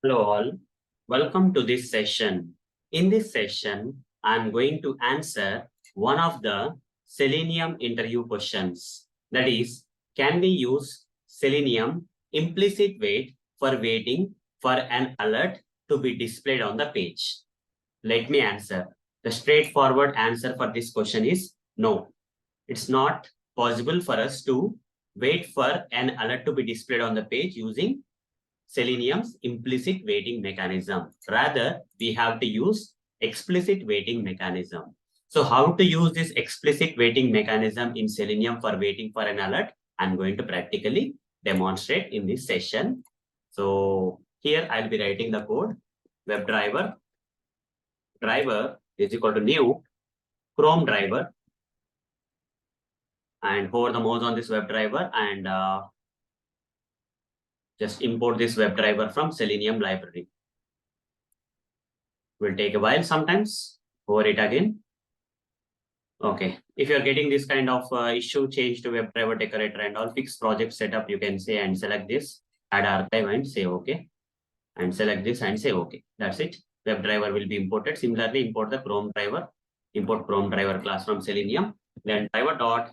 Hello all, welcome to this session. In this session, I'm going to answer one of the Selenium interview questions. That is, can we use Selenium implicit wait for waiting for an alert to be displayed on the page? Let me answer. The straightforward answer for this question is no. It's not possible for us to wait for an alert to be displayed on the page using Selenium's implicit waiting mechanism. Rather, we have to use explicit waiting mechanism. So how to use this explicit waiting mechanism in Selenium for waiting for an alert? I'm going to practically demonstrate in this session. So here I'll be writing the code. WebDriver driver is equal to new Chrome driver, and hover the mouse on this WebDriver and just import this WebDriver from Selenium library. Will take a while sometimes. Hover it again. Okay, if you're getting this kind of issue, change to WebDriver decorator and all, fix project setup, you can say and select this, add archive and say okay, and select this and say okay. That's it. WebDriver will be imported. Similarly, import the Chrome driver, import Chrome driver class from Selenium, then driver dot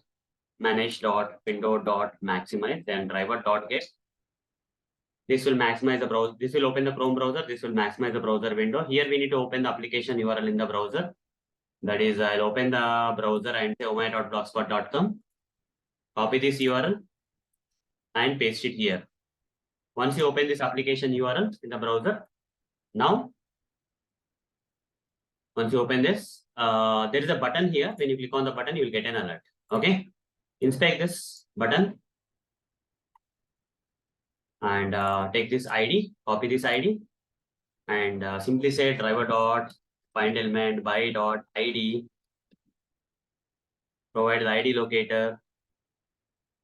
manage dot window dot maximize, then driver dot get. This will maximize the browser. This will open the Chrome browser. This will maximize the browser window. Here we need to open the application URL in the browser. That is, I'll open the browser and say omai.blogspot.com. Copy this URL and paste it here. Once you open this application URL in the browser, now, once you open this, there is a button here. When you click on the button, you will get an alert. Okay. Inspect this button and take this ID, copy this ID, and simply say driver dot find element by dot ID, provide the ID locator,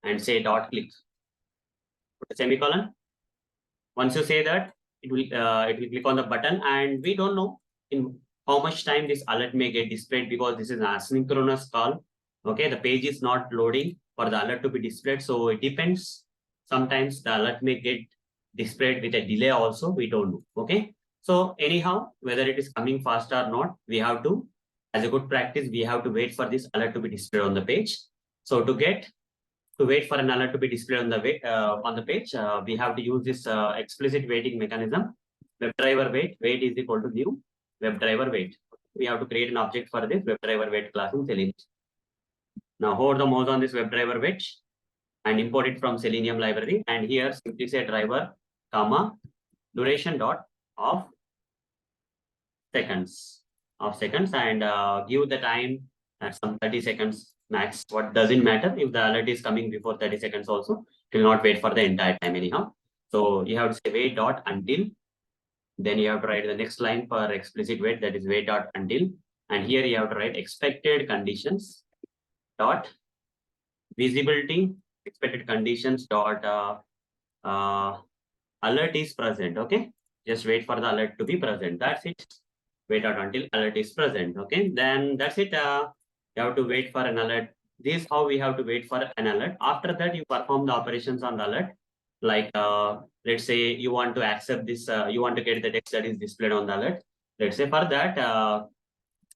and say dot click. Put a semicolon. Once you say that, it will click on the button, and we don't know in how much time this alert may get displayed because this is an asynchronous call. Okay, the page is not loading for the alert to be displayed, so it depends. Sometimes the alert may get displayed with a delay also, we don't know. Okay, so anyhow, whether it is coming fast or not, we have to, as a good practice, we have to wait for this alert to be displayed on the page. So to wait for an alert to be displayed on the page, we have to use this explicit waiting mechanism. WebDriver wait is equal to new WebDriver wait. We have to create an object for this WebDriver wait class in Selenium. Now hover the mouse on this WebDriver wait and import it from Selenium library. And here simply say driver, comma, duration dot of seconds and give the time at some 30 seconds max. What doesn't matter if the alert is coming before 30 seconds also, it will not wait for the entire time anyhow. So you have to say wait dot until, then you have to write the next line for explicit wait, that is wait dot until, and here you have to write expected conditions dot visibility expected conditions dot alert is present. Okay, just wait for the alert to be present. That's it. Wait out until alert is present. Okay, then that's it. You have to wait for an alert. This is how we have to wait for an alert. After that, you perform the operations on the alert. Like let's say you want to accept this, you want to get the text that is displayed on the alert. Let's say for that,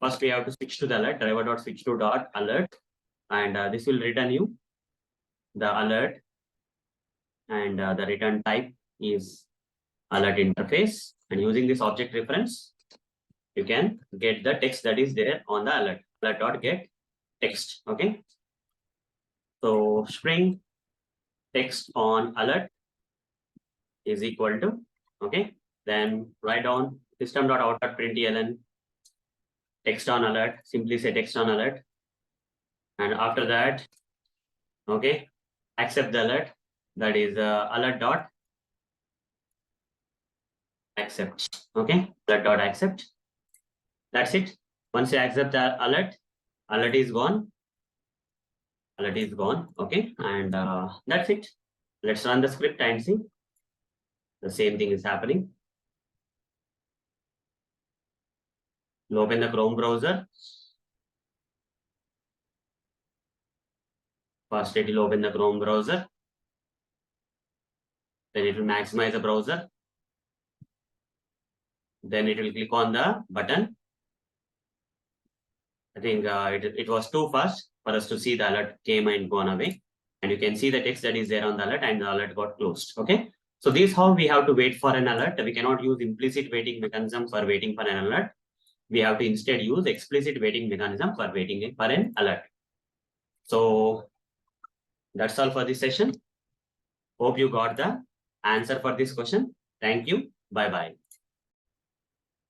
first we have to switch to the alert, driver dot switch to dot alert, and this will return you the alert, and the return type is alert interface. And using this object reference, you can get the text that is there on the alert. Alert dot get text. Okay. So string text on alert is equal to, okay. Then write down system.out.println text on alert. Simply say text on alert. And after that, okay, accept the alert. That is alert dot accept. Okay, alert dot accept. That's it. Once you accept the alert, alert is gone. Alert is gone. Okay, and that's it. Let's run the script and see. The same thing is happening. We'll open the Chrome browser. First, it will open the Chrome browser. Then it will maximize the browser. Then it will click on the button. I think it was too fast for us to see the alert came and gone away. And you can see the text that is there on the alert and the alert got closed. Okay. So this is how we have to wait for an alert. We cannot use implicit waiting mechanism for waiting for an alert. We have to instead use explicit waiting mechanism for waiting for an alert. So that's all for this session. Hope you got the answer for this question. Thank you. Bye-bye.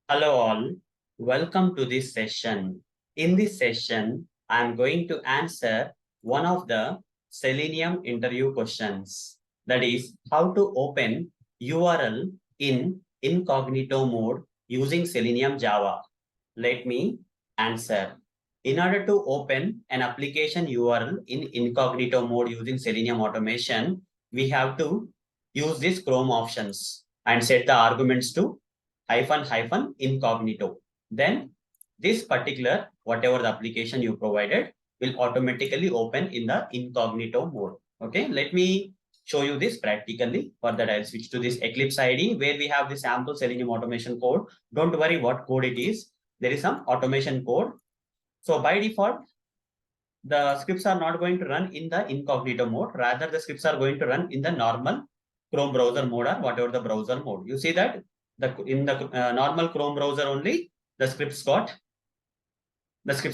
Hello all. Welcome to this session. In this session, I am going to answer one of the Selenium interview questions. That is how to open URL in incognito mode using Selenium Java. Let me answer. In order to open an application URL in incognito mode using Selenium automation, we have to use this Chrome options and set the arguments to -- incognito. Then this particular, whatever the application you provided, will automatically open in the incognito mode. Okay, let me show you this practically. For that, I'll switch to this Eclipse ID where we have the sample Selenium automation code. Don't worry what code it is. There is some automation code. So by default, the scripts are not going to run in the incognito mode. Rather, the scripts are going to run in the normal Chrome browser mode or whatever the browser mode. You see that in the normal Chrome browser only, the scripts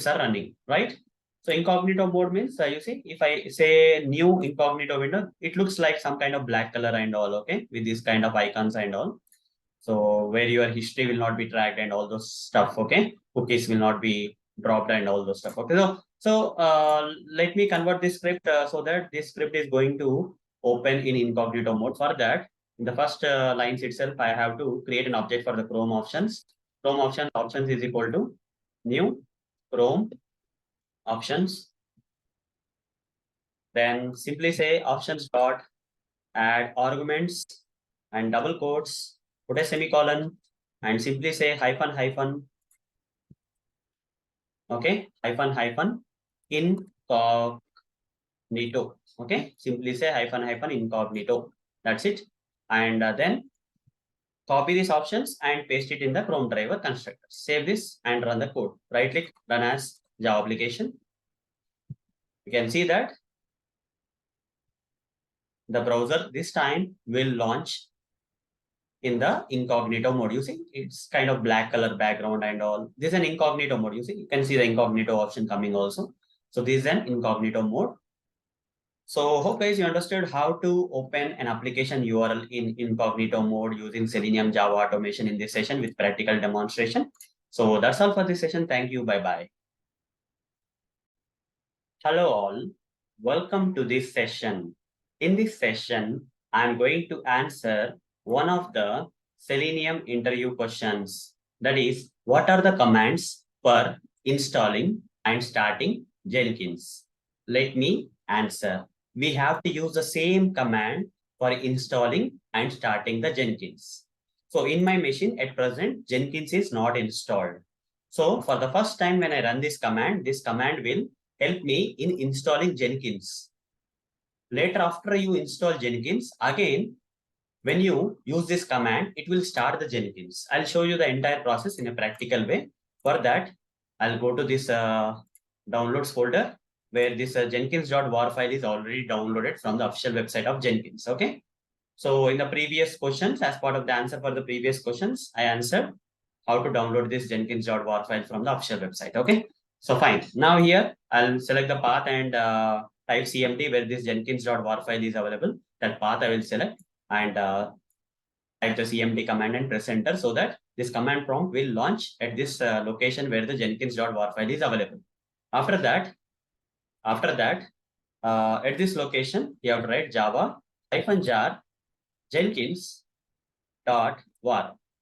are running, right? So incognito mode means, you see, if I say new incognito window, it looks like some kind of black color and all, okay, with this kind of icons and all. So where your history will not be tracked and all those stuff, okay? Cookies will not be dropped and all those stuff, okay? So let me convert this script so that this script is going to open in incognito mode. For that, in the first lines itself, I have to create an object for the Chrome options. Chrome options is equal to new Chrome options. Then simply say options dot add arguments and double quotes, put a semicolon and simply say -- okay, -- incognito. Okay, simply say -- incognito. That's it. And then copy these options and paste it in the Chrome driver constructor. Save this and run the code. Right click, run as Java application. You can see that the browser this time will launch in the incognito mode. You see, it's kind of black color background and all. This is an incognito mode. You see, you can see the incognito option coming also. So this is an incognito mode. So hope guys you understood how to open an application URL in incognito mode using Selenium Java automation in this session with practical demonstration. So that's all for this session. Thank you. Bye-bye. Hello all. Welcome to this session. In this session, I'm going to answer one of the Selenium interview questions. That is, what are the commands for installing and starting Jenkins? Let me answer. We have to use the same command for installing and starting the Jenkins. So in my machine at present, Jenkins is not installed. So for the first time when I run this command will help me in installing Jenkins. Later, after you install Jenkins, again, when you use this command, it will start the Jenkins. I'll show you the entire process in a practical way. For that, I'll go to this downloads folder where this jenkins.war file is already downloaded from the official website of Jenkins. Okay. So in the previous questions, as part of the answer for the previous questions, I answered how to download this jenkins.war file from the official website. Okay. So fine. Now here, I'll select the path and type cmd where this jenkins.war file is available. That path I will select and type the cmd command and press enter so that this command prompt will launch at this location where the jenkins.war file is available. After that, at this location, you have to write java -jar jenkins.war.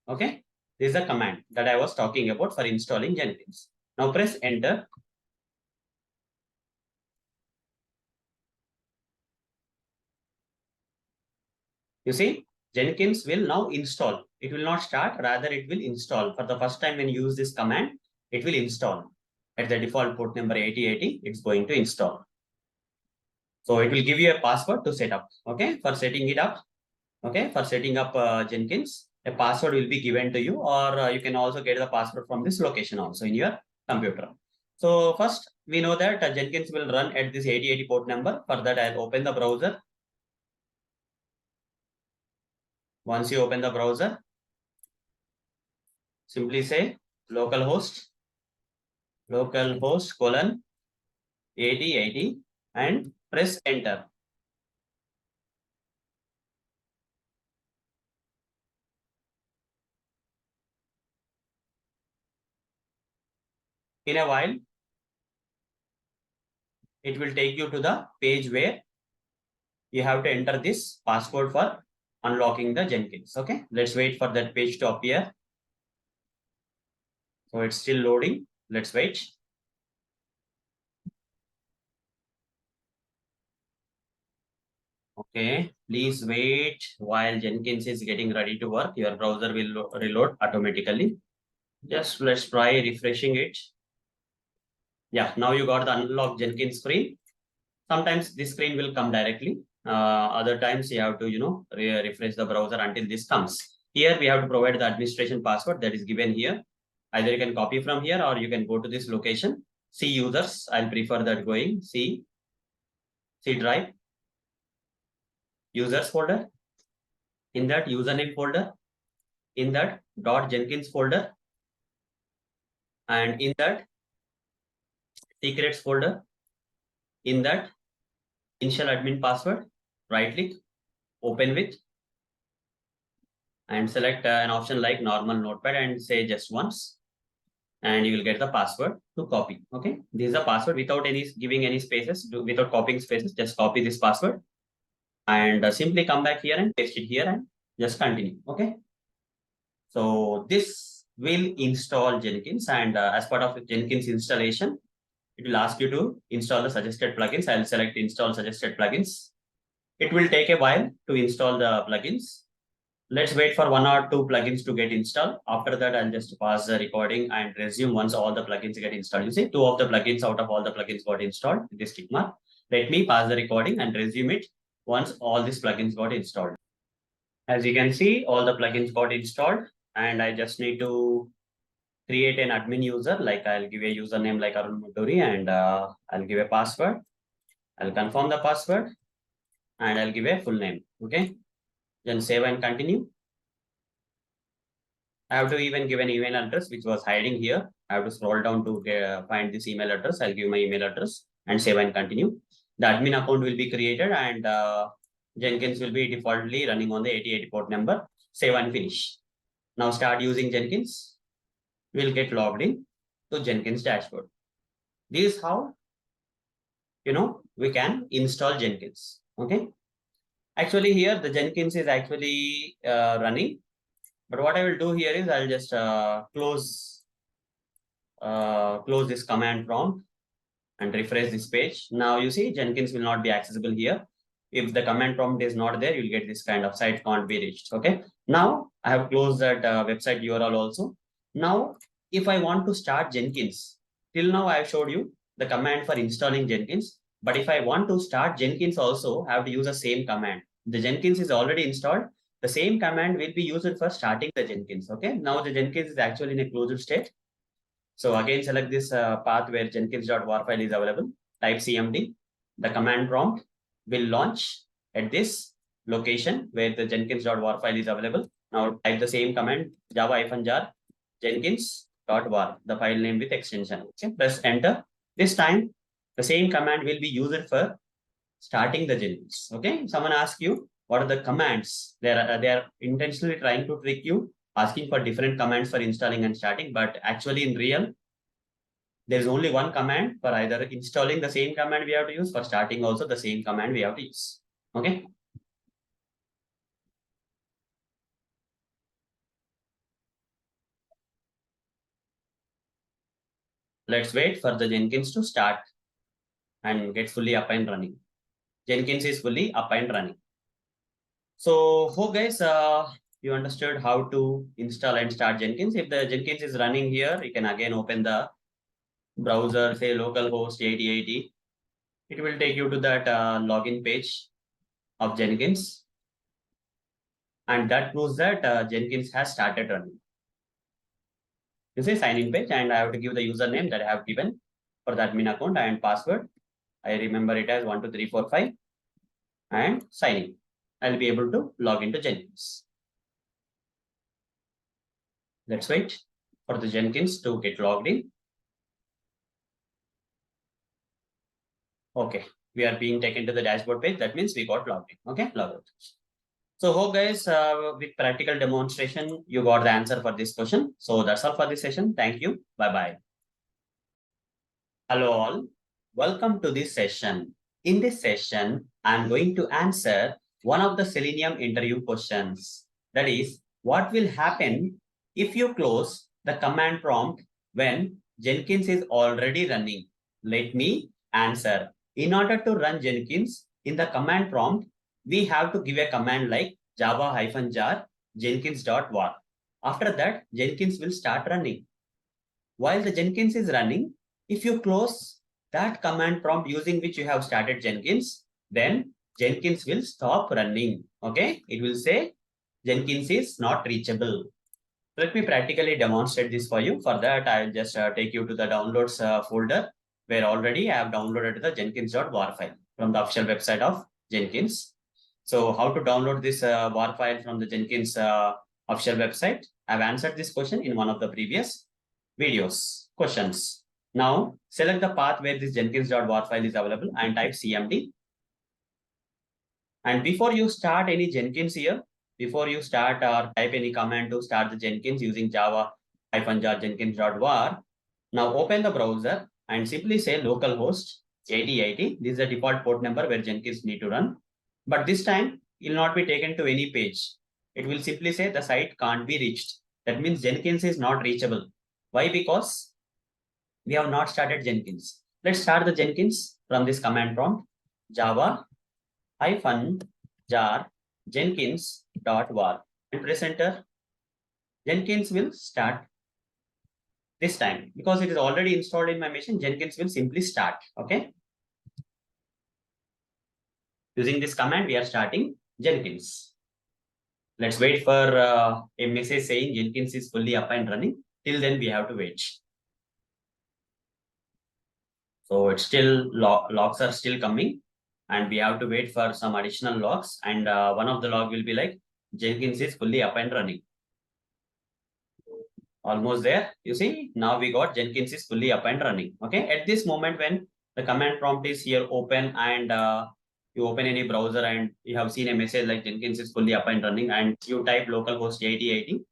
Okay, this is a command that I was talking about for installing Jenkins. Now press enter. You see, Jenkins will now install. It will not start, rather it will install. For the first time when you use this command, it will install. At the default port number 8080, it's going to install. So it will give you a password to set up. Okay, for setting it up. Okay, for setting up Jenkins, a password will be given to you, or you can also get the password from this location also in your computer. So first, we know that Jenkins will run at this 8080 port number. For that, I'll open the browser. Once you open the browser, simply say localhost colon 8080 and press enter. In a while, it will take you to the page where you have to enter this password for unlocking the Jenkins. Okay, let's wait for that page to appear. So it's still loading. Let's wait. Okay, please wait while Jenkins is getting ready to work. Your browser will reload automatically. Just let's try refreshing it. Yeah, now you got the unlock Jenkins screen. Sometimes this screen will come directly. Other times you have to, refresh the browser until this comes. Here we have to provide the administration password that is given here. Either you can copy from here or you can go to this location. See users. I'll prefer that going. See drive. Users folder. In that username folder. In that .jenkins folder. And in that secrets folder. In that initial admin password, right click, open with, and select an option like normal notepad and say just once, and you will get the password to copy. Okay, this is a password without giving any spaces, without copying spaces. Just copy this password and simply come back here and paste it here and just continue. Okay, so this will install Jenkins, and as part of Jenkins installation, it will ask you to install the suggested plugins. I'll select install suggested plugins. It will take a while to install the plugins. Let's wait for 1 or 2 plugins to get installed. After that, I'll just pause the recording and resume once all the plugins get installed. You see, 2 of the plugins out of all the plugins got installed with this tick mark. Let me pause the recording and resume it once all these plugins got installed. As you can see, all the plugins got installed, and I just need to create an admin user. Like I'll give a username like Arun Muturi, and I'll give a password. I'll confirm the password and I'll give a full name. Okay, then save and continue. I have to even give an email address which was hiding here. I have to scroll down to find this email address. I'll give my email address and save and continue. The admin account will be created, and Jenkins will be defaultly running on the 8080 port number. Save and finish. Now start using Jenkins. We'll get logged in to Jenkins dashboard. This is how we can install Jenkins. Okay. Actually, here the Jenkins is actually running. But what I will do here is I'll just close this command prompt and refresh this page. Now you see Jenkins will not be accessible here. If the command prompt is not there, you'll get this kind of site can't be reached. Okay. Now I have closed that website URL also. Now, if I want to start Jenkins, till now I have showed you the command for installing Jenkins. But if I want to start Jenkins also, I have to use the same command. The Jenkins is already installed. The same command will be used for starting the Jenkins. Okay. Now the Jenkins is actually in a closed state. So again, select this path where Jenkins.war file is available. Type CMD. The command prompt will launch at this location where the Jenkins.war file is available. Now type the same command java-jar Jenkins.war, the file name with extension. Okay. Press enter. This time, the same command will be used for starting the Jenkins. Okay. Someone asks you, what are the commands? They are intentionally trying to trick you, asking for different commands for installing and starting. But actually, in real, there is only one command for either installing. The same command we have to use, for starting also the same command we have to use. Okay. Let's wait for the Jenkins to start and get fully up and running. Jenkins is fully up and running. So hope guys, you understood how to install and start Jenkins. If the Jenkins is running here, you can again open the browser, say localhost 8080. It will take you to that login page of Jenkins. And that proves that Jenkins has started running. This is sign in page, and I have to give the username that I have given for the admin account and password. I remember it as 12345 and sign in. I'll be able to log into Jenkins. Let's wait for the Jenkins to get logged in. Okay, we are being taken to the dashboard page. That means we got logged in. Okay, log out. So hope guys, with practical demonstration, you got the answer for this question. So that's all for this session. Thank you. Bye-bye. Hello all. Welcome to this session. In this session, I'm going to answer one of the Selenium interview questions. That is, what will happen if you close the command prompt when Jenkins is already running? Let me answer. In order to run Jenkins in the command prompt, we have to give a command like java-jar jenkins.war. After that, Jenkins will start running. While the Jenkins is running, if you close that command prompt using which you have started Jenkins, then Jenkins will stop running. Okay, it will say Jenkins is not reachable. Let me practically demonstrate this for you. For that, I'll just take you to the downloads folder where already I have downloaded the jenkins.war file from the official website of Jenkins. So how to download this war file from the Jenkins official website? I've answered this question in one of the previous questions. Now select the path where this jenkins.war file is available and type cmd. And before you start any Jenkins here, before you start or type any command to start the Jenkins using java-jar jenkins.war, now open the browser and simply say localhost 8080. This is the default port number where Jenkins need to run. But this time, it will not be taken to any page. It will simply say the site can't be reached. That means Jenkins is not reachable. Why? Because we have not started Jenkins. Let's start the Jenkins from this command prompt, java-jar jenkins.war, and press enter. Jenkins will start this time. Because it is already installed in my machine, Jenkins will simply start. Okay. Using this command, we are starting Jenkins. Let's wait for a message saying Jenkins is fully up and running. Till then, we have to wait. So it's still logs are still coming, and we have to wait for some additional logs. And one of the log will be like Jenkins is fully up and running. Almost there. You see, now we got Jenkins is fully up and running. Okay. At this moment, when the command prompt is here open and you open any browser and you have seen a message like Jenkins is fully up and running and you type localhost 8080.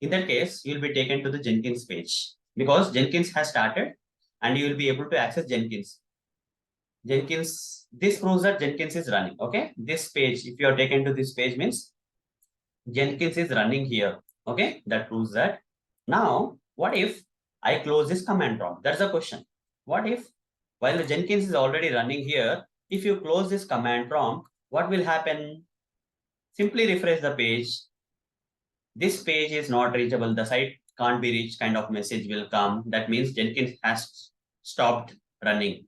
In that case, you'll be taken to the Jenkins page because Jenkins has started and you will be able to access Jenkins. This proves that Jenkins is running. Okay. This page, if you are taken to this page means Jenkins is running here. Okay. That proves that. Now, what if I close this command prompt? That's the question. What if while the Jenkins is already running here, if you close this command prompt, what will happen? Simply refresh the page. This page is not reachable. The site can't be reached kind of message will come. That means Jenkins has stopped running.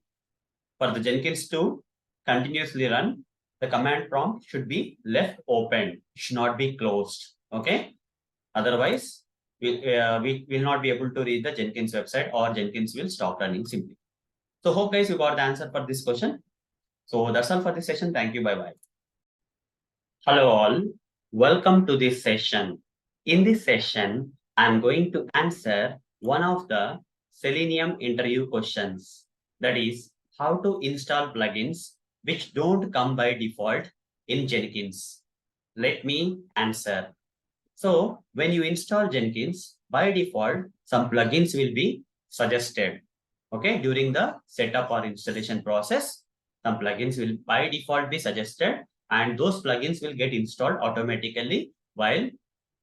For the Jenkins to continuously run, the command prompt should be left open, should not be closed. Okay. Otherwise, we will not be able to read the Jenkins website or Jenkins will stop running simply. So hope guys you got the answer for this question. So that's all for this session. Thank you. Bye-bye. Hello all. Welcome to this session. In this session, I'm going to answer one of the Selenium interview questions. That is how to install plugins which don't come by default in Jenkins. Let me answer. So when you install Jenkins, by default, some plugins will be suggested. Okay, during the setup or installation process, some plugins will by default be suggested and those plugins will get installed automatically while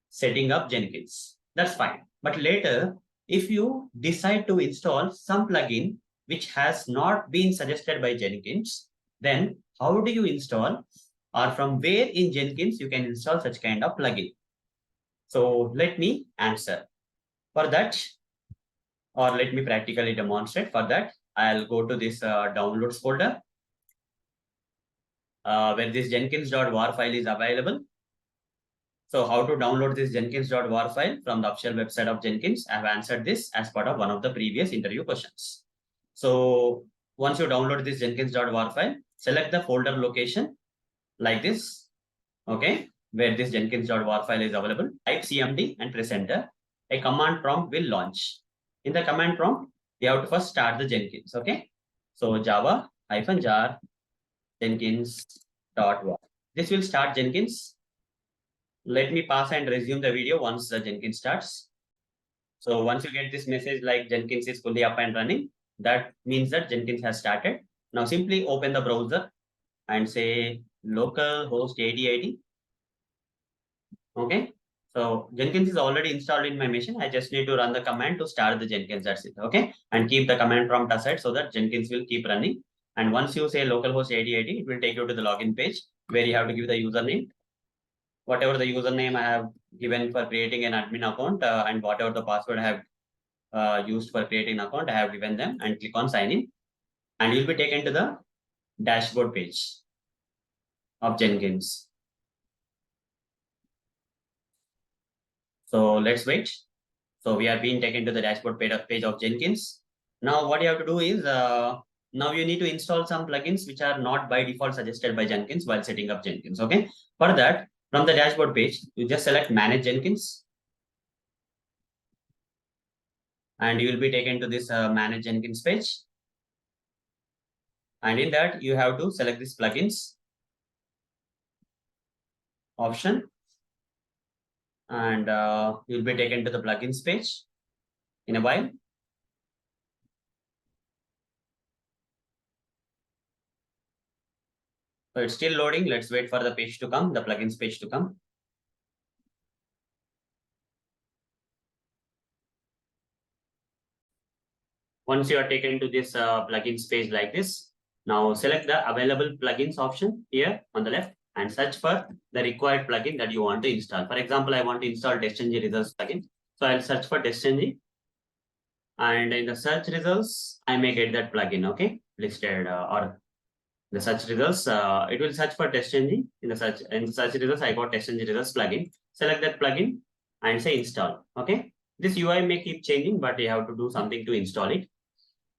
setting up Jenkins. That's fine. But later, if you decide to install some plugin which has not been suggested by Jenkins, then how do you install or from where in Jenkins you can install such kind of plugin? So let me answer. For that, or let me practically demonstrate. For that, I'll go to this downloads folder where this jenkins.war file is available. So how to download this Jenkins.war file from the official website of Jenkins? I have answered this as part of one of the previous interview questions. So once you download this Jenkins.war file, select the folder location like this, okay, where this Jenkins.war file is available. Type cmd and press enter. A command prompt will launch. In the command prompt, you have to first start the Jenkins, okay? So java-jar Jenkins.war. This will start Jenkins. Let me pause and resume the video once the Jenkins starts. So once you get this message like Jenkins is fully up and running, that means that Jenkins has started. Now simply open the browser and say localhost 8080. Okay. So Jenkins is already installed in my machine. I just need to run the command to start the Jenkins. That's it. Okay. And keep the command prompt aside so that Jenkins will keep running. And once you say localhost 8080, it will take you to the login page where you have to give the username. Whatever the username I have given for creating an admin account and whatever the password I have used for creating an account, I have given them, and click on sign in. And you'll be taken to the dashboard page of Jenkins. So let's wait. So we are being taken to the dashboard page of Jenkins. Now what you have to do is, now you need to install some plugins which are not by default suggested by Jenkins while setting up Jenkins, okay? For that, from the dashboard page, you just select Manage Jenkins. And you will be taken to this Manage Jenkins page. And in that, you have to select this plugins option. And you'll be taken to the plugins page in a while. So it's still loading. Let's wait for the page to come, the plugins page to come. Once you are taken to this plugins page like this, now select the available plugins option here on the left and search for the required plugin that you want to install. For example, I want to install TestNG results plugin. So I'll search for TestNG. And in the search results, I may get that plugin, okay, listed or the search results. It will search for TestNG. In the search results, I got TestNG results plugin. Select that plugin and say install, okay. This UI may keep changing, but you have to do something to install it.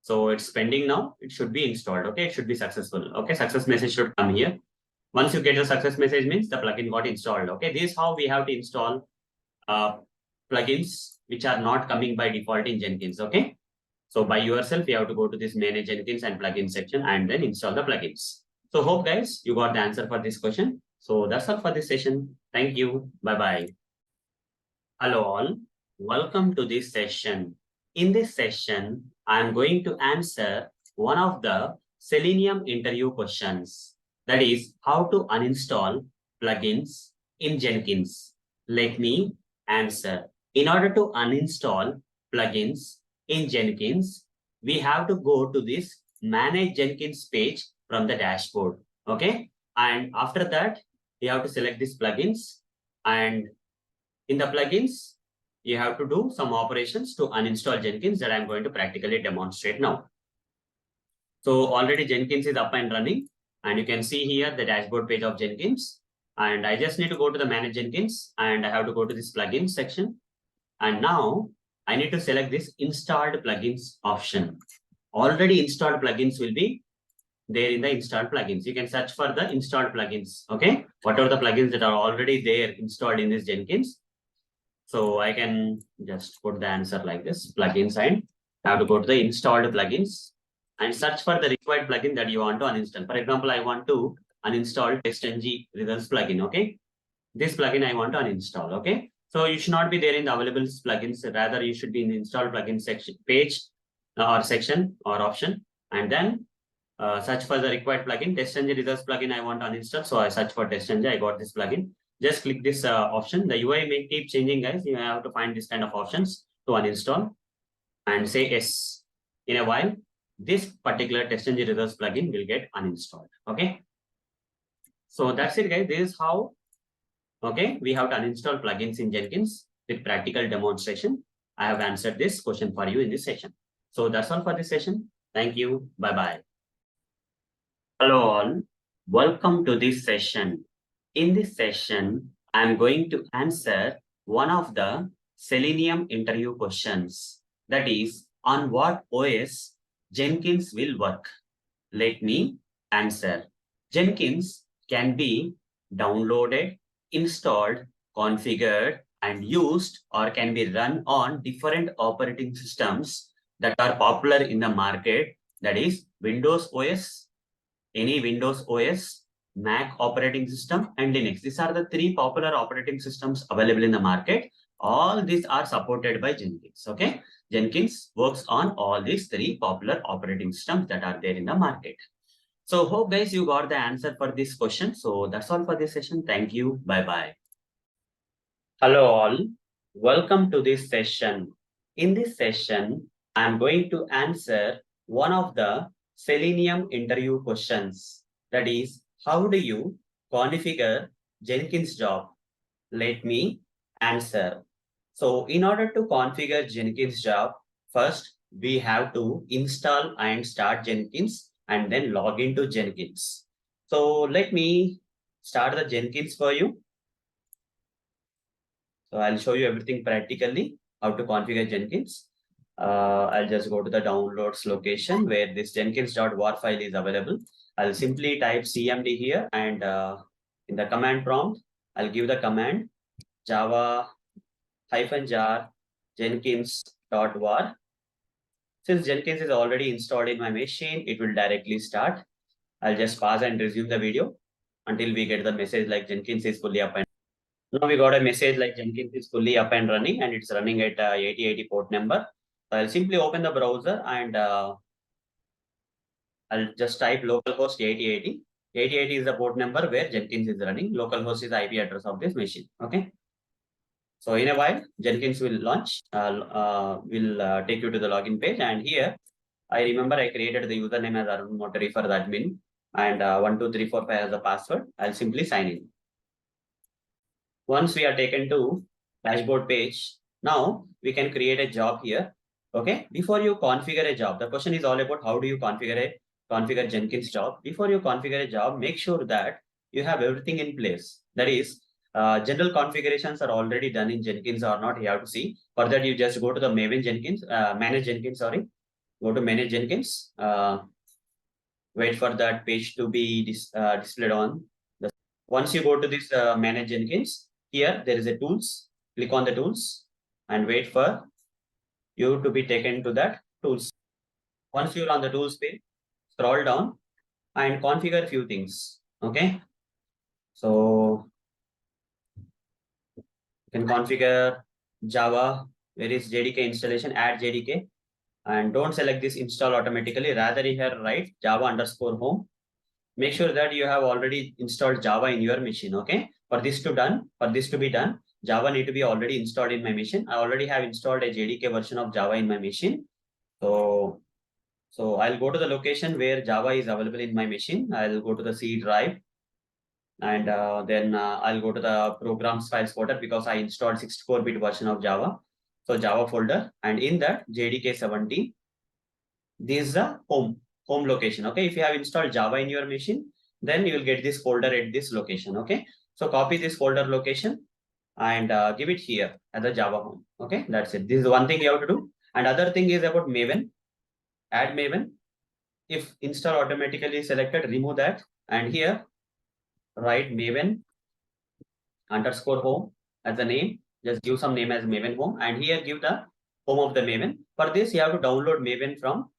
So it's pending now. It should be installed. Okay, it should be successful. Okay, success message should come here. Once you get the success message, means the plugin got installed. Okay, this is how we have to install plugins which are not coming by default in Jenkins. Okay, so by yourself, you have to go to this Manage Jenkins and Plugins section and then install the plugins. So hope guys, you got the answer for this question. So that's all for this session. Thank you. Bye bye. Hello all. Welcome to this session. In this session, I'm going to answer one of the Selenium interview questions. That is how to uninstall plugins in Jenkins. Let me answer. In order to uninstall plugins in Jenkins, we have to go to this Manage Jenkins page from the dashboard. Okay. And after that, you have to select these plugins. And in the plugins, you have to do some operations to uninstall Jenkins that I'm going to practically demonstrate now. So already Jenkins is up and running, and you can see here the dashboard page of Jenkins. And I just need to go to the Manage Jenkins, and I have to go to this plugins section. And now I need to select this installed plugins option. Already installed plugins will be there in the installed plugins. You can search for the installed plugins. Okay, whatever the plugins that are already there installed in this Jenkins. So I can just put the answer like this, plugins, and I have to go to the installed plugins and search for the required plugin that you want to uninstall. For example, I want to uninstall TestNG results plugin. Okay, this plugin I want to uninstall. Okay, so you should not be there in the available plugins. Rather, you should be in the installed plugin section page or section or option, and then search for the required plugin. TestNG results plugin I want to uninstall. So I search for TestNG. I got this plugin. Just click this option. The UI may keep changing, guys. You have to find this kind of options to uninstall and say yes. In a while, this particular TestNG results plugin will get uninstalled. Okay. So that's it, guys. This is how, okay, we have to uninstall plugins in Jenkins with practical demonstration. I have answered this question for you in this session. So that's all for this session. Thank you. Bye-bye. Hello all. Welcome to this session. In this session, I'm going to answer one of the Selenium interview questions. That is, on what OS Jenkins will work? Let me answer. Jenkins can be downloaded, installed, configured, and used, or can be run on different operating systems that are popular in the market. That is Windows OS, any Windows OS, Mac operating system, and Linux. These are the three popular operating systems available in the market. All these are supported by Jenkins. Okay, Jenkins works on all these three popular operating systems that are there in the market. So hope guys you got the answer for this question. So that's all for this session. Thank you. Bye bye. Hello all. Welcome to this session. In this session, I am going to answer one of the Selenium interview questions. That is, how do you configure Jenkins job? Let me answer. So in order to configure Jenkins job, first we have to install and start Jenkins and then log into Jenkins. So let me start the Jenkins for you. So I'll show you everything practically, how to configure Jenkins. I'll just go to the downloads location where this jenkins.war file is available. I'll simply type cmd here and in the command prompt, I'll give the command java-jar jenkins.war. Since Jenkins is already installed in my machine, it will directly start. I'll just pause and resume the video until we get the message like Jenkins is fully up and now we got a message like Jenkins is fully up and running and it's running at 8080 port number. So I'll simply open the browser and I'll just type localhost 8080. 8080 is the port number where Jenkins is running. Localhost is the IP address of this machine. Okay. So in a while, Jenkins will launch. Will take you to the login page. And here, I remember I created the username as Arun Motari for the admin and 12345 as the password. I'll simply sign in. Once we are taken to dashboard page, now we can create a job here. Okay. Before you configure a job, the question is all about how do you configure Jenkins job. Before you configure a job, make sure that you have everything in place. That is, general configurations are already done in Jenkins or not. You have to see. For that, you just go to the Maven Jenkins, manage Jenkins. Sorry, go to manage Jenkins. Wait for that page to be displayed on. Once you go to this manage Jenkins, here there is a tools. Click on the tools and wait for you to be taken to that tools. Once you're on the tools page, scroll down and configure a few things. Okay. So you can configure Java, where is JDK installation, add JDK, and don't select this install automatically. Rather here write Java_home. Make sure that you have already installed Java in your machine. Okay. For this to be done, Java need to be already installed in my machine. I already have installed a JDK version of Java in my machine. So I'll go to the location where Java is available in my machine. I'll go to the C drive and then I'll go to the programs files folder because I installed 64-bit version of Java. So Java folder, and in that JDK 17, this is the home location. Okay. If you have installed Java in your machine, then you will get this folder at this location. Okay. So copy this folder location and give it here as a Java home. Okay. That's it. This is one thing you have to do. And other thing is about Maven. Add Maven. If install automatically selected, remove that. And here write Maven_home as the name. Just give some name as Maven home. And here give the home of the Maven. For this, you have to download Maven from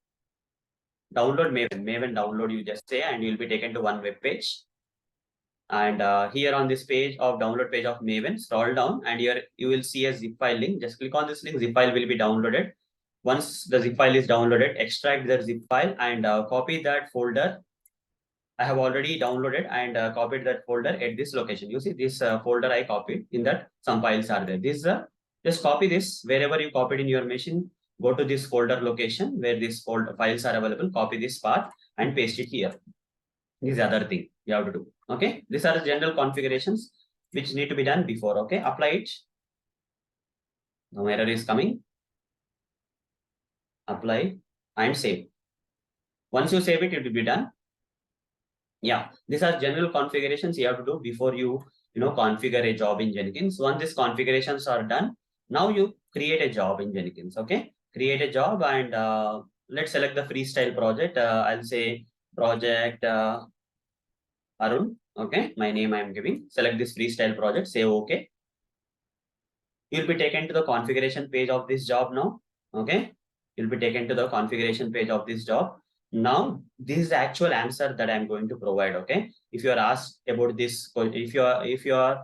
Maven download, you just say, and you'll be taken to one web page. And here on this page of download page of Maven, scroll down and here you will see a zip file link. Just click on this link, zip file will be downloaded. Once the zip file is downloaded, extract the zip file and copy that folder. I have already downloaded and copied that folder at this location. You see this folder I copied, in that some files are there. This just copy this wherever you copied in your machine. Go to this folder location where these folder files are available. Copy this path and paste it here. This is the other thing you have to do. Okay. These are the general configurations which need to be done before. Okay. Apply it. No error is coming. Apply and save. Once you save it, it will be done. Yeah. These are general configurations you have to do before you configure a job in Jenkins. Once these configurations are done, now you create a job in Jenkins. Okay, create a job and let's select the freestyle project. I'll say project Arun. Okay, my name I am giving. Select this freestyle project. Say OK. You'll be taken to the configuration page of this job now. Okay, you'll be taken to the configuration page of this job. Now, this is the actual answer that I'm going to provide. Okay, if you are asked about this, if your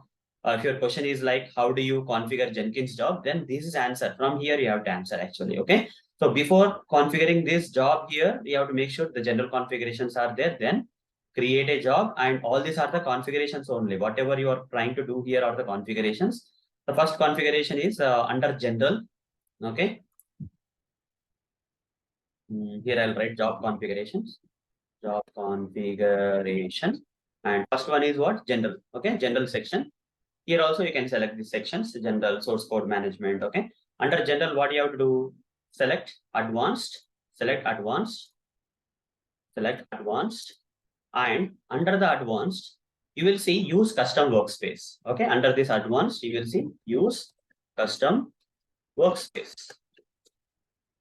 question is like, how do you configure Jenkins job? Then this is answer. From here, you have to answer actually. Okay, so before configuring this job here, you have to make sure the general configurations are there. Then create a job, and all these are the configurations only. Whatever you are trying to do here are the configurations. The first configuration is under general. Okay. Here I'll write job configurations. Job configuration. And first one is what? General. Okay. General section. Here also you can select the sections. General, source code management. Okay. Under general, what you have to do? Select advanced. Select advanced. Select advanced. And under the advanced, you will see use custom workspace. Okay, under this advanced, you will see use custom workspace.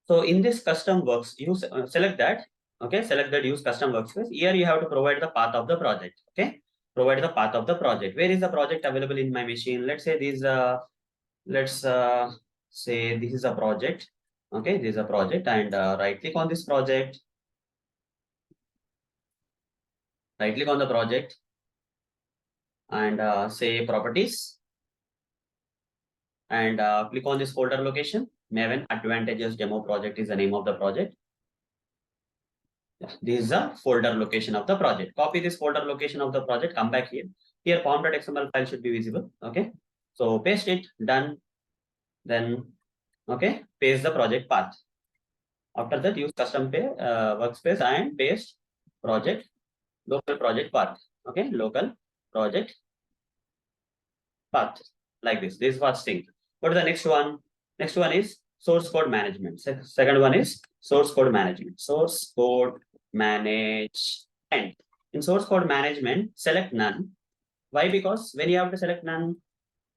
So in this custom works, you select that. Okay, select that use custom workspace. Here you have to provide the path of the project. Okay, provide the path of the project. Where is the project available in my machine? Let's say this. Let's say this is a project. Okay, this is a project, and right click on this project. Right click on the project and say properties, and click on this folder location. Maven Advantages Demo Project is the name of the project. This is the folder location of the project. Copy this folder location of the project, come back here. Here form.xml file should be visible. Okay, so paste it, done. Then okay, paste the project path. After that, use custom workspace and paste project, local project path. Okay, local project path, like this. This is first thing. Go to the next one. Next one is source code management. Second one is source code management. Source code management. In source code management, select none. Why? Because when you have to select none,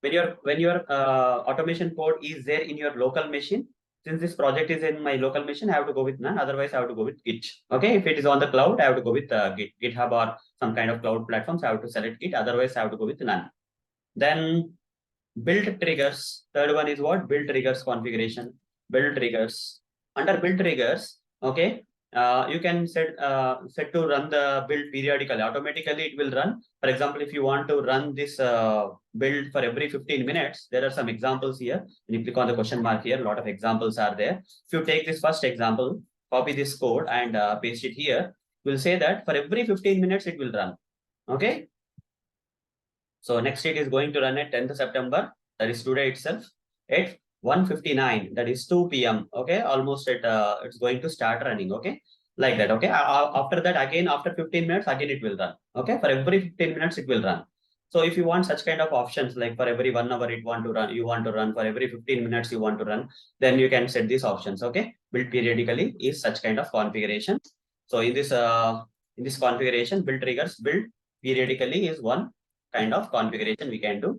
when your automation code is there in your local machine, since this project is in my local machine, I have to go with none. Otherwise, I have to go with Git. Okay, if it is on the cloud, I have to go with Git, GitHub or some kind of cloud platforms. I have to select Git. Otherwise, I have to go with none. Then build triggers. Third one is what? Build triggers configuration. Build triggers. Under build triggers, okay, you can set to run the build periodically. Automatically, it will run. For example, if you want to run this build for every 15 minutes, there are some examples here. When you click on the question mark here, a lot of examples are there. If you take this first example, copy this code and paste it here, we'll say that for every 15 minutes, it will run. Okay. So next it is going to run at 10th September, that is today itself, at 1:59, that is 2 p.m. Okay, almost at it's going to start running. Okay, like that. Okay, after that again, after 15 minutes, again it will run. Okay, for every 15 minutes it will run. So if you want such kind of options, like for every 1 hour you want to run, for every 15 minutes you want to run, then you can set these options. Okay, build periodically is such kind of configuration. So in this configuration, build triggers, build periodically is one kind of configuration we can do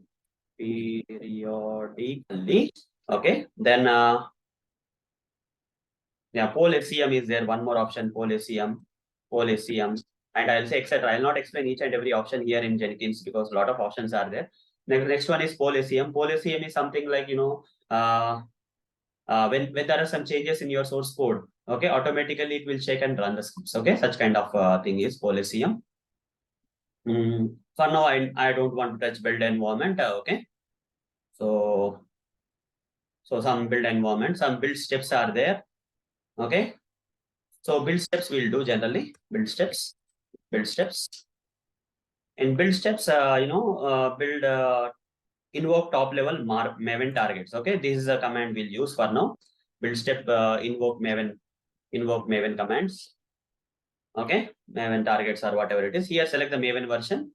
periodically. Okay, then yeah, poll SCM is there. One more option, poll SCM, and I'll say etc. I'll not explain each and every option here in Jenkins because a lot of options are there. Next one is poll SCM. Poll SCM is something like when there are some changes in your source code, okay, automatically it will check and run the scripts. Okay, such kind of thing is poll SCM. For now, I don't want to touch build environment. Okay, so some build environment, some build steps are there. Okay, so build steps we'll do generally. Build steps. In build steps, build invoke top level Maven targets. Okay, this is a command we'll use for now. Build step invoke Maven commands. Okay, Maven targets or whatever it is. Here, select the Maven version.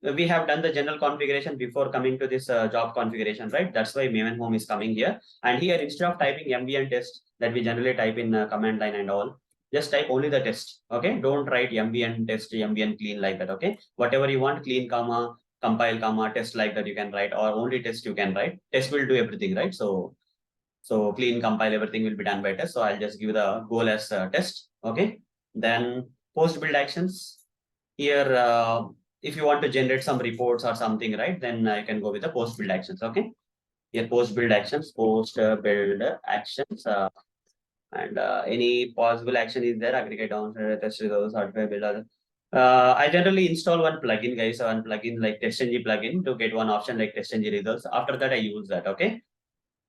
We have done the general configuration before coming to this job configuration, right? That's why Maven home is coming here. And here, instead of typing MVN test that we generally type in command line and all, just type only the test. Okay, don't write MVN test, MVN clean like that. Okay, whatever you want, clean comma, compile, comma, test like that you can write, or only test you can write. Test will do everything, right? So clean, compile, everything will be done by test. So I'll just give the goal as test. Okay. Then post build actions. Here, if you want to generate some reports or something, right, then you can go with the post build actions. Okay. Here, post build actions, and any possible action is there. Aggregate down, test results, hardware build. I generally install one plugin, guys, one plugin like TestNG plugin to get one option like TestNG results. After that, I use that. Okay.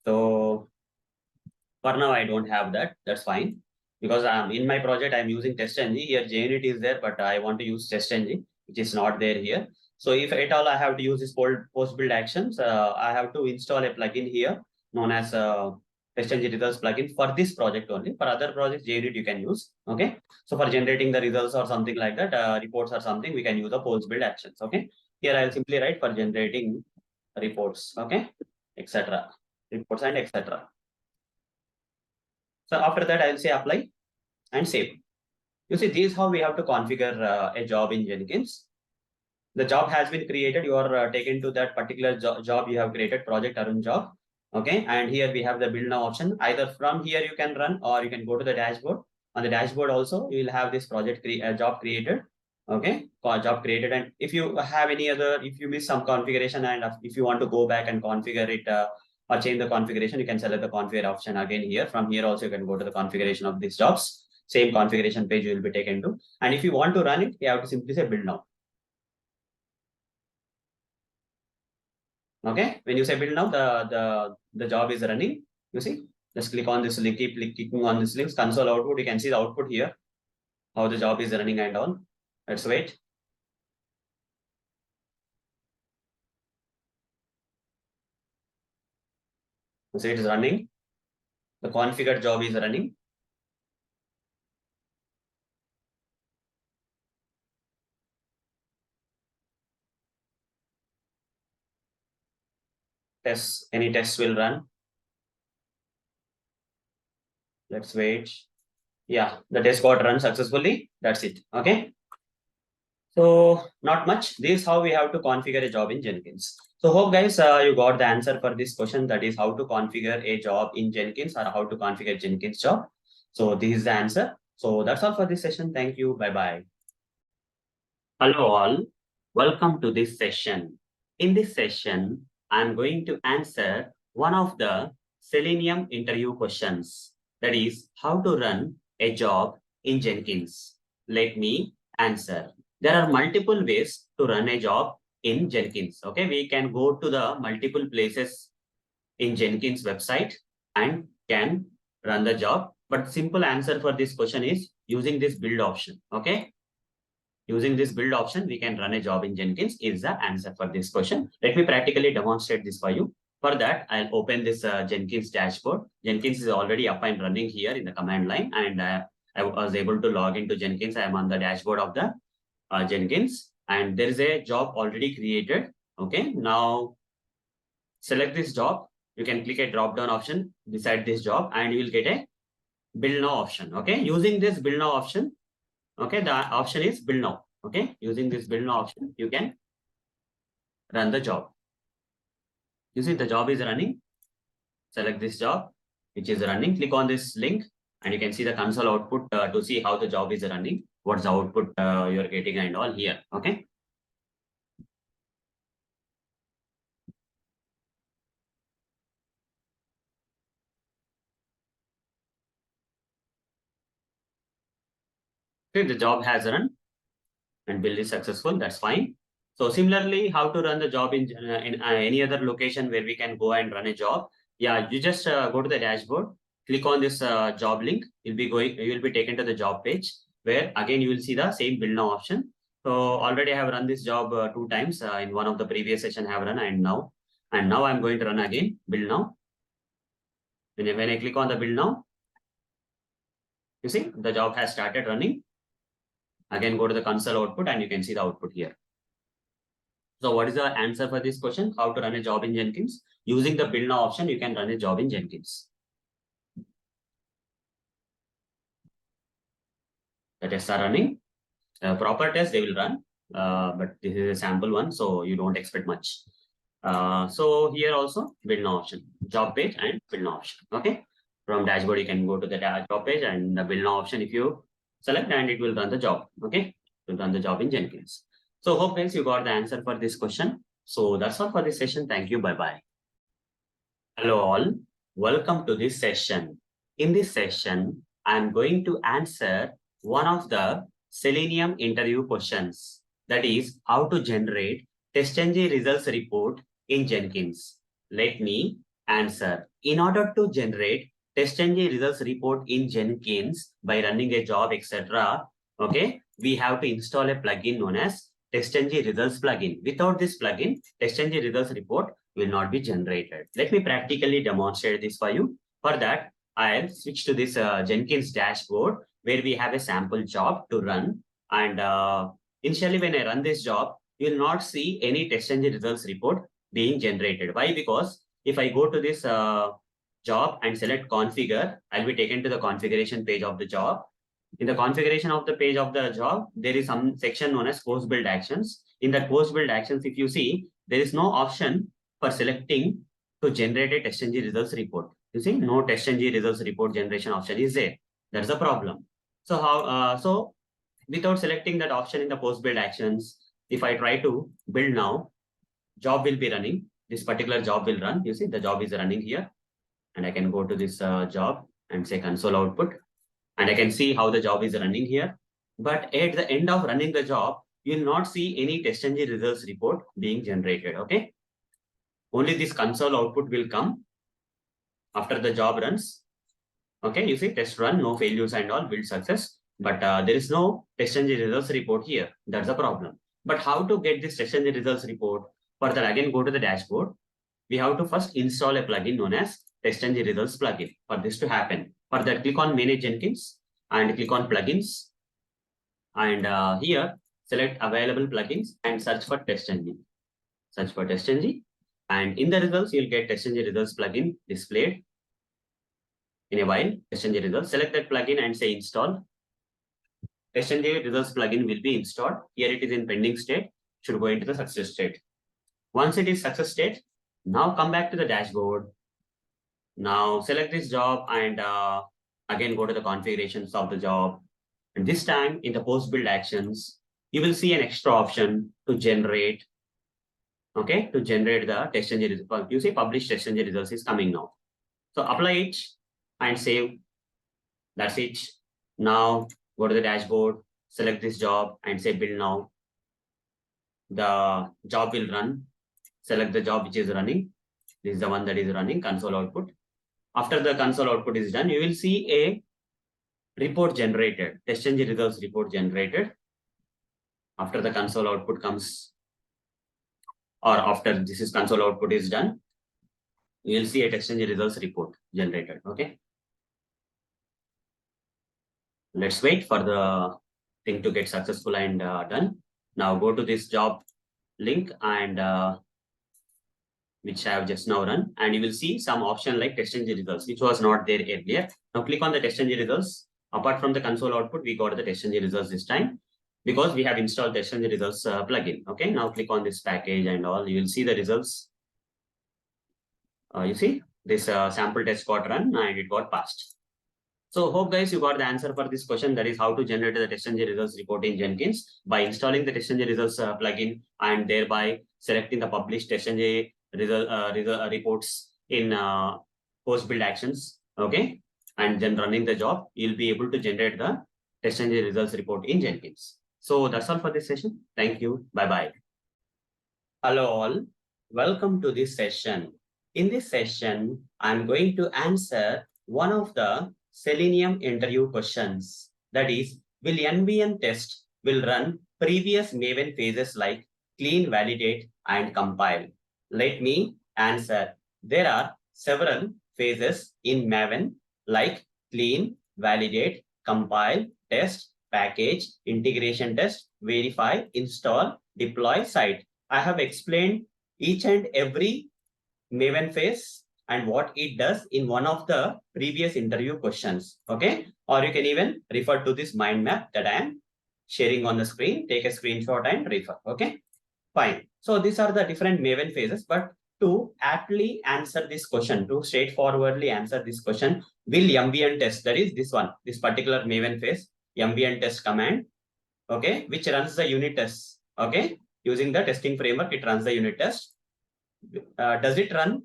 So for now, I don't have that. That's fine. Because in my project, I'm using TestNG. Here, JUnit is there, but I want to use TestNG, which is not there here. So if at all I have to use this post build actions, I have to install a plugin here known as TestNG results plugin for this project only. For other projects, JUnit you can use. Okay. So for generating the results or something like that, reports or something, we can use the post build actions. Okay. Here I'll simply write for generating reports. Okay, etc. Reports and etc. So after that, I'll say apply and save. You see, this is how we have to configure a job in Jenkins. The job has been created. You are taken to that particular job you have created, project Arun job. Okay, and here we have the build now option. Either from here you can run, or you can go to the dashboard. On the dashboard also, you will have this project job created. Okay, job created. And if you have any other, if you miss some configuration, and if you want to go back and configure it or change the configuration, you can select the configure option again here. From here also, you can go to the configuration of these jobs. Same configuration page you will be taken to. And if you want to run it, you have to simply say build now. Okay, when you say build now, the job is running. You see, just click on this link, keep clicking on this link, console output. You can see the output here, how the job is running and all. Let's wait. So it is running. The configured job is running. Tests, any tests will run. Let's wait. Yeah, the test got run successfully. That's it. Okay. So not much. This is how we have to configure a job in Jenkins. So hope guys, you got the answer for this question. That is how to configure a job in Jenkins, or how to configure Jenkins job. So this is the answer. So that's all for this session. Thank you. Bye-bye. Hello all. Welcome to this session. In this session, I'm going to answer one of the Selenium interview questions. That is how to run a job in Jenkins. Let me answer. There are multiple ways to run a job in Jenkins. Okay, we can go to the multiple places in Jenkins website and can run the job. But simple answer for this question is using this build option. Okay, using this build option, we can run a job in Jenkins is the answer for this question. Let me practically demonstrate this for you. For that, I'll open this Jenkins dashboard. Jenkins is already up and running here in the command line, and I was able to log into Jenkins. I am on the dashboard of the Jenkins, and there is a job already created. Okay, now select this job. You can click a drop down option beside this job, and you will get a build now option. Okay, using this build now option, okay, the option is build now. Okay, using this build now option, you can run the job. You see the job is running. Select this job, which is running. Click on this link, and you can see the console output to see how the job is running. What's the output you're getting and all here. Okay. Okay, the job has run and build is successful. That's fine. So similarly, how to run the job in any other location where we can go and run a job? Yeah, you just go to the dashboard, click on this job link. You will be taken to the job page where again you will see the same build now option. So already I have run this job 2 times in one of the previous session I have run, and now I'm going to run again build now. When I click on the build now, you see the job has started running. Again, go to the console output and you can see the output here. So what is the answer for this question? How to run a job in Jenkins? Using the build now option, you can run a job in Jenkins. The tests are running. Proper tests, they will run. but this is a sample one, so you don't expect much. So here also build now option, job page and build now option. Okay, from dashboard you can go to the job page and the build now option. If you select, and it will run the job. Okay, it will run the job in Jenkins. So hope guys you got the answer for this question. So that's all for this session. Thank you. Bye bye. Hello all. Welcome to this session. In this session, I'm going to answer one of the Selenium interview questions. That is how to generate TestNG results report in Jenkins. Let me answer. In order to generate TestNG results report in Jenkins by running a job, etc., okay, we have to install a plugin known as TestNG results plugin. Without this plugin, TestNG results report will not be generated. Let me practically demonstrate this for you. For that, I'll switch to this Jenkins dashboard where we have a sample job to run. And initially, when I run this job, you will not see any TestNG results report being generated. Why? Because if I go to this job and select configure, I'll be taken to the configuration page of the job. In the configuration of the page of the job, there is some section known as post build actions. In that post build actions, if you see, there is no option for selecting to generate a TestNG results report. You see, no TestNG results report generation option is there. That's a problem. So how? So without selecting that option in the post build actions, if I try to build now, job will be running. This particular job will run. You see, the job is running here, and I can go to this job and say console output, and I can see how the job is running here. But at the end of running the job, you will not see any TestNG results report being generated. Okay. Only this console output will come after the job runs. Okay, you see test run, no failures and all, build success. But there is no TestNG results report here. That's the problem. But how to get this TestNG results report? For that, again, go to the dashboard. We have to first install a plugin known as TestNG results plugin. For this to happen, for that, click on Manage Jenkins and click on Plugins. And here, select available plugins and search for TestNG. Search for TestNG. And in the results, you'll get TestNG results plugin displayed. In a while, TestNG results, select that plugin and say install. TestNG results plugin will be installed. Here it is in pending state, should go into the success state. Once it is success state, now come back to the dashboard. Now select this job and again go to the configurations of the job. And this time in the post build actions, you will see an extra option to generate. Okay, to generate the TestNG results. You see publish TestNG results is coming now. So apply it and save. That's it. Now go to the dashboard, select this job and say build now. The job will run. Select the job which is running. This is the one that is running, console output. After the console output is done, you will see a report generated, TestNG results report generated. After the console output comes, or after this is console output is done, you will see a TestNG results report generated. Okay. Let's wait for the thing to get successful and done. Now go to this job link and which I have just now run, and you will see some option like TestNG results, which was not there earlier. Now click on the TestNG results. Apart from the console output, we got the TestNG results this time because we have installed TestNG results plugin. Okay, now click on this package and all. You will see the results. You see this sample test got run and it got passed. So hope guys you got the answer for this question. That is how to generate the TestNG results report in Jenkins by installing the TestNG results plugin and thereby selecting the published TestNG reports in post build actions. Okay, and then running the job, you'll be able to generate the TestNG results report in Jenkins. So that's all for this session. Thank you. Bye bye. Hello all. Welcome to this session. In this session, I'm going to answer one of the Selenium interview questions. That is, will NVM test will run previous Maven phases like clean, validate, and compile? Let me answer. There are several phases in Maven like clean, validate, compile, test, package, integration test, verify, install, deploy, cite. I have explained each and every Maven phase and what it does in one of the previous interview questions. Okay, or you can even refer to this mind map that I am sharing on the screen, take a screenshot and refer. Okay, fine. So these are the different Maven phases, but to aptly answer this question, to straightforwardly answer this question, will MVN test, that is this one, this particular Maven phase, MVN test command, okay, which runs the unit tests, okay, using the testing framework, it runs the unit test. Does it run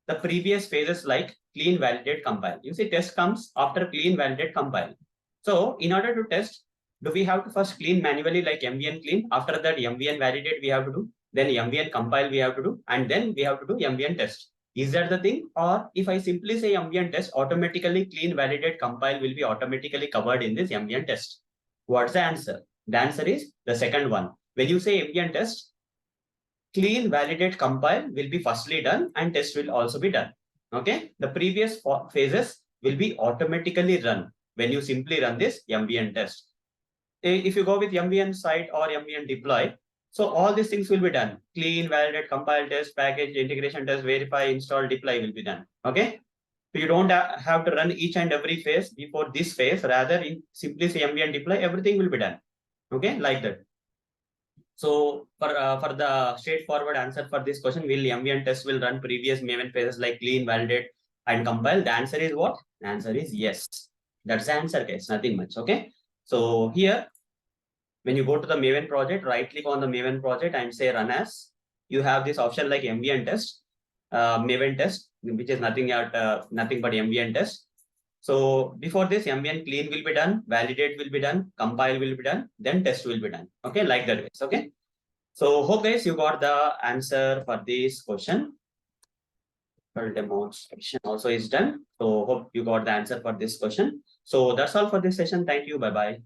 the previous phases like clean, validate, compile? You see, test comes after clean, validate, compile. So in order to test, do we have to first clean manually like MVN clean? After that, MVN validate we have to do. Then MVN compile we have to do. And then we have to do MVN test. Is that the thing? Or if I simply say MVN test, automatically clean, validate, compile will be automatically covered in this MVN test. What's the answer? The answer is the second one. When you say MVN test, clean, validate, compile will be firstly done and test will also be done. Okay, the previous phases will be automatically run when you simply run this MVN test. If you go with MVN site or MVN deploy, so all these things will be done. Clean, validate, compile, test, package, integration test, verify, install, deploy will be done. Okay, so you don't have to run each and every phase before this phase. Rather, in simply say MVN deploy, everything will be done. Okay, like that. So for the straightforward answer for this question, will MVN test will run previous Maven phases like clean, validate, and compile? The answer is what? The answer is yes. That's the answer, guys. Nothing much. Okay. So here, when you go to the Maven project, right click on the Maven project and say run as. You have this option like MVN test, Maven test, which is nothing but MVN test. So before this, MVN clean will be done, validate will be done, compile will be done, then test will be done. Okay, like that ways. Okay. So hope guys you got the answer for this question. Demonstration also is done. So hope you got the answer for this question. So that's all for this session. Thank you. Bye-bye.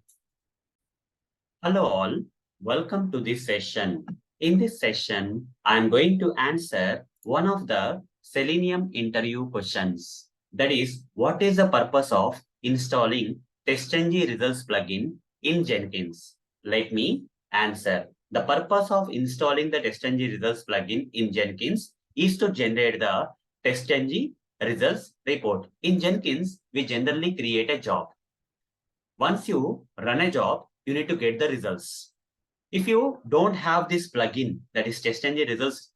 Hello all. Welcome to this session. In this session, I'm going to answer one of the Selenium interview questions. That is, what is the purpose of installing TestNG results plugin in Jenkins? Let me answer. The purpose of installing the TestNG results plugin in Jenkins is to generate the TestNG results report. In Jenkins, we generally create a job. Once you run a job, you need to get the results. If you don't have this plugin, that is TestNG results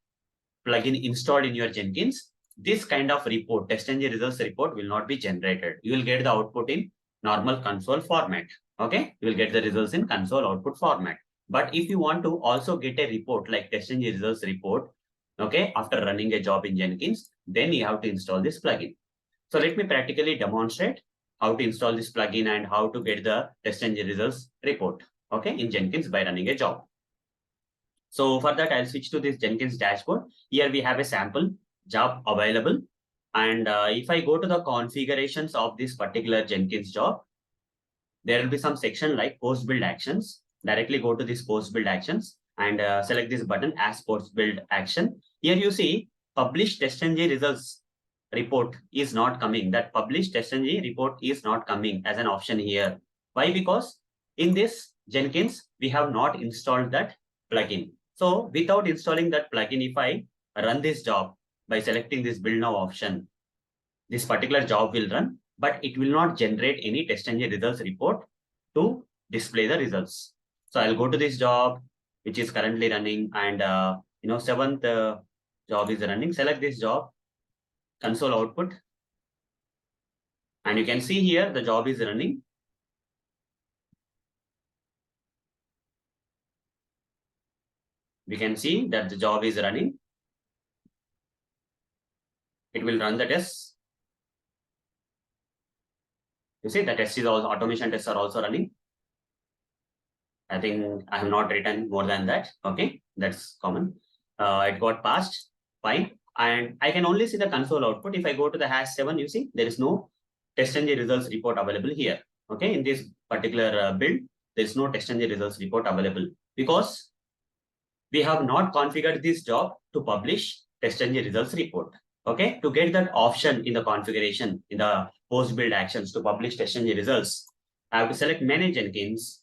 plugin installed in your Jenkins, this kind of report, TestNG results report, will not be generated. You will get the output in normal console format. Okay, you will get the results in console output format. But if you want to also get a report like TestNG results report, okay, after running a job in Jenkins, then you have to install this plugin. So let me practically demonstrate how to install this plugin and how to get the TestNG results report, okay, in Jenkins by running a job. So for that, I'll switch to this Jenkins dashboard. Here we have a sample job available. And if I go to the configurations of this particular Jenkins job, there will be some section like post build actions. Directly go to this post build actions and select this button as post build action. Here you see publish TestNG results report is not coming. That publish TestNG report is not coming as an option here. Why? Because in this Jenkins, we have not installed that plugin. So without installing that plugin, if I run this job by selecting this build now option, this particular job will run, but it will not generate any TestNG results report to display the results. So I'll go to this job, which is currently running, and 7th job is running. Select this job, console output, and you can see here the job is running. We can see that the job is running. It will run the tests. You see the test is also, automation tests are also running. I think I have not written more than that. Okay, that's common. It got passed, fine. And I can only see the console output. If I go to the #7, you see there is no TestNG results report available here. Okay, in this particular build, there is no TestNG results report available because we have not configured this job to publish TestNG results report. Okay, to get that option in the configuration in the post build actions to publish TestNG results, I have to select Manage Jenkins.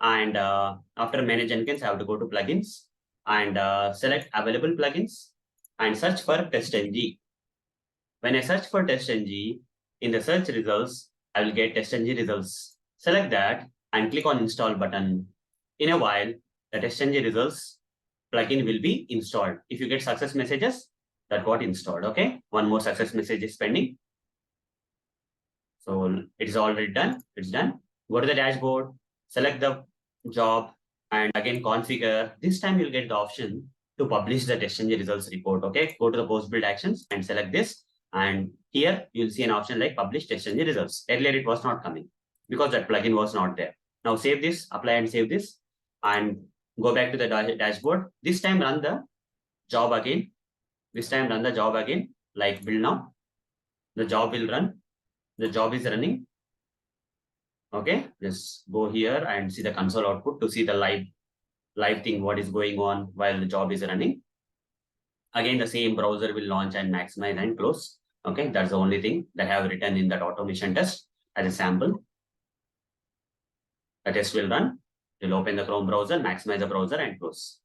And after Manage Jenkins, I have to go to plugins and select available plugins and search for TestNG. When I search for TestNG, in the search results, I will get TestNG results. Select that and click on install button. in a while, the TestNG results plugin will be installed. If you get success messages, that got installed. Okay, one more success message is pending. So it is already done. It's done. Go to the dashboard, select the job, and again configure. This time you'll get the option to publish the TestNG results report. Okay, go to the post build actions and select this. And here you'll see an option like publish TestNG results. Earlier it was not coming because that plugin was not there. Now save this, apply and save this, and go back to the dashboard. This time run the job again. This time run the job again, like build now. The job will run. The job is running. Okay, just go here and see the console output to see the live thing, what is going on while the job is running. Again, the same browser will launch and maximize and close. Okay, that's the only thing that I have written in that automation test as a sample. The test will run. You'll open the Chrome browser, maximize the browser and close.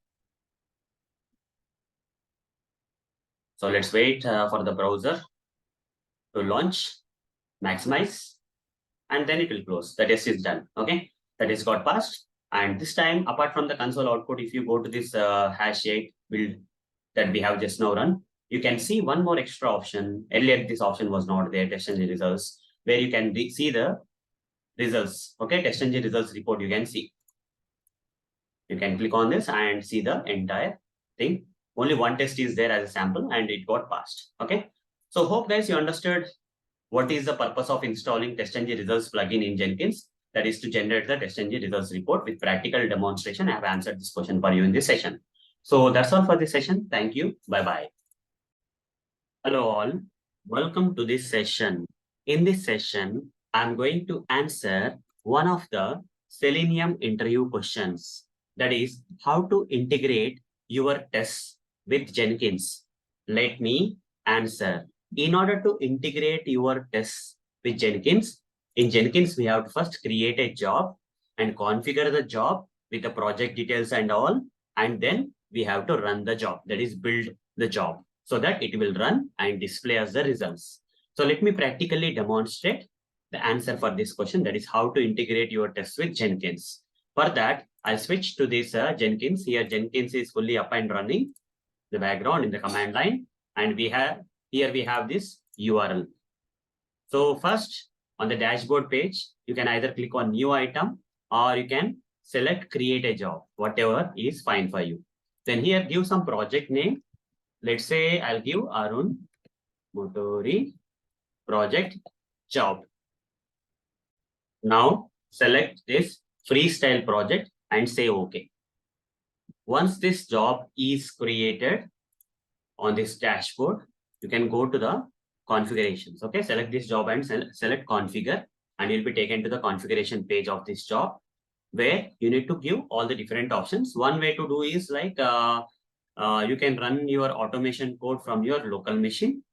So let's wait for the browser to launch, maximize, and then it will close. The test is done. Okay, the test got passed. And this time, apart from the console output, if you go to this #8 build that we have just now run, you can see one more extra option. Earlier, this option was not there, TestNG results, where you can see the results. Okay, TestNG results report you can see. You can click on this and see the entire thing. Only one test is there as a sample and it got passed. Okay, so hope guys you understood what is the purpose of installing TestNG results plugin in Jenkins. That is to generate the TestNG results report with practical demonstration. I have answered this question for you in this session. So that's all for this session. Thank you. Bye-bye. Hello all. Welcome to this session. In this session, I'm going to answer one of the Selenium interview questions. That is how to integrate your tests with Jenkins. Let me answer. In order to integrate your tests with Jenkins, in Jenkins, we have to first create a job and configure the job with the project details and all. And then we have to run the job, that is build the job so that it will run and display us the results. So let me practically demonstrate the answer for this question. That is how to integrate your tests with Jenkins. For that, I'll switch to this Jenkins. Here, Jenkins is fully up and running, the background in the command line. And here we have this URL. So first, on the dashboard page, you can either click on new item or you can select create a job, whatever is fine for you. Then here give some project name. Let's say I'll give Arun Motori project job. Now select this freestyle project and say OK. Once this job is created on this dashboard, you can go to the configurations. Okay, select this job and select configure, and you'll be taken to the configuration page of this job where you need to give all the different options. One way to do is like you can run your automation code from your local machine.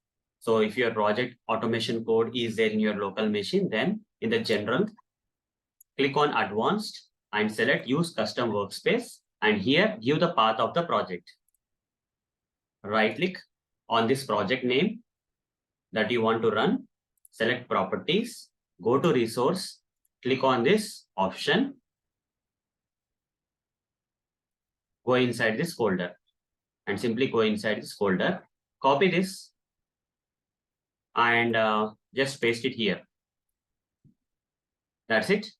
So if your project automation code is there in your local machine, then in the general, click on advanced and select use custom workspace, and here give the path of the project. Right click on this project name that you want to run, select properties, go to resource, click on this option, go inside this folder and simply go inside this folder, copy this and just paste it here. That's it.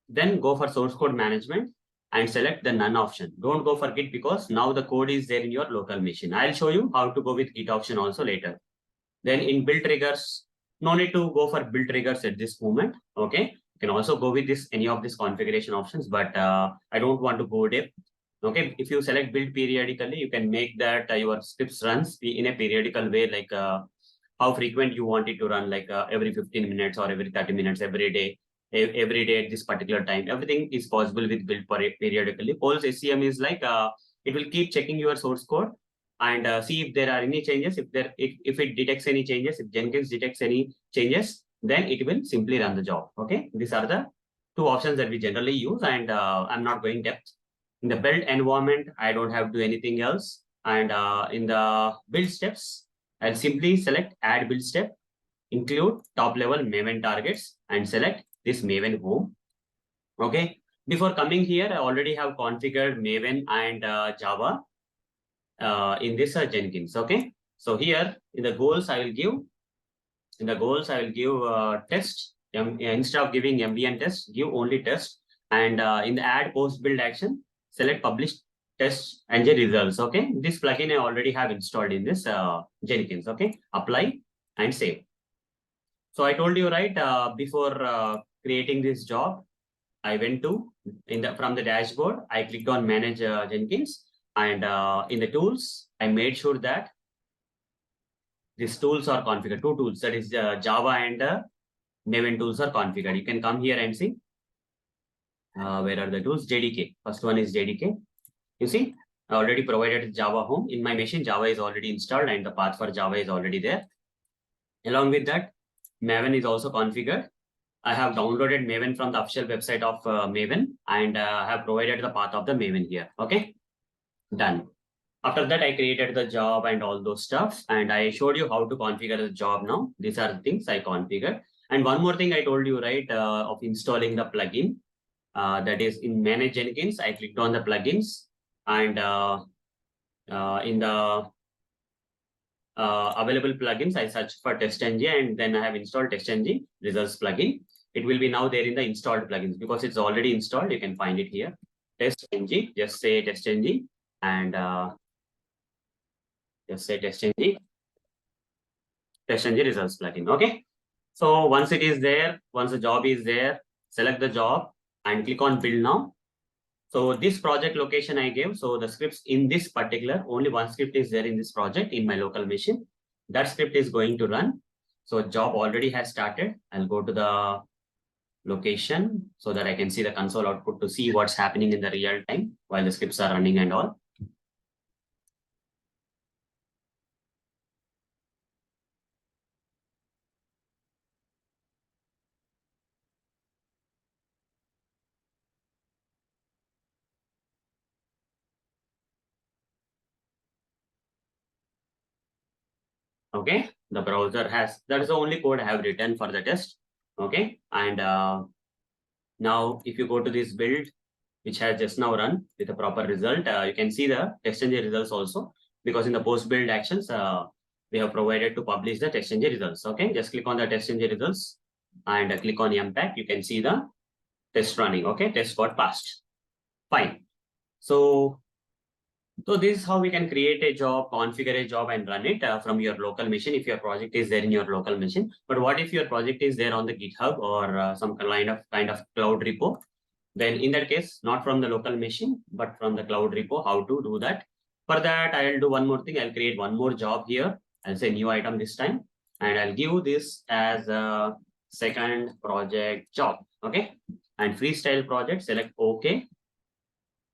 Then go for source code management and select the none option. Don't go for Git because now the code is there in your local machine. I'll show you how to go with Git option also later. Then in build triggers, no need to go for build triggers at this moment. Okay, you can also go with this any of these configuration options, but I don't want to go depth. Okay, if you select build periodically, you can make that your scripts runs in a periodical way, like how frequent you want it to run, like every 15 minutes or every 30 minutes, every day at this particular time. Everything is possible with build periodically. Pulse SCM is like it will keep checking your source code and see if there are any changes. If it detects any changes, if Jenkins detects any changes, then it will simply run the job. Okay, these are the two options that we generally use, and I'm not going depth. In the build environment, I don't have to do anything else. And in the build steps, I'll simply select add build step, include top level Maven targets, and select this Maven home. Okay, Before coming here, I already have configured Maven and Java in this Jenkins. Okay. So here in the goals, I will give test. Instead of giving MVN test, give only test. And in the add post build action, select publish test and the results. Okay. This plugin I already have installed in this Jenkins. Okay. Apply and save. So I told you, right, before creating this job, I went to from the dashboard, I clicked on manage Jenkins, and in the tools, I made sure that these tools are configured. Two tools, that is Java and Maven tools are configured. You can come here and see where are the tools. JDK. First one is JDK. You see, I already provided Java home. In my machine, Java is already installed and the path for Java is already there. Along with that, Maven is also configured. I have downloaded Maven from the official website of Maven and have provided the path of the Maven here. Okay, done. After that, I created the job and all those stuff, and I showed you how to configure the job now. These are the things I configured. And one more thing I told you, right, of installing the plugin. That is in Manage Jenkins, I clicked on the plugins, and in the available plugins, I searched for TestNG, and then I have installed TestNG results plugin. It will be now there in the installed plugins because it's already installed. You can find it here. TestNG, just say TestNG, and just say TestNG results plugin. Okay. So once it is there, once the job is there, select the job and click on build now. So this project location I gave, so the scripts in this particular, only one script is there in this project in my local machine. That script is going to run. So job already has started. I'll go to the location so that I can see the console output to see what's happening in the real time while the scripts are running and all. Okay, the browser has, that is the only code I have written for the test. Okay, and now if you go to this build, which has just now run with a proper result, you can see the TestNG results also, because in the post build actions, we have provided to publish the TestNG results. Okay, just click on the TestNG results and click on MPack. You can see the test running. Okay, test got passed. Fine. So this is how we can create a job, configure a job, and run it from your local machine if your project is there in your local machine. But what if your project is there on the GitHub or some kind of cloud repo? Then in that case, not from the local machine, but from the cloud repo. How to do that? For that, I'll do one more thing. I'll create one more job here. I'll say new item this time, and I'll give this as a second project job. Okay, and freestyle project. Select OK.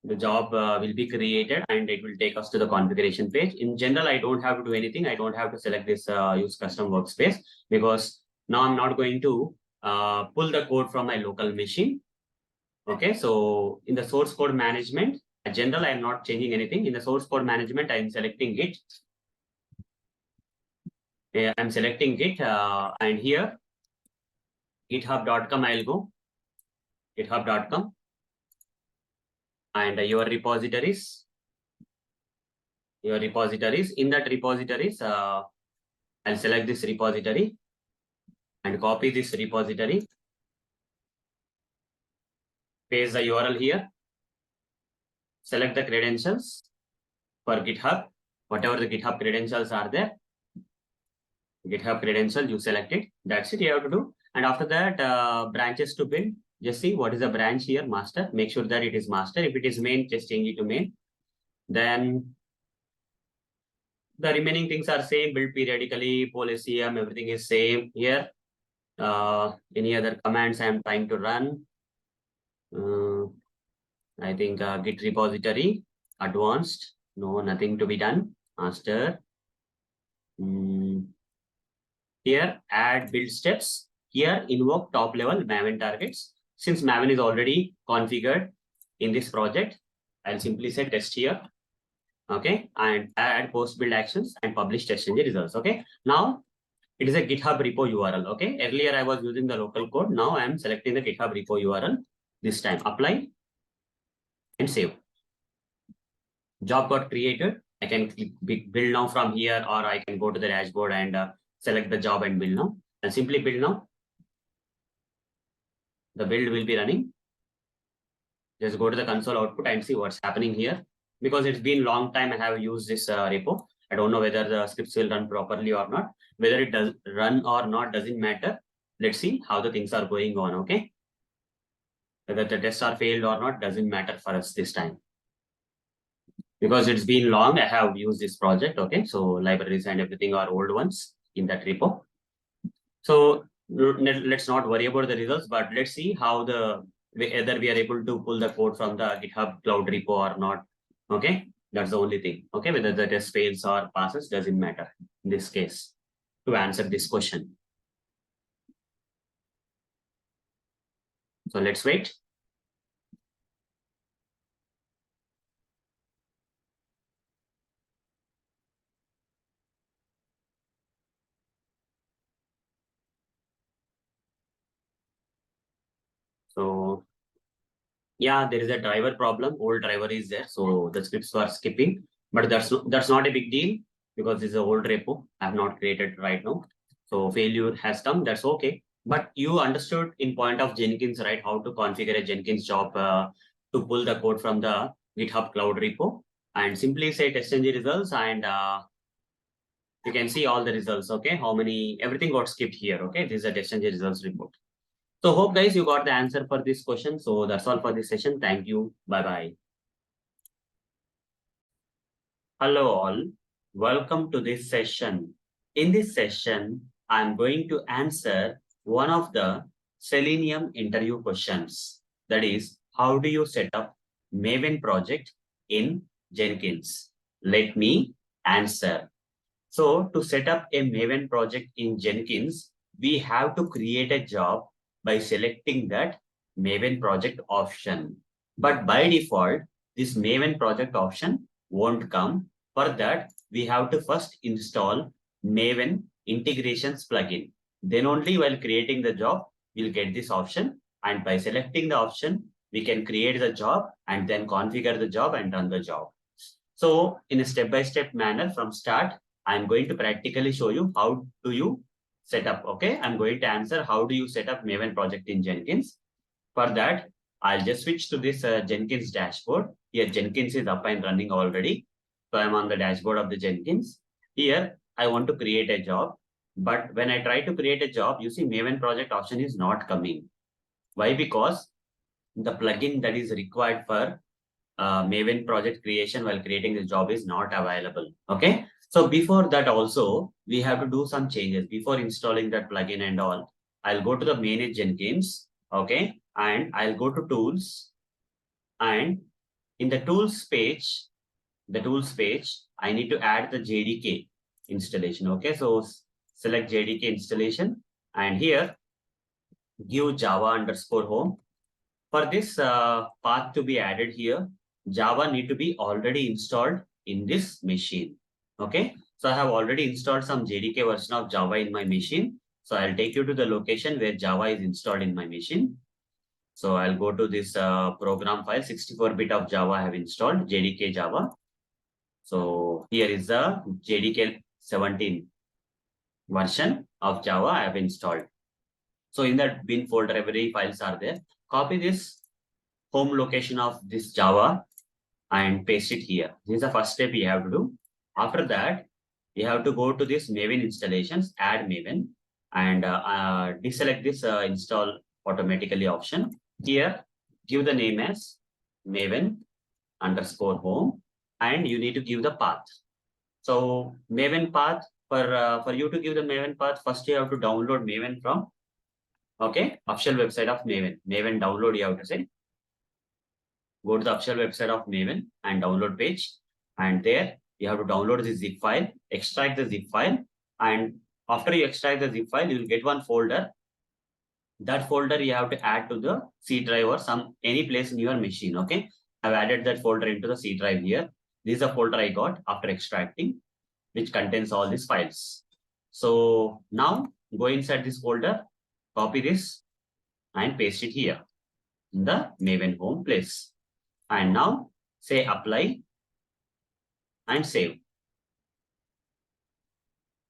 The job will be created and it will take us to the configuration page. In general, I don't have to do anything. I don't have to select this use custom workspace because now I'm not going to pull the code from my local machine. Okay, so in the source code management, in general, I'm not changing anything. In the source code management, I'm selecting Git. I'm selecting Git and here, github.com, I'll go, github.com. And your repositories, in that repositories, I'll select this repository and copy this repository, paste the URL here, select the credentials for GitHub, whatever the GitHub credentials are there, GitHub credential, you select it. That's it you have to do. And after that, branches to build. Just see what is the branch here, master. Make sure that it is master. If it is main, just change it to main. Then the remaining things are same. Build periodically, Policium, everything is same here. Any other commands I am trying to run? I think Git repository, advanced. No, nothing to be done. Master. Here, add build steps. Here, invoke top level Maven targets. Since Maven is already configured in this project, I'll simply say test here. Okay, and add post build actions and publish TestNG results. Okay, now it is a GitHub repo URL. Okay, earlier I was using the local code. Now I am selecting the GitHub repo URL. This time apply and save. Job got created. I can click build now from here, or I can go to the dashboard and select the job and build now, and simply build now. The build will be running. Just go to the console output and see what's happening here. Because it's been a long time I have used this repo. I don't know whether the scripts will run properly or not. Whether it does run or not doesn't matter. Let's see how the things are going on, okay? Whether the tests are failed or not doesn't matter for us this time. Because it's been long, I have used this project, okay? So libraries and everything are old ones in that repo. So let's not worry about the results, but let's see how whether we are able to pull the code from the GitHub Cloud repo or not. Okay, that's the only thing. Okay, whether the test fails or passes doesn't matter in this case to answer this question. So let's wait. So yeah, there is a driver problem. Old driver is there, so the scripts were skipping, but that's not a big deal because this is an old repo. I have not created right now, so failure has come. That's okay. But you understood in point of Jenkins, right? How to configure a Jenkins job to pull the code from the GitHub Cloud repo and simply say TestNG results, and you can see all the results. Okay, everything got skipped here. Okay, this is a TestNG results report. So hope guys you got the answer for this question. So that's all for this session. Thank you. Bye-bye. Hello all. Welcome to this session. In this session, I'm going to answer one of the Selenium interview questions. That is, how do you set up Maven project in Jenkins? Let me answer. So to set up a Maven project in Jenkins, we have to create a job by selecting that Maven project option. But by default, this Maven project option won't come. For that, we have to first install Maven integrations plugin. Then only while creating the job, we'll get this option. And by selecting the option, we can create the job and then configure the job and run the job. So in a step-by-step manner from start, I'm going to practically show you how do you set up. Okay, I'm going to answer how do you set up Maven project in Jenkins. For that, I'll just switch to this Jenkins dashboard. Here, Jenkins is up and running already. So I'm on the dashboard of the Jenkins. Here, I want to create a job. But when I try to create a job, you see Maven project option is not coming. Why? Because the plugin that is required for Maven project creation while creating the job is not available. Okay. So before that also, we have to do some changes. Before installing that plugin and all, I'll go to the Manage Jenkins. Okay. And I'll go to Tools. And in the Tools page, I need to add the JDK installation. Okay. So select JDK installation. And here, give Java_home. For this path to be added here, Java need to be already installed in this machine. Okay, so I have already installed some JDK version of Java in my machine. So I'll take you to the location where Java is installed in my machine. So I'll go to this program file, 64-bit of Java I have installed, JDK Java. So here is the JDK 17 version of Java I have installed. So in that bin folder, every files are there. Copy this home location of this Java and paste it here. This is the first step you have to do. After that, you have to go to this Maven installations, add Maven, and deselect this install automatically option. Here, give the name as Maven_home, and you need to give the path. So Maven path, for you to give the Maven path, first you have to download Maven from official website of Maven. Maven download you have to say. Go to the official website of Maven and download page. And there you have to download the zip file, extract the zip file. And after you extract the zip file, you will get one folder. That folder you have to add to the C drive or any place in your machine. Okay. I've added that folder into the C drive here. This is a folder I got after extracting, which contains all these files. So now go inside this folder, copy this and paste it here in the Maven home place. And now say apply and save.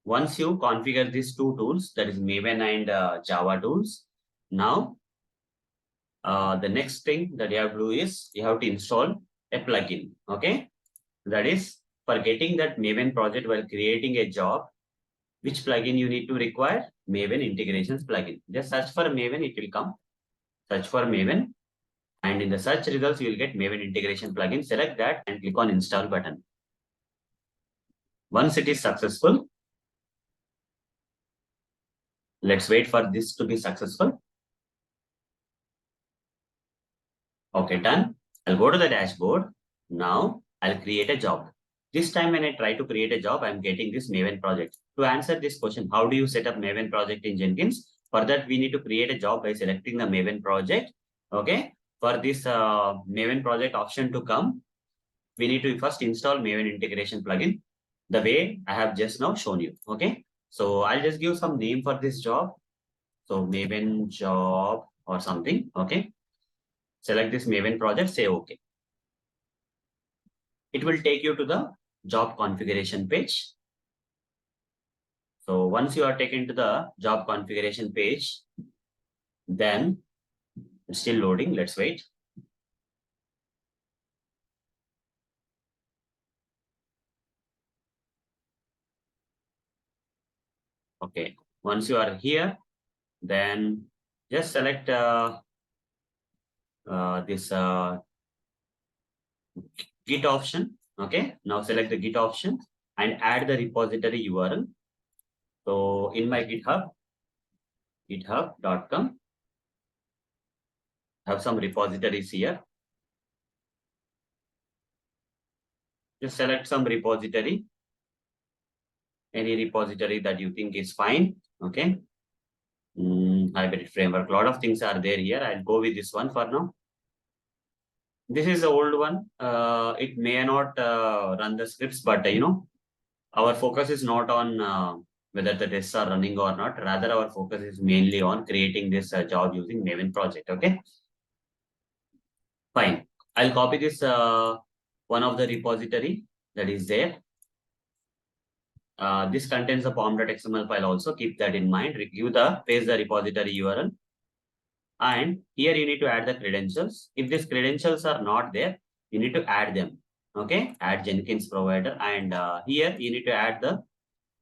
Once you configure these two tools, that is Maven and Java tools, now the next thing that you have to do is you have to install a plugin. Okay, that is for getting that Maven project while creating a job. Which plugin you need to require? Maven integrations plugin. Just search for Maven, it will come. Search for Maven, and in the search results you will get Maven integration plugin. Select that and click on install button. Once it is successful, let's wait for this to be successful. Okay, done. I'll go to the dashboard. Now I'll create a job. This time when I try to create a job, I'm getting this Maven project. To answer this question, how do you set up Maven project in Jenkins? For that, we need to create a job by selecting the Maven project. Okay. For this Maven project option to come, we need to first install Maven integration plugin the way I have just now shown you. Okay. So I'll just give some name for this job. So Maven job or something. Okay. Select this Maven project, say OK. It will take you to the job configuration page. So once you are taken to the job configuration page, then it's still loading. Let's wait. Okay. Once you are here, then just select this Git option. Okay. Now select the Git option and add the repository URL. So in my GitHub, github.com, have some repositories here. Just select some repository, any repository that you think is fine. Okay. Hybrid framework, a lot of things are there here. I'll go with this one for now. This is the old one. It may not run the scripts, but our focus is not on whether the tests are running or not. Rather, our focus is mainly on creating this job using Maven project. Okay. Fine. I'll copy this one of the repository that is there. This contains a pom.xml file also. Keep that in mind. Paste the repository URL. And here you need to add the credentials. If these credentials are not there, you need to add them. Okay. Add Jenkins provider. And here you need to add the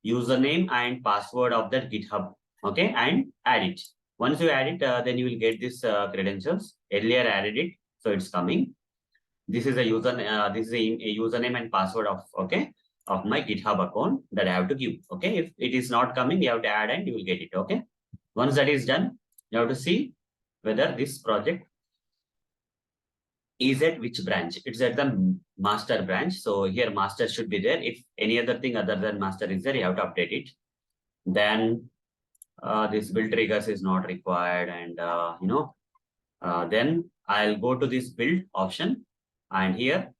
username and password of that GitHub. Okay. And add it. Once you add it, then you will get this credentials. Earlier added it. So it's coming. This is a username and password of my GitHub account that I have to give. Okay. If it is not coming, you have to add and you will get it. Okay. Once that is done, you have to see whether this project is at which branch. It's at the master branch. So here master should be there. If any other thing other than master is there, you have to update it. Then this build triggers is not required. And then I'll go to this build option. And here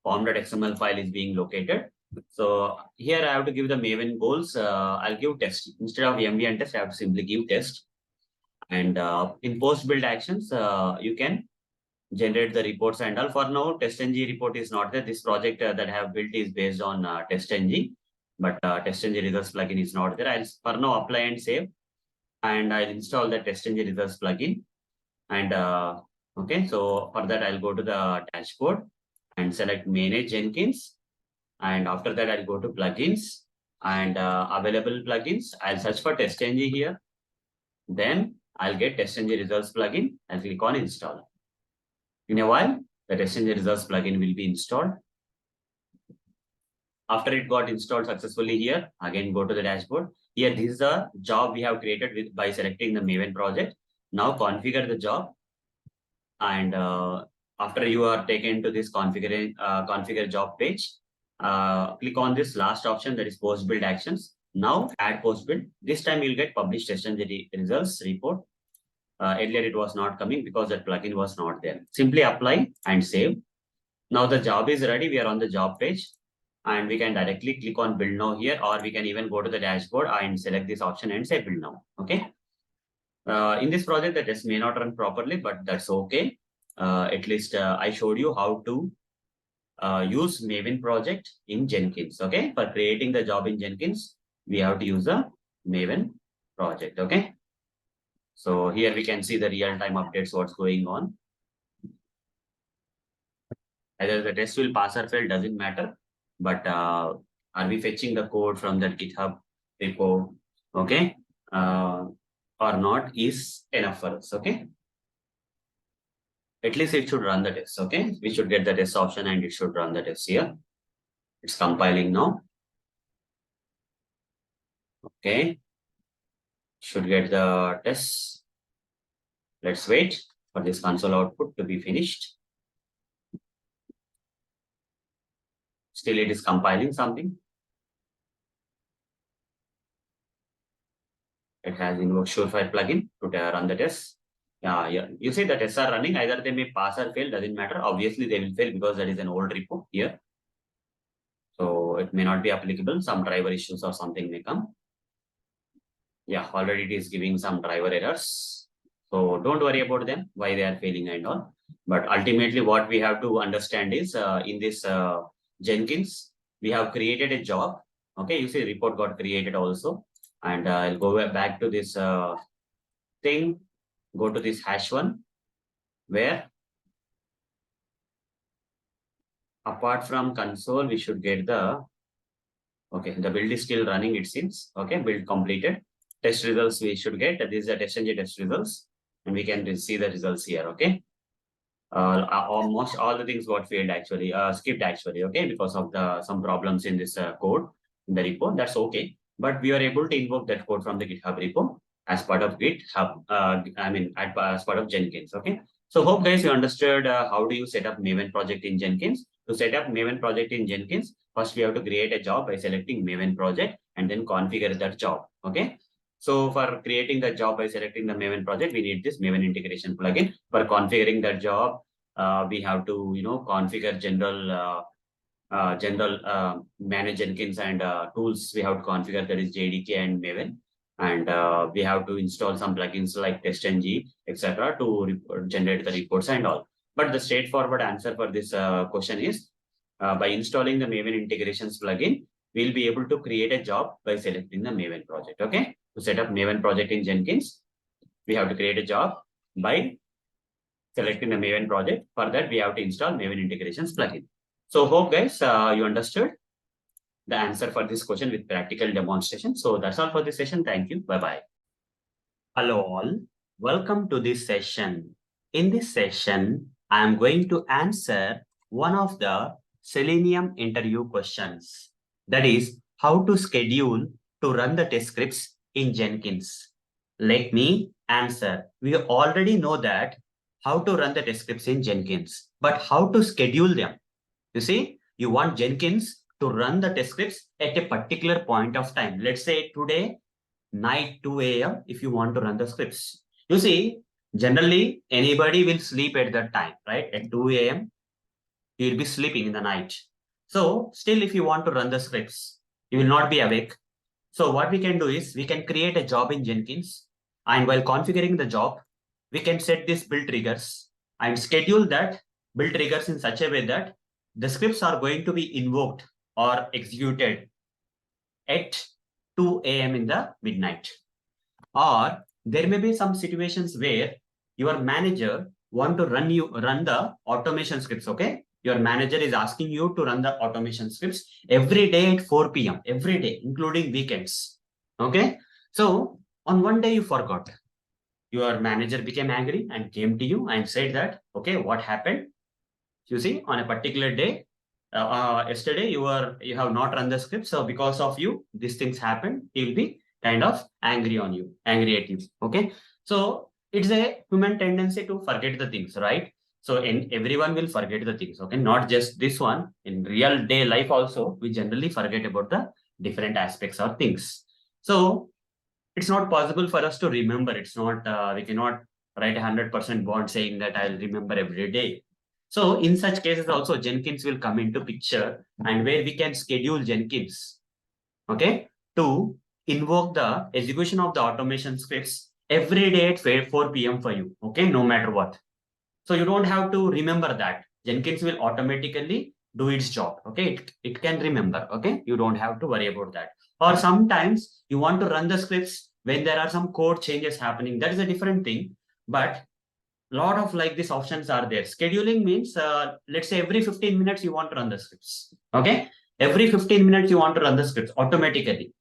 pom.xml file is being located. So here I have to give the Maven goals. I'll give test. Instead of MV and test, I have to simply give test. And in post build actions, you can generate the reports and all. For now, TestNG report is not there. This project that I have built is based on TestNG, but TestNG results plugin is not there. I'll for now apply and save, and I'll install the TestNG results plugin. And okay, so for that I'll go to the dashboard and select Manage Jenkins, and after that I'll go to plugins and available plugins. I'll search for TestNG here. Then I'll get TestNG results plugin. I'll click on install. In a while, the TestNG results plugin will be installed. After it got installed successfully here, again go to the dashboard. Here, this is the job we have created by selecting the Maven project. Now configure the job. And after you are taken to this configure job page, click on this last option, that is post build actions. Now add post build. This time you'll get publish TestNG results report. Earlier it was not coming because that plugin was not there. Simply apply and save. Now the job is ready. We are on the job page and we can directly click on build now here, or we can even go to the dashboard and select this option and say build now. Okay. In this project, the test may not run properly, but that's okay. at least I showed you how to use Maven project in Jenkins. Okay, for creating the job in Jenkins, we have to use a Maven project. Okay, so here we can see the real-time updates, what's going on. Either the test will pass or fail, doesn't matter. But are we fetching the code from the GitHub repo? Okay, or not is enough for us. Okay, at least it should run the test. Okay, we should get the test option and it should run the test here. It's compiling now. Okay, should get the test. Let's wait for this console output to be finished. Still, it is compiling something. It has invoked Surefire plugin to run the test. Yeah, you see the tests are running. Either they may pass or fail, doesn't matter. Obviously, they will fail because that is an old repo here. So it may not be applicable. Some driver issues or something may come. Yeah, already it is giving some driver errors. So don't worry about them, why they are failing and all. But ultimately, what we have to understand is in this Jenkins, we have created a job. Okay, you see report got created also. And I'll go back to this thing, go to this #1, where apart from console, we should get the, okay, the build is still running, it seems. Okay, build completed. Test results we should get. These are TestNG test results. And we can see the results here, okay? Almost all the things got failed actually, skipped actually, okay? Because of some problems in this code, in the repo, that's okay. But we are able to invoke that code from the GitHub repo as part of GitHub, as part of Jenkins, okay? So hope guys you understood how do you set up Maven project in Jenkins. To set up Maven project in Jenkins, first we have to create a job by selecting Maven project and then configure that job, okay? So for creating the job by selecting the Maven project, we need this Maven integration plugin. For configuring that job, we have to, configure general manage Jenkins and tools. We have to configure, that is JDK and Maven. And we have to install some plugins like TestNG, etc. to generate the reports and all. But the straightforward answer for this question is by installing the Maven integrations plugin, we'll be able to create a job by selecting the Maven project. Okay. To set up Maven project in Jenkins, we have to create a job by selecting the Maven project. For that, we have to install Maven integrations plugin. So hope guys, you understood the answer for this question with practical demonstration. So that's all for this session. Thank you. Bye-bye. Hello all. Welcome to this session. In this session, I am going to answer one of the Selenium interview questions. That is how to schedule to run the test scripts in Jenkins. Let me answer. We already know that how to run the test scripts in Jenkins, but how to schedule them? You see, you want Jenkins to run the test scripts at a particular point of time. Let's say today, night 2 a.m. if you want to run the scripts. You see, generally anybody will sleep at that time, right? At 2 a.m. you'll be sleeping in the night. So still if you want to run the scripts, you will not be awake. So what we can do is we can create a job in Jenkins, and while configuring the job, we can set these build triggers and schedule that build triggers in such a way that the scripts are going to be invoked or executed at 2 a.m. in the midnight. Or there may be some situations where your manager want to run the automation scripts, okay? Your manager is asking you to run the automation scripts every day at 4 p.m. every day, including weekends. Okay. So on one day you forgot. Your manager became angry and came to you and said that, okay, what happened? You see, on a particular day, yesterday you have not run the script. So because of you, these things happened. He will be kind of angry at you. Okay. So it's a human tendency to forget the things, right? So everyone will forget the things, okay? Not just this one. In real day life also, we generally forget about the different aspects or things. So it's not possible for us to remember. It's not, we cannot write 100% bond saying that I'll remember every day. So in such cases also, Jenkins will come into picture, and where we can schedule Jenkins, okay, to invoke the execution of the automation scripts every day at 4 p.m. for you, okay, no matter what. So you don't have to remember that. Jenkins will automatically do its job. Okay, it can remember. Okay, you don't have to worry about that. Or sometimes you want to run the scripts when there are some code changes happening. That is a different thing. But lot of like these options are there. Scheduling means, let's say every 15 minutes you want to run the scripts. Okay, every 15 minutes you want to run the scripts automatically.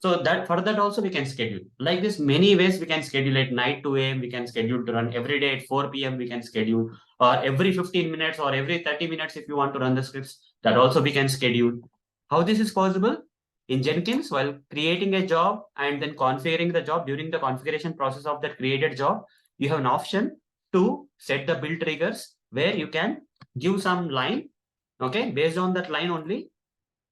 So that for that also we can schedule. Like this, many ways we can schedule at night 2 a.m. We can schedule to run every day at 4 p.m. We can schedule, or every 15 minutes or every 30 minutes if you want to run the scripts. That also we can schedule. How this is possible? In Jenkins, while creating a job and then configuring the job, during the configuration process of that created job, you have an option to set the build triggers where you can give some line. Okay, based on that line only,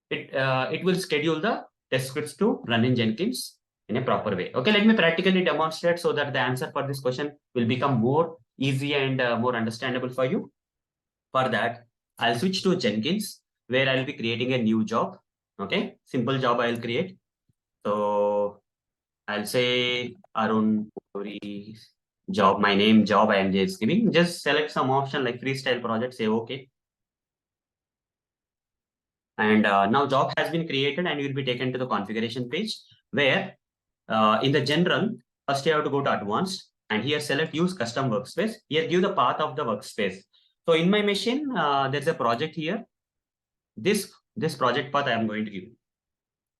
it will schedule the test scripts to run in Jenkins in a proper way. Okay, let me practically demonstrate so that the answer for this question will become more easy and more understandable for you. For that, I'll switch to Jenkins where I'll be creating a new job. Okay, simple job I'll create. So I'll say Arun job, my name, job I am just giving. Just select some option like freestyle project, say okay. And now job has been created and you will be taken to the configuration page where in the general, first you have to go to advanced and here select use custom workspace. Here give the path of the workspace. So in my machine, there's a project here. This project path I am going to give.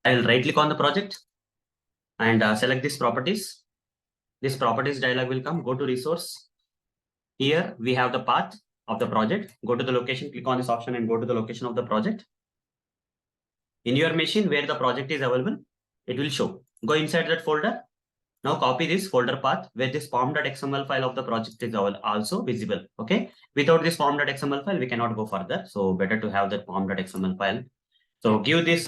I will right click on the project and select this properties. This properties dialog will come, go to resource. Here we have the path of the project. Go to the location, click on this option and go to the location of the project. In your machine where the project is available, it will show. Go inside that folder. Now copy this folder path where this pom.xml file of the project is also visible. Okay. Without this pom.xml file, we cannot go further. So better to have that pom.xml file. So give this,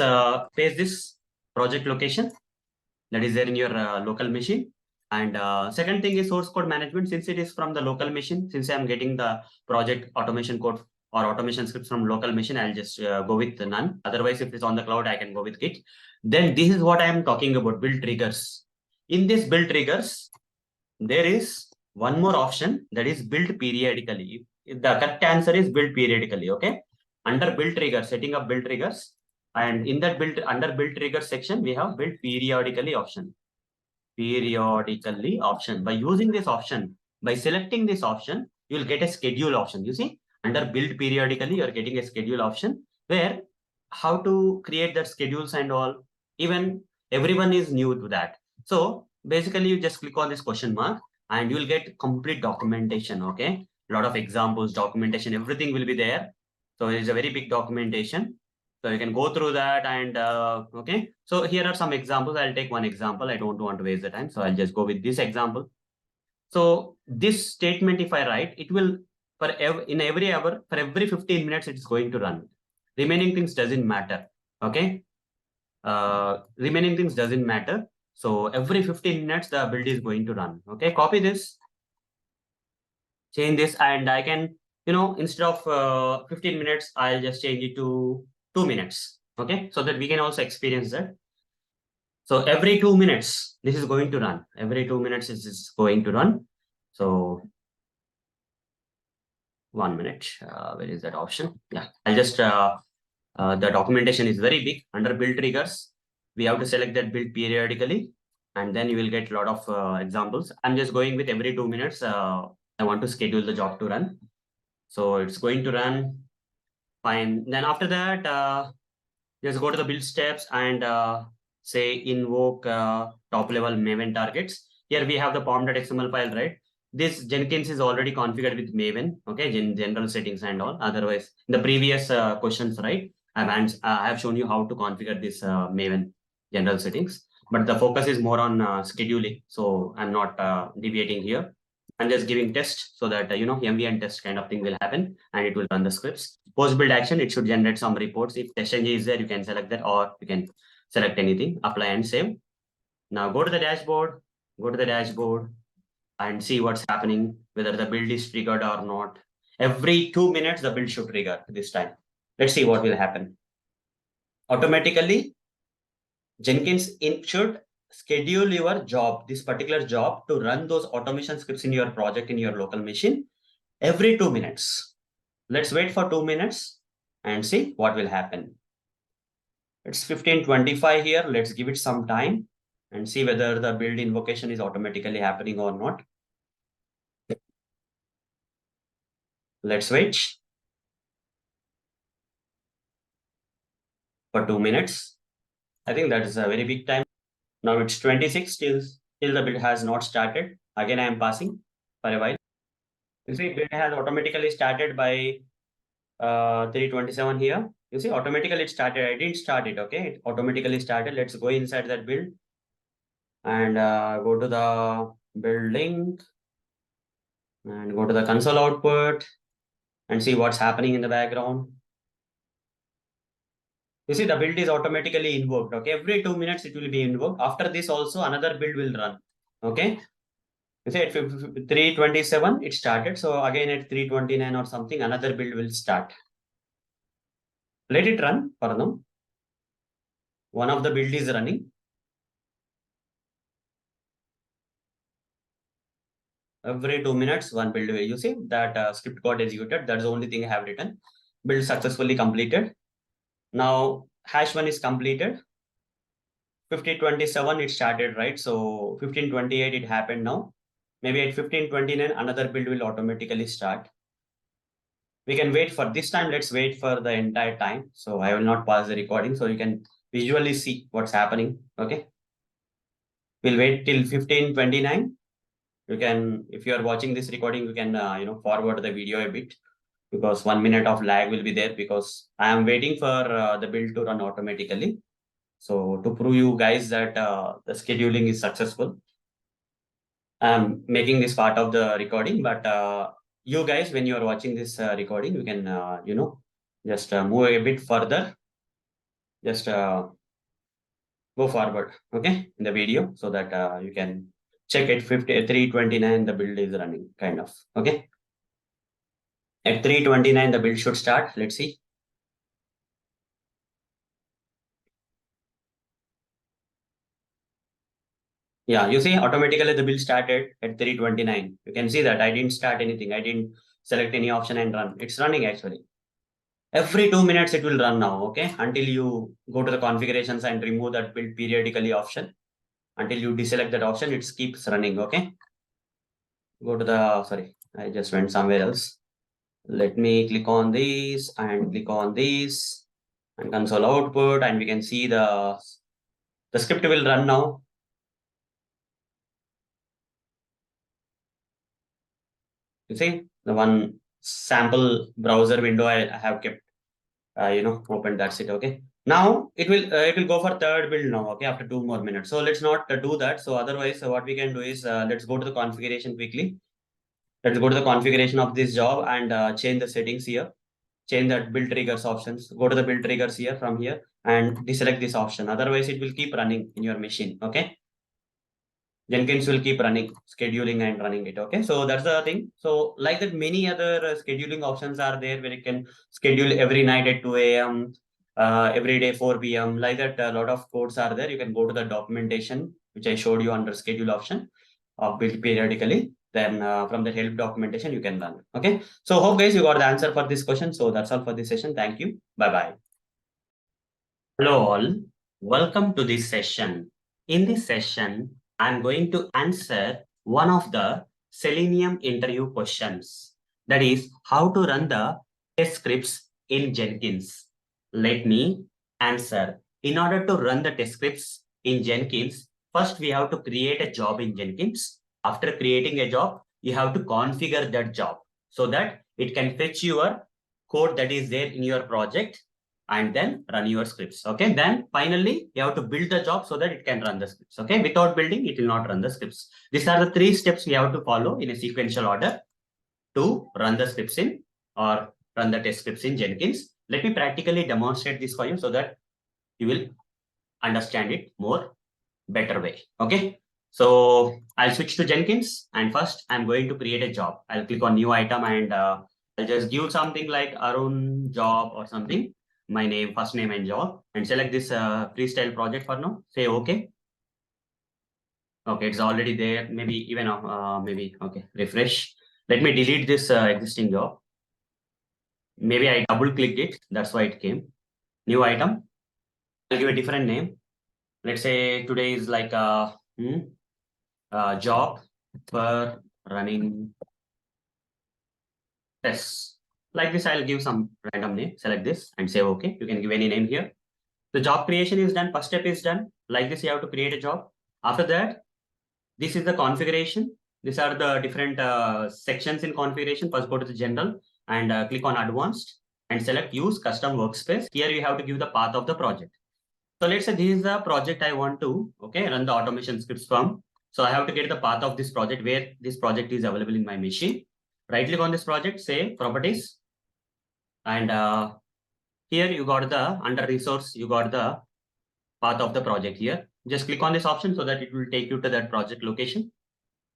paste this project location that is there in your local machine. And second thing is source code management. Since it is from the local machine, since I'm getting the project automation code or automation scripts from local machine, I'll just go with none. Otherwise, if it's on the cloud, I can go with Git. Then this is what I am talking about, build triggers. In this build triggers, there is one more option that is build periodically. The correct answer is build periodically. Okay. Under build triggers, setting up build triggers. And in that under build trigger section, we have build periodically option. Periodically option. By using this option, by selecting this option, you will get a schedule option. You see, under build periodically, you are getting a schedule option where how to create that schedules and all. Even everyone is new to that. So basically, you just click on this question mark and you will get complete documentation. Okay, a lot of examples, documentation, everything will be there. So it's a very big documentation. So you can go through that and okay. So here are some examples. I'll take one example. I don't want to waste the time. So I'll just go with this example. So this statement, if I write, it will in every hour, for every 15 minutes, it's going to run. Remaining things doesn't matter. Okay. Remaining things doesn't matter. So every 15 minutes, the build is going to run. Okay. Copy this, change this, and I can, instead of 15 minutes, I'll just change it to 2 minutes. Okay, so that we can also experience that. So every 2 minutes, this is going to run. Every 2 minutes, this is going to run. So 1 minute. Where is that option? Yeah, I'll just, the documentation is very big. Under build triggers, we have to select that build periodically, and then you will get a lot of examples. I'm just going with every 2 minutes. I want to schedule the job to run. So it's going to run. Fine. Then after that, just go to the build steps and say invoke top level Maven targets. Here we have the pom.xml file, right? This Jenkins is already configured with Maven, okay, general settings and all. Otherwise, in the previous questions, right, I have shown you how to configure this Maven general settings. But the focus is more on scheduling. So I'm not deviating here. I'm just giving test so that, MV and test kind of thing will happen and it will run the scripts. Post build action, it should generate some reports. If TestNG is there, you can select that or you can select anything, apply and save. Now go to the dashboard, and see what's happening, whether the build is triggered or not. Every 2 minutes, the build should trigger this time. Let's see what will happen. Automatically, Jenkins should schedule your job, this particular job, to run those automation scripts in your project, in your local machine every 2 minutes. Let's wait for 2 minutes and see what will happen. It's 15:25 here. Let's give it some time and see whether the build invocation is automatically happening or not. Let's wait for 2 minutes. I think that is a very big time. Now it's 26, still the build has not started. Again, I am passing for a while. You see, build has automatically started by 3:27 here. You see, automatically it started. I didn't start it, okay? It automatically started. Let's go inside that build and go to the build link and go to the console output and see what's happening in the background. You see, the build is automatically invoked, okay? Every 2 minutes it will be invoked. After this also another build will run, okay? You see, at 3:27 it started. So again at 3:29 or something, another build will start. Let it run for now. One of the build is running. Every 2 minutes, one build will. You see that script got executed. That's the only thing I have written. Build successfully completed. Now #1 is completed. 15:27 it started, right? So 15:28 it happened now. Maybe at 15:29 another build will automatically start. We can wait for this time. Let's wait for the entire time. So I will not pause the recording so you can visually see what's happening. Okay. We'll wait till 15:29. You can, if you are watching this recording, you can forward the video a bit because 1 minute of lag will be there because I am waiting for the build to run automatically. So to prove you guys that the scheduling is successful, I'm making this part of the recording, but you guys, when you are watching this recording, you can, just move a bit further, just go forward, okay, in the video so that you can check at 3:29, the build is running, kind of, okay. At 3:29, the build should start. Let's see. Yeah, you see, automatically the build started at 3:29. You can see that I didn't start anything. I didn't select any option and run. It's running actually. Every 2 minutes it will run now, okay? Until you go to the configurations and remove that build periodically option. Until you deselect that option, it keeps running, okay? Go to the, sorry, I just went somewhere else. Let me click on this and click on this and console output, and we can see the script will run now. You see the one sample browser window I have kept, open. That's it. Okay. Now it will go for third build now. Okay, after 2 more minutes. So let's not do that. So otherwise, what we can do is let's go to the configuration quickly. Let's go to the configuration of this job and change the settings here. Change that build triggers options. Go to the build triggers here from here and deselect this option. Otherwise, it will keep running in your machine. Okay. Jenkins will keep running, scheduling and running it. Okay, so that's the thing. So like that, many other scheduling options are there where you can schedule every night at 2 a.m., every day 4 p.m. Like that, a lot of codes are there. You can go to the documentation, which I showed you under schedule option of build periodically. Then from the help documentation, you can run. Okay, so hope guys you got the answer for this question. So that's all for this session. Thank you. Bye-bye. Hello all, welcome to this session. In this session, I'm going to answer one of the Selenium interview questions. That is how to run the test scripts in Jenkins. Let me answer. In order to run the test scripts in Jenkins, first we have to create a job in Jenkins. After creating a job, you have to configure that job so that it can fetch your code that is there in your project and then run your scripts. Okay, then finally you have to build the job so that it can run the scripts. Okay, without building it will not run the scripts. These are the 3 steps we have to follow in a sequential order to run the scripts in or run the test scripts in Jenkins. Let me practically demonstrate this for you so that you will understand it more better way. Okay, so I'll switch to Jenkins and first I'm going to create a job. I'll click on new item and I'll just give something like Arun job or something. My name, first name and job, and select this freestyle project for now. Say okay. Okay, it's already there. Maybe even maybe okay. Refresh. Let me delete this existing job. Maybe I double clicked it. That's why it came. New item. I'll give a different name. Let's say today is like a job for running tests. Like this, I'll give some random name. Select this and say OK. You can give any name here. The job creation is done. First step is done. Like this, you have to create a job. After that, this is the configuration. These are the different sections in configuration. First, go to the general and click on advanced and select use custom workspace. Here you have to give the path of the project. So let's say this is the project I want to run the automation scripts from. So I have to get the path of this project where this project is available in my machine. Right click on this project, say properties, and here you got the under resource, you got the path of the project here. Just click on this option so that it will take you to that project location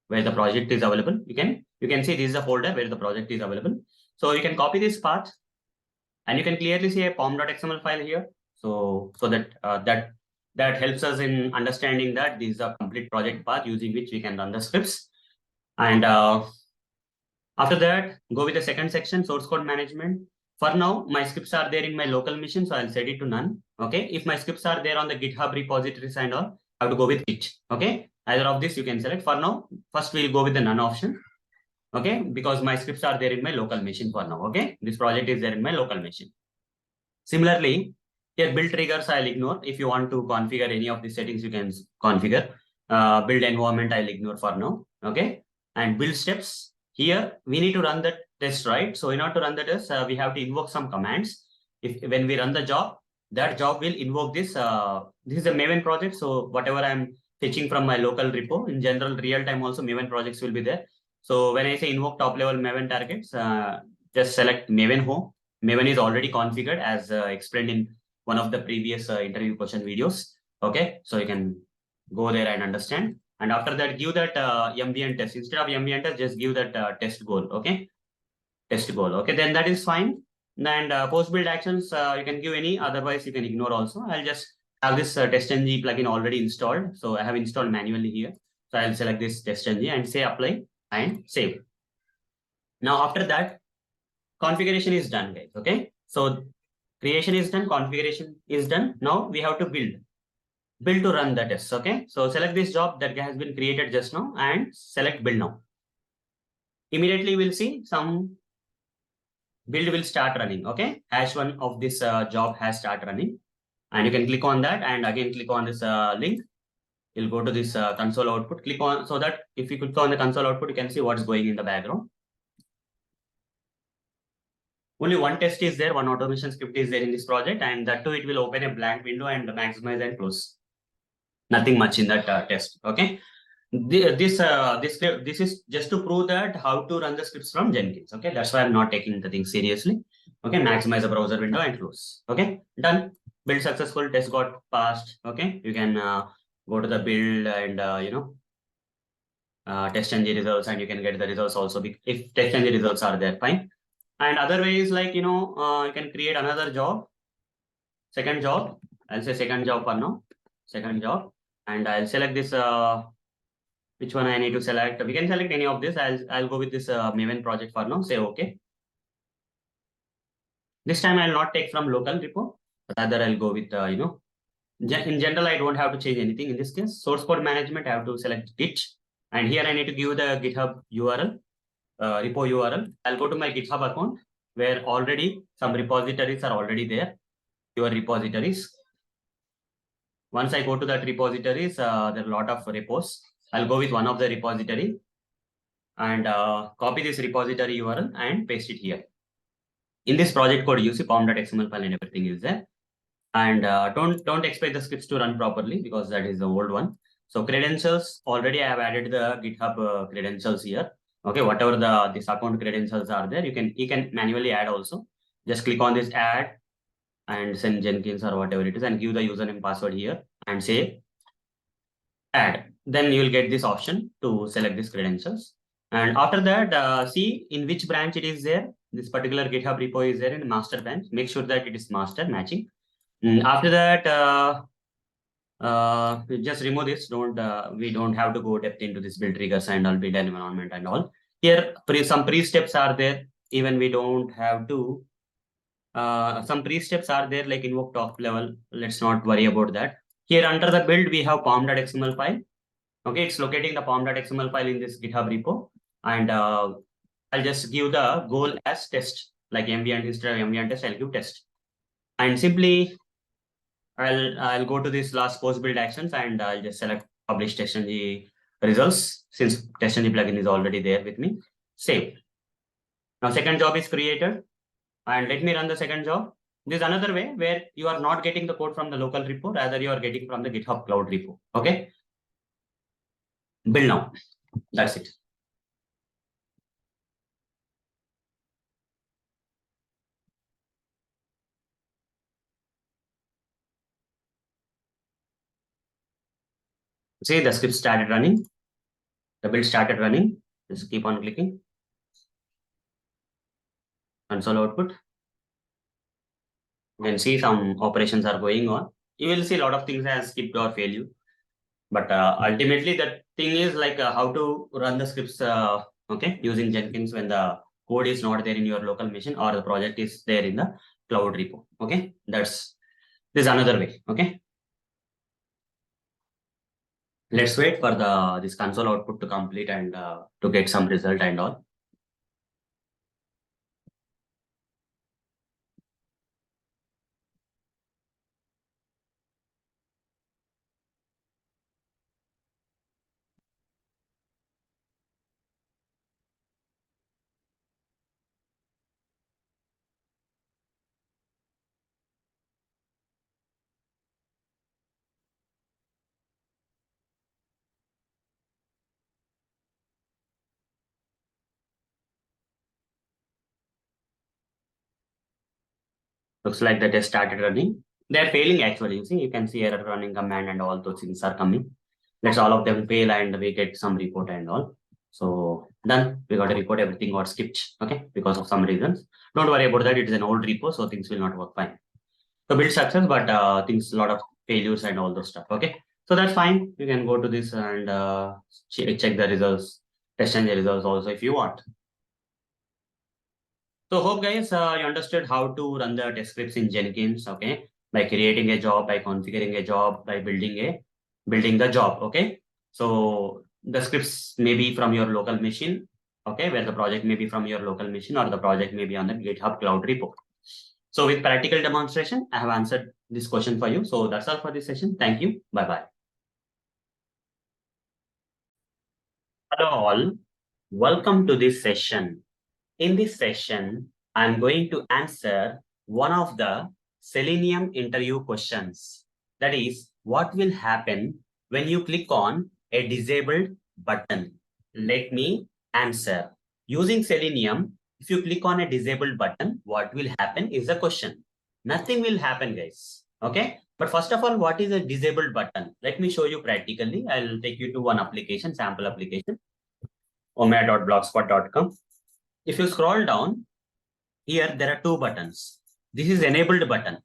where the project is available. You can see this is a folder where the project is available. So you can copy this path and you can clearly see a pom.xml file here. So that helps us in understanding that this is a complete project path using which we can run the scripts. And after that, go with the second section, source code management. For now, my scripts are there in my local machine, so I'll set it to none. Okay. If my scripts are there on the GitHub repositories and all, I have to go with Git. Okay. Either of this you can select. For now, first we'll go with the none option. Okay. Because my scripts are there in my local machine for now. Okay. This project is there in my local machine. Similarly, here build triggers I'll ignore. If you want to configure any of the settings, you can configure. Build environment I'll ignore for now. Okay. And build steps. Here we need to run the test, right? So in order to run the test, we have to invoke some commands. When we run the job, that job will invoke this. This is a Maven project. So whatever I'm fetching from my local repo, in general, real time also Maven projects will be there. So when I say invoke top level Maven targets, just select Maven home. Maven is already configured as explained in one of the previous interview question videos. Okay, so you can go there and understand. And after that, give that ambient test. Instead of ambient test, just give that test goal. Okay, test goal. Okay, then that is fine. And post build actions, you can give any. Otherwise, you can ignore also. I'll just have this TestNG plugin already installed. So I have installed manually here. So I'll select this TestNG and say apply and save. Now after that, configuration is done, guys. Okay, so creation is done, configuration is done. Now we have to build to run the tests. Okay, so select this job that has been created just now and select build now. Immediately we'll see some build will start running. Okay, #1 of this job has started running, and you can click on that and again click on this link. You'll go to this console output. Click on, so that if you click on the console output, you can see what's going in the background. Only one test is there, one automation script is there in this project, and that too it will open a blank window and maximize and close. Nothing much in that test. Okay, this is just to prove that how to run the scripts from Jenkins. Okay, that's why I'm not taking the thing seriously. Okay, maximize the browser window and close. Okay, done. Build successful. Test got passed. Okay, you can go to the build and TestNG results, and you can get the results also if TestNG results are there. Fine. And other ways like you can create another job, second job. I'll say second job for now. Second job. And I'll select this, which one I need to select. We can select any of this. I'll go with this Maven project for now. Say OK. This time I'll not take from local repo. Rather, I'll go with, in general, I don't have to change anything in this case. Source code management, I have to select Git. And here I need to give the GitHub URL, repo URL. I'll go to my GitHub account where already some repositories are already there. Your repositories. Once I go to that repositories, there are a lot of repos. I'll go with one of the repository and copy this repository URL and paste it here. In this project code, you see pom.xml file and everything is there. And don't expect the scripts to run properly because that is the old one. So credentials, already I have added the GitHub credentials here. Okay, whatever this account credentials are there, you can manually add also. Just click on this add and send Jenkins or whatever it is and give the username password here and say add. Then you will get this option to select these credentials. And after that, see in which branch it is there. This particular GitHub repo is there in the master branch. Make sure that it is master matching. After that, just remove this. We don't have to go depth into this build triggers and all, build environment and all. Here, some pre-steps are there. Even we don't have to. Some pre-steps are there like invoke top level. Let's not worry about that. Here under the build, we have pom.xml file. Okay, it's locating the pom.xml file in this GitHub repo. And I'll just give the goal as test, like MV and instead of MV and test, I'll give test. And simply, I'll go to this last post build actions and I'll just select publish TestNG results since TestNG plugin is already there with me. Save. Now second job is created and let me run the second job. This is another way where you are not getting the code from the local repo, rather you are getting from the GitHub Cloud repo. Okay. Build now. That's it. See, the script started running. The build started running. Just keep on clicking. Console output. You can see some operations are going on. You will see a lot of things as skipped or failure. But ultimately, the thing is like how to run the scripts, okay, using Jenkins when the code is not there in your local machine or the project is there in the cloud repo. Okay, this is another way. Okay, let's wait for this console output to complete and to get some result and all. Looks like the test started running. They're failing actually. You see, you can see error running command and all those things are coming. Let's all of them fail and we get some report and all. So done. We got a report. Everything got skipped. Okay, because of some reasons. Don't worry about that. It is an old repo, so things will not work fine. So build success, but things a lot of failures and all those stuff. Okay, so that's fine. You can go to this and check the results, TestNG results also if you want. So hope guys you understood how to run the test scripts in Jenkins, okay? By creating a job, by configuring a job, by building the job, okay? So the scripts may be from your local machine, okay? Where the project may be from your local machine or the project may be on the GitHub Cloud repo. So with practical demonstration, I have answered this question for you. So that's all for this session. Thank you. Bye-bye. Hello all. Welcome to this session. In this session, I'm going to answer one of the Selenium interview questions. That is, what will happen when you click on a disabled button? Let me answer. Using Selenium, if you click on a disabled button, what will happen is the question. Nothing will happen, guys. Okay? But first of all, what is a disabled button? Let me show you practically. I'll take you to one application, sample application, omea.blogspot.com. If you scroll down, here there are two buttons. This is enabled button.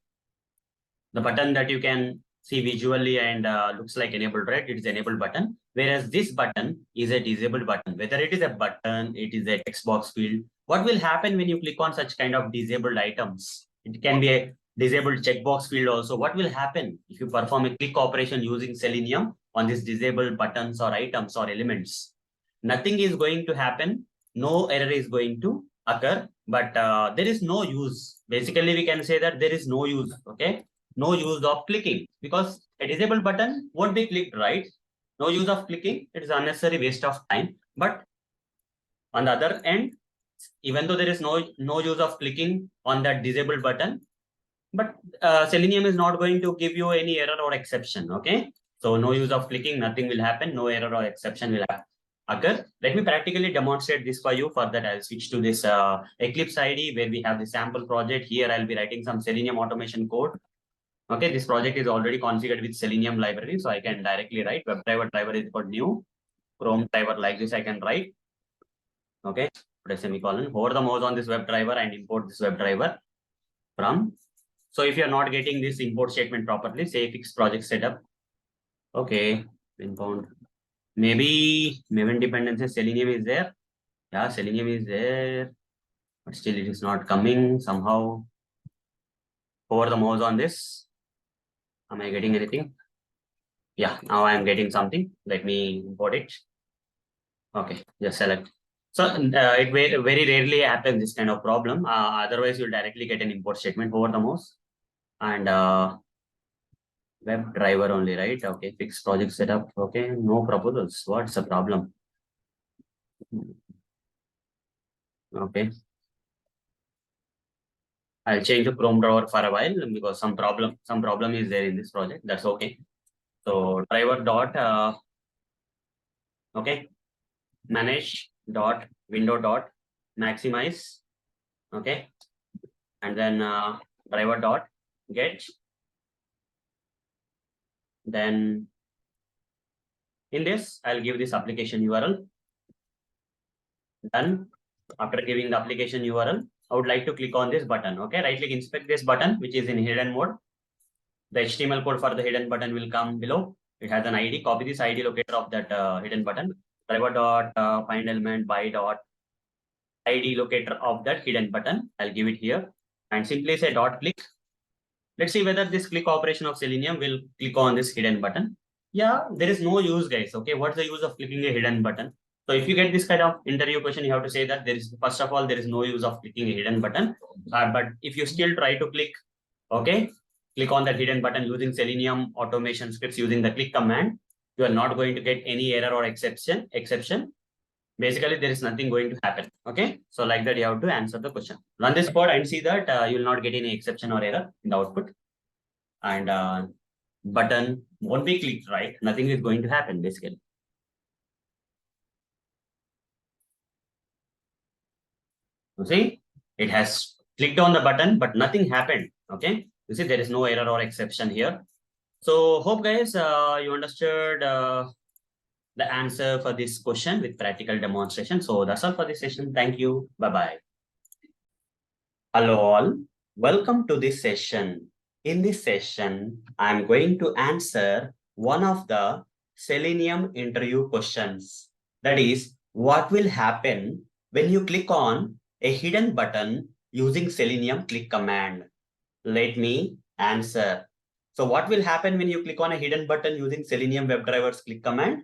The button that you can see visually and looks like enabled, right? It is enabled button. Whereas this button is a disabled button. Whether it is a button, it is a text box field. What will happen when you click on such kind of disabled items? It can be a disabled checkbox field also. What will happen if you perform a click operation using Selenium on these disabled buttons or items or elements? Nothing is going to happen. No error is going to occur, but there is no use. Basically, we can say that there is no use, okay? No use of clicking because a disabled button won't be clicked, right? No use of clicking. It is unnecessary waste of time. But on the other end, even though there is no use of clicking on that disabled button, but Selenium is not going to give you any error or exception, okay? So no use of clicking, nothing will happen. No error or exception will occur. Let me practically demonstrate this for you. For that, I'll switch to this Eclipse ID where we have the sample project. Here, I'll be writing some Selenium automation code. Okay, this project is already configured with Selenium library, so I can directly write WebDriver is called new Chrome driver like this. I can write. Okay, put a semicolon. Hover the mouse on this WebDriver and import this WebDriver from. So if you are not getting this import statement properly, say fix project setup. Okay, inbound. Maybe Maven dependency Selenium is there. Yeah, Selenium is there, but still it is not coming somehow. Hover the mouse on this. Am I getting anything? Yeah, now I am getting something. Let me import it. Okay, just select. So it very rarely happens this kind of problem. Otherwise, you'll directly get an import statement over the mouse and web driver only, right? Okay, fix project setup. Okay, no proposals. What's the problem? Okay, I'll change the Chrome drawer for a while because some problem is there in this project. That's okay. So driver dot okay, manage dot window dot maximize. Okay, and then driver dot get. Then in this, I'll give this application URL. Done. After giving the application URL, I would like to click on this button. Okay, right click inspect this button, which is in hidden mode. The HTML code for the hidden button will come below. It has an ID. Copy this ID locator of that hidden button. Driver dot find element by dot ID locator of that hidden button. I'll give it here and simply say dot click. Let's see whether this click operation of Selenium will click on this hidden button. Yeah, there is no use, guys. Okay, what's the use of clicking a hidden button? So if you get this kind of interview question, you have to say that there is, first of all, there is no use of clicking a hidden button. But if you still try to click, okay, click on that hidden button using Selenium automation scripts using the click command, you are not going to get any error or exception. Basically, there is nothing going to happen. Okay, so like that, you have to answer the question. Run this code and see that you will not get any exception or error in the output. And button won't be clicked, right? Nothing is going to happen basically. You see, it has clicked on the button, but nothing happened. Okay, you see, there is no error or exception here. So hope guys, you understood the answer for this question with practical demonstration. So that's all for this session. Thank you. Bye-bye. Hello all. Welcome to this session. In this session, I'm going to answer one of the Selenium interview questions. That is, what will happen when you click on a hidden button using Selenium click command? Let me answer. So what will happen when you click on a hidden button using Selenium WebDriver's click command?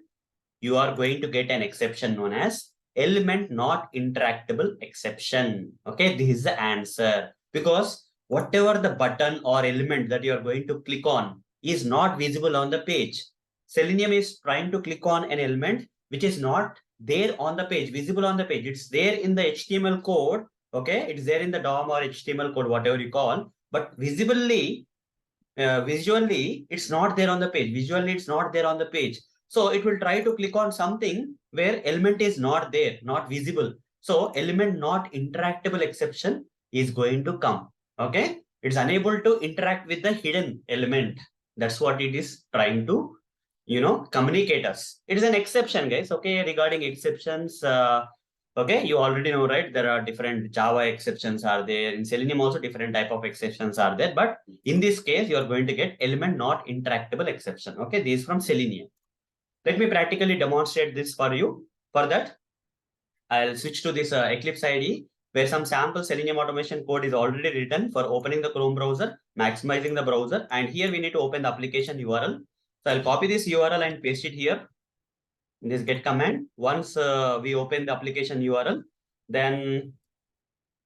You are going to get an exception known as element not interactable exception. Okay, this is the answer. Because whatever the button or element that you are going to click on is not visible on the page. Selenium is trying to click on an element which is not there on the page, visible on the page. It's there in the HTML code. Okay, it's there in the DOM or HTML code, whatever you call. But visually, it's not there on the page. Visually, it's not there on the page. So it will try to click on something where element is not there, not visible. So element not interactable exception is going to come. Okay, it's unable to interact with the hidden element. That's what it is trying to, communicate us. It is an exception, guys. Okay, regarding exceptions, okay, you already know, right? There are different Java exceptions are there. In Selenium also different type of exceptions are there. But in this case, you are going to get element not interactable exception. Okay, this is from Selenium. Let me practically demonstrate this for you. For that, I'll switch to this Eclipse IDE, where some sample Selenium automation code is already written for opening the Chrome browser, maximizing the browser. And here we need to open the application URL. So I'll copy this URL and paste it here in this get command. Once we open the application URL, then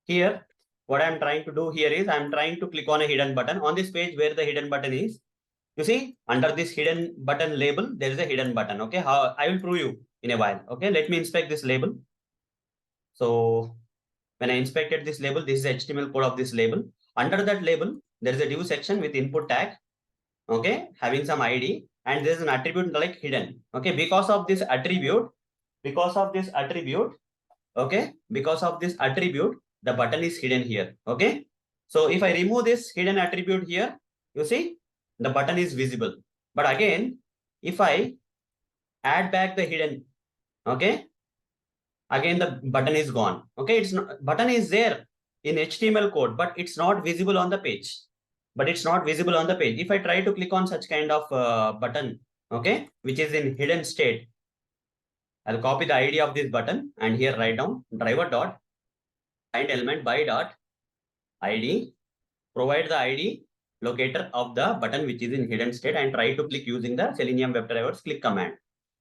here, what I'm trying to do here is I'm trying to click on a hidden button on this page where the hidden button is. You see, under this hidden button label, there is a hidden button. Okay, how I will prove you in a while. Okay, let me inspect this label. So when I inspected this label, this is the HTML code of this label. Under that label, there is a div section with input tag. Okay, having some ID, and there is an attribute like hidden. Okay, because of this attribute, okay, the button is hidden here. Okay, so if I remove this hidden attribute here, you see, the button is visible. But again, if I add back the hidden, okay, again the button is gone. Okay, it's not, button is there in HTML code, but it's not visible on the page. If I try to click on such kind of button, okay, which is in hidden state, I'll copy the ID of this button and here write down driver dot find element by dot ID, provide the ID locator of the button which is in hidden state and try to click using the Selenium WebDriver's click command.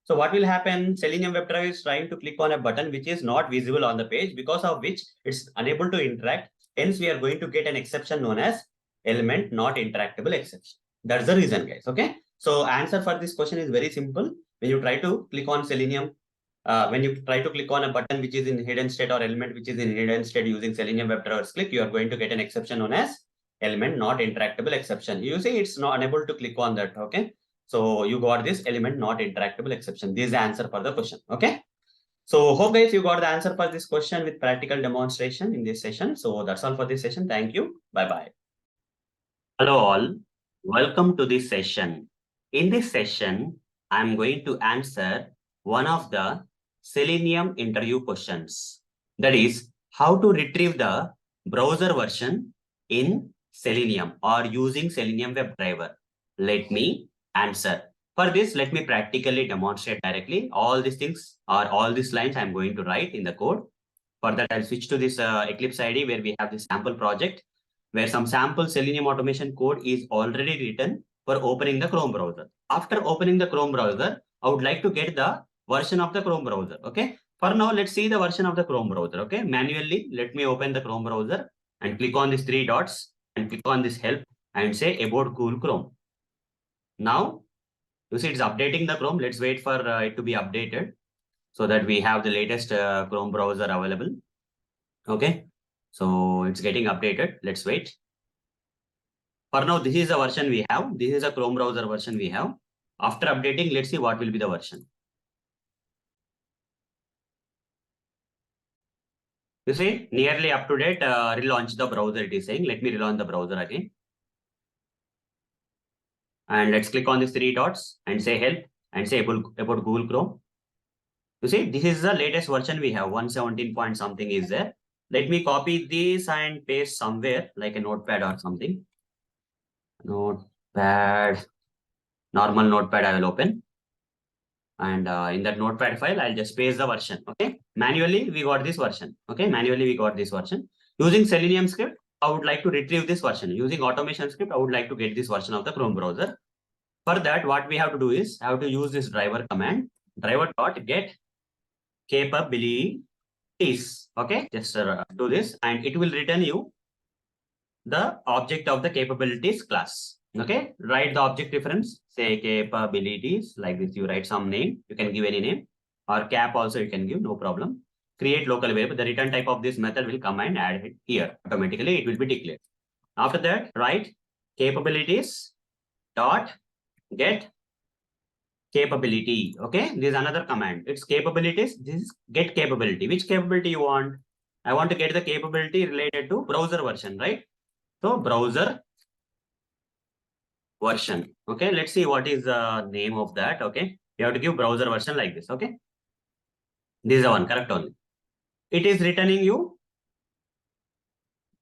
So what will happen? Selenium WebDriver is trying to click on a button which is not visible on the page, because of which it's unable to interact. Hence, we are going to get an exception known as element not interactable exception. That's the reason, guys. Okay. So answer for this question is very simple. When you try to click on Selenium, when you try to click on a button which is in hidden state or element which is in hidden state using Selenium WebDriver's click, you are going to get an exception known as element not interactable exception. You see, it's not unable to click on that. Okay. So you got this element not interactable exception. This is the answer for the question. Okay. So hope guys you got the answer for this question with practical demonstration in this session. So that's all for this session. Thank you. Bye-bye. Hello all. Welcome to this session. In this session, I'm going to answer one of the Selenium interview questions. That is how to retrieve the browser version in Selenium or using Selenium WebDriver. Let me answer. For this, let me practically demonstrate directly. All these things or all these lines I'm going to write in the code. For that, I'll switch to this Eclipse ID where we have this sample project where some sample Selenium automation code is already written for opening the Chrome browser. After opening the Chrome browser, I would like to get the version of the Chrome browser. Okay. For now, let's see the version of the Chrome browser. Okay. Manually, let me open the Chrome browser and click on these three dots and click on this help and say about Google Chrome. Now, you see it's updating the Chrome. Let's wait for it to be updated so that we have the latest Chrome browser available. Okay. So it's getting updated. Let's wait. For now, this is the version we have. This is a Chrome browser version we have. After updating, let's see what will be the version. You see, nearly up to date, relaunch the browser, it is saying. Let me relaunch the browser again. And let's click on these three dots and say help and say about Google Chrome. You see, this is the latest version we have. 117 point something is there. Let me copy this and paste somewhere like a notepad or something. Notepad, normal notepad I will open. And in that notepad file, I'll just paste the version. Okay. Manually, we got this version. Okay. Manually, we got this version. Using Selenium script, I would like to retrieve this version. Using automation script, I would like to get this version of the Chrome browser. For that, what we have to do is, I have to use this driver command, driver.get capabilities. Okay. Just do this and it will return you the object of the capabilities class. Okay, write the object reference, say capabilities, like this, you write some name, you can give any name, or cap also you can give, no problem. Create local variable, the return type of this method will come and add it here. Automatically, it will be declared. After that, write capabilities dot get capability. Okay, this is another command. It's capabilities, this is get capability. Which capability you want? I want to get the capability related to browser version, right? So browser version. Okay, let's see what is the name of that. Okay, you have to give browser version like this. Okay, this is the one, correct only. It is returning you.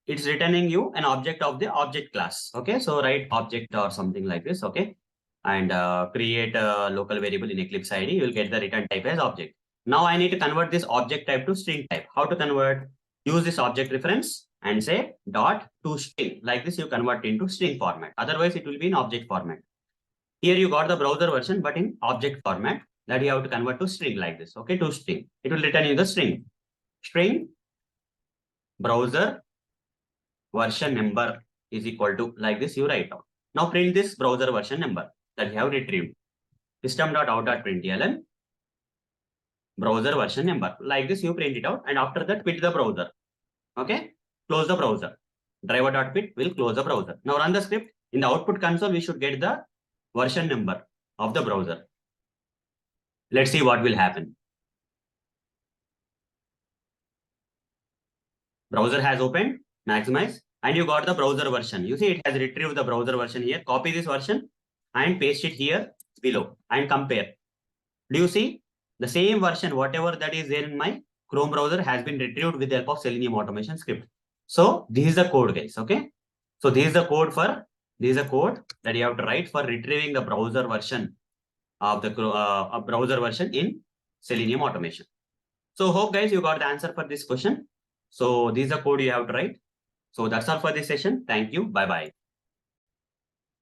It's returning you an object of the object class. Okay, so write object or something like this. Okay, and create a local variable in Eclipse ID. You will get the return type as object. Now I need to convert this object type to string type. How to convert? Use this object reference and say dot to string. Like this, you convert into string format. Otherwise, it will be in object format. Here you got the browser version, but in object format that you have to convert to string like this. Okay, to string. It will return you the string. String browser version number is equal to like this. You write down. Now print this browser version number that you have retrieved. System.out.println browser version number. Like this, you print it out, and after that, quit the browser. Okay, close the browser. Driver.quit will close the browser. Now run the script. In the output console, we should get the version number of the browser. Let's see what will happen. Browser has opened, maximize, and you got the browser version. You see, it has retrieved the browser version here. Copy this version and paste it here below and compare. Do you see the same version, whatever that is there in my Chrome browser has been retrieved with the help of Selenium automation script. So this is the code, guys. Okay. So this is the code that you have to write for retrieving the browser version of the browser version in Selenium automation. So hope guys you got the answer for this question. So this is the code you have to write. So that's all for this session. Thank you. Bye-bye.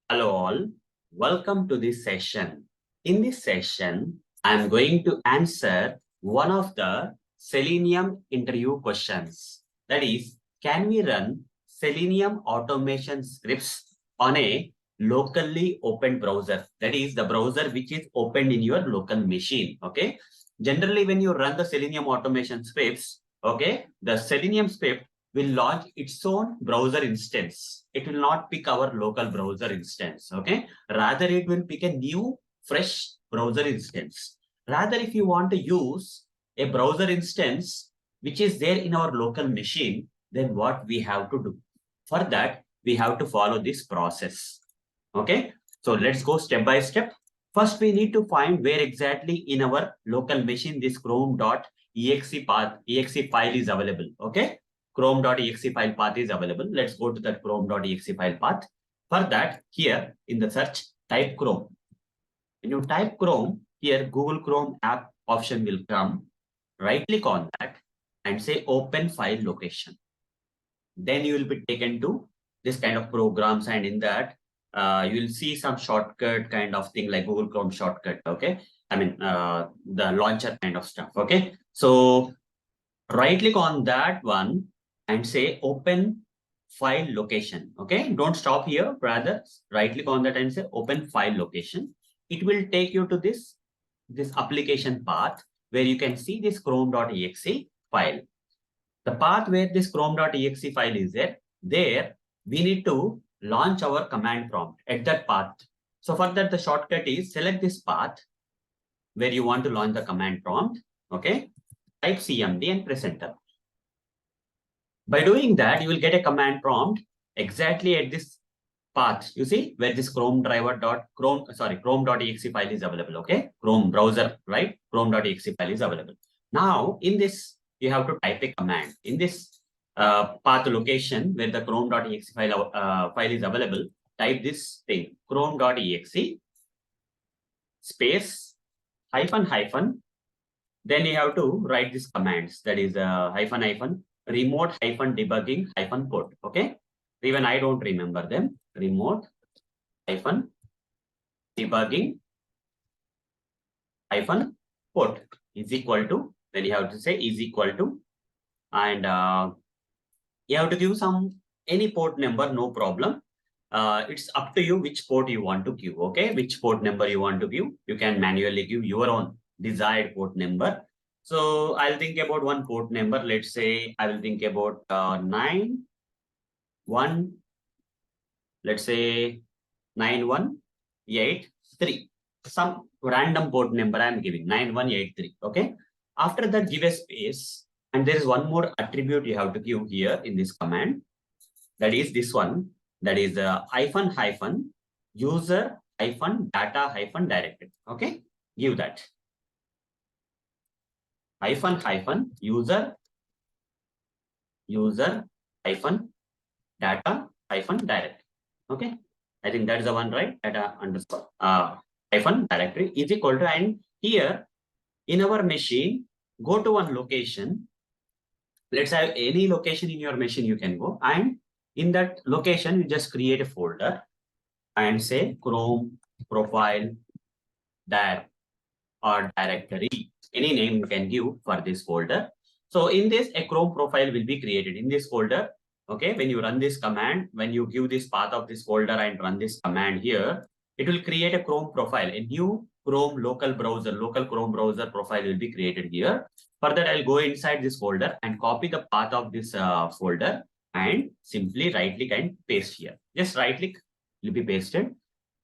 Hello all. Welcome to this session. In this session, I'm going to answer one of the Selenium interview questions. That is, can we run Selenium automation scripts on a locally open browser? That is the browser which is opened in your local machine. Okay. Generally, when you run the Selenium automation scripts, okay, the Selenium script will launch its own browser instance. It will not pick our local browser instance. Okay. Rather, it will pick a new, fresh browser instance. Rather, if you want to use a browser instance which is there in our local machine, then what we have to do? For that, we have to follow this process. Okay. So let's go step by step. First, we need to find where exactly in our local machine this chrome.exe file is available. Okay. Chrome.exe file path is available. Let's go to that chrome.exe file path. For that, here in the search, type Chrome. When you type Chrome, here Google Chrome app option will come. Right click on that and say open file location. Then you will be taken to this kind of programs, and in that you will see some shortcut kind of thing like Google Chrome shortcut. Okay. I mean, the launcher kind of stuff. Okay. So right click on that one and say open file location. Okay. Don't stop here. Rather, right click on that and say open file location. It will take you to this application path where you can see this chrome.exe file. The path where this chrome.exe file is there we need to launch our command prompt at that path. So for that, the shortcut is select this path where you want to launch the command prompt. Okay. Type CMD and press enter. By doing that, you will get a command prompt exactly at this path. You see where this chrome.exe file is available. Okay. Chrome browser, right? Chrome.exe file is available. Now in this, you have to type a command in this path location where the chrome.exe file is available. Type this thing, chrome.exe space hyphen. Then you have to write these commands. That is hyphen remote debugging port. Okay. Even I don't remember them. Remote debugging port is equal to, then you have to say is equal to, and you have to give any port number, no problem. It's up to you which port you want to give. Okay. Which port number you want to give. You can manually give your own desired port number. So I'll think about one port number. Let's say I will think about 91. Let's say 9183. Some random port number I'm giving 9183. Okay. After that, give a space, and there is one more attribute you have to give here in this command. That is this one. That is hyphen user data directory. Okay. Give that. Hyphen user data directory. Okay. I think that is the one, right? Data underscore hyphen directory is equal to, and here in our machine, go to one location. Let's have any location in your machine you can go, and in that location, you just create a folder and say Chrome profile or directory. Any name you can give for this folder. So in this, a Chrome profile will be created in this folder. Okay, when you run this command, when you give this path of this folder and run this command here, it will create a Chrome profile, a new Chrome local Chrome browser profile will be created here. For that, I'll go inside this folder and copy the path of this folder and simply right click and paste here. Just right click, will be pasted.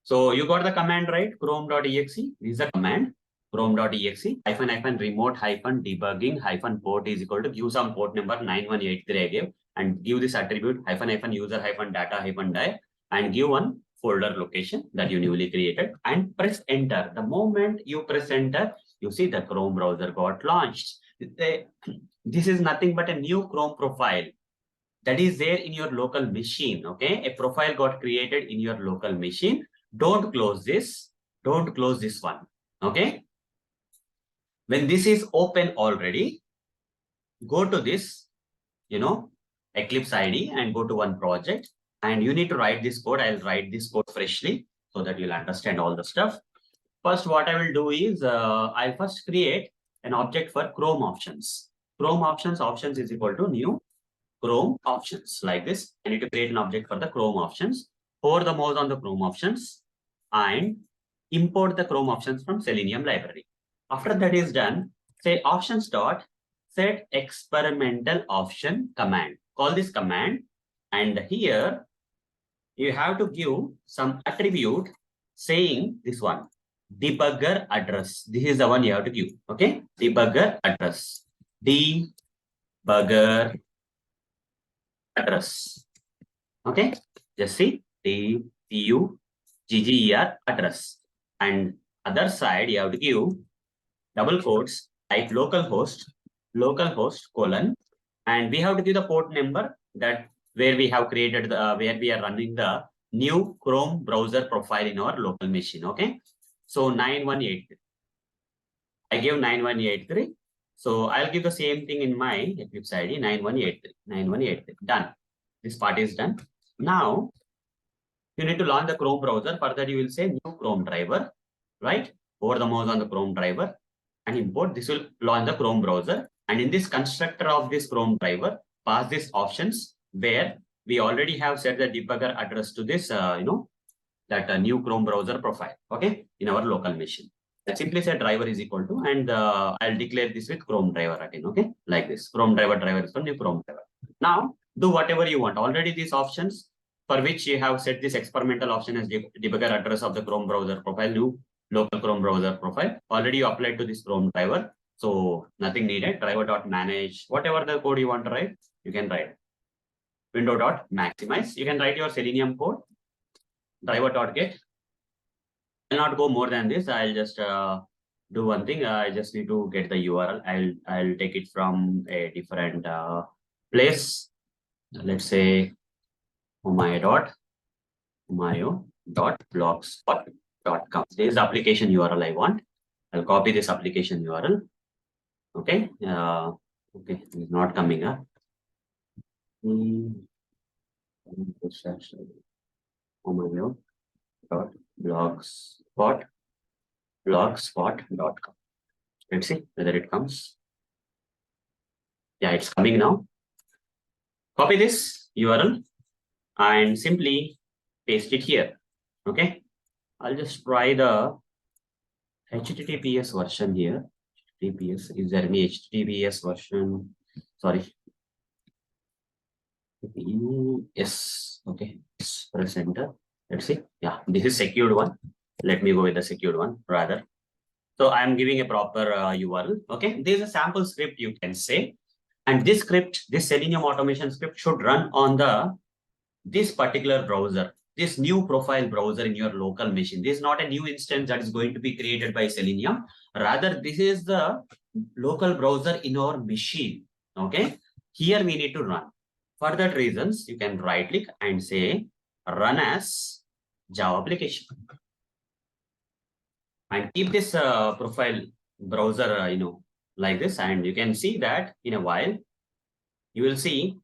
So you got the command, right? Chrome.exe is the command. Chrome.exe hyphen remote debugging port is equal to, give some port number 9183 I gave, and give this attribute hyphen user data die, and give one folder location that you newly created and press enter. The moment you press enter, you see the Chrome browser got launched. This is nothing but a new Chrome profile that is there in your local machine. Okay, a profile got created in your local machine. Don't close this. Don't close this one. Okay. When this is open already, go to this, Eclipse ID and go to one project, and you need to write this code. I'll write this code freshly so that you'll understand all the stuff. First, what I will do is I'll first create an object for Chrome options. Chrome options is equal to new Chrome options like this. I need to create an object for the Chrome options. Hover the mouse on the Chrome options and import the Chrome options from Selenium library. After that is done, say options dot set experimental option command. Call this command, and here you have to give some attribute saying this one, debugger address. This is the one you have to give. Okay, debugger address. Debugger address. Okay, just see DBUGGER address. And other side you have to give double quotes, type localhost colon, and we have to give the port number that where we have created the where we are running the new Chrome browser profile in our local machine. Okay, so 9183. I gave 9183. So I'll give the same thing in my Eclipse ID 9183. Done. This part is done. Now you need to launch the Chrome browser. For that, you will say new Chrome driver, right? Over the mouse on the Chrome driver and import. This will launch the Chrome browser. And in this constructor of this Chrome driver, pass these options where we already have set the debugger address to this, that new Chrome browser profile, okay, in our local machine. That simply say driver is equal to, and I'll declare this with Chrome driver again, okay, like this. Chrome driver is the new Chrome driver. Now, do whatever you want. Already these options for which you have set this experimental option as debugger address of the Chrome browser profile, new local Chrome browser profile. Already you applied to this Chrome driver. So nothing needed. Driver.manage, whatever the code you want to write, you can write. Window.maximize. You can write your Selenium code. Driver.get. I'll not go more than this. I'll just do one thing. I just need to get the URL. I'll take it from a different place. Let's say humayo.blogspot.com. This is the application URL I want. I'll copy this application URL. Okay. Okay, it's not coming up. Humayo.blogspot.com. Let's see whether it comes. Yeah, it's coming now. Copy this URL and simply paste it here. Okay, I'll just try the HTTPS version here. HTTPS, is there any HTTPS version? Sorry. Yes. Okay, press enter. Let's see. Yeah, this is secured one. Let me go with the secured one rather. So I'm giving a proper URL. Okay, this is a sample script, you can say. And this script, this Selenium automation script should run on this particular browser, this new profile browser in your local machine. This is not a new instance that is going to be created by Selenium. Rather, this is the local browser in our machine. Okay, here we need to run. For that reasons, you can right click and say run as Java application. And keep this profile browser, like this, and you can see that in a while you will see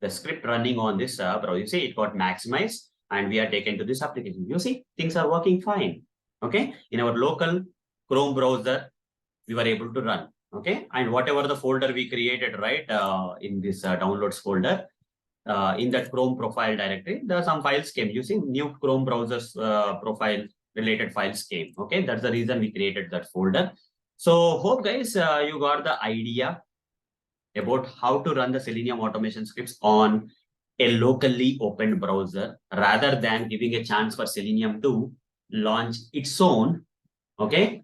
the script running on this browser. You see it got maximized and we are taken to this application. You see things are working fine. Okay, in our local Chrome browser we were able to run. Okay, and whatever the folder we created, right, in this downloads folder, in that Chrome profile directory, there are some files came. You see new Chrome browser's profile related files came. Okay, that's the reason we created that folder. So hope guys you got the idea about how to run the Selenium automation scripts on a locally opened browser rather than giving a chance for Selenium to launch its own, okay,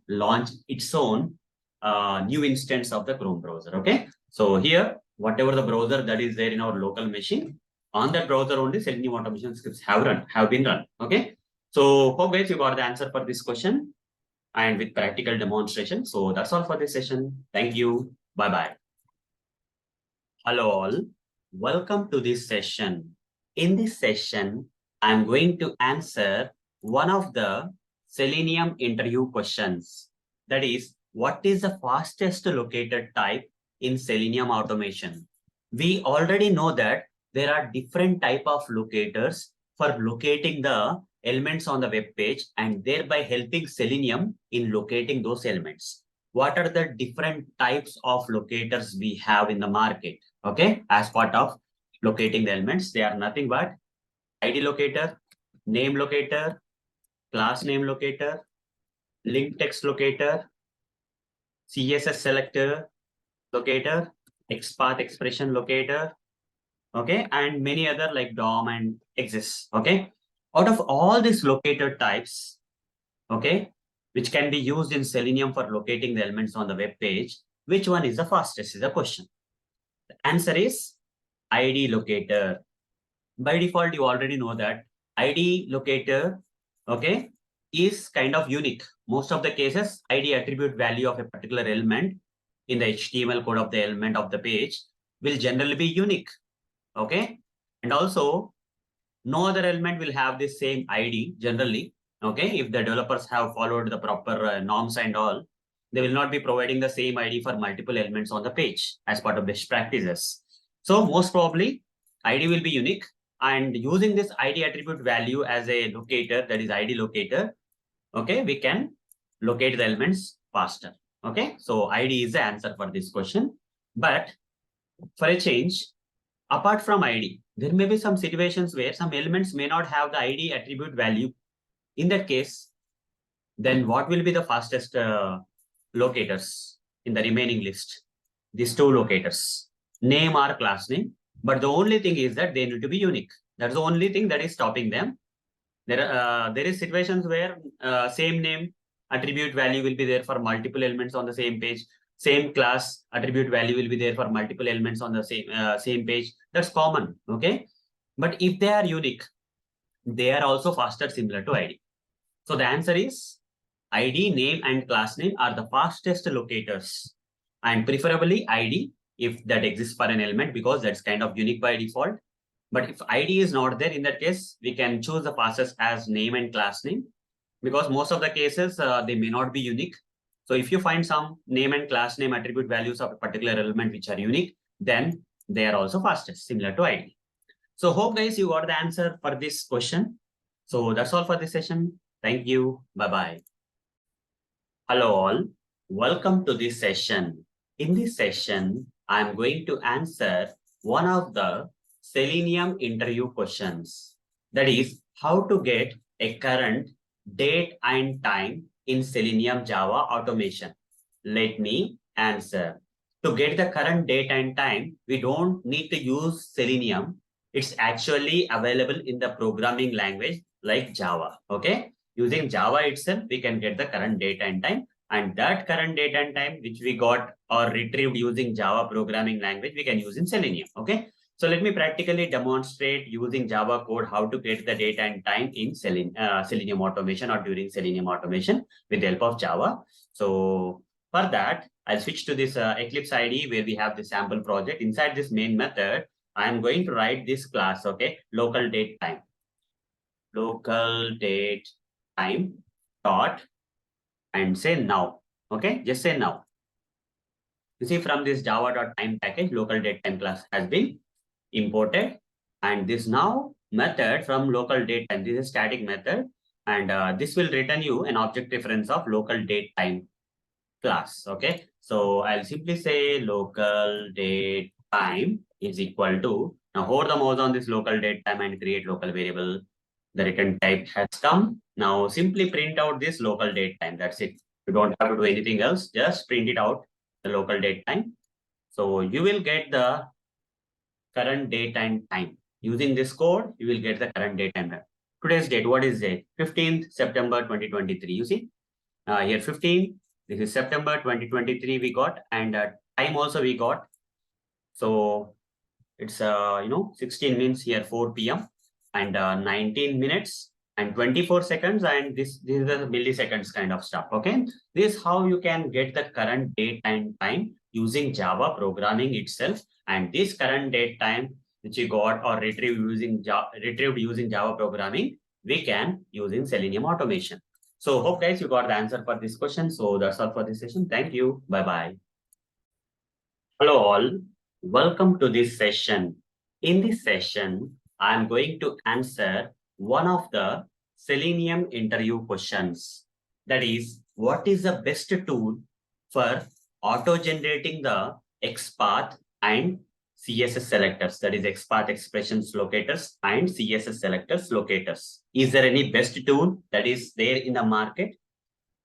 new instance of the Chrome browser. Okay, so here whatever the browser that is there in our local machine, on that browser only Selenium automation scripts have been run. Okay, so hope guys you got the answer for this question and with practical demonstration. So that's all for this session. Thank you. Bye-bye. Hello all. Welcome to this session. In this session, I'm going to answer one of the Selenium interview questions. That is, what is the fastest locator type in Selenium automation? We already know that there are different type of locators for locating the elements on the web page and thereby helping Selenium in locating those elements. What are the different types of locators we have in the market? Okay, as part of locating the elements, they are nothing but ID locator, name locator, class name locator, link text locator, CSS selector locator, XPath expression locator, okay, and many other like DOM and exists, okay. Out of all these locator types, okay, which can be used in Selenium for locating the elements on the web page, which one is the fastest is the question. The answer is ID locator. By default, you already know that ID locator, okay, is kind of unique. Most of the cases, ID attribute value of a particular element in the HTML code of the element of the page will generally be unique, okay? And also, no other element will have the same ID generally, okay? If the developers have followed the proper norms and all, they will not be providing the same ID for multiple elements on the page as part of best practices. So most probably, ID will be unique. And using this ID attribute value as a locator, that is ID locator, okay, we can locate the elements faster. Okay, so ID is the answer for this question. But for a change, apart from ID, there may be some situations where some elements may not have the ID attribute value. In that case, then what will be the fastest locators in the remaining list? These two locators, name or class name. But the only thing is that they need to be unique. That's the only thing that is stopping them. There is situations where same name attribute value will be there for multiple elements on the same page. Same class attribute value will be there for multiple elements on the same page. That's common, okay? But if they are unique, they are also faster similar to ID. So the answer is ID, name, and class name are the fastest locators, and preferably ID if that exists for an element because that's kind of unique by default. But if ID is not there, in that case, we can choose the fastest as name and class name because most of the cases, they may not be unique. So if you find some name and class name attribute values of a particular element which are unique, then they are also fastest, similar to ID. So hope guys, you got the answer for this question. So that's all for this session. Thank you. Bye-bye. Hello all. Welcome to this session. In this session, I'm going to answer one of the Selenium interview questions. That is how to get a current date and time in Selenium Java automation. Let me answer. To get the current date and time, we don't need to use Selenium. It's actually available in the programming language like Java. Okay. Using Java itself, we can get the current date and time. And that current date and time, which we got or retrieved using Java programming language, we can use in Selenium. Okay. So let me practically demonstrate using Java code how to get the date and time in Selenium automation or during Selenium automation with the help of Java. So for that, I'll switch to this Eclipse IDE where we have the sample project. Inside this main method, I'm going to write this class, okay, local date time. Local date time dot and say now. Okay, just say now. You see from this java.time package, local date time class has been imported, and this now method from local date time, this is a static method, and this will return you an object reference of local date time class. Okay, so I'll simply say local date time is equal to, now hold the mouse on this local date time and create local variable. The return type has come. Now simply print out this local date time. That's it. You don't have to do anything else. Just print it out, the local date time. So you will get the current date and time. Using this code, you will get the current date and time. Today's date, what is it? 15th September 2023. You see here 15. This is September 2023 we got, and time also we got. So it's 16 means here 4 p.m. and 19 minutes and 24 seconds, and this is the milliseconds kind of stuff. Okay, this is how you can get the current date and time using Java programming itself. And this current date time which you got or retrieved using Java programming, we can use in Selenium automation. So hope guys you got the answer for this question. So that's all for this session. Thank you. Bye-bye. Hello all. Welcome to this session. In this session, I'm going to answer one of the Selenium interview questions. That is, what is the best tool for auto-generating the XPath and CSS selectors? That is XPath expressions locators and CSS selectors locators. Is there any best tool that is there in the market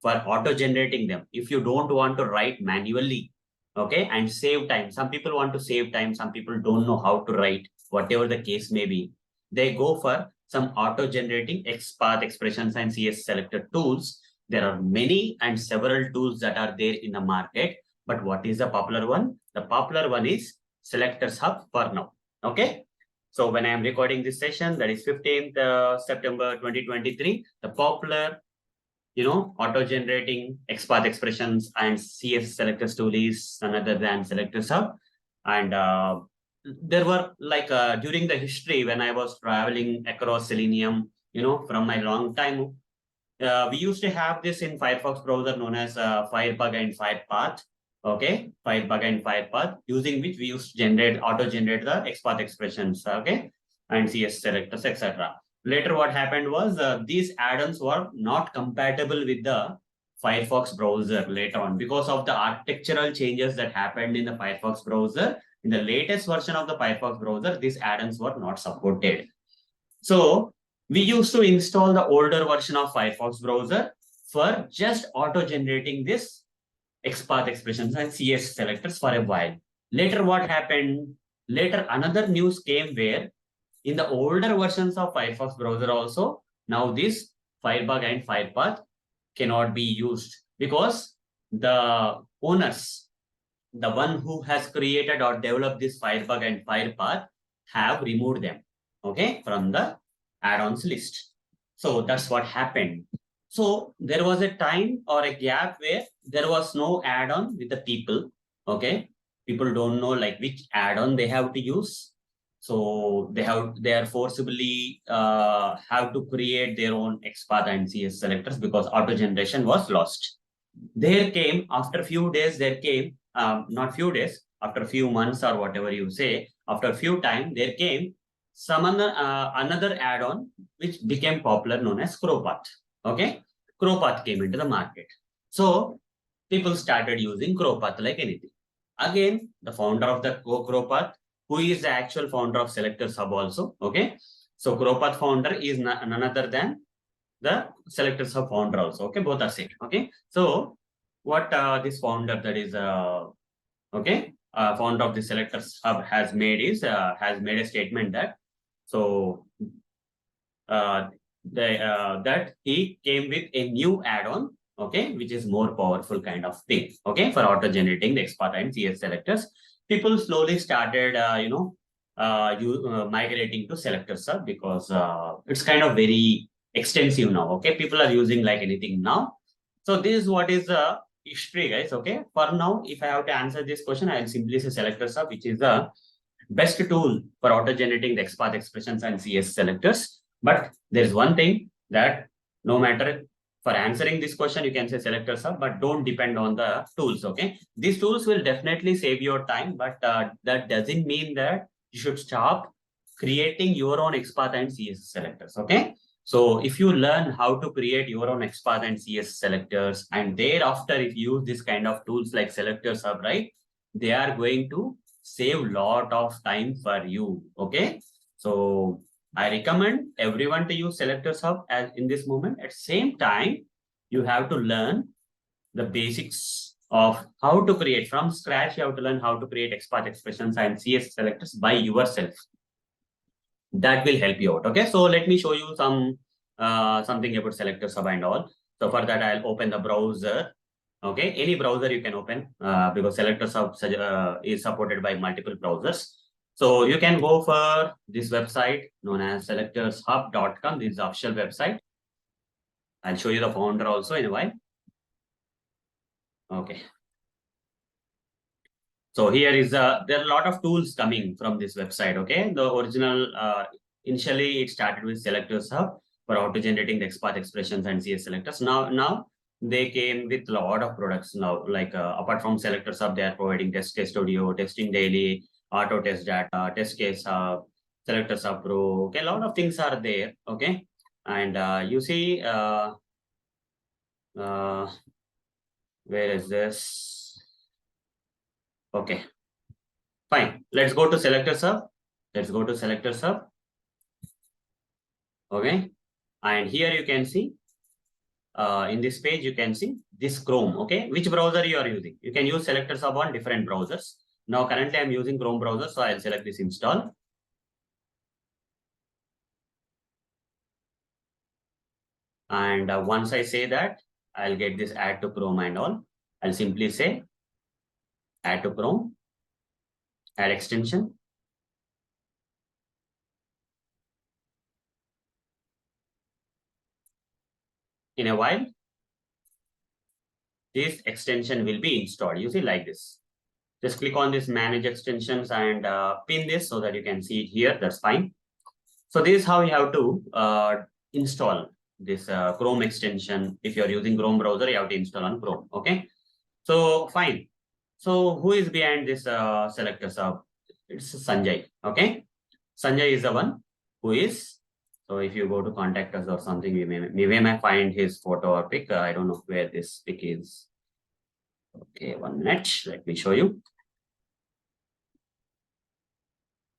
for auto-generating them? If you don't want to write manually, okay, and save time. Some people want to save time. Some people don't know how to write, whatever the case may be. They go for some auto-generating XPath expressions and CSS selector tools. There are many and several tools that are there in the market. But what is the popular one? The popular one is SelectorHub for now. Okay. So when I am recording this session, that is 15th September 2023, the popular auto-generating XPath expressions and CSS selectors tool is none other than SelectorHub. And there were during the history when I was traveling across Selenium, from my long time, we used to have this in Firefox browser known as Firebug and Firepath. Okay, Firebug and Firepath, using which we used to auto-generate the XPath expressions, okay, and CSS selectors, etc. Later, what happened was these add-ons were not compatible with the Firefox browser later on because of the architectural changes that happened in the Firefox browser. In the latest version of the Firefox browser, these add-ons were not supported. So we used to install the older version of Firefox browser for just auto-generating this XPath expressions and CSS selectors for a while. Later, what happened? Later, another news came where in the older versions of Firefox browser also, now this Firebug and Firepath cannot be used because the owners, the one who has created or developed this Firebug and Firepath, have removed them, okay, from the add-ons list. So that's what happened. So there was a time or a gap where there was no add-on with the people, okay. People don't know which add-on they have to use. So they are forcibly have to create their own XPath and CSS selectors because auto generation was lost. There came after few days. There came not few days, after a few months or whatever you say. After a few time, there came some another add-on which became popular known as CrowPath. Okay, CrowPath came into the market. So people started using CrowPath like anything. Again, the founder of the CrowPath, who is the actual founder of SelectorHub also, okay? So CrowPath founder is none other than the SelectorHub founder also, okay? Both are same, okay? So what this founder, that is, founder of the SelectorHub has made is, has made a statement that, so that he came with a new add-on, okay, which is more powerful kind of thing, okay, for auto-generating the XPath and CSS selectors. People slowly started, migrating to SelectorHub because it's kind of very extensive now. Okay, people are using like anything now. So this is what is the history, guys. Okay, for now, if I have to answer this question, I will simply say SelectorHub, which is the best tool for auto-generating the XPath expressions and CSS selectors. But there is one thing that no matter for answering this question, you can say SelectorHub, but don't depend on the tools, okay? These tools will definitely save your time, but that doesn't mean that you should stop creating your own XPath and CSS selectors, okay? So if you learn how to create your own XPath and CSS selectors, and thereafter if you use this kind of tools like SelectorHub, right, they are going to save a lot of time for you, okay? So I recommend everyone to use SelectorHub as in this moment. At the same time, you have to learn the basics of how to create from scratch. You have to learn how to create XPath expressions and CSS selectors by yourself. That will help you out. Okay, so let me show you some something about SelectorHub and all. So for that, I'll open the browser. Okay, any browser you can open because SelectorHub is supported by multiple browsers. So you can go for this website known as selectorshub.com. This is the official website. I'll show you the founder also in a while. Okay. So here is there are a lot of tools coming from this website. Okay, the original initially it started with SelectorHub. for auto-generating the XPath expressions and CS selectors. Now they came with a lot of products now, like apart from SelectorHub, they are providing test case studio, testing daily, auto test data, test case hub, SelectorHub Pro. Okay, a lot of things are there. Okay, and you see, where is this? Okay, fine. Let's go to SelectorHub. Let's go to SelectorHub. Okay, and here you can see. In this page, you can see this Chrome, okay? Which browser you are using? You can use SelectorHub on different browsers. Now, currently, I'm using Chrome browser, so I'll select this install. And once I say that, I'll get this add to Chrome and all. I'll simply say add to Chrome, add extension. In a while, this extension will be installed. You see like this. Just click on this manage extensions and pin this so that you can see it here. That's fine. So this is how you have to install this Chrome extension. If you're using Chrome browser, you have to install on Chrome. Okay. So fine. So who is behind this SelectorHub? It's Sanjay. Okay. Sanjay is the one who is. So if you go to contact us or something, we may find his photo or pic. I don't know where this pic is. Okay, 1 minute. Let me show you.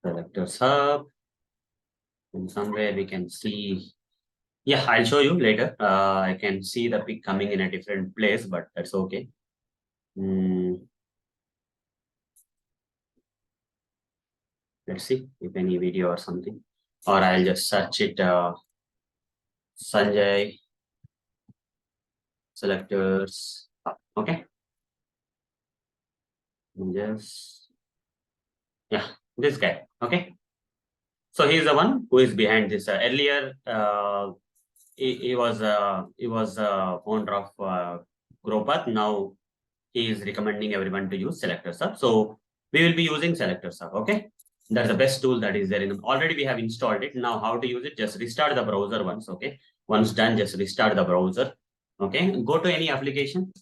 SelectorHub. And somewhere we can see. Yeah, I'll show you later. I can see the pic coming in a different place, but that's okay. Let's see if any video or something, or I'll just search it. Sanjay selectors. Okay. Just this guy. Okay. So he's the one who is behind this. Earlier, he was founder of Gropath. Now he is recommending everyone to use SelectorHub. So we will be using SelectorHub. Okay. That's the best tool that is there. Already we have installed it. Now how to use it? Just restart the browser once. Okay. Once done, just restart the browser. Okay. Go to any application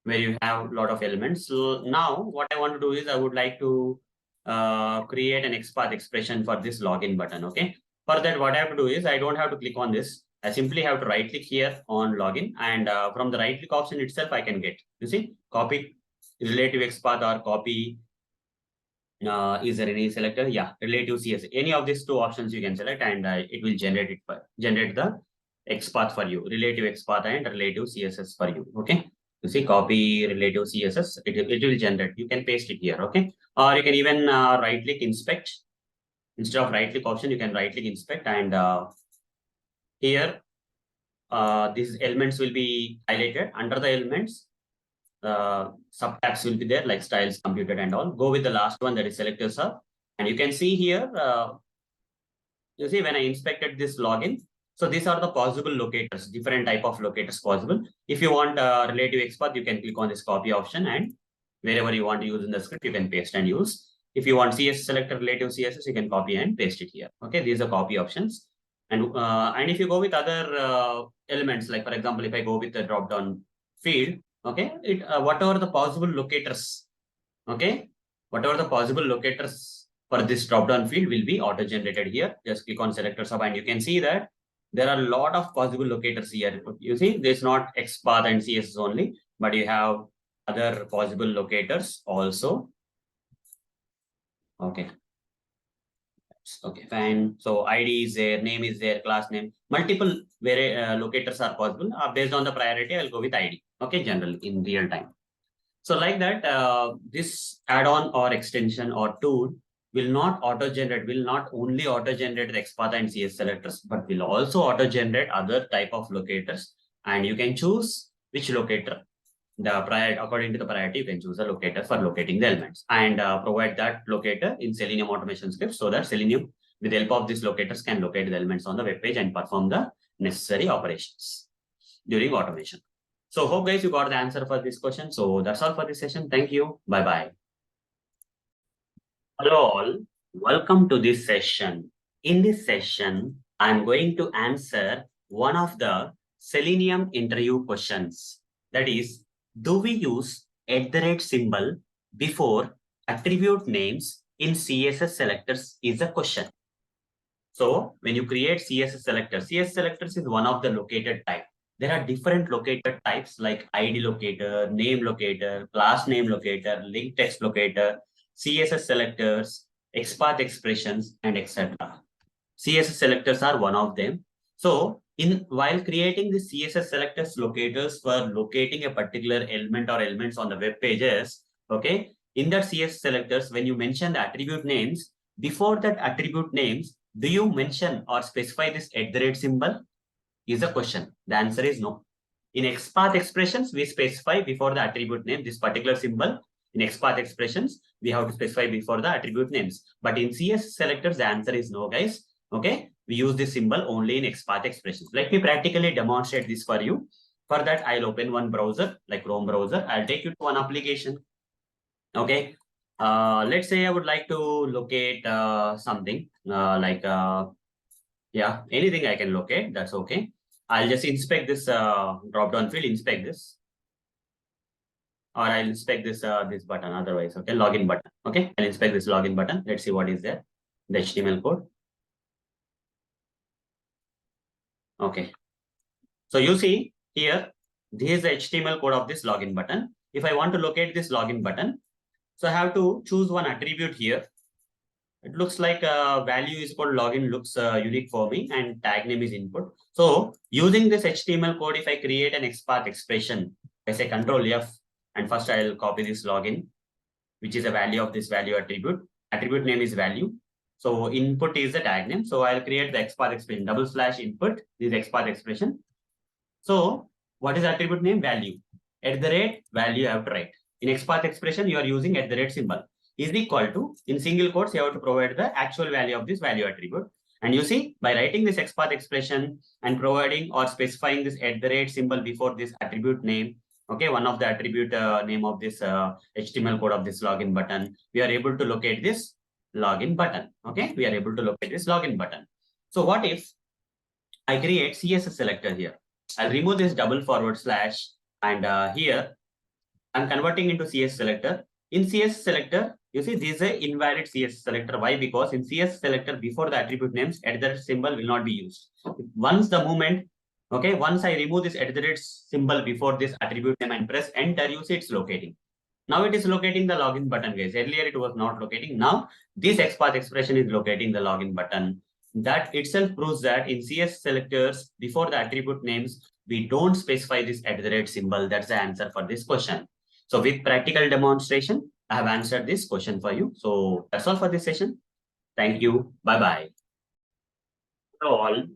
where you have a lot of elements. So now what I want to do is I would like to create an XPath expression for this login button. Okay. For that, what I have to do is I don't have to click on this. I simply have to right click here on login, and from the right click option itself, I can get, you see, copy relative XPath or copy. Is there any selector? Yeah, relative CSS. Any of these two options you can select, and it will generate the XPath for you, relative XPath and relative CSS for you. Okay. You see, copy relative CSS. It will generate. You can paste it here. Okay. Or you can even right click inspect. Instead of right click option, you can right click inspect, and here these elements will be highlighted. Under the elements, subtabs will be there, like styles, computed, and all. Go with the last one, that is SelectorHub. And you can see here, you see when I inspected this login, so these are the possible locators, different type of locators possible. If you want relative XPath, you can click on this copy option, and wherever you want to use in the script, you can paste and use. If you want CSS selector relative CSS, you can copy and paste it here. Okay, these are copy options. And if you go with other elements, like for example, if I go with the drop-down field, okay, whatever the possible locators, okay, whatever the possible locators for this drop-down field will be auto-generated here. Just click on SelectorHub, and you can see that there are a lot of possible locators here. You see, there's not XPath and CSS only, but you have other possible locators also. Okay. Okay, fine. So ID is there, name is there, class name, multiple locators are possible. Based on the priority, I'll go with ID. Okay, general in real time. So like that, this add-on or extension or tool will not auto-generate, will not only auto-generate the XPath and CS selectors, but will also auto-generate other type of locators. And you can choose which locator. According to the priority, you can choose a locator for locating the elements, and provide that locator in Selenium automation script, so that Selenium, with the help of these locators, can locate the elements on the web page and perform the necessary operations during automation. So hope guys you got the answer for this question. So that's all for this session. Thank you. Bye-bye. Hello all. Welcome to this session. In this session, I'm going to answer one of the Selenium interview questions. That is, do we use symbol before attribute names in CSS selectors is a question. So when you create CSS selectors is one of the locator type. There are different locator types like ID locator, name locator, class name locator, link text locator, CSS selectors, XPath expressions, and etc. CSS selectors are one of them. So while creating the CSS selectors locators for locating a particular element or elements on the web pages, okay, in that CSS selectors, when you mention the attribute names, before that attribute names, do you mention or specify this symbol? Is a question. The answer is no. In XPath expressions, we specify before the attribute name this particular symbol. In XPath expressions, we have to specify before the attribute names. But in CSS selectors, the answer is no, guys. Okay, we use this symbol only in XPath expressions. Let me practically demonstrate this for you. For that, I'll open one browser, like Chrome browser. I'll take you to one application. Okay, let's say I would like to locate something yeah, anything I can locate. That's okay. I'll just inspect this drop-down field, inspect this. Or I'll inspect this this button otherwise. Okay, login button. Okay, I'll inspect this login button. Let's see what is there. The HTML code. Okay. So you see here, this is the HTML code of this login button. If I want to locate this login button, so I have to choose one attribute here. It looks like value is called login looks unique for me and tag name is input. So using this HTML code, if I create an XPath expression, I say Control F, and first I'll copy this login, which is a value of this value attribute. Attribute name is value. So input is the tag name. So I'll create the XPath expression, /input, this XPath expression. So what is attribute name? Value. Value you have to write. In XPath expression, you are using symbol. Is equal to, in single quotes, you have to provide the actual value of this value attribute. And you see, by writing this XPath expression and providing or specifying this symbol before this attribute name, okay, one of the attribute name of this HTML code of this login button, we are able to locate this login button. Okay, we are able to locate this login button. So what if I create CSS selector here? I'll remove this // and here I'm converting into CSS selector. In CSS selector, you see this is an invalid CSS selector. Why? Because in CSS selector, before the attribute names, symbol will not be used. Once the moment, okay, once I remove this symbol before this attribute name and press enter, you see it's locating. Now it is locating the login button, guys. Earlier it was not locating. Now this XPath expression is locating the login button. That itself proves that in CSS selectors, before the attribute names, we don't specify this symbol. That's the answer for this question. So with practical demonstration, I have answered this question for you. So that's all for this session. Thank you. Bye-bye. All,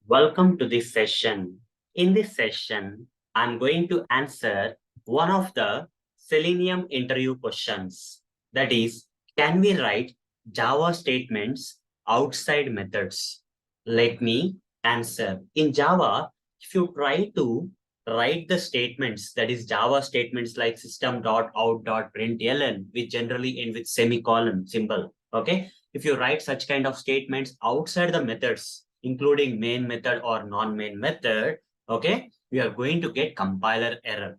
welcome to this session. In this session, I'm going to answer one of the Selenium interview questions. That is, can we write Java statements outside methods? Let me answer. In Java, if you try to write the statements, that is Java statements like system.out.println, which generally end with semicolon symbol. Okay, if you write such kind of statements outside the methods, including main method or non-main method, okay, we are going to get compiler error.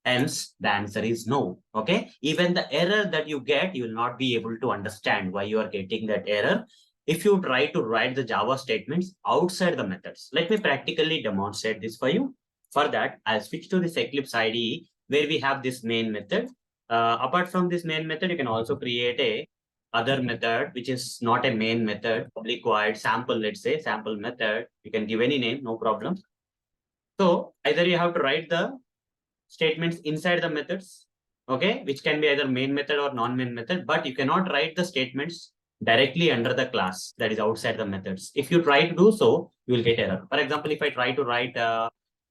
Hence, the answer is no. Okay, even the error that you get, you will not be able to understand why you are getting that error if you try to write the Java statements outside the methods. Let me practically demonstrate this for you. For that, I'll switch to this Eclipse IDE where we have this main method. Apart from this main method, you can also create a other method, which is not a main method, public void sample, let's say sample method. You can give any name, no problem. So either you have to write the statements inside the methods, okay, which can be either main method or non-main method, but you cannot write the statements directly under the class that is outside the methods. If you try to do so, you will get error. For example, if I try to write,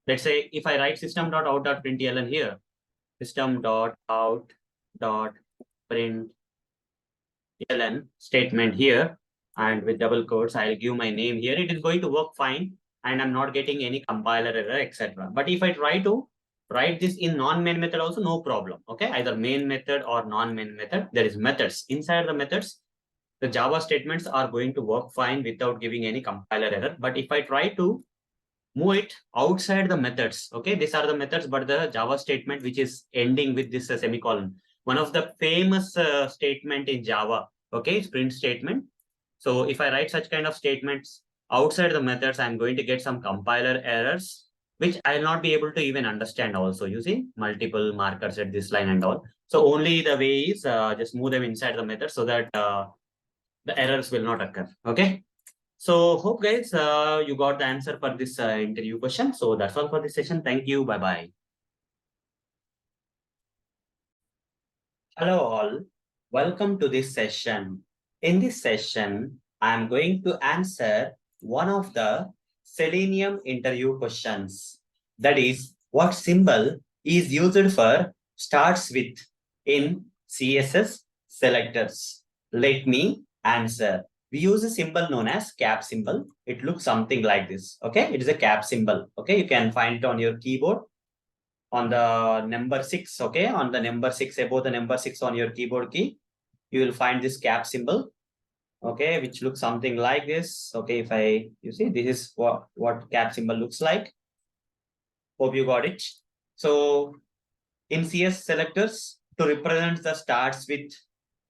let's say if I write system.out.println here, system.out.println statement here, and with double quotes, I'll give my name here. It is going to work fine, and I'm not getting any compiler error, etc. But if I try to write this in non-main method also, no problem. Okay, either main method or non-main method. There is methods. Inside the methods, the Java statements are going to work fine without giving any compiler error. But if I try to move it outside the methods, okay, these are the methods, but the Java statement which is ending with this semicolon, one of the famous statement in Java, okay, is print statement. So if I write such kind of statements outside the methods, I'm going to get some compiler errors, which I'll not be able to even understand also. You see multiple markers at this line and all. So only the way is just move them inside the method so that the errors will not occur. Okay. So hope guys, you got the answer for this interview question. So that's all for this session. Thank you. Bye-bye. Hello all. Welcome to this session. In this session, I'm going to answer one of the Selenium interview questions. That is, what symbol is used for starts with in CSS selectors? Let me answer. We use a symbol known as cap symbol. It looks something like this. Okay, it is a cap symbol. Okay, you can find it on your keyboard on the number 6. Okay, on the number 6, above the number 6 on your keyboard key, you will find this cap symbol. Okay, which looks something like this. Okay, if you see, this is what cap symbol looks like. Hope you got it. So in CS selectors, to represent the starts with,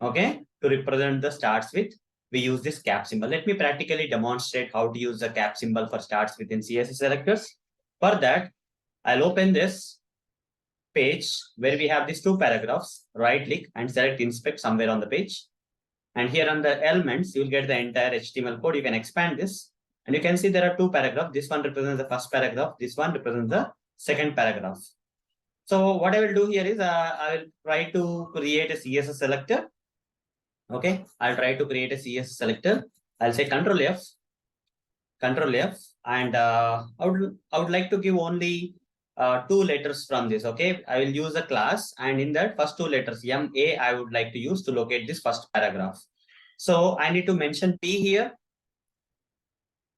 okay, to represent the starts with, we use this cap symbol. Let me practically demonstrate how to use the cap symbol for starts within CSS selectors. For that, I'll open this page where we have these two paragraphs, right click and select inspect somewhere on the page. And here on the elements, you'll get the entire HTML code. You can expand this and you can see there are two paragraphs. This one represents the first paragraph. This one represents the second paragraph. So what I will do here is I will try to create a CSS selector. Okay, I'll try to create a CSS selector. I'll say Control F, and I would like to give only 2 letters from this. Okay, I will use a class, and in that first 2 letters MA I would like to use to locate this first paragraph. So I need to mention P here.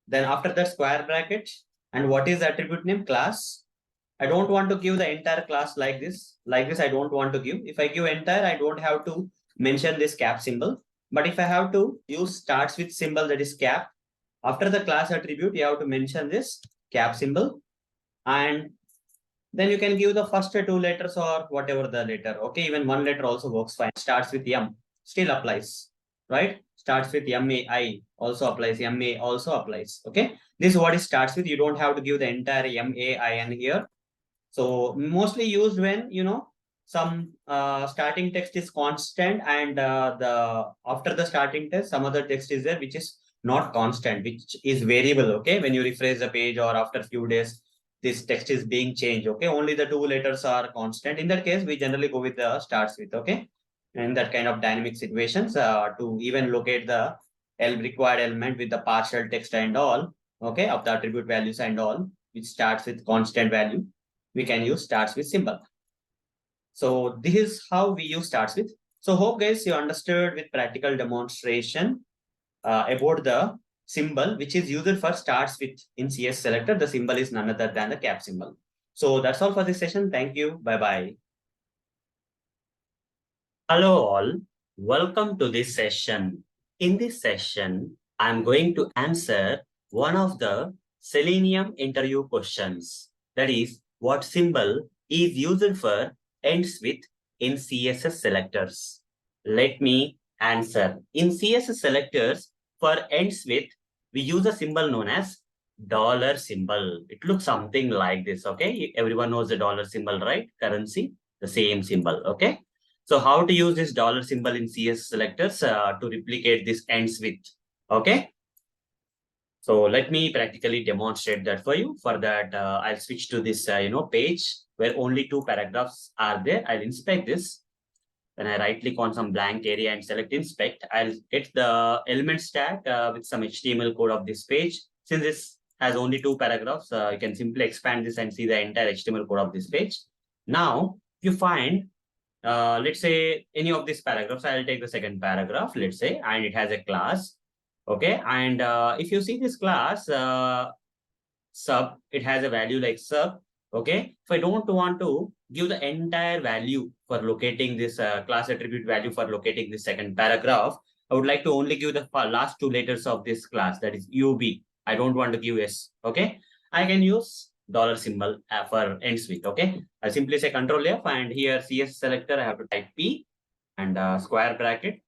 Then after that square bracket, and what is the attribute name? Class. I don't want to give the entire class like this. Like this, I don't want to give. If I give entire, I don't have to mention this cap symbol. But if I have to use starts with symbol, that is cap, after the class attribute, you have to mention this cap symbol. And then you can give the first 2 letters or whatever the letter. Okay, even 1 letter also works fine. Starts with M, still applies, right? Starts with MAI also applies. MA also applies. Okay, this is what it starts with. You don't have to give the entire MAIN here. So mostly used when, you know, some starting text is constant and after the starting text, some other text is there which is not constant, which is variable. Okay, when you refresh the page or after a few days, this text is being changed. Okay, only the 2 letters are constant. In that case, we generally go with the starts with. Okay, in that kind of dynamic situations, to even locate the required element with the partial text and all, okay, of the attribute values and all, which starts with constant value, we can use starts with symbol. So this is how we use starts with. So hope guys you understood with practical demonstration about the symbol which is used for starts with in CS selector. The symbol is none other than the cap symbol. So that's all for this session. Thank you. Bye-bye. Hello all. Welcome to this session. In this session, I'm going to answer one of the Selenium interview questions. That is, what symbol is used for ends with in CSS selectors? Let me answer. In CSS selectors, for ends with, we use a symbol known as dollar symbol. It looks something like this. Okay, everyone knows the dollar symbol, right? Currency, the same symbol. Okay, so how to use this dollar symbol in CSS selectors to replicate this ends with? Okay, so let me practically demonstrate that for you. For that, I'll switch to this page where only 2 paragraphs are there. I'll inspect this. When I right click on some blank area and select inspect, I'll get the elements tag with some HTML code of this page. Since this has only 2 paragraphs, you can simply expand this and see the entire HTML code of this page. Now, if you find, let's say any of these paragraphs, I'll take the second paragraph, let's say, and it has a class. Okay, and if you see this class sub, it has a value like sub. Okay, if I don't want to give the entire value for locating this class attribute value for locating this second paragraph, I would like to only give the last two letters of this class, that is UB. I don't want to give S. Okay. I can use dollar symbol for ends with. Okay. I simply say Control F, and here CSS selector, I have to type P and square bracket.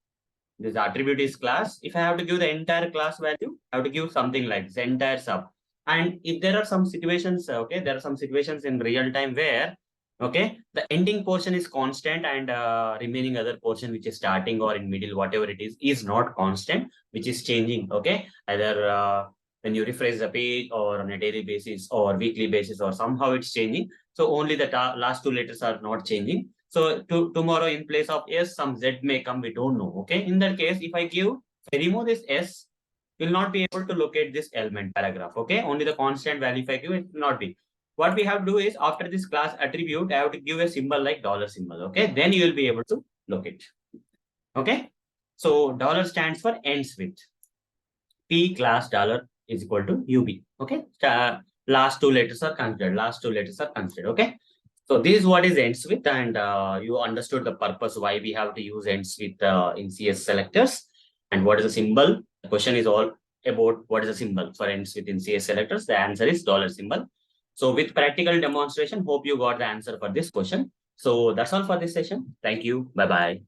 This attribute is class. If I have to give the entire class value, I have to give something like this entire sub. And if there are some situations, okay, there are some situations in real time where, okay, the ending portion is constant and remaining other portion, which is starting or in middle, whatever it is not constant, which is changing. Okay, either when you refresh the page or on a daily basis or weekly basis or somehow it's changing. So only the last two letters are not changing. So tomorrow in place of S, some Z may come, we don't know. Okay. In that case, if I remove this S, will not be able to locate this element paragraph. Okay. Only the constant value if I give, it will not be. What we have to do is after this class attribute, I have to give a symbol like dollar symbol. Okay. Then you will be able to locate. Okay. So dollar stands for ends with. P class dollar is equal to UB. Okay. Last two letters are considered. Last two letters are considered. Okay. So this is what is ends with, and you understood the purpose why we have to use ends with in CS selectors, and what is the symbol. The question is all about what is the symbol for ends with in CS selectors. The answer is dollar symbol. So with practical demonstration, hope you got the answer for this question. So that's all for this session. Thank you. Bye-bye.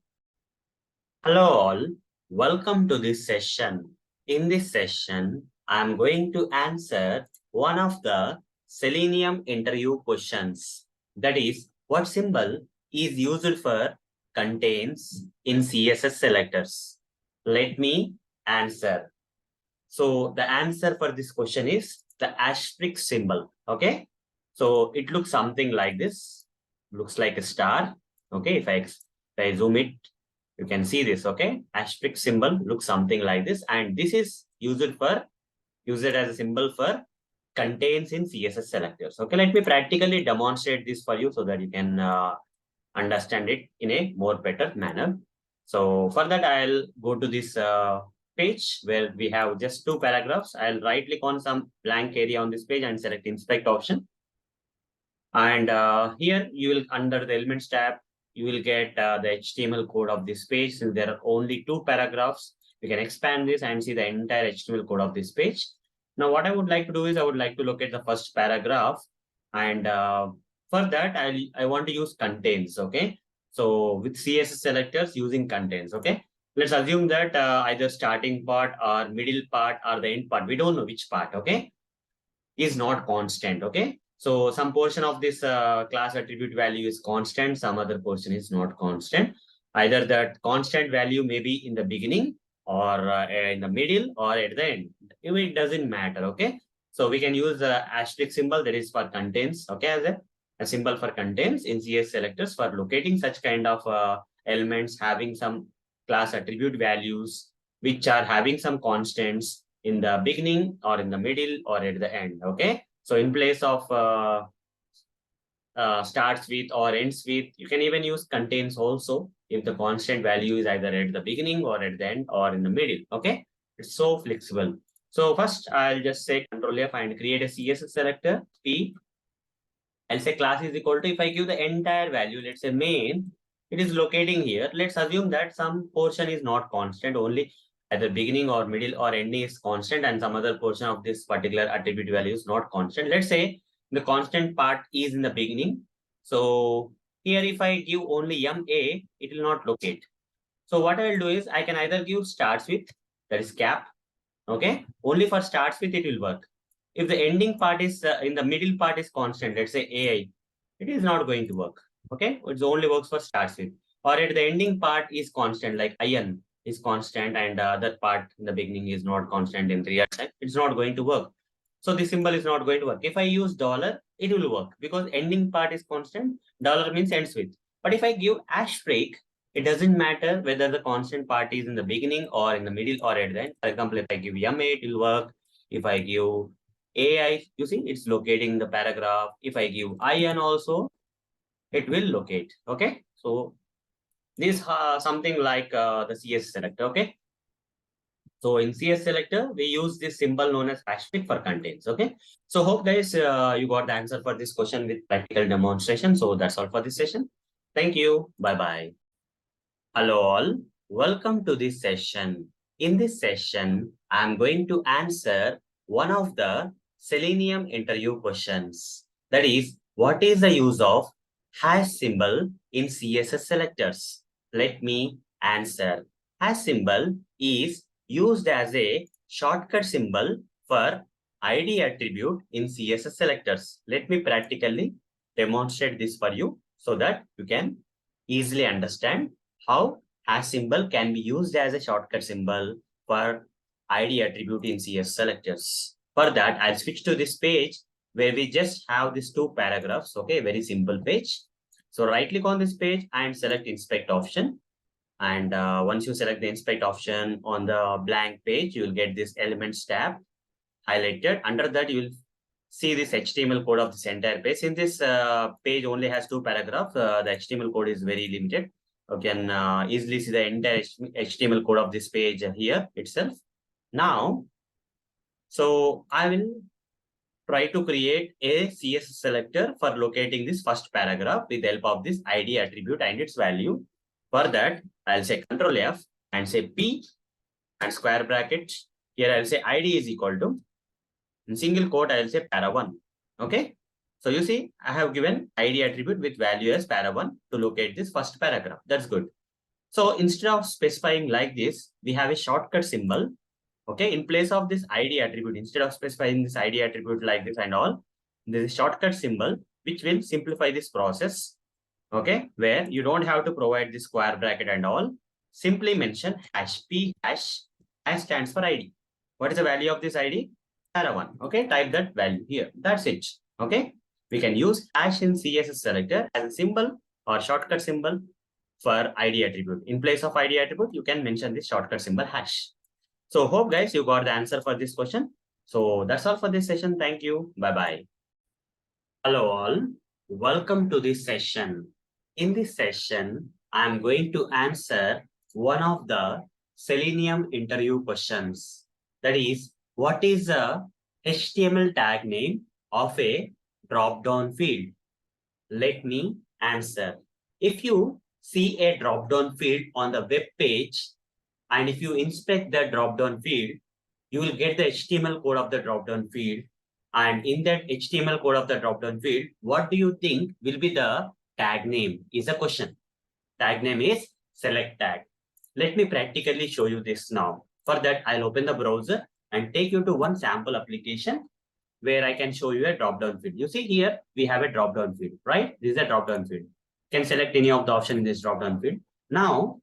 Hello all. Welcome to this session. In this session, I'm going to answer one of the Selenium interview questions. That is, what symbol is used for contains in CSS selectors? Let me answer. So the answer for this question is the asterisk symbol. Okay. So it looks something like this. Looks like a star. Okay. If I zoom it, you can see this. Okay. Asterisk symbol looks something like this. And this is used as a symbol for contains in CSS selectors. Okay, let me practically demonstrate this for you so that you can understand it in a more better manner. So for that, I'll go to this page where we have just two paragraphs. I'll right click on some blank area on this page and select inspect option. And here you will, under the elements tab, you will get the HTML code of this page. Since there are only two paragraphs, you can expand this and see the entire HTML code of this page. Now, what I would like to do is I would like to locate the first paragraph, and for that I want to use contains. Okay, so with CSS selectors using contains. Okay, let's assume that either starting part or middle part or the end part, we don't know which part. Okay, is not constant. Okay, so some portion of this class attribute value is constant, some other portion is not constant. Either that constant value may be in the beginning or in the middle or at the end. It doesn't matter. Okay, so we can use the asterisk symbol, that is for contains. Okay, as a symbol for contains in CS selectors for locating such kind of elements having some class attribute values which are having some constants in the beginning or in the middle or at the end. Okay, so in place of starts with or ends with, you can even use contains also if the constant value is either at the beginning or at the end or in the middle. Okay, it's so flexible. So first I'll just say Control F and create a CSS selector P. I'll say class is equal to, if I give the entire value, let's say main, it is locating here. Let's assume that some portion is not constant, only at the beginning or middle or ending is constant, and some other portion of this particular attribute value is not constant. Let's say the constant part is in the beginning. So here, if I give only MA, it will not locate. So what I will do is I can either give starts with, that is cap. Okay, only for starts with it will work. If the ending part is in the middle part is constant, let's say AI, it is not going to work. Okay, it only works for starts with. Or at the ending part is constant, like IN is constant, and that part in the beginning is not constant in real time, it's not going to work. So the symbol is not going to work. If I use dollar, it will work because ending part is constant. Dollar means ends with. But if I give asterisk, it doesn't matter whether the constant part is in the beginning or in the middle or at the end. For example, if I give MA, it will work. If I give AI, you see, it's locating the paragraph. If I give IN also, it will locate. Okay, so this something like the CS selector. Okay, so in CS selector, we use this symbol known as asterisk for contains. Okay, so hope guys you got the answer for this question with practical demonstration. So that's all for this session. Thank you. Bye bye. Hello all. welcome to this session. In this session, I'm going to answer one of the Selenium interview questions. That is, what is the use of hash symbol in CSS selectors? Let me answer. Hash symbol is used as a shortcut symbol for ID attribute in CSS selectors. Let me practically demonstrate this for you so that you can easily understand how hash symbol can be used as a shortcut symbol for ID attribute in CSS selectors. For that, I'll switch to this page where we just have these two paragraphs. Okay, very simple page. So right click on this page and select inspect option. And once you select the inspect option on the blank page, you will get this elements tab highlighted. Under that, you will see this HTML code of this entire page. Since this page only has two paragraphs, the HTML code is very limited. You can easily see the entire HTML code of this page here itself. Now, so I will try to create a CSS selector for locating this first paragraph with the help of this ID attribute and its value. For that, I'll say Control F and say P and square bracket. Here I'll say ID is equal to, in single quote, I'll say para1. Okay. So you see, I have given ID attribute with value as para1 to locate this first paragraph. That's good. So instead of specifying like this, we have a shortcut symbol. Okay. In place of this ID attribute, instead of specifying this ID attribute like this and all, there is a shortcut symbol which will simplify this process. Okay. Where you don't have to provide this square bracket and all. Simply mention hash P hash. Hash stands for ID. What is the value of this ID? Para1. Okay, type that value here. That's it. Okay, we can use hash in CSS selector as a symbol or shortcut symbol for ID attribute. In place of ID attribute, you can mention this shortcut symbol hash. So hope guys you got the answer for this question. So that's all for this session. Thank you. Bye-bye. Hello all. Welcome to this session. In this session, I'm going to answer one of the Selenium interview questions. That is, what is a HTML tag name of a drop-down field? Let me answer. If you see a drop-down field on the web page, and if you inspect the drop-down field, you will get the HTML code of the drop-down field. And in that HTML code of the drop-down field, what do you think will be the tag name? Is a question. Tag name is select tag. Let me practically show you this now. For that, I'll open the browser and take you to one sample application where I can show you a drop-down field. You see here, we have a drop-down field, right? This is a drop-down field. You can select any of the option in this drop-down field. Now,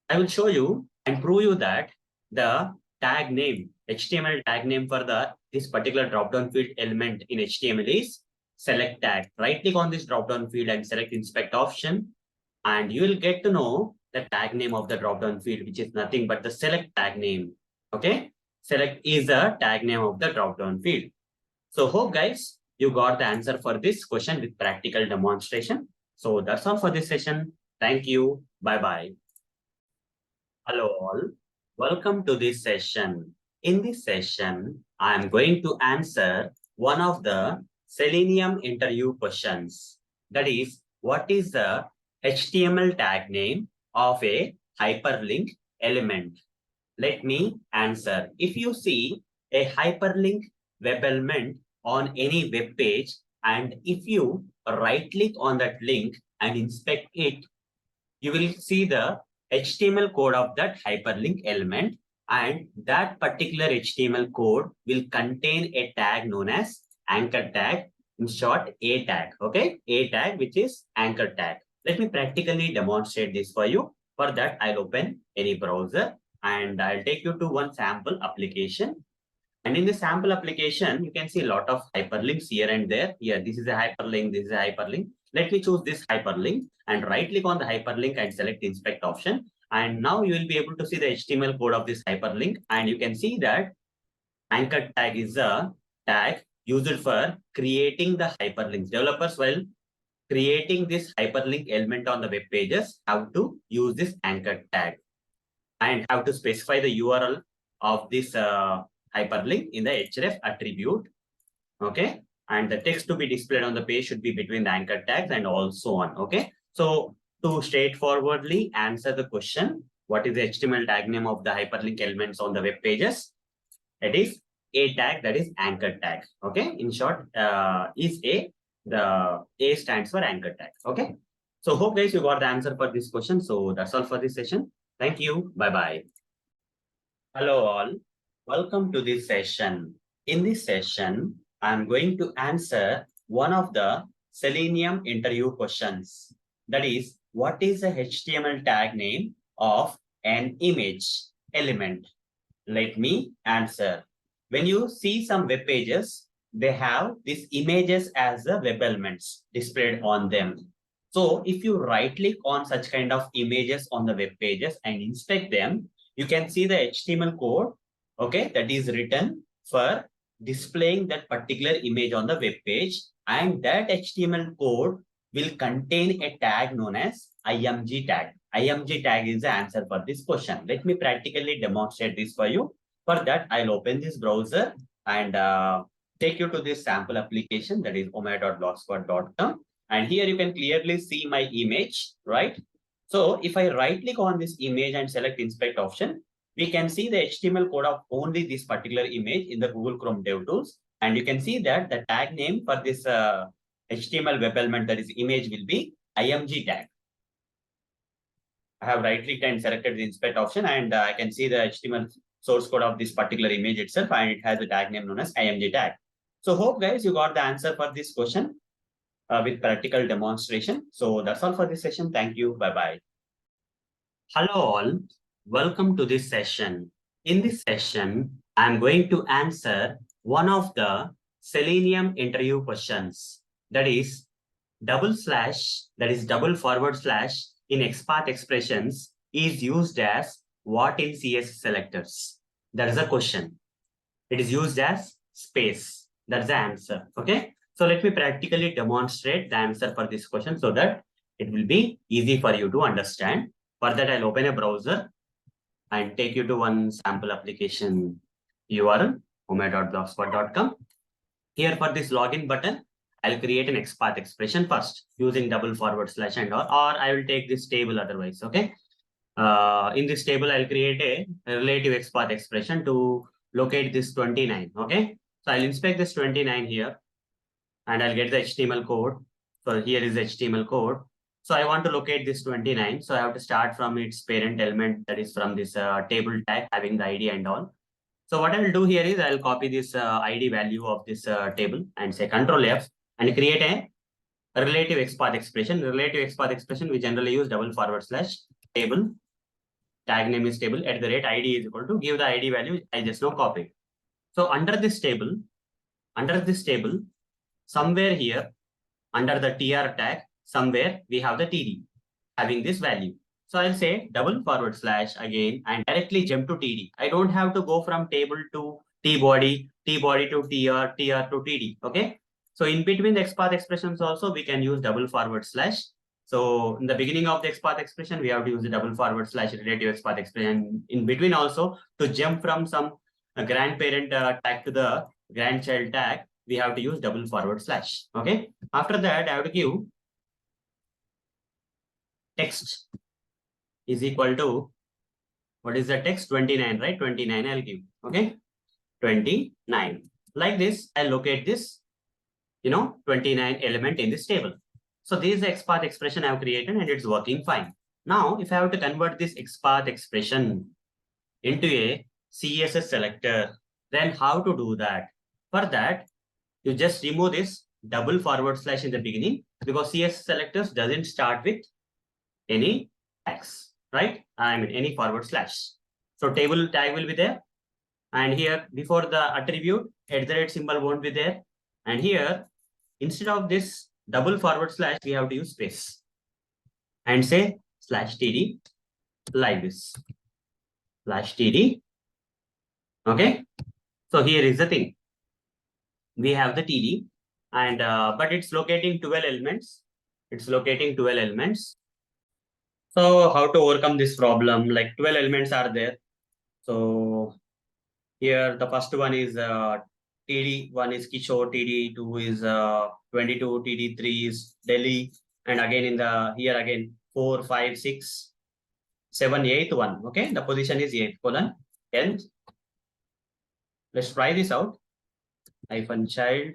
I will show you and prove you that the tag name, HTML tag name for this particular drop-down field element in HTML is select tag. Right click on this drop-down field and select inspect option, and you will get to know the tag name of the drop-down field, which is nothing but the select tag name. Okay. Select is the tag name of the drop-down field. So hope guys, you got the answer for this question with practical demonstration. So that's all for this session. Thank you. Bye-bye. Hello all. Welcome to this session. In this session, I am going to answer one of the Selenium interview questions. That is, what is the HTML tag name of a hyperlink element? Let me answer. If you see a hyperlink web element on any web page, and if you right click on that link and inspect it, you will see the HTML code of that hyperlink element, and that particular HTML code will contain a tag known as anchor tag, in short A tag. Okay, A tag, which is anchor tag. Let me practically demonstrate this for you. For that, I'll open any browser and I'll take you to one sample application. And in the sample application, you can see a lot of hyperlinks here and there. Here, this is a hyperlink, this is a hyperlink. Let me choose this hyperlink and right click on the hyperlink and select inspect option. And now you will be able to see the HTML code of this hyperlink. And you can see that anchor tag is a tag used for creating the hyperlinks. Developers, while creating this hyperlink element on the web pages, have to use this anchor tag and have to specify the URL of this hyperlink in the href attribute. Okay, and the text to be displayed on the page should be between the anchor tags and also on. Okay, so to straightforwardly answer the question, what is the HTML tag name of the hyperlink elements on the web pages? It is a tag, that is anchor tag. Okay, in short, is a. The A stands for anchor tag. Okay, so hope guys you got the answer for this question. So that's all for this session. Thank you. Bye bye. Hello all. Welcome to this session. In this session, I'm going to answer one of the Selenium interview questions. That is, what is the HTML tag name of an image element? Let me answer. When you see some web pages, they have these images as the web elements displayed on them. So if you right click on such kind of images on the web pages and inspect them, you can see the HTML code, okay, that is written for displaying that particular image on the web page. And that HTML code will contain a tag known as IMG tag. IMG tag is the answer for this question. Let me practically demonstrate this for you. For that, I'll open this browser and take you to this sample application, that is omega.blogspot.com. And here you can clearly see my image, right? So if I right click on this image and select inspect option, we can see the HTML code of only this particular image in the Google Chrome DevTools. And you can see that the tag name for this HTML web element, that is image, will be IMG tag. I have right clicked and selected the inspect option, and I can see the HTML source code of this particular image itself, and it has a tag name known as IMG tag. So hope guys you got the answer for this question with practical demonstration. So that's all for this session. Thank you. Bye-bye. Hello all. Welcome to this session. In this session, I'm going to answer one of the Selenium interview questions. That is double forward slash in XPath expressions is used as what in CSS selectors? That is a question. It is used as space. That's the answer. Okay. So let me practically demonstrate the answer for this question so that it will be easy for you to understand. For that, I'll open a browser and take you to one sample application URL, omega.blogspot.com. Here for this login button, I'll create an XPath expression first using double forward slash and or I will take this table otherwise. Okay. In this table, I'll create a relative XPath expression to locate this 29. Okay. So I'll inspect this 29 here and I'll get the HTML code. So here is the HTML code. So I want to locate this 29. So I have to start from its parent element, that is from this table tag having the ID and all. So what I will do here is I'll copy this ID value of this table and say Control F and create a relative XPath expression. Relative XPath expression, we generally use double forward slash table. Tag name is table @ ID is equal to give the ID value. I just now copy. So under this table, somewhere here under the TR tag, somewhere we have the TD having this value. So I'll say double forward slash again and directly jump to TD. I don't have to go from table to T-body to TR, TR to TD. Okay. So in between the XPath expressions also, we can use double forward slash. So in the beginning of the XPath expression, we have to use the double forward slash relative XPath expression. In between also, to jump from some grandparent tag to the grandchild tag, we have to use double forward slash. Okay. After that, I have to give text is equal to, what is the text? 29, right? 29 I'll give. Okay. 29. Like this, I'll locate this, 29 element in this table. So this is the XPath expression I've created and it's working fine. Now, if I have to convert this XPath expression into a CSS selector, then how to do that? For that, you just remove this double forward slash in the beginning because CSS selectors doesn't start with any tags, right? I mean, any forward slash. So table tag will be there. And here before the attribute, @ symbol won't be there. And here, instead of this double forward slash, we have to use space and say /td like this. /td. Okay. So here is the thing. We have the TD and but it's locating 12 elements. It's locating 12 elements. So how to overcome this problem? Like 12 elements are there. So here the first one is TD, one is Kishore, TD, 2 is 22, TD, 3 is Delhi, and again in the here again 4, 5, 6, 8th one. Okay, the position is 8th colon nth. Let's try this out. Hyphen child.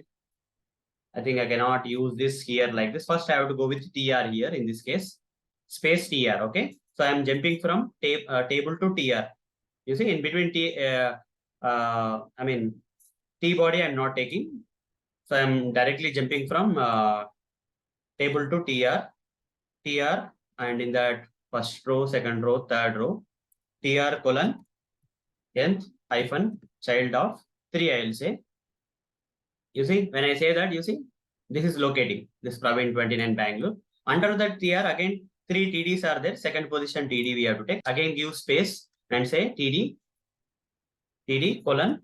I think I cannot use this here like this. First, I have to go with tr here in this case. Space tr. Okay, so I am jumping from table to tr. You see, in between I mean t body I'm not taking. So I'm directly jumping from table to tr, and in that first row, second row, third row, tr colon nth hyphen child of 3, I will say. You see, when I say that, you see, this is locating this Praveen 29 Bangalore. Under that tr, again, 3 TDs are there. Second position TD we have to take. Again, give space and say TD colon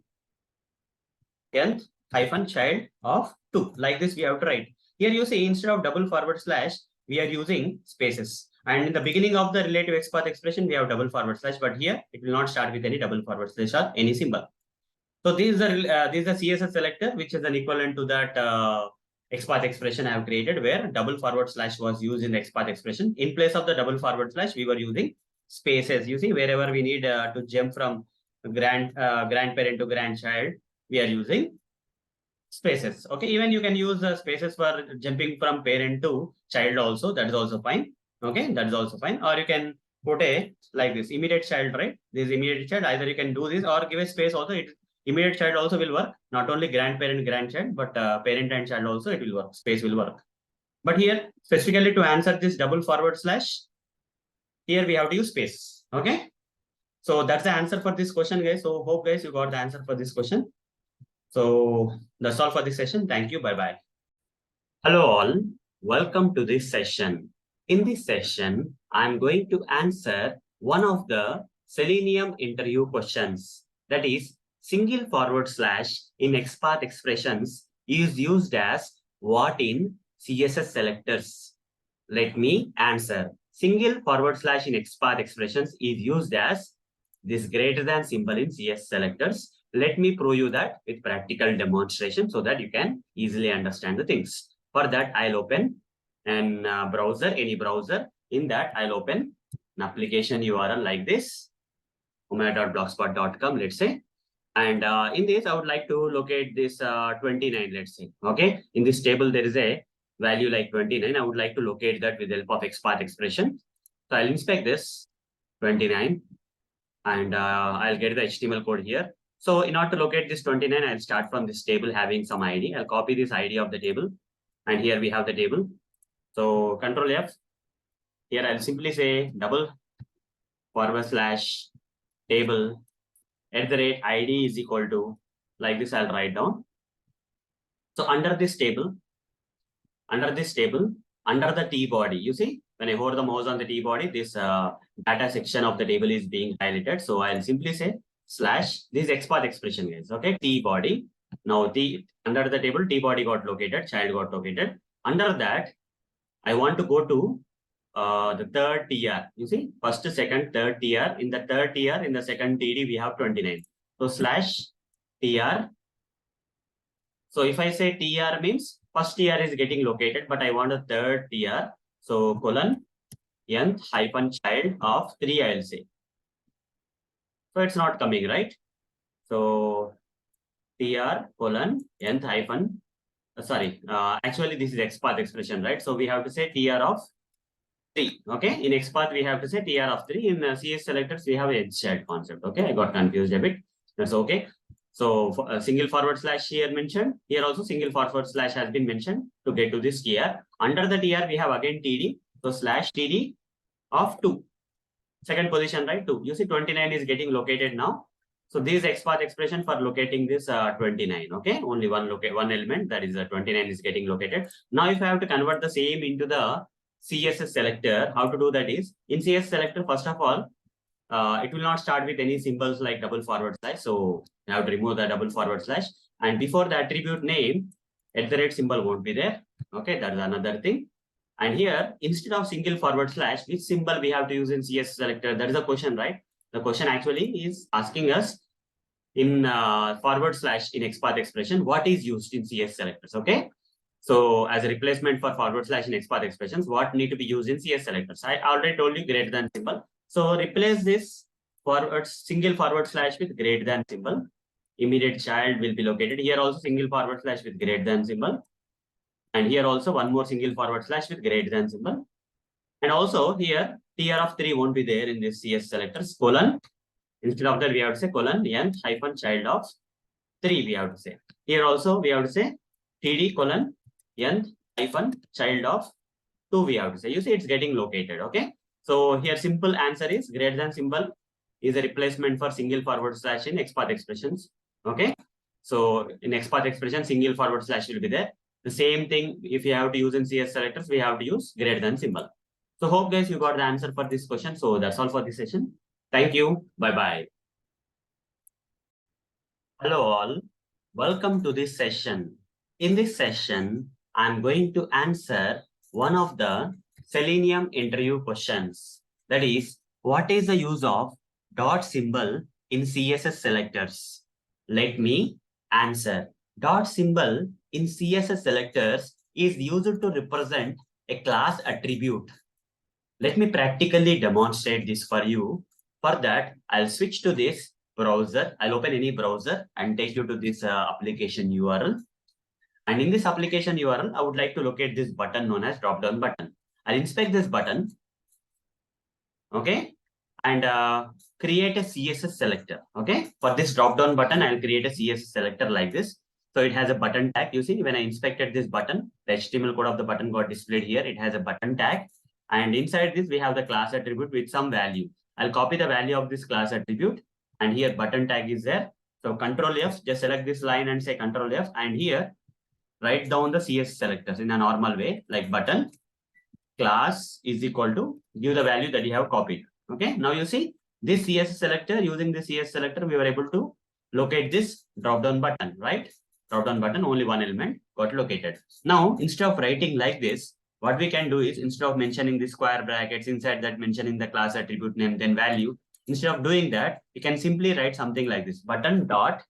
nth hyphen child of 2. Like this, we have to write. Here you see, instead of double forward slash, we are using spaces. And in the beginning of the relative XPath expression, we have double forward slash. But here, it will not start with any double forward slash or any symbol. So this is the CSS selector, which is an equivalent to that XPath expression I have created, where double forward slash was used in the XPath expression. In place of the double forward slash, we were using spaces. You see, wherever we need to jump from grandparent to grandchild, we are using spaces. Okay, even you can use spaces for jumping from parent to child also. That is also fine. Okay, that is also fine. Or you can put a like this immediate child, right? This immediate child. Either you can do this or give a space also. Immediate child also will work. Not only grandparent, grandchild, but parent and child also it will work. Space will work. But here specifically to answer this double forward slash, here we have to use space. Okay. So that's the answer for this question, guys. So hope guys you got the answer for this question. So that's all for this session. Thank you. Bye-bye. Hello all. Welcome to this session. In this session, I'm going to answer one of the Selenium interview questions. That is, single forward slash in XPath expressions is used as what in CSS selectors? Let me answer. Single forward slash in XPath expressions is used as this greater than symbol in CSS selectors. Let me prove you that with practical demonstration so that you can easily understand the things. For that, I'll open an browser, any browser. In that, I'll open an application URL like this, omega.blogspot.com, let's say. And in this, I would like to locate this 29, let's say. Okay. In this table, there is a value like 29. I would like to locate that with the help of XPath expression. So I'll inspect this 29 and I'll get the HTML code here. So in order to locate this 29, I'll start from this table having some ID. I'll copy this ID of the table. And here we have the table. So Control F. Here I'll simply say double forward slash table @ID is equal to, like this I'll write down. So under this table, under the T body, you see, when I hold the mouse on the T body, this data section of the table is being highlighted. So I'll simply say slash this XPath expression is okay, T body. Now under the table, T body got located, child got located. Under that, I want to go to the third TR. You see, first, second, third TR. In the third TR, in the second TD, we have 29. So slash TR. So if I say TR means first TR is getting located, but I want a third TR. So colon nth hyphen child of 3, I'll say. So it's not coming, right? So TR colon nth hyphen, actually this is XPath expression, right? So we have to say TR of 3. Okay, in XPath we have to say TR of 3. In CS selectors we have a child concept. Okay, I got confused a bit. That's okay. So a single forward slash here mentioned. Here also single forward slash has been mentioned to get to this TR. Under the TR we have again TD. So slash TD of 2. Second position, right? 2. You see 29 is getting located now. So this XPath expression for locating this 29. Okay, only one element, that is 29 is getting located. Now if I have to convert the same into the CSS selector, how to do that is, in CSS selector, first of all, it will not start with any symbols like double forward slash. So you have to remove the double forward slash. And before the attribute name, @ symbol won't be there. Okay, that is another thing. And here, instead of single forward slash, which symbol we have to use in CSS selector? That is the question, right? The question actually is asking us in forward slash in XPath expression, what is used in CSS selectors? Okay. So as a replacement for forward slash in XPath expressions, what need to be used in CS selectors? I already told you greater than symbol. So replace this single forward slash with greater than symbol. Immediate child will be located here. Also single forward slash with greater than symbol. And here also one more single forward slash with greater than symbol. And also here tr of 3 won't be there in this CS selectors, colon. Instead of that, we have to say colon n hyphen child of 3 we have to say. Here also we have to say td colon n hyphen child of 2 we have to say. You see it's getting located. Okay. So here simple answer is greater than symbol is a replacement for single forward slash in XPath expressions. Okay. So in XPath expression, single forward slash will be there. The same thing if you have to use in CS selectors, we have to use greater than symbol. So hope guys you got the answer for this question. So that's all for this session. Thank you. Bye-bye. Hello all. Welcome to this session. In this session, I'm going to answer one of the Selenium interview questions. That is, what is the use of dot symbol in CSS selectors? Let me answer. Dot symbol in CSS selectors is used to represent a class attribute. Let me practically demonstrate this for you. For that, I'll switch to this browser. I'll open any browser and take you to this application URL. And in this application URL, I would like to locate this button known as Dropdown button. I'll inspect this button. Okay. And create a CSS selector. Okay. For this Dropdown button, I'll create a CSS selector like this. So it has a button tag. You see, when I inspected this button, the HTML code of the button got displayed here. It has a button tag. And inside this, we have the class attribute with some value. I'll copy the value of this class attribute. And here button tag is there. So Control F, just select this line and say Control F. And here, write down the CSS selectors in a normal way, like button class is equal to give the value that you have copied. Okay. Now you see this CSS selector, using this CSS selector, we were able to locate this drop-down button, right? Drop-down button, only one element got located. Now, instead of writing like this, what we can do is instead of mentioning the square brackets, inside that mentioning the class attribute name, then value, instead of doing that, we can simply write something like this, button dot,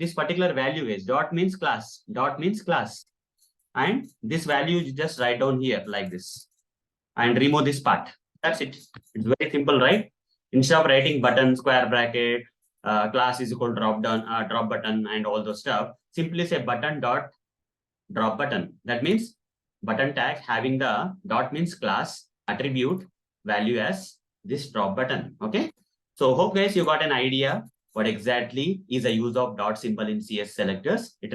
this particular value is dot means class, and this value you just write down here like this and remove this part. That's it. It's very simple, right? Instead of writing button, square bracket, class is equal to drop button and all those stuff, simply say button dot drop button. That means button tag having the dot means class attribute value as this drop button. Okay. So hope guys you got an idea what exactly is the use of dot symbol in CS selectors. It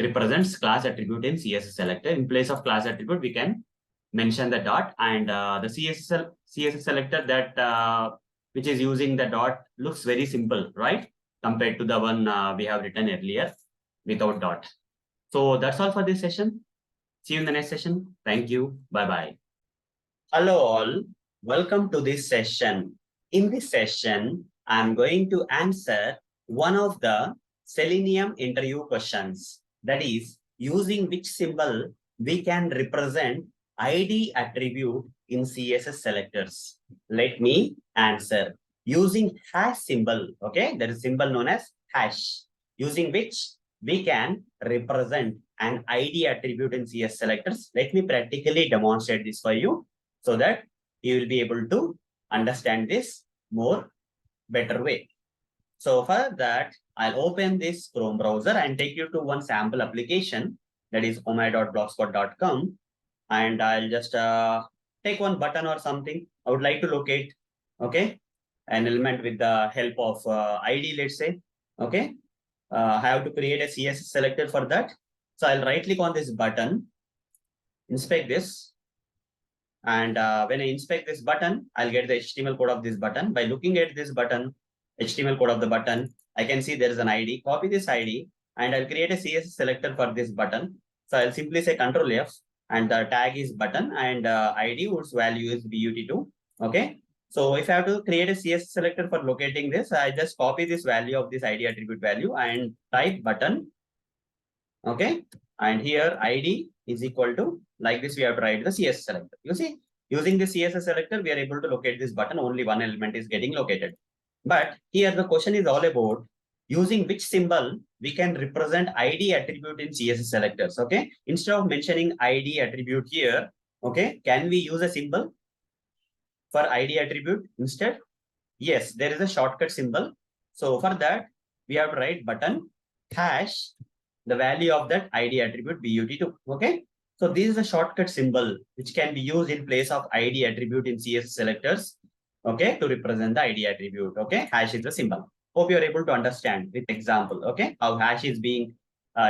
represents class attribute in CSS selector. In place of class attribute, we can mention the dot, and the CSS selector that which is using the dot looks very simple, right? Compared to the one we have written earlier without dot. So that's all for this session. See you in the next session. Thank you. Bye-bye. Hello all. Welcome to this session. In this session, I'm going to answer one of the Selenium interview questions. That is, using which symbol we can represent ID attribute in CSS selectors. Let me answer. Using hash symbol, okay? There is symbol known as hash, using which we can represent an ID attribute in CS selectors. Let me practically demonstrate this for you so that you will be able to understand this more better way. So for that, I'll open this Chrome browser and take you to one sample application, that is omai.blogspot.com, and I'll just take one button or something. I would like to locate, okay, an element with the help of ID, let's say. Okay, I have to create a CSS selector for that. So I'll right click on this button, inspect this. And when I inspect this button, I'll get the HTML code of this button. By looking at this button, HTML code of the button, I can see there is an ID. Copy this ID and I'll create a CSS selector for this button. So I'll simply say Control F and the tag is button and ID whose value is BUT2. Okay. So if I have to create a CSS selector for locating this, I just copy this value of this ID attribute value and type button. Okay. And here ID is equal to, like this, we have to write the CSS selector. You see, using the CSS selector, we are able to locate this button. Only one element is getting located. But here the question is all about using which symbol we can represent ID attribute in CSS selectors. Okay. Instead of mentioning ID attribute here, okay, can we use a symbol? for ID attribute instead? Yes, there is a shortcut symbol. So for that, we have to write button hash the value of that ID attribute BUT2. Okay. So this is a shortcut symbol which can be used in place of ID attribute in CSS selectors. Okay, to represent the ID attribute. Okay, hash is the symbol. Hope you are able to understand with example. Okay, how hash is being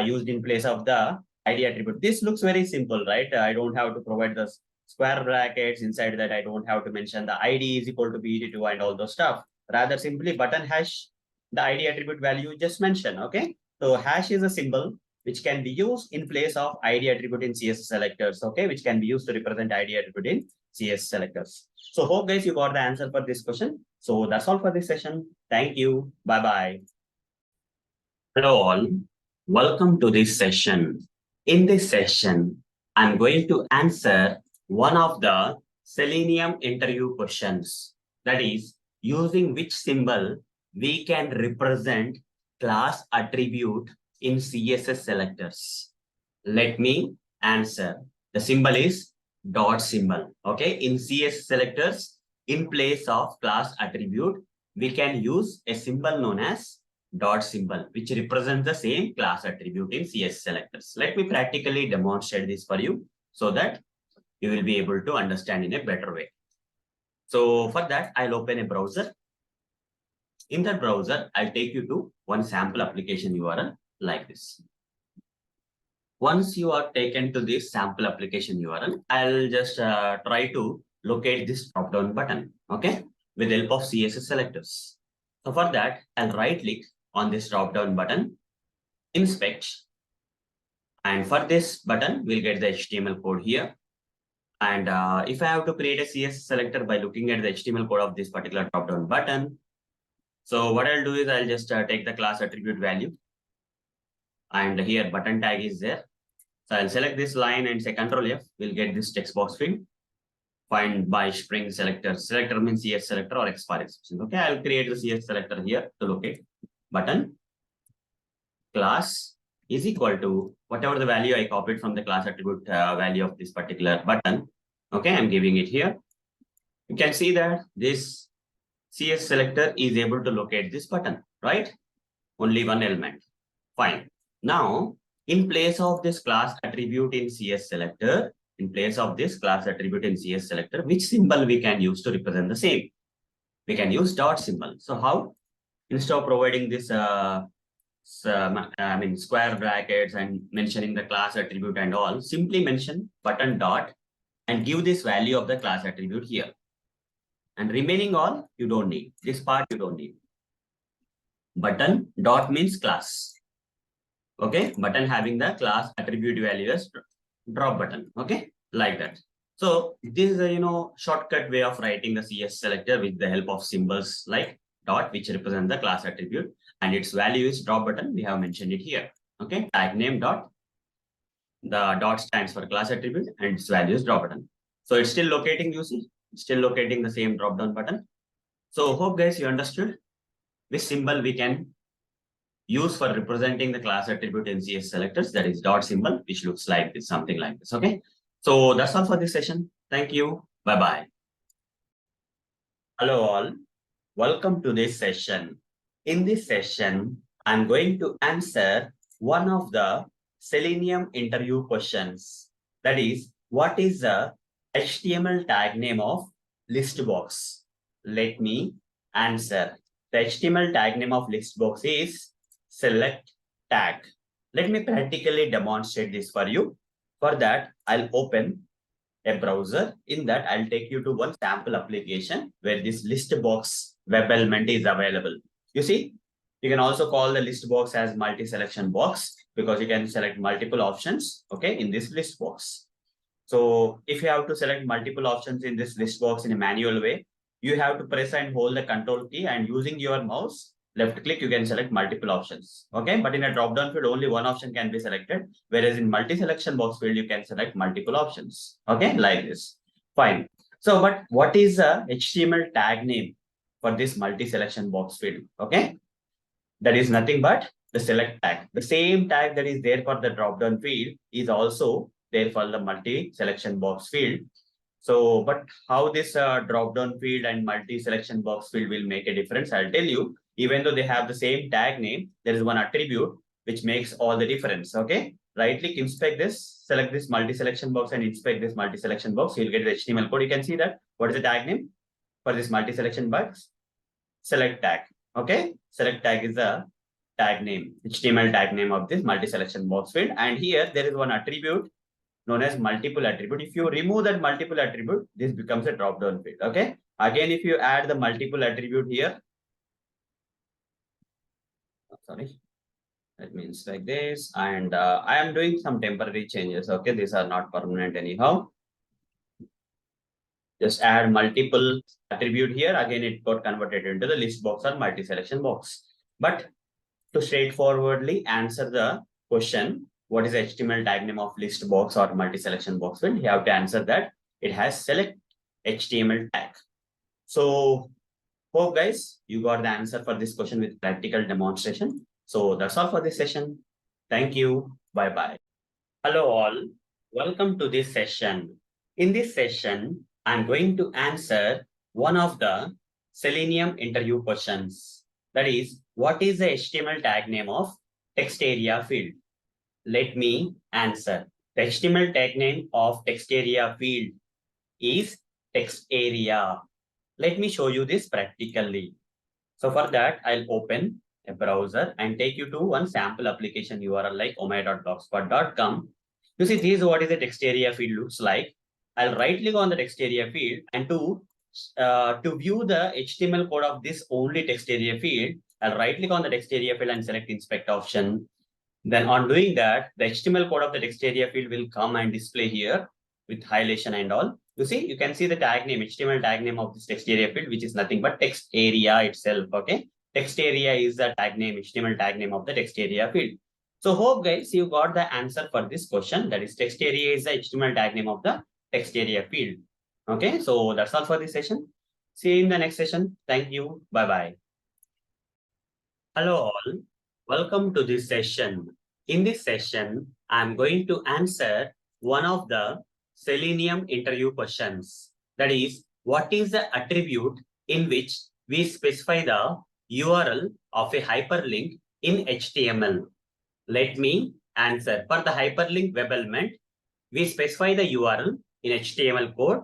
used in place of the ID attribute. This looks very simple, right? I don't have to provide the square brackets inside that. I don't have to mention the ID is equal to BUT2 and all those stuff. Rather simply button hash the ID attribute value just mentioned. Okay, so hash is a symbol which can be used in place of ID attribute in CSS selectors, okay, which can be used to represent ID attribute in CSS selectors. So hope guys you got the answer for this question. So that's all for this session. Thank you. Bye-bye. Hello all. Welcome to this session. In this session, I'm going to answer one of the Selenium interview questions. That is, using which symbol we can represent class attribute in CSS selectors. Let me answer. The symbol is dot symbol. Okay, in CSS selectors, in place of class attribute, we can use a symbol known as dot symbol, which represents the same class attribute in CSS selectors. Let me practically demonstrate this for you so that you will be able to understand in a better way. So for that, I'll open a browser. In that browser, I'll take you to one sample application URL like this. Once you are taken to this sample application URL, I'll just try to locate this drop-down button, okay, with the help of CSS selectors. So for that, I'll right-click on this drop-down button, inspect, and for this button, we'll get the HTML code here. And if I have to create a CSS selector by looking at the HTML code of this particular drop-down button, so what I'll do is I'll just take the class attribute value. And here button tag is there. So I'll select this line and say Control F. We'll get this text box field. Find by string selector. Selector means CS selector or XPath exception. Okay, I'll create the CS selector here to locate button. Class is equal to whatever the value I copied from the class attribute value of this particular button. Okay, I'm giving it here. You can see that this CS selector is able to locate this button, right? Only one element. Fine. Now, in place of this class attribute in CS selector, which symbol we can use to represent the same? We can use dot symbol. So how? Instead of providing this square brackets and mentioning the class attribute and all, simply mention button dot and give this value of the class attribute here. And remaining all, you don't need. This part you don't need. Button dot means class. Okay, button having the class attribute value as drop button. Okay, like that. So this is a shortcut way of writing the CS selector with the help of symbols like dot, which represent the class attribute, and its value is drop button. We have mentioned it here. Okay, tag name dot. The dot stands for class attribute and its value is drop button. So it's still locating, you see, still locating the same drop down button. So hope guys you understood which symbol we can use for representing the class attribute in CS selectors, that is dot symbol, which looks like this, something like this. Okay, so that's all for this session. Thank you. Bye-bye. Hello all. Welcome to this session. In this session, I'm going to answer one of the Selenium interview questions. That is, what is the HTML tag name of list box? Let me answer. The HTML tag name of list box is select tag. Let me practically demonstrate this for you. For that, I'll open a browser. In that, I'll take you to one sample application where this list box web element is available. You see, you can also call the list box as multi-selection box because you can select multiple options, okay, in this list box. So if you have to select multiple options in this list box in a manual way, you have to press and hold the control key, and using your mouse, left click, you can select multiple options. Okay, but in a drop down field, only one option can be selected. Whereas in multi-selection box field, you can select multiple options. Okay, like this. Fine. So, but what is the HTML tag name for this multi-selection box field? Okay, that is nothing but the select tag. The same tag that is there for the drop down field is also there for the multi-selection box field. So, but how this drop-down field and multi-selection box field will make a difference, I'll tell you. Even though they have the same tag name, there is one attribute which makes all the difference. Okay, right-click, inspect this, select this multi-selection box and inspect this multi-selection box. You'll get the HTML code. You can see that. What is the tag name for this multi-selection box? Select tag. Okay, select tag is the tag name, HTML tag name of this multi-selection box field. And here there is one attribute known as multiple attribute. If you remove that multiple attribute, this becomes a drop-down field. Okay. Again, if you add the multiple attribute here, sorry, that means like this. And I am doing some temporary changes. Okay, these are not permanent anyhow. Just add multiple attribute here. Again, it got converted into the list box or multi-selection box. But to straightforwardly answer the question, what is the HTML tag name of list box or multi-selection box field? You have to answer that it has select HTML tag. So hope guys, you got the answer for this question with practical demonstration. So that's all for this session. Thank you. Bye-bye. Hello all. Welcome to this session. In this session, I'm going to answer one of the Selenium interview questions. That is, what is the HTML tag name of text area field? Let me answer. The HTML tag name of text area field is text area. Let me show you this practically. So for that, I'll open a browser and take you to one sample application URL like omai.blogspot.com. You see, this is what is the text area field looks like. I'll right click on the text area field, and to view the HTML code of this only text area field, I'll right click on the text area field and select inspect option. Then on doing that, the HTML code of the text area field will come and display here with highlightation and all. You see, you can see the tag name, HTML tag name of this text area field, which is nothing but text area itself. Okay, text area is the tag name, HTML tag name of the text area field. So hope guys, you got the answer for this question. That is, text area is the HTML tag name of the text area field. Okay, so that's all for this session. See you in the next session. Thank you. Bye-bye. Hello all. Welcome to this session. In this session, I'm going to answer one of the Selenium interview questions. That is, what is the attribute in which we specify the URL of a hyperlink in HTML? Let me answer. For the hyperlink web element, we specify the URL in HTML code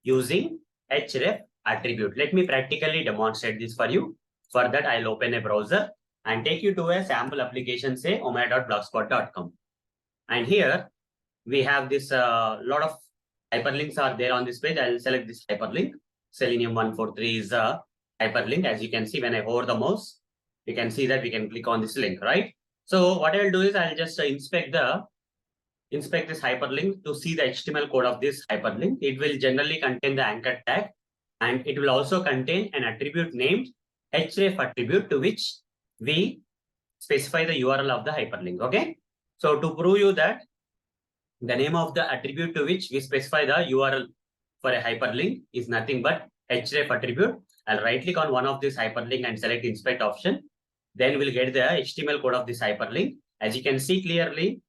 using href attribute. Let me practically demonstrate this for you. For that, I'll open a browser and take you to a sample application, say omai.blogspot.com. And here we have this lot of hyperlinks are there on this page. I'll select this hyperlink. Selenium 143 is a hyperlink. As you can see, when I hover the mouse, you can see that we can click on this link, right? So what I'll do is I'll just inspect this hyperlink to see the HTML code of this hyperlink. It will generally contain the anchor tag, and it will also contain an attribute named href attribute, to which we specify the URL of the hyperlink. Okay, so to prove you that the name of the attribute to which we specify the URL for a hyperlink is nothing but href attribute, I'll right click on one of this hyperlink and select inspect option. Then we'll get the HTML code of this hyperlink. As you can see clearly,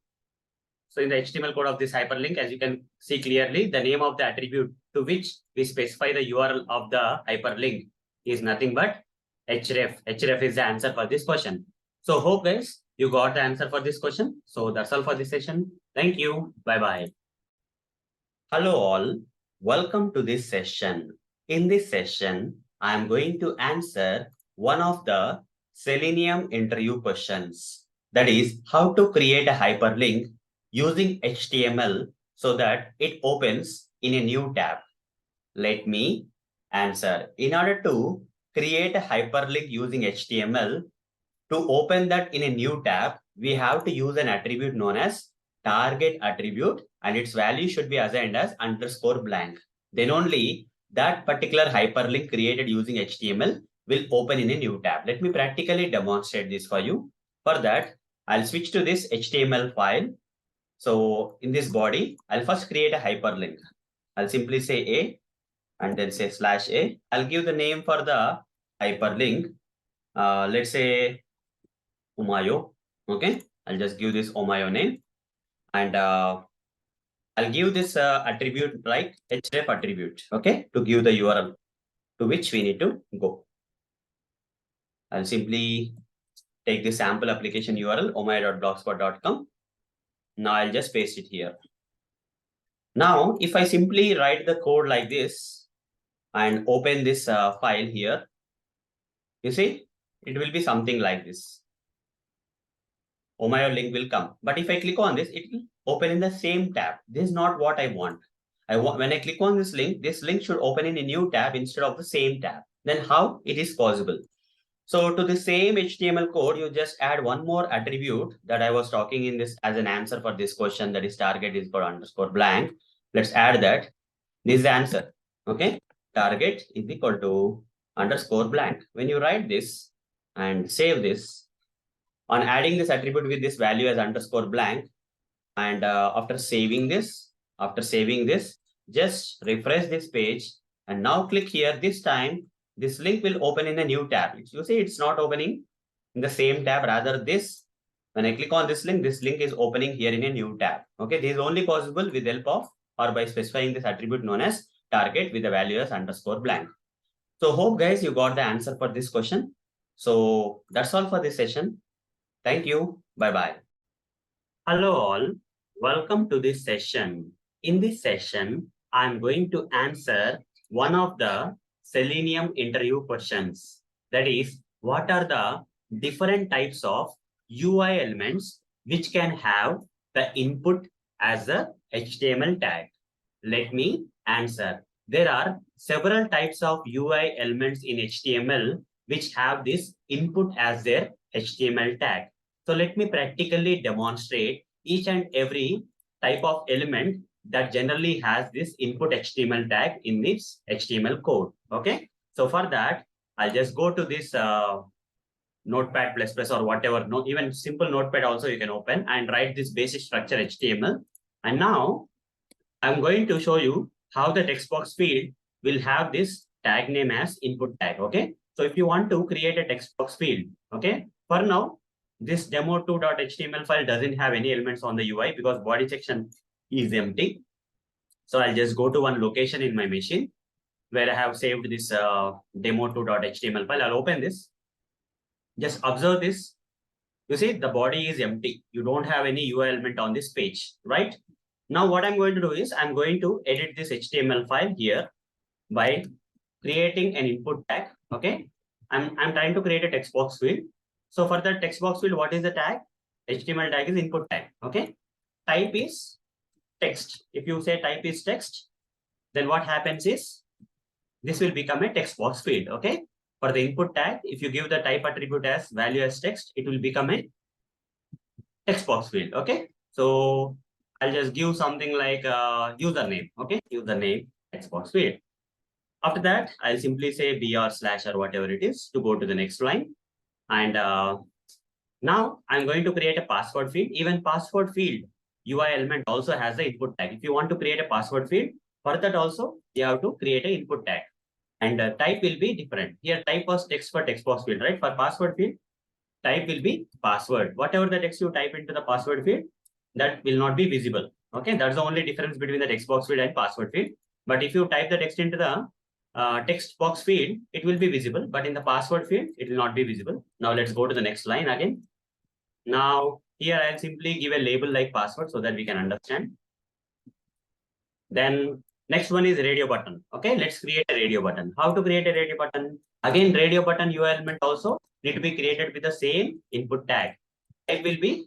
so in the HTML code of this hyperlink, as you can see clearly, the name of the attribute to which we specify the URL of the hyperlink is nothing but href. Href is the answer for this question. So hope guys, you got the answer for this question. So that's all for this session. Thank you. Bye-bye. Hello all. Welcome to this session. In this session, I am going to answer one of the Selenium interview questions. That is, how to create a hyperlink using HTML so that it opens in a new tab. Let me answer. In order to create a hyperlink using HTML, to open that in a new tab, we have to use an attribute known as target attribute, and its value should be assigned as _blank. Then only that particular hyperlink created using HTML will open in a new tab. Let me practically demonstrate this for you. For that, I'll switch to this HTML file. So in this body, I'll first create a hyperlink. I'll simply say A and then say /A. I'll give the name for the hyperlink. Let's say Omayo. Okay, I'll just give this Omayo name. And I'll give this attribute like href attribute, okay, to give the URL to which we need to go. I'll simply take the sample application URL, omaya.blogspot.com. Now I'll just paste it here. Now, if I simply write the code like this and open this file here, you see, it will be something like this. Omaya link will come. But if I click on this, it will open in the same tab. This is not what I want. When I click on this link should open in a new tab instead of the same tab. Then how it is possible? So to the same HTML code, you just add one more attribute that I was talking in this as an answer for this question, that is target is for underscore blank. Let's add that. This is the answer. Okay. Target is equal to underscore blank. When you write this and save this, on adding this attribute with this value as underscore blank, and after saving this, just refresh this page and now click here. This time, this link will open in a new tab. You see, it's not opening in the same tab. Rather, this, when I click on this link is opening here in a new tab. Okay, this is only possible with the help of or by specifying this attribute known as target with the value as underscore blank. So hope guys you got the answer for this question. So that's all for this session. Thank you. Bye-bye. Hello all. Welcome to this session. In this session, I'm going to answer one of the Selenium interview questions. That is, what are the different types of UI elements which can have the input as a HTML tag? Let me answer. There are several types of UI elements in HTML which have this input as their HTML tag. So let me practically demonstrate each and every type of element that generally has this input HTML tag in this HTML code. Okay. So for that, I'll just go to this Notepad++ or whatever, even simple Notepad also you can open and write this basic structure HTML. And now I'm going to show you how the text box field will have this tag name as input tag. Okay. So if you want to create a text box field, okay, for now, this demo2.html file doesn't have any elements on the UI because body section is empty. So I'll just go to one location in my machine where I have saved this demo2.html file. I'll open this. Just observe this. You see, the body is empty. You don't have any UI element on this page, right? Now what I'm going to do is I'm going to edit this HTML file here by creating an input tag. Okay. I'm trying to create a text box field. So for the text box field, what is the tag? HTML tag is input tag. Okay. Type is text. If you say type is text, then what happens is this will become a text box field. Okay. For the input tag, if you give the type attribute as value as text, it will become a text box field. Okay. So I'll just give something like username. Okay. Username text box field. After that, I'll simply say br/ or whatever it is to go to the next line. And now I'm going to create a password field. Even password field UI element also has the input tag. If you want to create a password field, for that also you have to create an input tag. And type will be different. Here type was text for text box field, right? For password field, type will be password. Whatever the text you type into the password field, that will not be visible. Okay, that's the only difference between the text box field and password field. But if you type the text into the text box field, it will be visible, but in the password field, it will not be visible. Now let's go to the next line again. Now here I'll simply give a label like password so that we can understand. Then next one is radio button. Okay, let's create a radio button. How to create a radio button? Again, radio button UI element also need to be created with the same input tag. Type will be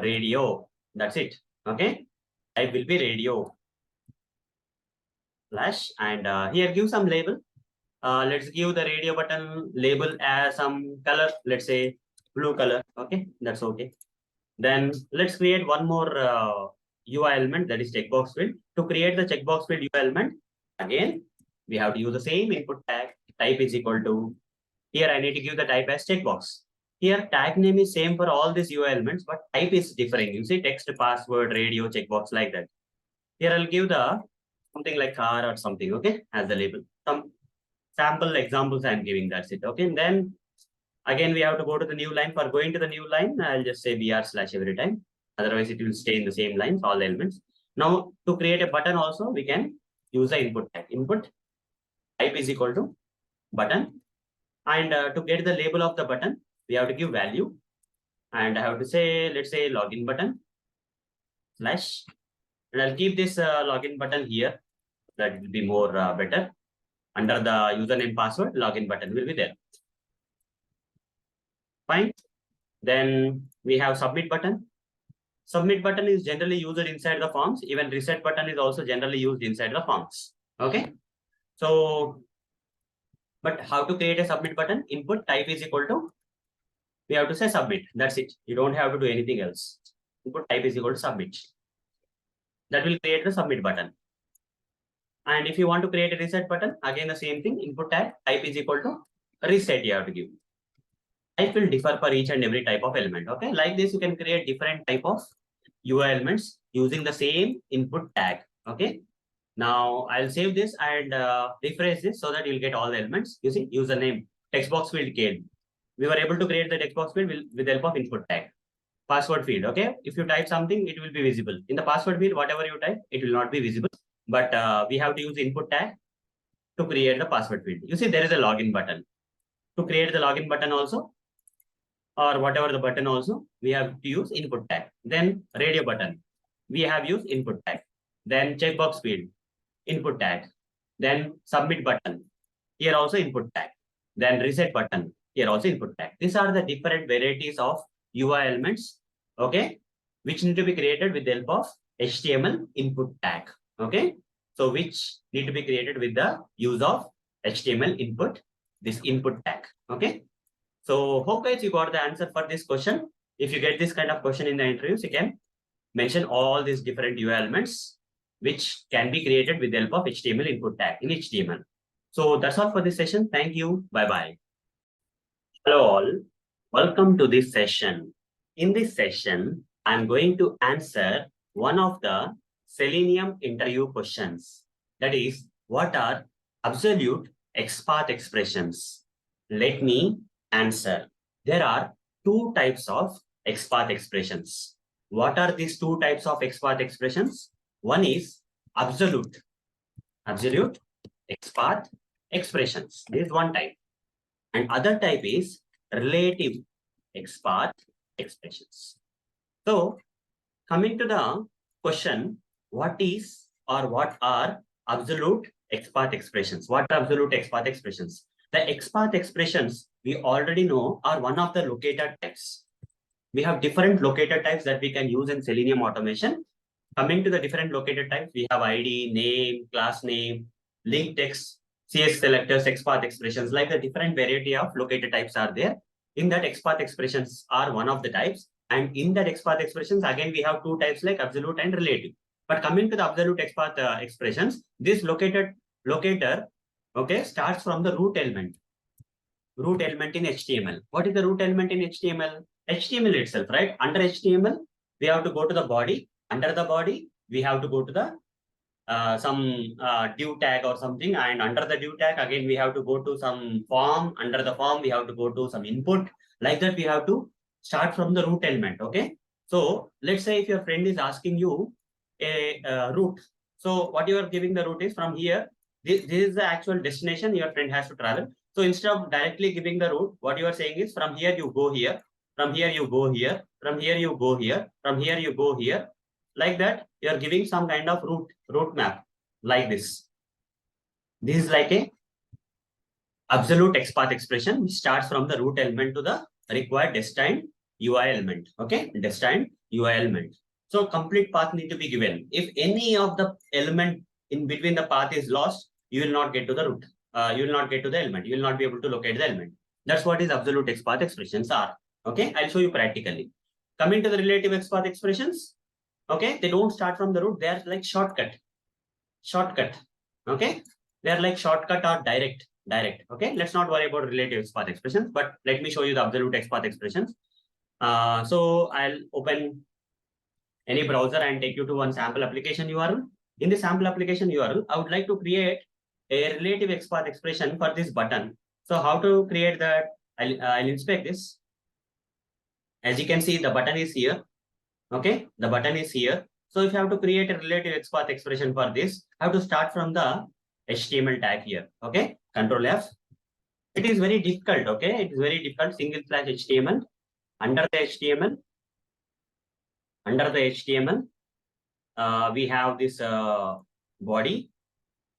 radio. That's it. Okay, type will be radio. Flash, and here give some label. Let's give the radio button label as some color. Let's say blue color. Okay, that's okay. Then let's create one more UI element, that is checkbox field. To create the checkbox field UI element, again we have to use the same input tag. Type is equal to, here I need to give the type as checkbox. Here tag name is same for all these UI elements, but type is different. You see text, password, radio, checkbox, like that. Here I'll give the something like car or something, okay, as the label. Some sample examples I'm giving, that's it. Okay, and then again we have to go to the new line. For going to the new line, I'll just say br/ every time. Otherwise it will stay in the same lines, all elements. Now to create a button also, we can use the input tag. Input type is equal to button. And to get the label of the button, we have to give value. And I have to say, let's say login button slash. And I'll keep this login button here. That will be more better. Under the username password, login button will be there. Fine. Then we have submit button. Submit button is generally used inside the forms. Even reset button is also generally used inside the forms. Okay. So, but how to create a submit button? Input type is equal to, we have to say submit. That's it. You don't have to do anything else. Input type is equal to submit. That will create the submit button. And if you want to create a reset button, again the same thing. Input tag type is equal to reset. You have to give. Type will differ for each and every type of element. Okay, like this, you can create different type of UI elements using the same input tag. Okay, now I'll save this and refresh this so that you'll get all the elements. You see, username, text box field came. We were able to create the text box field with the help of input tag. Password field. Okay, if you type something, it will be visible. In the password field, whatever you type, it will not be visible. But we have to use input tag to create the password field. You see, there is a login button. To create the login button also, or whatever the button also, we have to use input tag. Then radio button, we have used input tag. Then checkbox field, input tag. Then submit button, here also input tag. Then reset button, here also input tag. These are the different varieties of UI elements, okay, which need to be created with the help of HTML input tag. Okay, so which need to be created with the use of HTML input, this input tag. Okay, so hope guys you got the answer for this question. If you get this kind of question in the interviews, you can mention all these different UI elements which can be created with the help of HTML input tag in HTML. So that's all for this session. Thank you. Bye-bye. Hello all. Welcome to this session. In this session, I'm going to answer one of the Selenium interview questions. That is, what are absolute XPath expressions? Let me answer. There are two types of XPath expressions. What are these two types of XPath expressions? One is absolute XPath expressions. This is one type. And other type is relative XPath expressions. So, coming to the question, what is or what are absolute XPath expressions? What are absolute XPath expressions? The XPath expressions we already know are one of the locator types. We have different locator types that we can use in Selenium automation. Coming to the different locator types, we have ID, name, class name, link text, CS selectors, XPath expressions, like the different variety of locator types are there. In that, XPath expressions are one of the types. And in that XPath expressions, again, we have two types like absolute and relative. But coming to the absolute XPath expressions, this locator, okay, starts from the root element in HTML. What is the root element in HTML? HTML itself, right? Under HTML, we have to go to the body. Under the body, we have to go to the some div tag or something, and under the div tag again we have to go to some form. Under the form we have to go to some input. Like that we have to start from the root element. Okay, so let's say if your friend is asking you a route, so what you are giving the route is from here. This is the actual destination your friend has to travel. So instead of directly giving the route, what you are saying is from here you go here, from here you go here, from here you go here, from here you go here. Like that, you are giving some kind of route map like this. This is like a absolute XPath expression which starts from the root element to the required destined UI element. Okay, destined UI element. So complete path need to be given. If any of the element in between the path is lost, you will not get to the root. You will not get to the element. You will not be able to locate the element. That's what is absolute XPath expressions are. Okay, I'll show you practically. Coming to the relative XPath expressions. Okay, they don't start from the root. They are like shortcut. Okay, they are like shortcut or direct. Okay, let's not worry about relative XPath expressions, but let me show you the absolute XPath expressions. So I'll open any browser and take you to one sample application URL. In the sample application URL, I would like to create a relative XPath expression for this button. So how to create that? I'll inspect this. As you can see, the button is here. Okay, the button is here. So if you have to create a relative XPath expression for this, I have to start from the HTML tag here. Okay, Control F. It is very difficult. Okay, it is very difficult. Single slash HTML. Under the HTML, we have this body.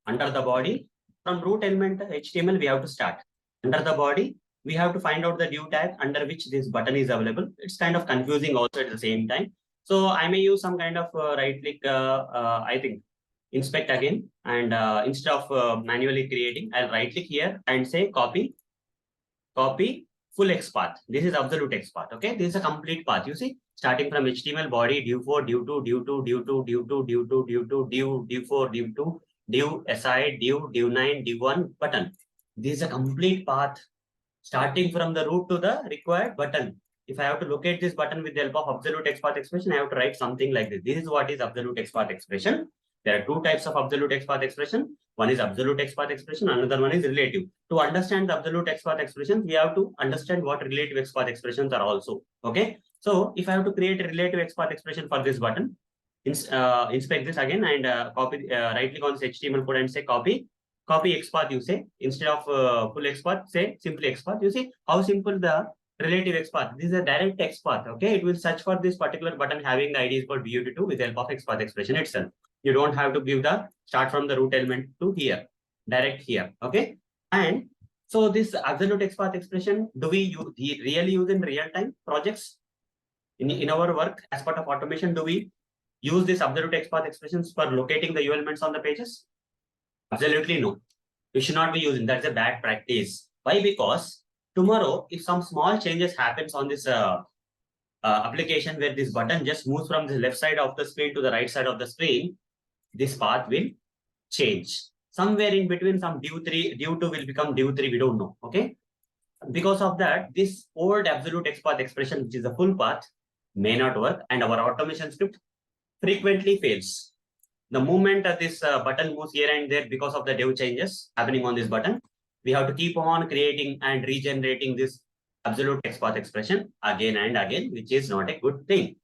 Under the body, from root element HTML, we have to start. Under the body, we have to find out the div tag under which this button is available. It's kind of confusing also at the same time. So I may use some kind of right click, I think, inspect again. And instead of manually creating, I'll right click here and say copy full XPath. This is absolute XPath. Okay, this is a complete path. You see, starting from HTML body, div4, div2, div2, div2, div2, div2, div2, div4, div2, div aside, div9, div1 button. This is a complete path starting from the root to the required button. If I have to locate this button with the help of absolute XPath expression, I have to write something like this. This is what is absolute XPath expression. There are two types of absolute XPath expression. One is absolute XPath expression, another one is relative. To understand the absolute XPath expression, we have to understand what relative XPath expressions are also. Okay. So if I have to create a relative XPath expression for this button, inspect this again and right click on this HTML code and say copy XPath. You say instead of full XPath, say simply XPath. You see how simple the relative XPath. This is a direct XPath. Okay, it will search for this particular button having the ID is called BUT2 with the help of XPath expression itself. You don't have to give the start from the root element to here, direct here. Okay, and so this absolute XPath expression, do we really use in real time projects in our work as part of automation? Do we use this absolute XPath expressions for locating the elements on the pages? Absolutely no. You should not be using. That's a bad practice. Why? Because tomorrow, if some small changes happens on this application where this button just moves from the left side of the screen to the right side of the screen, this path will change. Somewhere in between, some div2 will become div3. We don't know. Okay. Because of that, this old absolute XPath expression, which is a full path, may not work, and our automation script frequently fails. The moment that this button moves here and there because of the div changes happening on this button, we have to keep on creating and regenerating this absolute XPath expression again and again, which is not a good thing.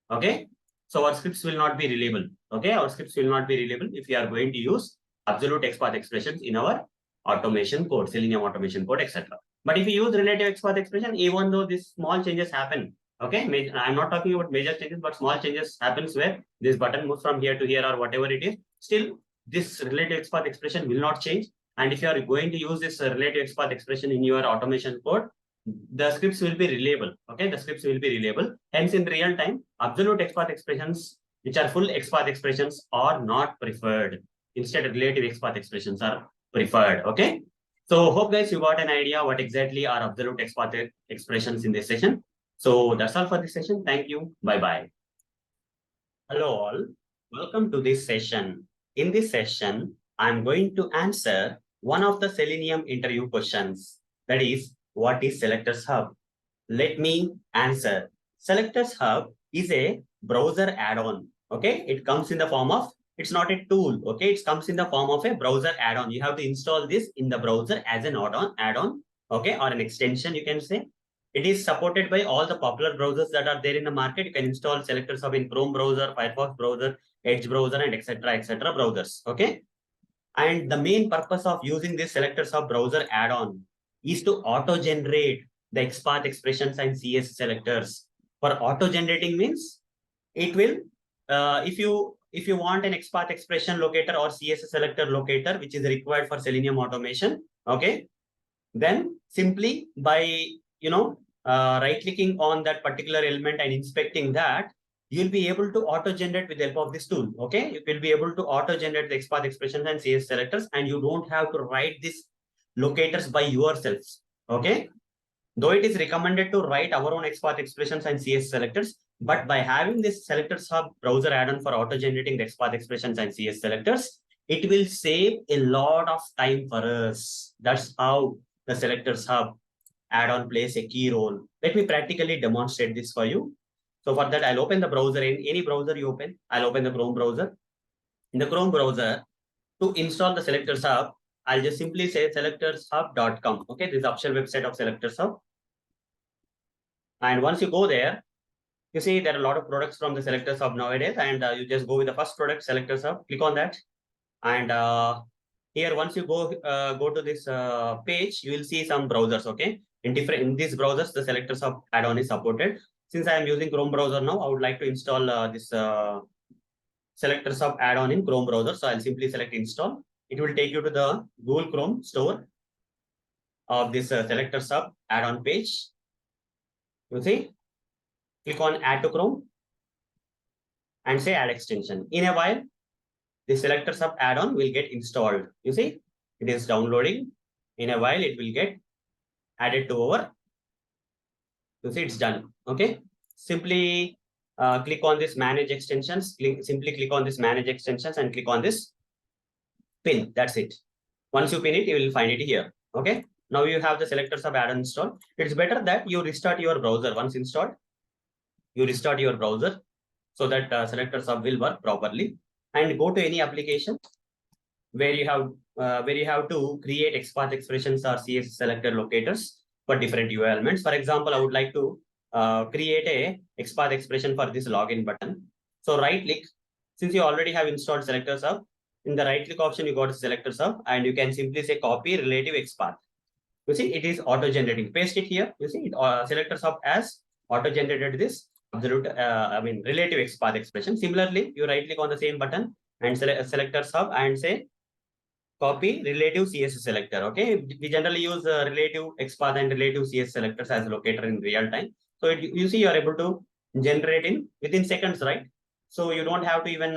Okay, so our scripts will not be reliable. Okay, our scripts will not be reliable if we are going to use absolute XPath expressions in our automation code, Selenium automation code, etc. But if you use relative XPath expression, even though these small changes happen, okay, I'm not talking about major changes, but small changes happens where this button moves from here to here or whatever it is, still this relative XPath expression will not change. And if you are going to use this relative XPath expression in your automation code, the scripts will be reliable. Okay, the scripts will be reliable. Hence, in real time, absolute XPath expressions, which are full XPath expressions, are not preferred. Instead, relative XPath expressions are preferred. Okay. So, hope guys you got an idea what exactly are absolute XPath expressions in this session. So that's all for this session. Thank you. Bye-bye. Hello all. Welcome to this session. In this session, I'm going to answer one of the Selenium interview questions. That is, what is Selectors Hub? Let me answer. Selectors Hub is a browser add-on. Okay, it comes in the form of, it's not a tool. Okay, it comes in the form of a browser add-on. You have to install this in the browser as an add-on. Okay, or an extension, you can say. It is supported by all the popular browsers that are there in the market. You can install Selectors Hub in Chrome browser, Firefox browser, Edge browser, and etc. browsers. Okay. And the main purpose of using this Selectors Hub browser add-on is to auto-generate the XPath expressions and CS selectors. For auto-generating means it will, if you want an XPath expression locator or CSS selector locator, which is required for Selenium automation, okay, then simply by right-clicking on that particular element and inspecting that, you'll be able to auto-generate with the help of this tool. Okay, you will be able to auto-generate the XPath expressions and CS selectors, and you don't have to write these locators by yourselves. Okay, though it is recommended to write our own XPath expressions and CS selectors, but by having this Selectors Hub browser add-on for auto-generating the XPath expressions and CS selectors, it will save a lot of time for us. That's how the Selectors Hub add-on plays a key role. Let me practically demonstrate this for you. So for that, I'll open the browser. In any browser you open, I'll open the Chrome browser. In the Chrome browser, to install the Selectors Hub, I'll just simply say selectorshub.com. Okay, this is the official website of Selectors Hub. And once you go there, You see, there are a lot of products from the Selector Sub nowadays, and you just go with the first product, Selector Sub, click on that. And here, once you go to this page, you will see some browsers, okay? In these browsers, the Selector Sub add-on is supported. Since I am using Chrome browser now, I would like to install this Selector Sub add-on in Chrome browser. So I'll simply select install. It will take you to the Google Chrome store of this Selector Sub add-on page. You see, click on Add to Chrome and say Add extension. In a while, the Selector Sub add-on will get installed. You see, it is downloading. In a while, it will get added to our. You see, it's done. Okay. Simply click on this Manage Extensions. Simply click on this Manage Extensions and click on this pin. That's it. Once you pin it, you will find it here. Okay. Now you have the Selector Sub add-on installed. It's better that you restart your browser. Once installed, you restart your browser so that Selector Sub will work properly. And go to any application where you have to create XPath expressions or CSS selector locators for different UI elements. For example, I would like to create a XPath expression for this login button. So right click, since you already have installed Selector Sub, in the right click option, you got Selector Sub, and you can simply say copy relative XPath. You see, it is auto-generating. Paste it here. You see, Selector Sub as auto-generated this relative XPath expression. Similarly, you right click on the same button and select Selector Sub and say copy relative CSS selector. Okay, we generally use relative XPath and relative CSS selectors as locator in real time. So you see, you are able to generate within seconds, right? So you don't have to even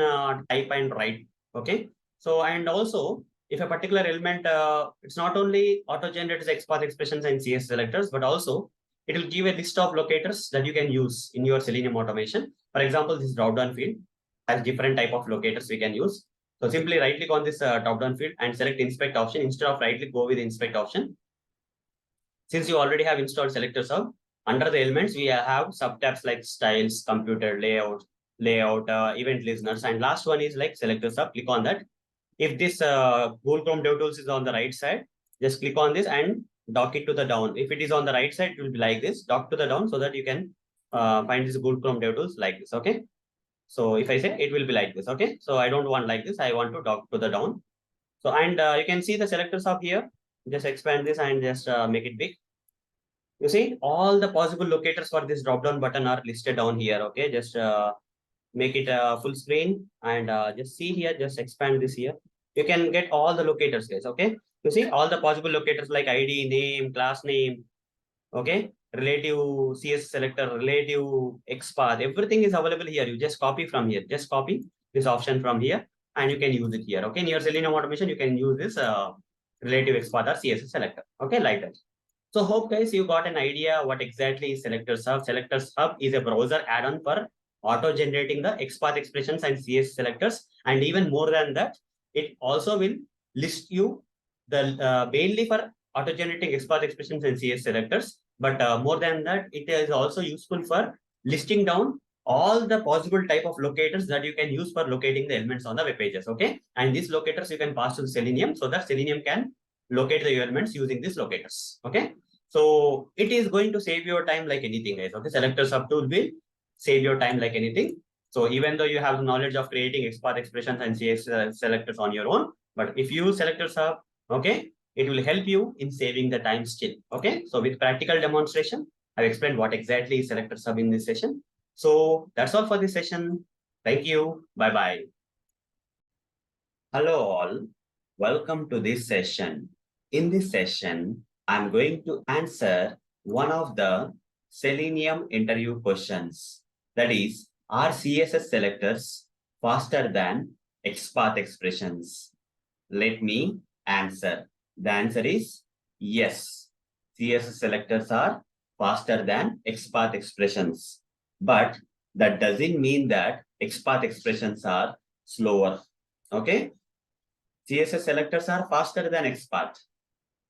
type and write. Okay. So, and also, if a particular element, it's not only auto-generates XPath expressions and CSS selectors, but also it will give a list of locators that you can use in your Selenium automation. For example, this drop-down field has different type of locators we can use. So simply right-click on this drop-down field and select Inspect option. Instead of right-click, go with Inspect option. Since you already have installed Selector Sub, under the elements, we have subtabs like Styles, Computer, Layout, Event Listeners, and last one is like Selector Sub. Click on that. If this Google Chrome DevTools is on the right side, just click on this and dock it to the down. If it is on the right side, it will be like this, dock to the down, so that you can find this Google Chrome DevTools like this. Okay. So if I say, it will be like this. Okay. So I don't want like this. I want to dock to the down. So, and you can see the Selector Sub here. Just expand this and just make it big. You see, all the possible locators for this drop-down button are listed down here. Okay. Just make it full screen and just see here, just expand this here. You can get all the locators, guys. Okay. You see all the possible locators like ID, name, class name, okay, relative CSS selector, relative XPath, everything is available here. You just copy from here. Just copy this option from here and you can use it here. Okay. In your Selenium automation, you can use this relative XPath or CSS selector. Okay, like that. So hope, guys, you got an idea what exactly is Selector Sub. Selector Sub is a browser add-on for auto-generating the XPath expressions and CSS selectors. And even more than that, it also will list you the mainly for auto-generating XPath expressions and CSS selectors. But more than that, it is also useful for listing down all the possible type of locators that you can use for locating the elements on the web pages. Okay. And these locators you can pass to Selenium so that Selenium can locate the elements using these locators. Okay. So it is going to save your time like anything, guys. Okay. Selector Sub tool will save your time like anything. So even though you have the knowledge of creating XPath expressions and CSS selectors on your own, but if you use Selector Sub, okay, it will help you in saving the time still. Okay. So with practical demonstration, I've explained what exactly is Selector Sub in this session. So that's all for this session. Thank you. Bye-bye. Hello all. Welcome to this session. In this session, I'm going to answer one of the Selenium interview questions. That is, are CSS selectors faster than XPath expressions? Let me answer. The answer is yes. CSS selectors are faster than XPath expressions. But that doesn't mean that XPath expressions are slower. Okay? CSS selectors are faster than XPath.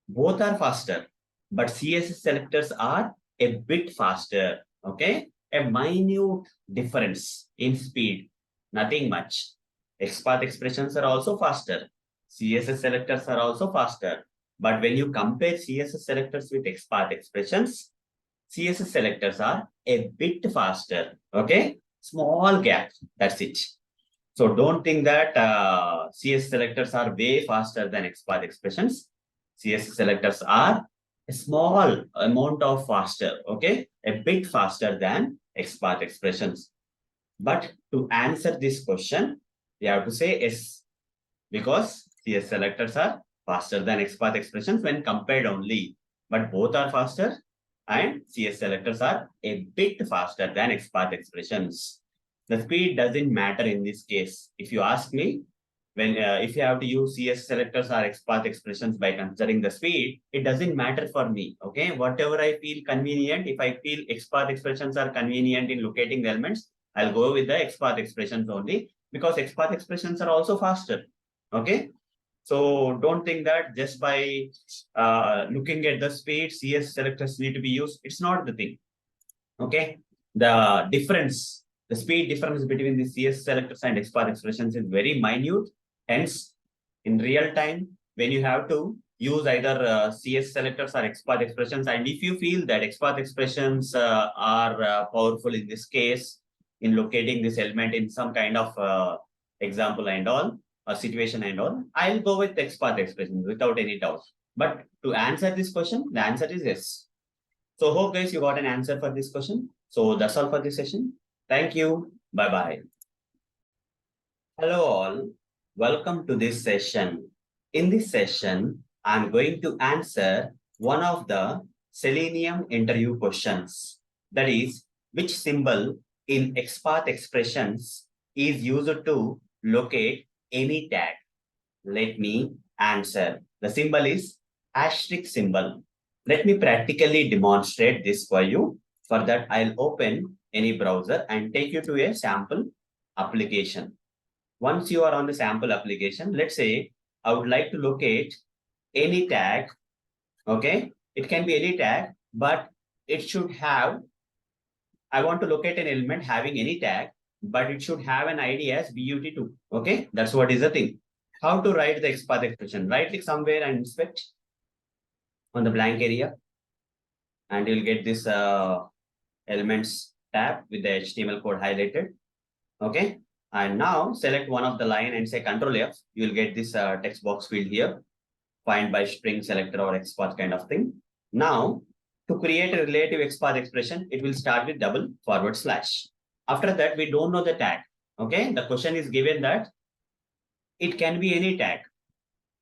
Both are faster, but CSS selectors are a bit faster. Okay? A minute difference in speed. Nothing much. XPath expressions are also faster. CSS selectors are also faster. But when you compare CSS selectors with XPath expressions, CSS selectors are a bit faster. Okay, small gap. That's it. So don't think that CSS selectors are way faster than XPath expressions. CSS selectors are a small amount of faster. Okay, a bit faster than XPath expressions. But to answer this question, we have to say yes, because CSS selectors are faster than XPath expressions when compared only. But both are faster, and CSS selectors are a bit faster than XPath expressions. The speed doesn't matter in this case. If you ask me, when if you have to use CSS selectors or XPath expressions by considering the speed, it doesn't matter for me. Okay, whatever I feel convenient. If I feel XPath expressions are convenient in locating the elements, I'll go with the XPath expressions only, because XPath expressions are also faster. Okay, so don't think that just by looking at the speed, CS selectors need to be used. It's not the thing. Okay, the difference, the speed difference between the CS selectors and XPath expressions is very minute. Hence, in real time, when you have to use either CS selectors or XPath expressions, and if you feel that XPath expressions are powerful in this case, in locating this element in some kind of example and all, a situation and all, I'll go with XPath expressions without any doubt. But to answer this question, the answer is yes. So hope guys you got an answer for this question. So that's all for this session. Thank you. Bye-bye. Hello all. Welcome to this session. In this session, I'm going to answer one of the Selenium interview questions. That is, which symbol in XPath expressions is used to locate any tag? Let me answer. The symbol is asterisk symbol. Let me practically demonstrate this for you. For that, I'll open any browser and take you to a sample application. Once you are on the sample application, let's say I would like to locate any tag. Okay, it can be any tag, but it should have, I want to locate an element having any tag, but it should have an ID as BUT2. Okay, that's what is the thing. How to write the XPath expression? Right click somewhere and inspect on the blank area, and you'll get this elements tab with the HTML code highlighted. Okay, and now select one of the line and say Control F. You will get this text box field here, find by string selector or XPath kind of thing. Now, to create a relative XPath expression, it will start with // After that, we don't know the tag. Okay, the question is given that it can be any tag.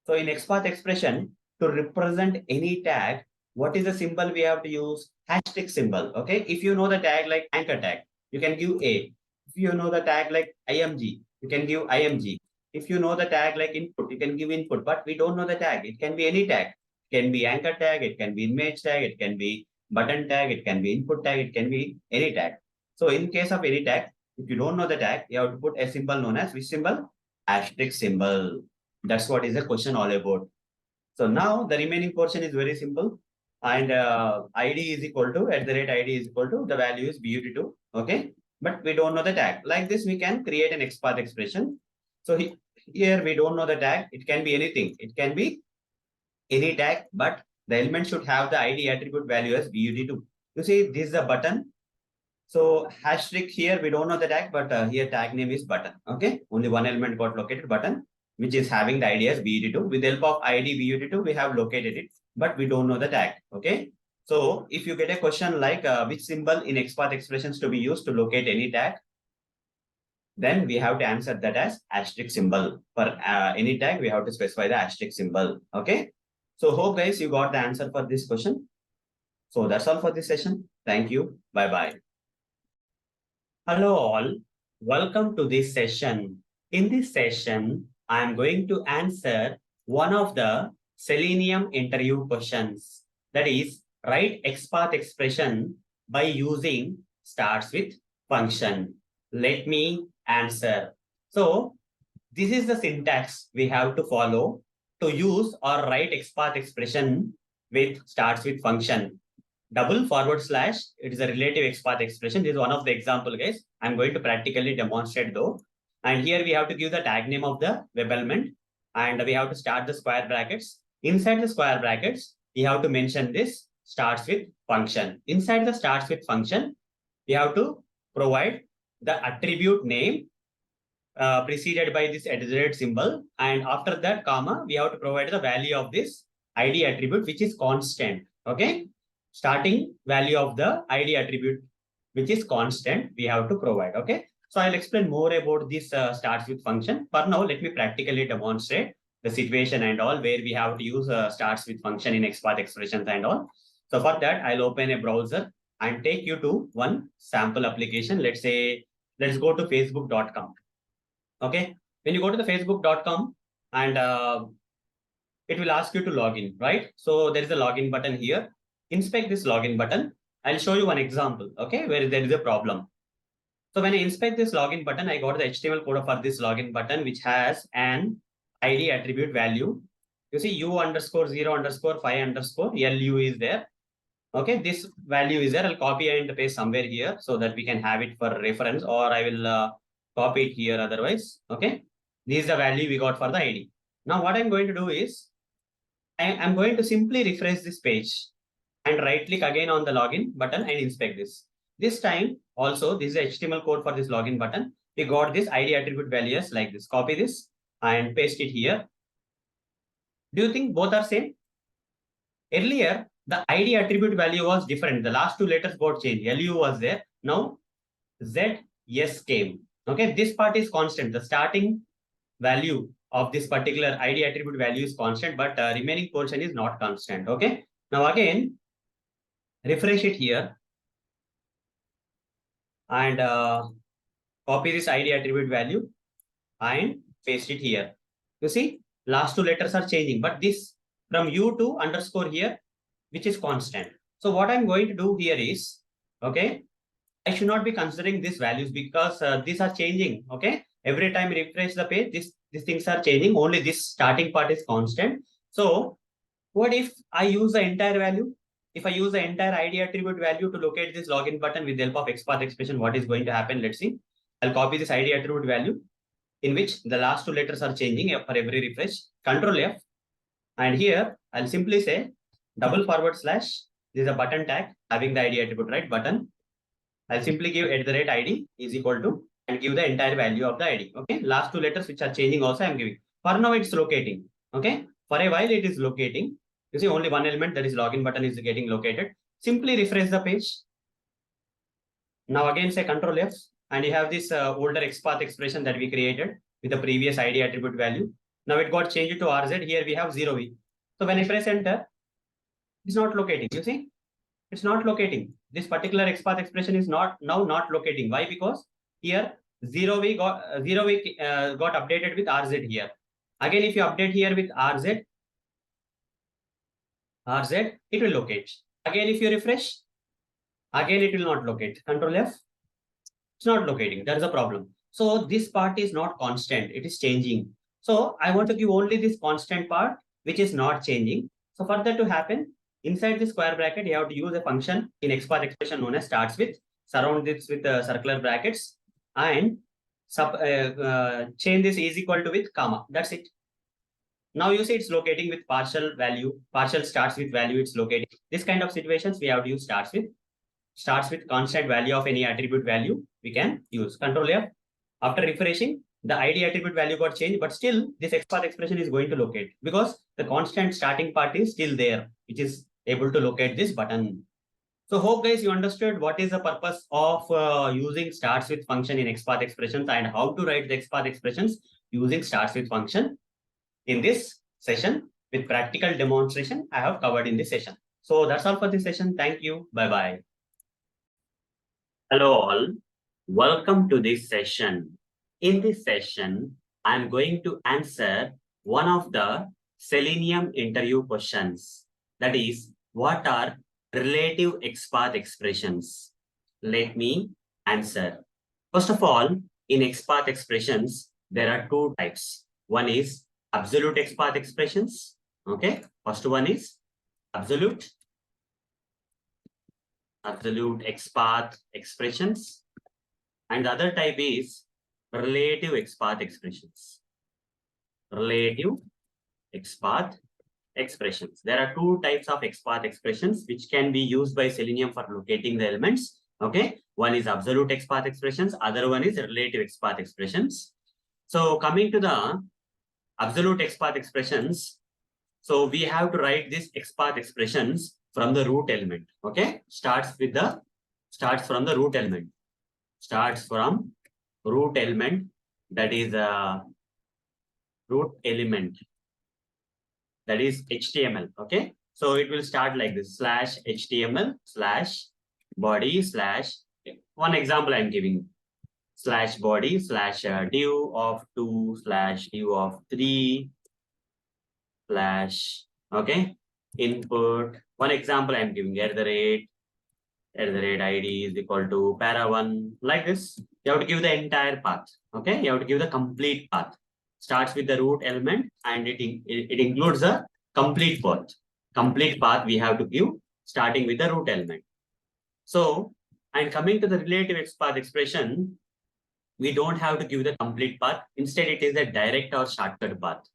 So in XPath expression, to represent any tag, what is the symbol we have to use? Hashtag symbol. Okay, if you know the tag like anchor tag, you can give A. If you know the tag like img, you can give img. If you know the tag like input, you can give input, but we don't know the tag. It can be any tag. It can be anchor tag, it can be image tag, it can be button tag, it can be input tag, it can be any tag. So in case of any tag, if you don't know the tag, you have to put a symbol known as which symbol? Asterisk symbol. That's what is the question all about. So now the remaining portion is very simple. And ID is equal to, @ID is equal to, the value is BUT2. Okay, but we don't know the tag. Like this, we can create an XPath expression. So here we don't know the tag. It can be anything. It can be any tag, but the element should have the ID attribute value as BUT2. You see, this is a button. So hashtag here, we don't know the tag, but here tag name is button. Okay, only one element got located, button, which is having the ID as BUT2. With the help of ID BUT2, we have located it, but we don't know the tag. Okay, so if you get a question like which symbol in XPath expressions to be used to locate any tag, then we have to answer that as asterisk symbol. For any tag, we have to specify the asterisk symbol. Okay, so hope guys you got the answer for this question. So that's all for this session. Thank you. Bye-bye. Hello all. Welcome to this session. In this session, I am going to answer one of the Selenium interview questions. That is, write XPath expression by using starts with function. Let me answer. So this is the syntax we have to follow to use or write XPath expression with starts with function. // it is a relative XPath expression. This is one of the example, guys. I'm going to practically demonstrate though. And here we have to give the tag name of the web element, and we have to start the square brackets. Inside the square brackets, we have to mention this starts with function. Inside the starts with function, we have to provide the attribute name preceded by this @ symbol, and after that comma, we have to provide the value of this ID attribute, which is constant. Okay, starting value of the ID attribute, which is constant, we have to provide. Okay, so I'll explain more about this starts with function. For now, let me practically demonstrate the situation and all where we have to use starts with function in XPath expressions and all. So for that, I'll open a browser and take you to one sample application. Let's go to facebook.com. Okay, when you go to the facebook.com and it will ask you to log in, right? So there is a login button here. Inspect this login button. I'll show you one example, okay, where there is a problem. So when I inspect this login button, I got the HTML code for this login button, which has an ID attribute value. You see u_0_5_ is there. Okay, this value is there. I'll copy and paste somewhere here so that we can have it for reference, or I will copy it here otherwise. Okay, this is the value we got for the ID. Now what I'm going to do is I'm going to simply refresh this page and right click again on the login button and inspect this. This time also, this is the HTML code for this login button. We got this ID attribute values like this. Copy this and paste it here. Do you think both are same? Earlier, the ID attribute value was different. The last two letters got changed. LU was there. Now ZS came. Okay, this part is constant. The starting value of this particular ID attribute value is constant, but remaining portion is not constant. Okay, now again, refresh it here and copy this ID attribute value and paste it here. You see, last two letters are changing, but this from U to underscore here, which is constant. So what I'm going to do here is, okay, I should not be considering these values because these are changing. Okay, every time I refresh the page, these things are changing. Only this starting part is constant. So what if I use the entire value? If I use the entire ID attribute value to locate this login button with the help of XPath expression, what is going to happen? Let's see. I'll copy this ID attribute value in which the last two letters are changing for every refresh. Control F. And here I'll simply say // this is a button tag having the ID attribute, right? Button. I'll simply give @ID is equal to and give the entire value of the ID. Okay. Last two letters which are changing also I'm giving. For now it's locating. Okay. For a while it is locating. You see only one element, that is login button, is getting located. Simply refresh the page. Now again say Control F and you have this older XPath expression that we created with the previous ID attribute value. Now it got changed to RZ. Here we have 0V. So when I press enter, it's not locating. You see, it's not locating. This particular XPath expression is not locating. Why? Because here 0V got updated with RZ here. Again, if you update here with RZ, it will locate. Again, if you refresh, again it will not locate. Control F, it's not locating. That is a problem. So this part is not constant. It is changing. So I want to give only this constant part, which is not changing. So for that to happen, inside the square bracket, you have to use a function in XPath expression known as starts with. Surround this with circular brackets and change this is equal to with comma. That's it. Now you see it's locating with partial starts with value. It's locating. This kind of situations we have to use starts with constant value of any attribute value. We can use Control F. After refreshing, the ID attribute value got changed, but still this XPath expression is going to locate because the constant starting part is still there, which is able to locate this button. So hope guys you understood what is the purpose of using starts with function in XPath expressions and how to write the XPath expressions using starts with function. In this session with practical demonstration I have covered in this session. So that's all for this session. Thank you. Bye-bye. Hello all. Welcome to this session. In this session, I'm going to answer one of the Selenium interview questions. That is, what are relative XPath expressions? Let me answer. First of all, in XPath expressions, there are two types. One is absolute XPath expressions. Okay, first one is absolute XPath expressions, and the other type is relative XPath expressions. Relative XPath expressions. There are two types of XPath expressions which can be used by Selenium for locating the elements. Okay, one is absolute XPath expressions, other one is relative XPath expressions. So coming to the absolute XPath expressions, so we have to write these XPath expressions from the root element. Okay, starts from the root element. Starts from root element, that is root element, that is HTML. Okay, so it will start like this: /HTML /body / one example I'm giving, /body / div of 2 / div of 3 / okay, input. One example I'm giving, @ ID is equal to para1, like this. You have to give the entire path. Okay, you have to give the complete path. Starts with the root element and it includes a complete path. Complete path we have to give starting with the root element. So, and coming to the relative XPath expression, we don't have to give the complete path. Instead, it is a direct or shortcut path.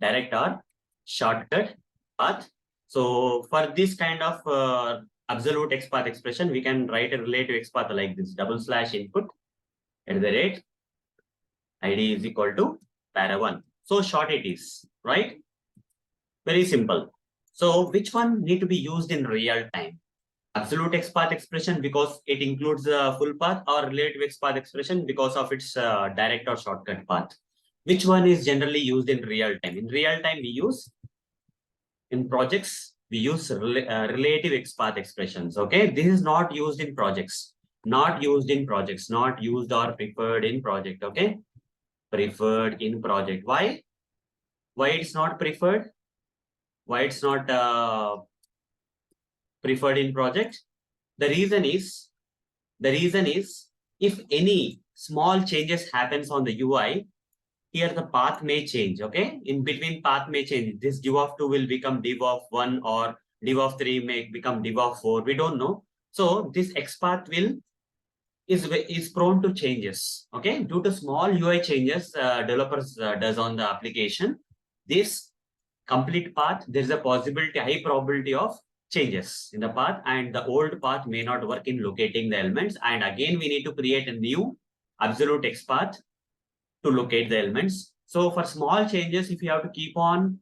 Direct or shortcut path. So for this kind of absolute XPath expression, we can write a relative XPath like this: /input @ ID is equal to para1. So short it is, right? Very simple. So which one need to be used in real time? Absolute XPath expression because it includes the full path, or relative XPath expression because of its direct or shortcut path? Which one is generally used in real time? In real time, we use, in projects, we use relative XPath expressions. Okay, this is not used in projects. Not used in projects. Not used or preferred in project. Okay, preferred in project. Why? Why it's not preferred? Why it's not preferred in project? The reason is if any small changes happens on the UI, here the path may change. Okay, in between path may change. This div of 2 will become div of 1, or div of 3 may become div of 4. We don't know. So this XPath is prone to changes. Okay, due to small UI changes developers does on the application, this complete path, there is a possibility, high probability of changes in the path, and the old path may not work in locating the elements. And again, we need to create a new absolute XPath to locate the elements. So for small changes, if you have to keep on,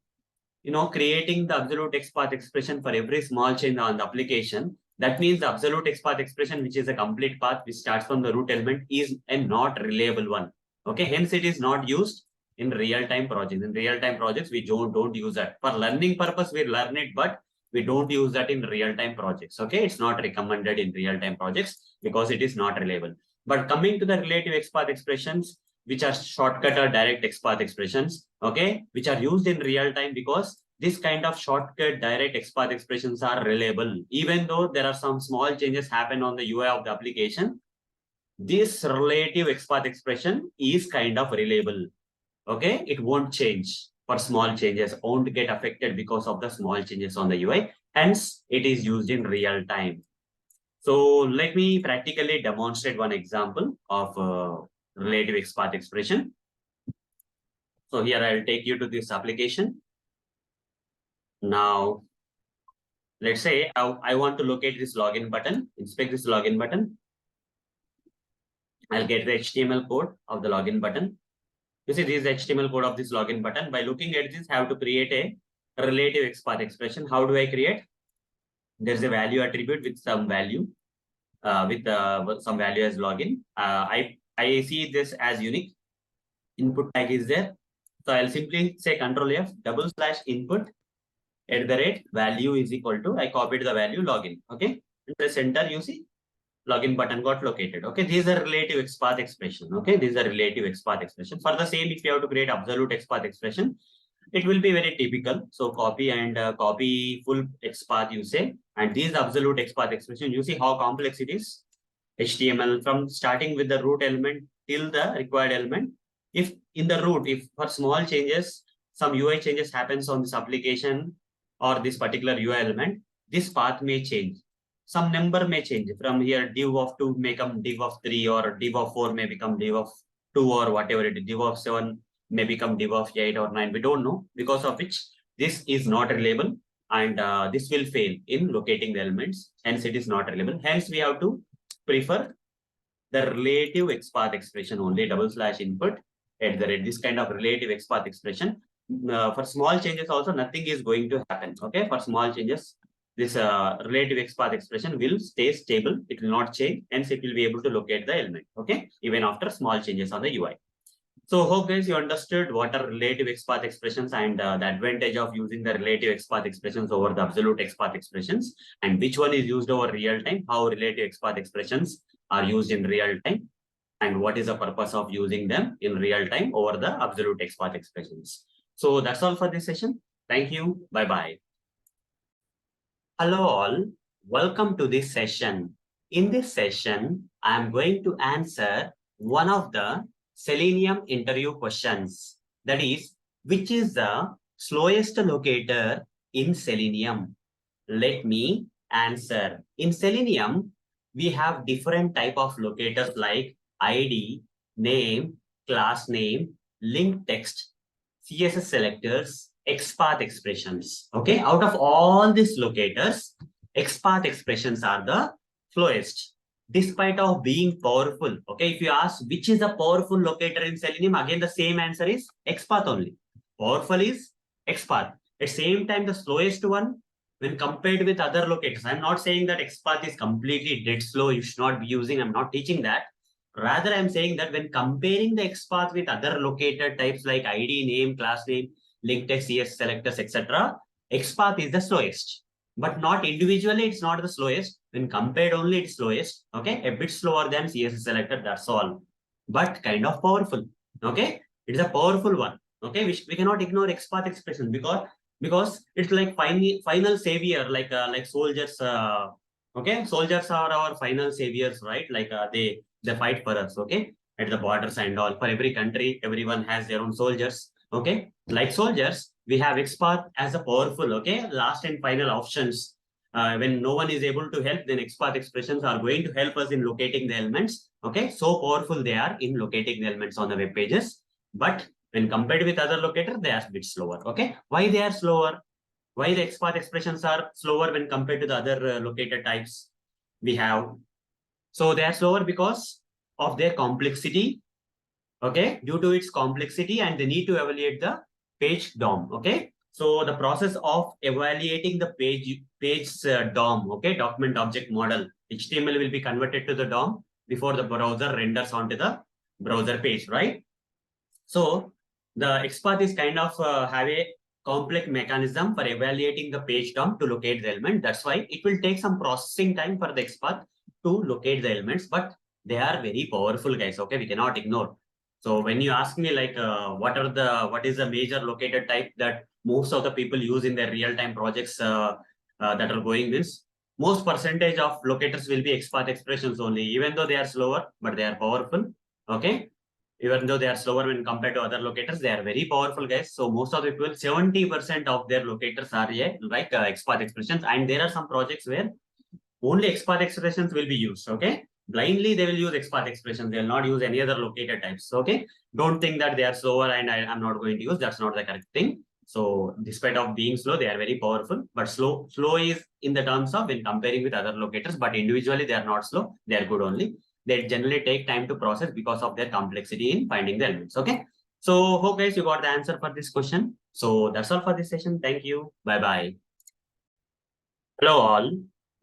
creating the absolute XPath expression for every small change on the application, that means the absolute XPath expression, which is a complete path which starts from the root element, is a not reliable one. Okay, hence it is not used in real-time projects. In real-time projects, we don't use that. For learning purpose, we learn it, but we don't use that in real-time projects. Okay, it's not recommended in real-time projects because it is not reliable. But coming to the relative XPath expressions, which are shortcut or direct XPath expressions, okay, which are used in real time, because this kind of shortcut direct XPath expressions are reliable. Even though there are some small changes happen on the UI of the application, this relative XPath expression is kind of reliable. Okay, it won't change for small changes, won't get affected because of the small changes on the UI. Hence, it is used in real time. So let me practically demonstrate one example of relative XPath expression. So here I'll take you to this application. Now, let's say I want to locate this login button, inspect this login button. I'll get the HTML code of the login button. You see, this is HTML code of this login button. By looking at this, I have to create a relative XPath expression. How do I create? There's a value attribute with some value, some value as login. I see this as unique. Input tag is there. So I'll simply say Ctrl+F, /input @value is equal to, I copied the value login. Okay, and press enter. You see, login button got located. Okay, these are relative XPath expression. Okay, these are relative XPath expression. For the same, if you have to create absolute XPath expression, it will be very typical. So copy and copy full XPath, you say, and these absolute XPath expression, you see how complex it is. HTML from starting with the root element till the required element. If in the root, if for small changes, some UI changes happens on this application or this particular UI element, this path may change. Some number may change. From here, div of 2 may become div of 3, or div of 4 may become div of 2, or whatever it is. Div of 7 may become div of 8 or 9. We don't know, because of which this is not reliable, and this will fail in locating the elements. Hence, it is not reliable. Hence, we have to prefer the relative XPath expression only, /input at the rate. This kind of relative XPath expression. For small changes also, nothing is going to happen. Okay, for small changes, this relative XPath expression will stay stable. It will not change. Hence, it will be able to locate the element. Okay, even after small changes on the UI. So hope guys you understood what are relative XPath expressions and the advantage of using the relative XPath expressions over the absolute XPath expressions, and which one is used over real time, how relative XPath expressions are used in real time, and what is the purpose of using them in real time over the absolute XPath expressions. So that's all for this session. Thank you. Bye-bye. Hello all. Welcome to this session. In this session, I am going to answer one of the Selenium interview questions. That is, which is the slowest locator in Selenium? Let me answer. In Selenium, we have different type of locators like ID, name, class name, link text, CSS selectors, XPath expressions. Okay, out of all these locators, XPath expressions are the slowest, despite of being powerful. Okay, if you ask which is a powerful locator in Selenium, again the same answer is XPath only. Powerful is XPath. At the same time, the slowest one when compared with other locators. I'm not saying that XPath is completely dead slow, you should not be using. I'm not teaching that. Rather, I'm saying that when comparing the XPath with other locator types like ID, name, class name, link text, CSS selectors, etc., XPath is the slowest. But not individually, it's not the slowest. When compared only, it's slowest. Okay, a bit slower than CSS selector, that's all. But kind of powerful. Okay, it's a powerful one. Okay, which we cannot ignore XPath expression because it's like final savior, like soldiers. Okay, soldiers are our final saviors, right? Like they fight for us. Okay, at the borders and all. For every country, everyone has their own soldiers. Okay, like soldiers, we have XPath as a powerful, okay, last and final options. When no one is able to help, then XPath expressions are going to help us in locating the elements. Okay, so powerful they are in locating the elements on the web pages. But when compared with other locators, they are a bit slower. Okay, why they are slower? Why the XPath expressions are slower when compared to the other locator types we have? So they are slower because of their complexity. Okay, due to its complexity, and they need to evaluate the page DOM. Okay, so the process of evaluating the page DOM, okay, document object model, HTML will be converted to the DOM before the browser renders onto the browser page, right? So the XPath is kind of have a complex mechanism for evaluating the page DOM to locate the element. That's why it will take some processing time for the XPath to locate the elements, but they are very powerful, guys. Okay, we cannot ignore. So when you ask me like what is the major locator type that most of the people use in their real-time projects that are going this, most percentage of locators will be XPath expressions only, even though they are slower, but they are powerful. Okay, even though they are slower when compared to other locators, they are very powerful, guys. So most of the people, 70% of their locators are like XPath expressions, and there are some projects where only XPath expressions will be used. Okay, blindly they will use XPath expressions. They will not use any other locator types. Okay, don't think that they are slower and I'm not going to use. That's not the correct thing. So despite of being slow, they are very powerful. But slow is in the terms of when comparing with other locators. But individually they are not slow. They are good only. They generally take time to process because of their complexity in finding the elements. Okay. So hope guys you got the answer for this question. So that's all for this session. Thank you. Bye bye. Hello all.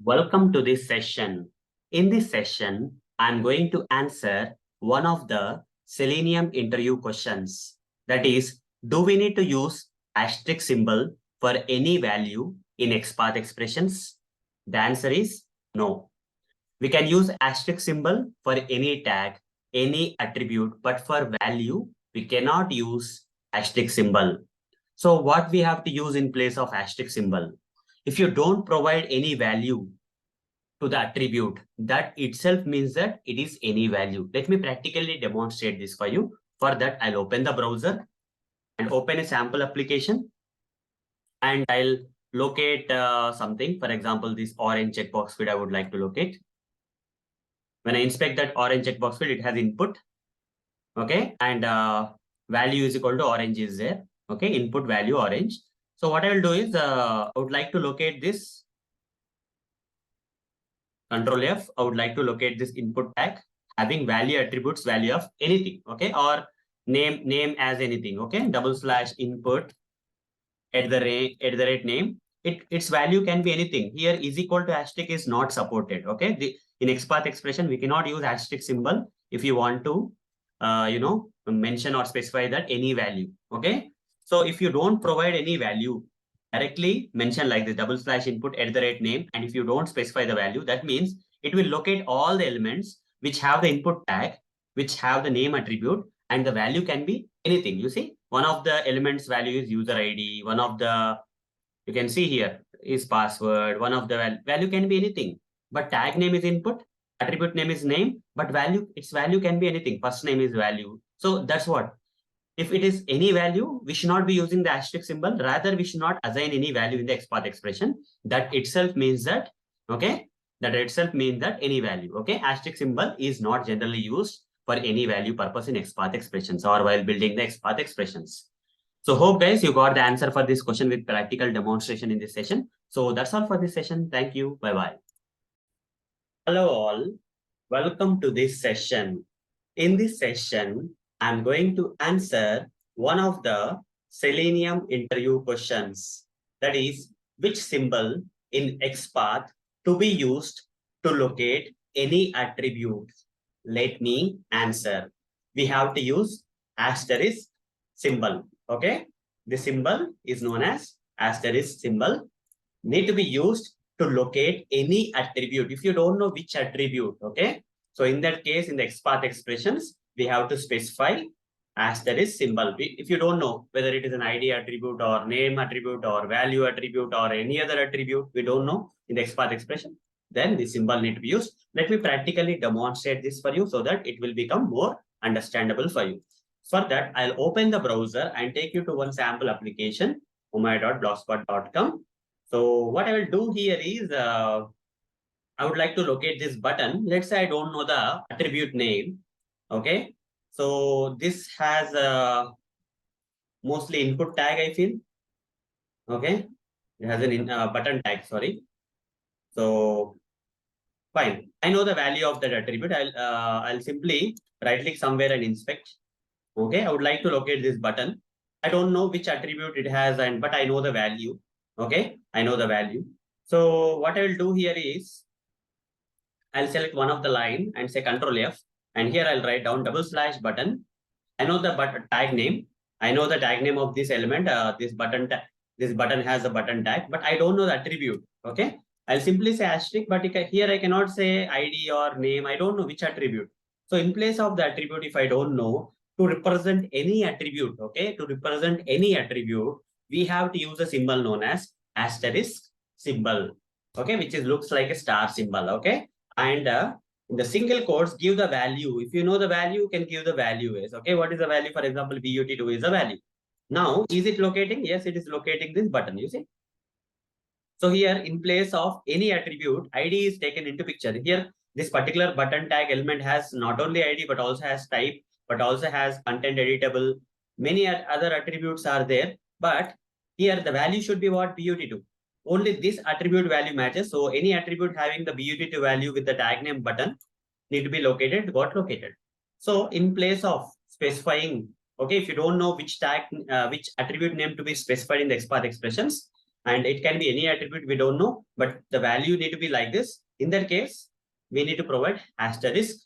Welcome to this session. In this session, I'm going to answer one of the Selenium interview questions. That is, do we need to use asterisk symbol for any value in XPath expressions? The answer is no. We can use asterisk symbol for any tag, any attribute, but for value, we cannot use asterisk symbol. So what we have to use in place of asterisk symbol? If you don't provide any value to the attribute, that itself means that it is any value. Let me practically demonstrate this for you. For that, I'll open the browser and open a sample application. And I'll locate something. For example, this orange checkbox field I would like to locate. When I inspect that orange checkbox field, it has input. Okay. And value is equal to orange is there. Okay. Input value orange. So what I will do is, I would like to locate this. Control F. I would like to locate this input tag having value attributes value of anything. Okay, or name as anything. Okay, /input @ name. Its value can be anything. Here is equal to asterisk is not supported. Okay, in XPath expression we cannot use asterisk symbol if you want to mention or specify that any value. Okay, so if you don't provide any value, directly mention like this /input @ name, and if you don't specify the value, that means it will locate all the elements which have the input tag, which have the name attribute, and the value can be anything. You see, one of the elements value is user ID, one of the, you can see here, is password, one of the value can be anything, but tag name is input, attribute name is name, but its value can be anything. First name is value. So that's what. If it is any value, we should not be using the asterisk symbol. Rather, we should not assign any value in the XPath expression. That itself means that, okay, that itself means that any value. Okay, asterisk symbol is not generally used for any value purpose in XPath expressions or while building the XPath expressions. So hope guys, you got the answer for this question with practical demonstration in this session. So that's all for this session. Thank you. Bye-bye. Hello all. Welcome to this session. In this session, I'm going to answer one of the Selenium interview questions. That is, which symbol in XPath to be used to locate any attribute? Let me answer. We have to use asterisk symbol. Okay, the symbol is known as asterisk symbol. Need to be used to locate any attribute. If you don't know which attribute, okay, so in that case, in the XPath expressions, we have to specify asterisk symbol. If you don't know whether it is an ID attribute or name attribute or value attribute or any other attribute, we don't know in the XPath expression, then the symbol need to be used. Let me practically demonstrate this for you so that it will become more understandable for you. For that, I'll open the browser and take you to one sample application, umai.blogspot.com. So what I will do here is, I would like to locate this button. Let's say I don't know the attribute name. Okay, so this has mostly input tag, I feel. Okay, it has an button tag, sorry. So fine, I know the value of that attribute. I'll simply right click somewhere and inspect. Okay, I would like to locate this button. I don't know which attribute it has, but I know the value. Okay, I know the value. So what I will do here is, I'll select one of the line and say Control F, and here I'll write down /button. I know the tag name. I know the tag name of this element. This button has a button tag, but I don't know the attribute. Okay, I'll simply say asterisk, but here I cannot say ID or name. I don't know which attribute. So in place of the attribute, if I don't know, to represent any attribute, okay, to represent any attribute, we have to use a symbol known as asterisk symbol, okay, which looks like a star symbol, okay, and in the single quotes, give the value. If you know the value, you can give the value is, okay, what is the value? For example, BUT2 is a value. Now, is it locating? Yes, it is locating this button, you see. So here, in place of any attribute, ID is taken into picture. Here, this particular button tag element has not only ID, but also has type, but also has content editable. Many other attributes are there, but here the value should be what? BUT2. Only this attribute value matches. So any attribute having the BUT2 value with the tag name button need to be located, got located. So in place of specifying, okay, if you don't know which tag, which attribute name to be specified in the XPath expressions, and it can be any attribute we don't know, but the value need to be like this. In that case, we need to provide asterisk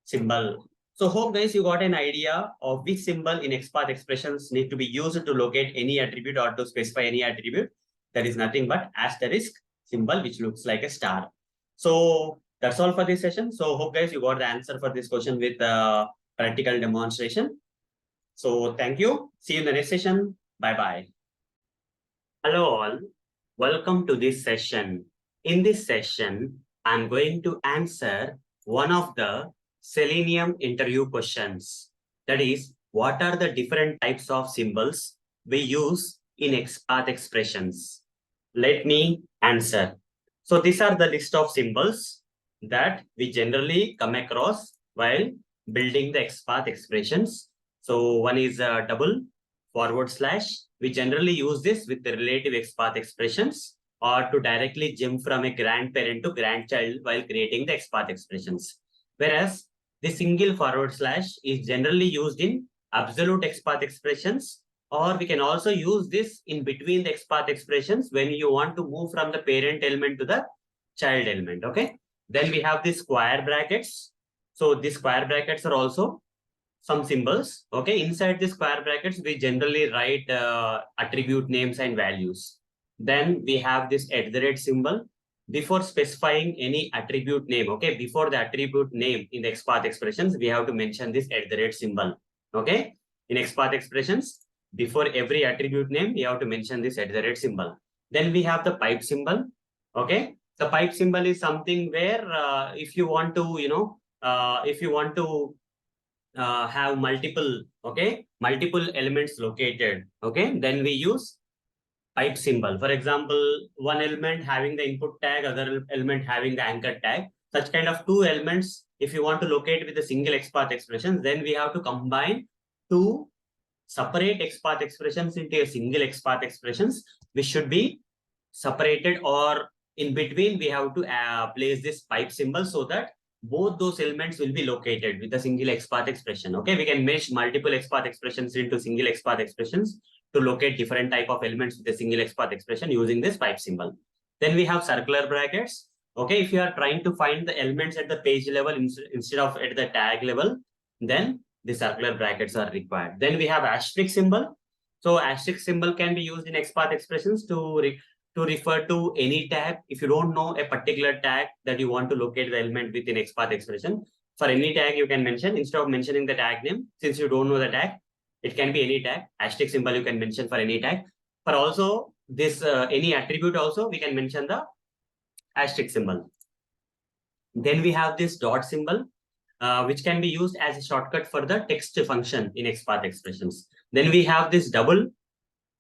symbol. So hope guys, you got an idea of which symbol in XPath expressions need to be used to locate any attribute or to specify any attribute. That is nothing but asterisk symbol, which looks like a star. So that's all for this session. So hope guys, you got the answer for this question with practical demonstration. So thank you. See you in the next session. Bye-bye. Hello all. Welcome to this session. In this session, I'm going to answer one of the Selenium interview questions. That is, what are the different types of symbols we use in XPath expressions? Let me answer. So these are the list of symbols that we generally come across while building the XPath expressions. So one is double, /. We generally use this with the relative XPath expressions or to directly jump from a grandparent to grandchild while creating the XPath expressions. Whereas the single / is generally used in absolute XPath expressions, or we can also use this in between the XPath expressions when you want to move from the parent element to the child element. Okay. Then we have the square brackets. So these square brackets are also some symbols. Okay. Inside the square brackets, we generally write attribute names and values. Then we have this @ symbol. Before specifying any attribute name, okay, before the attribute name in the XPath expressions, we have to mention this @ symbol. Okay. In XPath expressions, before every attribute name, we have to mention this @ symbol. Then we have the pipe symbol. Okay. The pipe symbol is something where if you want to, have multiple elements located, okay, then we use pipe symbol. For example, one element having the input tag, other element having the anchor tag. Such kind of two elements, if you want to locate with a single XPath expression, then we have to combine two separate XPath expressions into a single XPath expressions, which should be separated, or in between we have to place this pipe symbol so that both those elements will be located with a single XPath expression. Okay, we can mesh multiple XPath expressions into single XPath expressions to locate different type of elements with a single XPath expression using this pipe symbol. Then we have circular brackets. Okay, if you are trying to find the elements at the page level instead of at the tag level, then the circular brackets are required. Then we have asterisk symbol. So asterisk symbol can be used in XPath expressions to refer to any tag. If you don't know a particular tag that you want to locate the element within XPath expression, for any tag you can mention, instead of mentioning the tag name, since you don't know the tag, it can be any tag. Asterisk symbol you can mention for any tag. For also this any attribute also, we can mention the asterisk symbol. Then we have this dot symbol, which can be used as a shortcut for the text function in XPath expressions. Then we have this double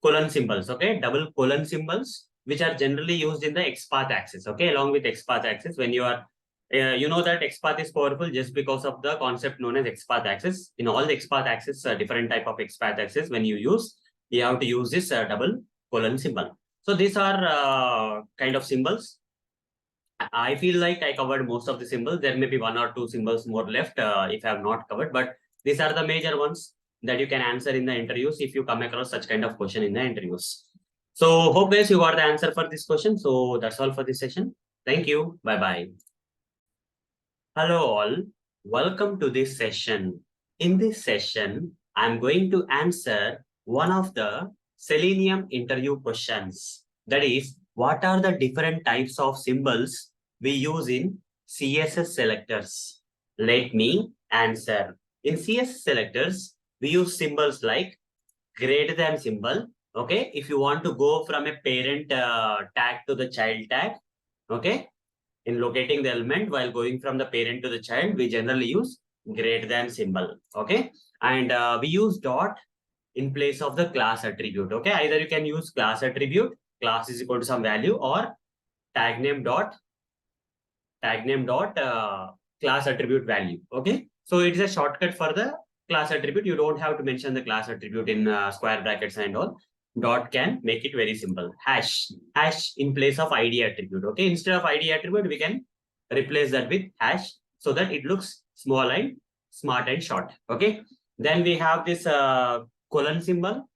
colon symbols, okay, double colon symbols, which are generally used in the XPath axis, okay, along with XPath axis. When you are, you know that XPath is powerful just because of the concept known as XPath axis. In all the XPath axis, different type of XPath axis, when you have to use this double colon symbol. So these are kind of symbols. I feel like I covered most of the symbols. There may be one or two symbols more left if I have not covered, but these are the major ones that you can answer in the interviews if you come across such kind of question in the interviews. So hope guys you got the answer for this question. So that's all for this session. Thank you. Bye-bye. Hello all. Welcome to this session. In this session, I'm going to answer one of the Selenium interview questions. That is, what are the different types of symbols we use in CSS selectors? Let me answer. In CSS selectors, we use symbols like greater than symbol. Okay, if you want to go from a parent tag to the child tag, okay, in locating the element while going from the parent to the child, we generally use greater than symbol. Okay, and we use dot in place of the class attribute. Okay, either you can use class attribute, class is equal to some value, or tag name dot class attribute value. Okay, so it is a shortcut for the class attribute. You don't have to mention the class attribute in square brackets and all. Dot can make it very simple. Hash in place of ID attribute. Okay, instead of ID attribute, we can replace that with hash so that it looks small and smart and short. Okay, then we have this colon symbol,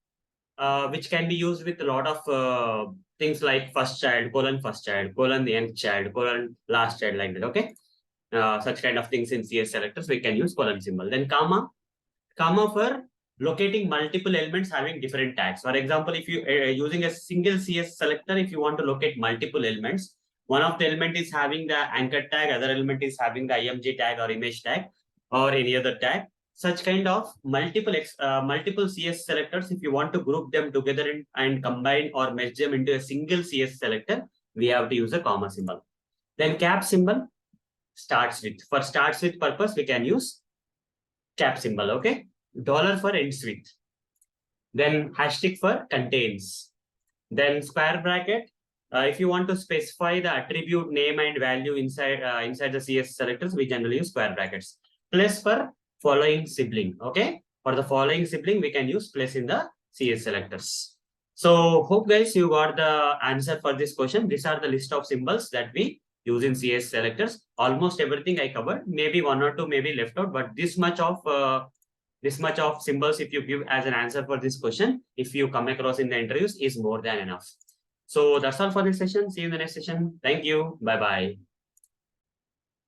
which can be used with a lot of things like first child, colon the nth child, colon last child, like that. Okay, such kind of things in CS selectors, we can use colon symbol. Then comma for locating multiple elements having different tags. For example, if you using a single CS selector, if you want to locate multiple elements, one of the element is having the anchor tag, other element is having the img tag or image tag or any other tag. Such kind of multiple CS selectors, if you want to group them together and combine or merge them into a single CS selector, we have to use a comma symbol. Then cap symbol starts with purpose, we can use cap symbol. Okay, dollar for ends with. Then hashtag for contains. Then square bracket. If you want to specify the attribute name and value inside the CS selectors, we generally use square brackets. Plus for following sibling. Okay, for the following sibling, we can use plus in the CS selectors. So hope guys you got the answer for this question. These are the list of symbols that we use in CS selectors. Almost everything I covered. Maybe one or two maybe left out, but this much of symbols if you give as an answer for this question, if you come across in the interviews, is more than enough. So that's all for this session. See you in the next session. Thank you. Bye bye.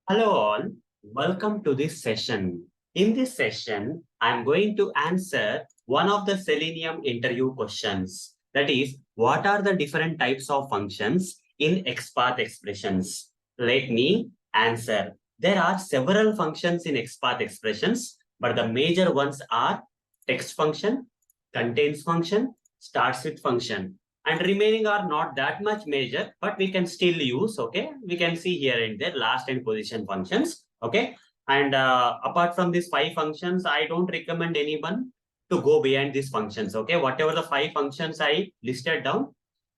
Hello all. Welcome to this session. In this session, I'm going to answer one of the Selenium interview questions. That is, what are the different types of functions in XPath expressions? Let me answer. There are several functions in XPath expressions, but the major ones are text function, contains function, starts with function. And remaining are not that much major, but we can still use, okay? We can see here and there last and position functions, okay? And apart from these 5 functions, I don't recommend anyone to go behind these functions, okay? Whatever the 5 functions I listed down,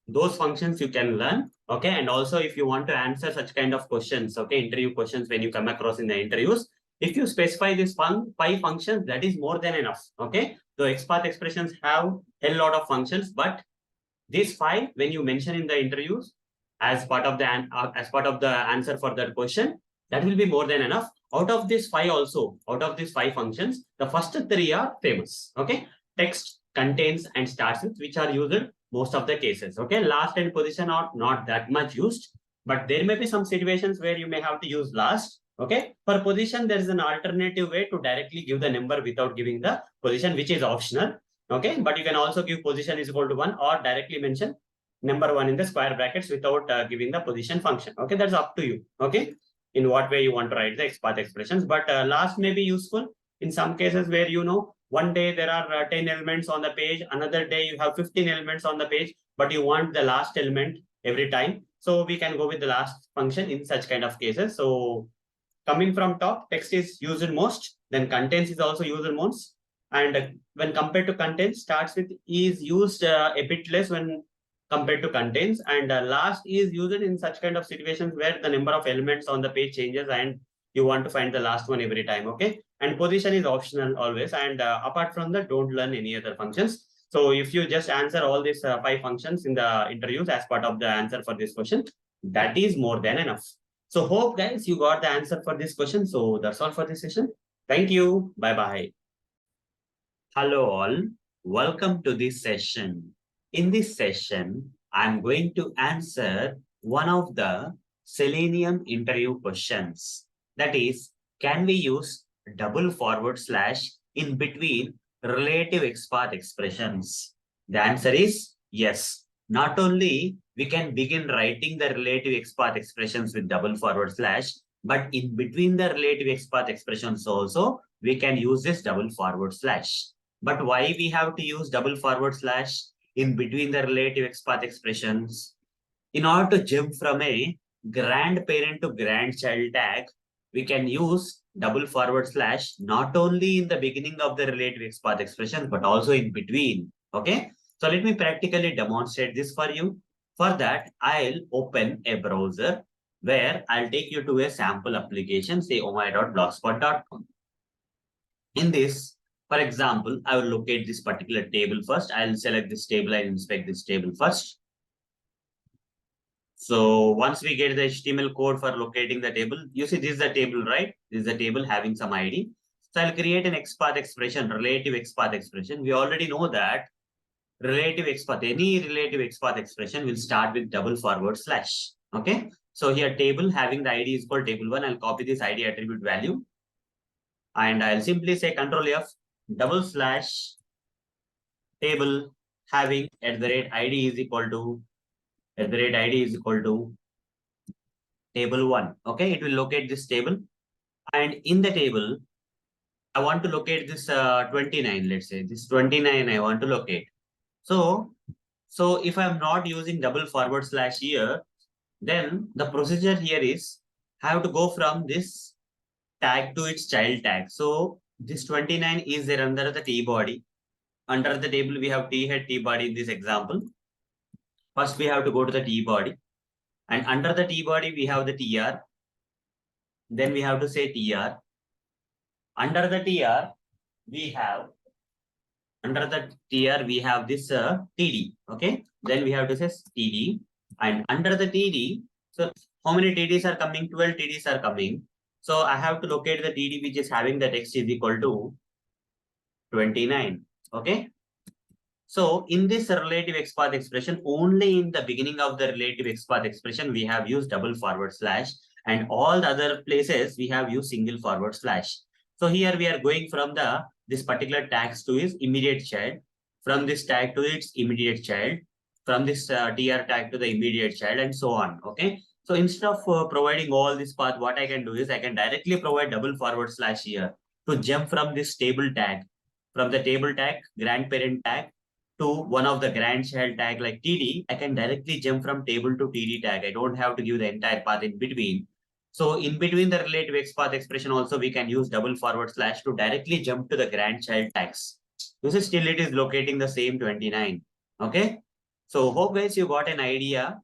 those functions you can learn, okay? And also if you want to answer such kind of questions, okay, interview questions when you come across in the interviews, if you specify this 5 functions, that is more than enough, okay? The XPath expressions have a lot of functions, but these 5, when you mention in the interviews as part of the answer for that question, that will be more than enough. Out of these 5 functions, the first 3 are famous. Okay, text, contains, and starts with, which are used in most of the cases. Okay, last and position are not that much used, but there may be some situations where you may have to use last. Okay, for position, there is an alternative way to directly give the number without giving the position, which is optional. Okay, but you can also give position is equal to 1 or directly mention number 1 in the square brackets without giving the position function. Okay, that's up to you. Okay, in what way you want to write the XPath expressions, but last may be useful in some cases where one day there are 10 elements on the page, another day you have 15 elements on the page, but you want the last element every time. So we can go with the last function in such kind of cases. So coming from top, text is used most, then contains is also used most. And when compared to contains, starts with is used a bit less when compared to contains, and last is used in such kind of situations where the number of elements on the page changes and you want to find the last one every time. Okay, and position is optional always, and apart from that, don't learn any other functions. So if you just answer all these 5 functions in the interviews as part of the answer for this question, that is more than enough. So hope guys you got the answer for this question. So that's all for this session. Thank you. Bye bye. Hello all, welcome to this session. In this session, I'm going to answer one of the Selenium interview questions. That is, can we use double / in between relative XPath expressions? The answer is yes. Not only we can begin writing the relative XPath expressions with double /, but in between the relative XPath expressions also, we can use this double /. But why we have to use double / in between the relative XPath expressions? In order to jump from a grandparent to grandchild tag, we can use double / not only in the beginning of the relative XPath expressions, but also in between. Okay, so let me practically demonstrate this for you. For that, I'll open a browser where I'll take you to a sample application, say omai.blogspot.com. In this, for example, I will locate this particular table first. I'll select this table and inspect this table first. So once we get the HTML code for locating the table, you see this is the table, right? This is the table having some ID. So I'll create an XPath expression, relative XPath expression. We already know that relative XPath, any relative XPath expression will start with double /. Okay. So here table having the ID is called table 1. I'll copy this ID attribute value. And I'll simply say Control F, double / table having @ID is equal to table 1. Okay, it will locate this table. And in the table, I want to locate this 29, let's say. This 29 I want to locate. So if I'm not using double / here, then the procedure here is I have to go from this tag to its child tag. So this 29 is there under the T body. Under the table, we have T head, T body in this example. First, we have to go to the T body. And under the T body, we have the TR. Then we have to say TR. Under the TR, we have Under the tier, we have this TD. Okay. Then we have to say TD. And under the TD, so how many TDs are coming? 12 TDs are coming. So I have to locate the TD which is having the text is equal to 29. Okay. So in this relative XPath expression, only in the beginning of the relative XPath expression, we have used double forward slash, and all the other places we have used single forward slash. So here we are going from this particular tag to its immediate child, from this tag to its immediate child, from this tr tag to the immediate child, and so on. Okay. So instead of providing all this path, what I can do is I can directly provide double forward slash here to jump from this table tag, from the table tag, grandparent tag, to one of the grandchild tag like TD, I can directly jump from table to TD tag. I don't have to give the entire path in between. So in between the relative XPath expression also, we can use double forward slash to directly jump to the grandchild tags. This is still it is locating the same 29. Okay. So hope guys you got an idea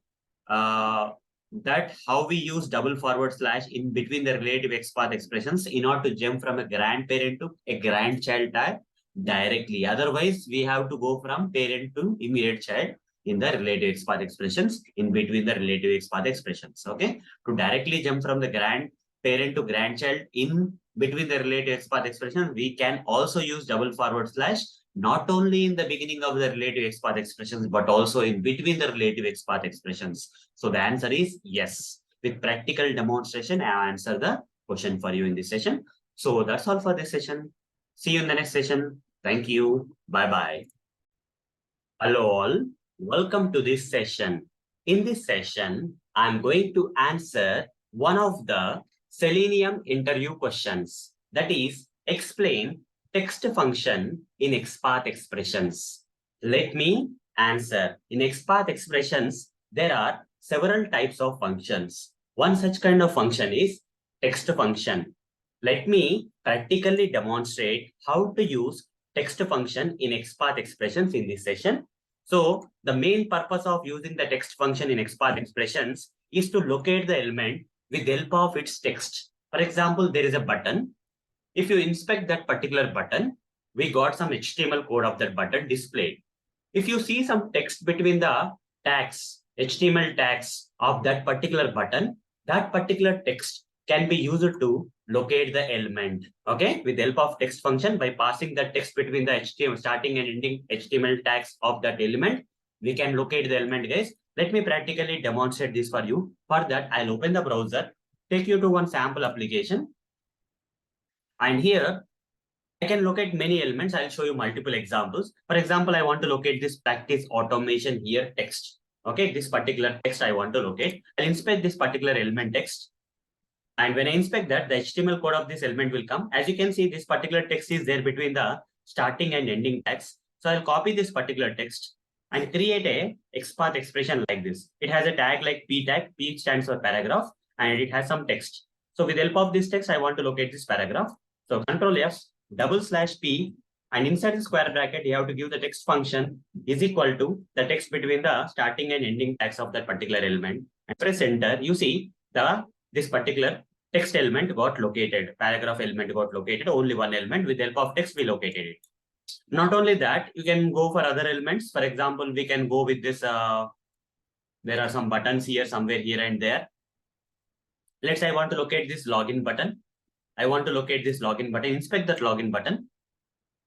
that how we use double forward slash in between the relative XPath expressions in order to jump from a grandparent to a grandchild tag directly. Otherwise, we have to go from parent to immediate child in the relative XPath expressions in between the relative XPath expressions. Okay. To directly jump from the grandparent to grandchild in between the relative XPath expression, we can also use double forward slash not only in the beginning of the relative XPath expressions, but also in between the relative XPath expressions. So the answer is yes. With practical demonstration, I answer the question for you in this session. So that's all for this session. See you in the next session. Thank you. Bye-bye. Hello all. Welcome to this session. In this session, I'm going to answer one of the Selenium interview questions. That is, explain text function in XPath expressions. Let me answer. In XPath expressions, there are several types of functions. One such kind of function is text function. Let me practically demonstrate how to use text function in XPath expressions in this session. So the main purpose of using the text function in XPath expressions is to locate the element with the help of its text. For example, there is a button. If you inspect that particular button, we got some HTML code of that button displayed. If you see some text between the tags, HTML tags of that particular button, that particular text can be used to locate the element. Okay, with the help of text function, by passing the text between the HTML starting and ending HTML tags of that element, we can locate the element, guys. Let me practically demonstrate this for you. For that, I'll open the browser, take you to one sample application. And here, I can locate many elements. I'll show you multiple examples. For example, I want to locate this practice automation here text. Okay, this particular text I want to locate. I'll inspect this particular element text. And when I inspect that, the HTML code of this element will come. As you can see, this particular text is there between the starting and ending tags. So I'll copy this particular text and create a XPath expression like this. It has a tag like P tag. P stands for paragraph, and it has some text. So with the help of this text, I want to locate this paragraph. So Control F, /P, and inside the square bracket, you have to give the text function is equal to the text between the starting and ending tags of that particular element. And press enter. You see this particular text element got located, paragraph element got located, only one element. With the help of text, we located it. Not only that, you can go for other elements. For example, we can go with this, there are some buttons here, somewhere here and there. Let's say I want to locate this login button. I want to locate this login button, inspect that login button.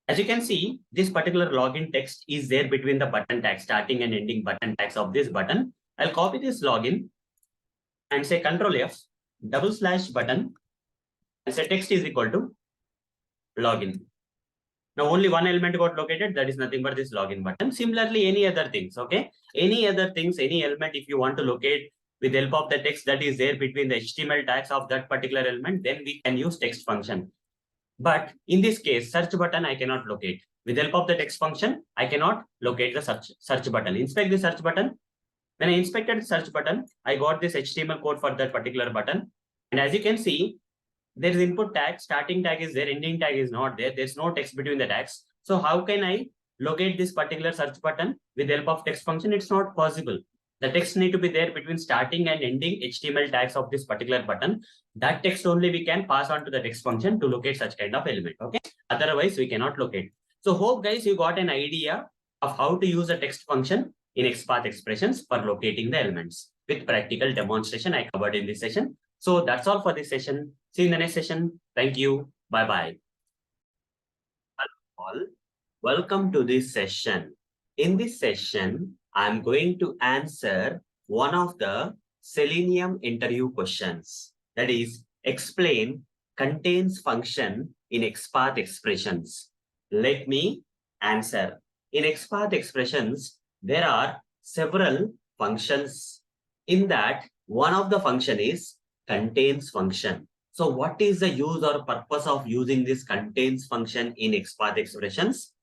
As you can see, this particular login text is there between the button tags, starting and ending button tags of this button. I'll copy this login and say Control F, /button, and say text is equal to login. Now only one element got located, that is nothing but this login button. Similarly, any other things, okay? Any other things, any element, if you want to locate with the help of the text that is there between the HTML tags of that particular element, then we can use text function. But in this case, search button, I cannot locate. With the help of the text function, I cannot locate the search button. Inspect the search button. When I inspected the search button, I got this HTML code for that particular button. And as you can see, there is input tag, starting tag is there, ending tag is not there. There's no text between the tags. So how can I locate this particular search button with the help of text function? It's not possible. The text need to be there between starting and ending HTML tags of this particular button. That text only we can pass on to the text function to locate such kind of element. Okay. Otherwise, we cannot locate. So hope guys, you got an idea of how to use a text function in XPath expressions for locating the elements. With practical demonstration I covered in this session. So that's all for this session. See you in the next session. Thank you. Bye-bye. Hello all. Welcome to this session. In this session, I'm going to answer one of the Selenium interview questions. That is, explain contains function in XPath expressions. Let me answer. In XPath expressions, there are several functions. In that, one of the function is contains function. So what is the use or purpose of using this contains function in XPath expressions?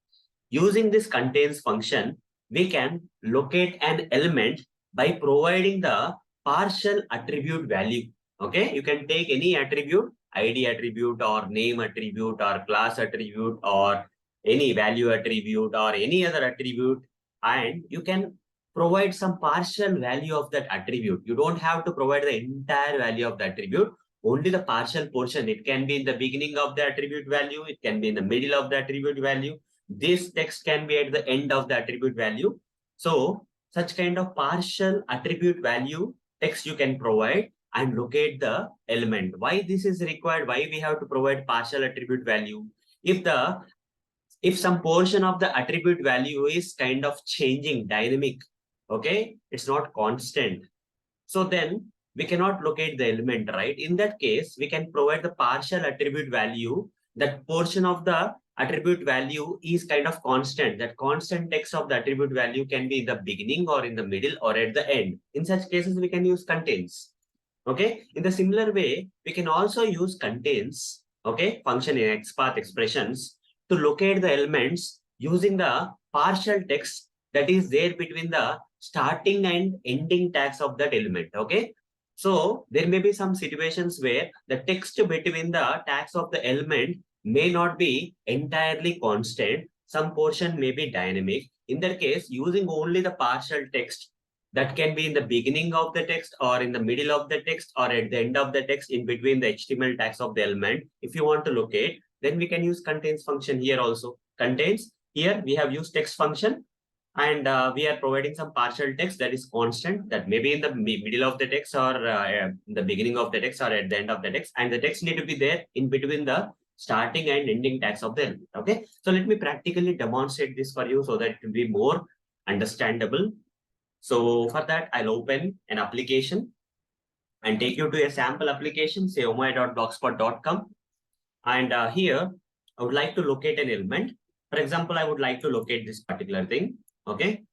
Using this contains function, we can locate an element by providing the partial attribute value. Okay, you can take any attribute, ID attribute or name attribute or class attribute or any value attribute or any other attribute, and you can provide some partial value of that attribute. You don't have to provide the entire value of the attribute, only the partial portion. It can be in the beginning of the attribute value, it can be in the middle of the attribute value. This text can be at the end of the attribute value. So such kind of partial attribute value text you can provide and locate the element. Why this is required? Why we have to provide partial attribute value? If some portion of the attribute value is kind of changing, dynamic, okay, it's not constant, so then we cannot locate the element, right? In that case, we can provide the partial attribute value. That portion of the attribute value is kind of constant. That constant text of the attribute value can be in the beginning or in the middle or at the end. In such cases, we can use contains. Okay. In the similar way, we can also use contains, okay, function in XPath expressions to locate the elements using the partial text that is there between the starting and ending tags of that element. Okay. So there may be some situations where the text between the tags of the element may not be entirely constant. Some portion may be dynamic. In that case, using only the partial text that can be in the beginning of the text or in the middle of the text or at the end of the text in between the HTML tags of the element. If you want to locate, then we can use contains function here also. Contains, here we have used text function, and we are providing some partial text that is constant, that may be in the middle of the text or in the beginning of the text or at the end of the text, and the text need to be there in between the starting and ending tags of the element. Okay, so let me practically demonstrate this for you so that it will be more understandable. So for that, I'll open an application and take you to a sample application, say omai.blogspot.com. And here, I would like to locate an element. For example, I would like to locate this particular thing. Okay.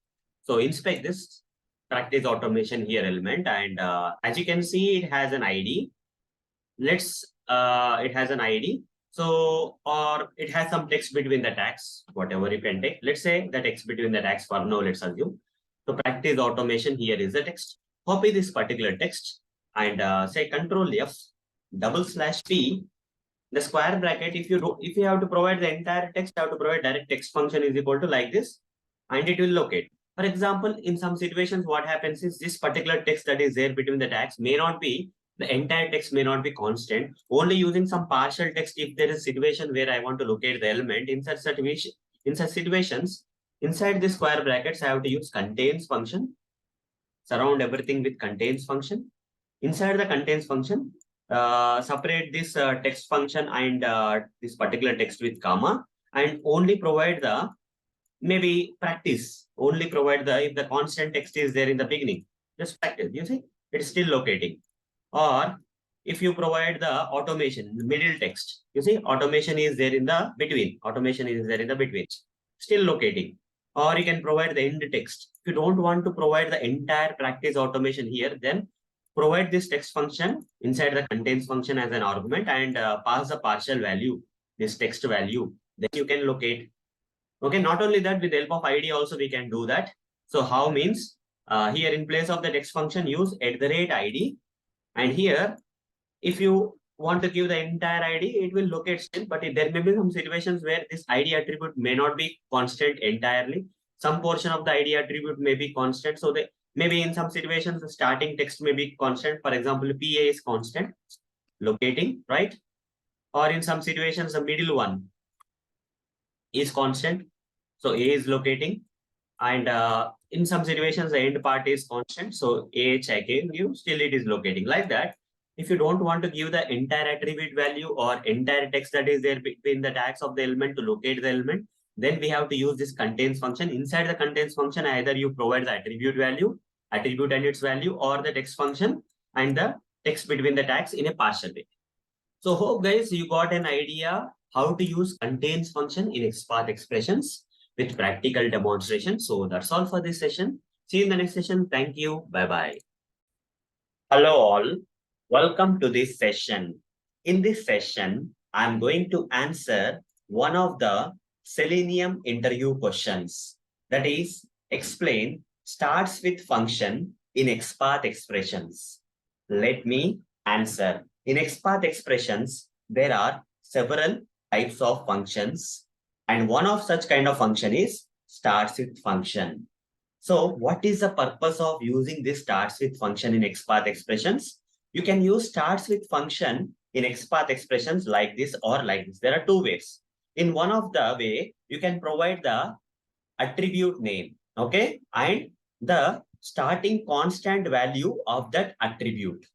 So inspect this practice automation here element. And as you can see, it has an ID. It has an ID. So, or it has some text between the tags, whatever you can take. Let's say the text between the tags for now, let's assume. So practice automation, here is the text. Copy this particular text and say Control+F /P, the square bracket. If you have to provide the entire text, you have to provide direct text function is equal to like this, and it will locate. For example, in some situations, what happens is this particular text that is there between the tags may not be, the entire text may not be constant. Only using some partial text, if there is a situation where I want to locate the element, in such situations, inside the square brackets, I have to use contains function. Surround everything with contains function. Inside the contains function, separate this text function and this particular text with comma, and only provide the maybe practice. Only provide the, if the constant text is there in the beginning, just practice. You see, it's still locating. Or if you provide the automation, the middle text, you see, automation is there in the between. Automation is there in the between, still locating. Or you can provide the end text. If you don't want to provide the entire practice automation here, then provide this text function inside the contains function as an argument and pass the partial value, this text value. Then you can locate. Okay, not only that, with the help of ID also we can do that. So how means here in place of the text function, use @ID. And here, if you want to give the entire ID, it will locate still, but there may be some situations where this ID attribute may not be constant entirely. Some portion of the ID attribute may be constant. So maybe in some situations, the starting text may be constant. For example, PA is constant, locating, right? Or in some situations, the middle one, is constant. So A is locating. And in some situations, the end part is constant. So AH I gave you, still it is locating like that. If you don't want to give the entire attribute value or entire text that is there between the tags of the element to locate the element, then we have to use this contains function. Inside the contains function, either you provide the attribute value, attribute and its value, or the text function and the text between the tags in a partial way. So hope guys, you got an idea how to use contains function in XPath expressions with practical demonstration. So that's all for this session. See you in the next session. Thank you. Bye-bye. Hello all. Welcome to this session. In this session, I'm going to answer one of the Selenium interview questions. That is, explain starts with function in XPath expressions. Let me answer. In XPath expressions, there are several types of functions, and one of such kind of function is starts with function. So what is the purpose of using this starts with function in XPath expressions? You can use starts with function in XPath expressions like this or like this. There are two ways. In one of the way, you can provide the attribute name, okay, and the starting constant value of that attribute.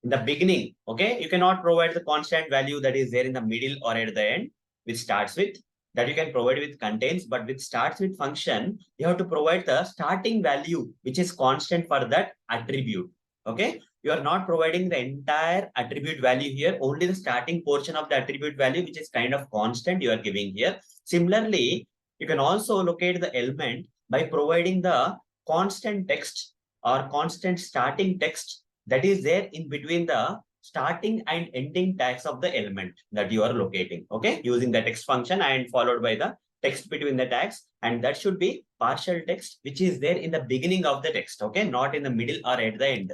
In the beginning, okay, you cannot provide the constant value that is there in the middle or at the end, which starts with, that you can provide with contains, but with starts with function, you have to provide the starting value, which is constant for that attribute, okay? You are not providing the entire attribute value here, only the starting portion of the attribute value, which is kind of constant you are giving here. Similarly, you can also locate the element by providing the constant text or constant starting text that is there in between the starting and ending tags of the element that you are locating, okay, using the text function and followed by the text between the tags, and that should be partial text which is there in the beginning of the text, okay, not in the middle or at the end.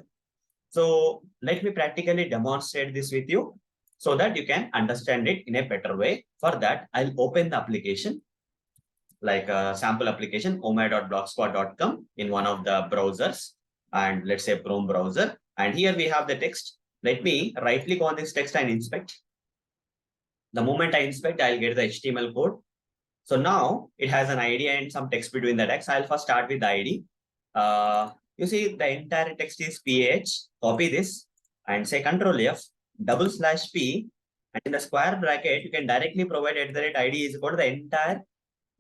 So let me practically demonstrate this with you so that you can understand it in a better way. For that, I'll open the application like a sample application, omai.blogspot.com in one of the browsers, and let's say Chrome browser. And here we have the text. Let me right click on this text and inspect. The moment I inspect, I'll get the HTML code. So now it has an ID and some text between the text. I'll first start with the ID. You see the entire text is PH. Copy this and say Ctrl+F, /P, and in the square bracket, you can directly provide @ID is equal to the entire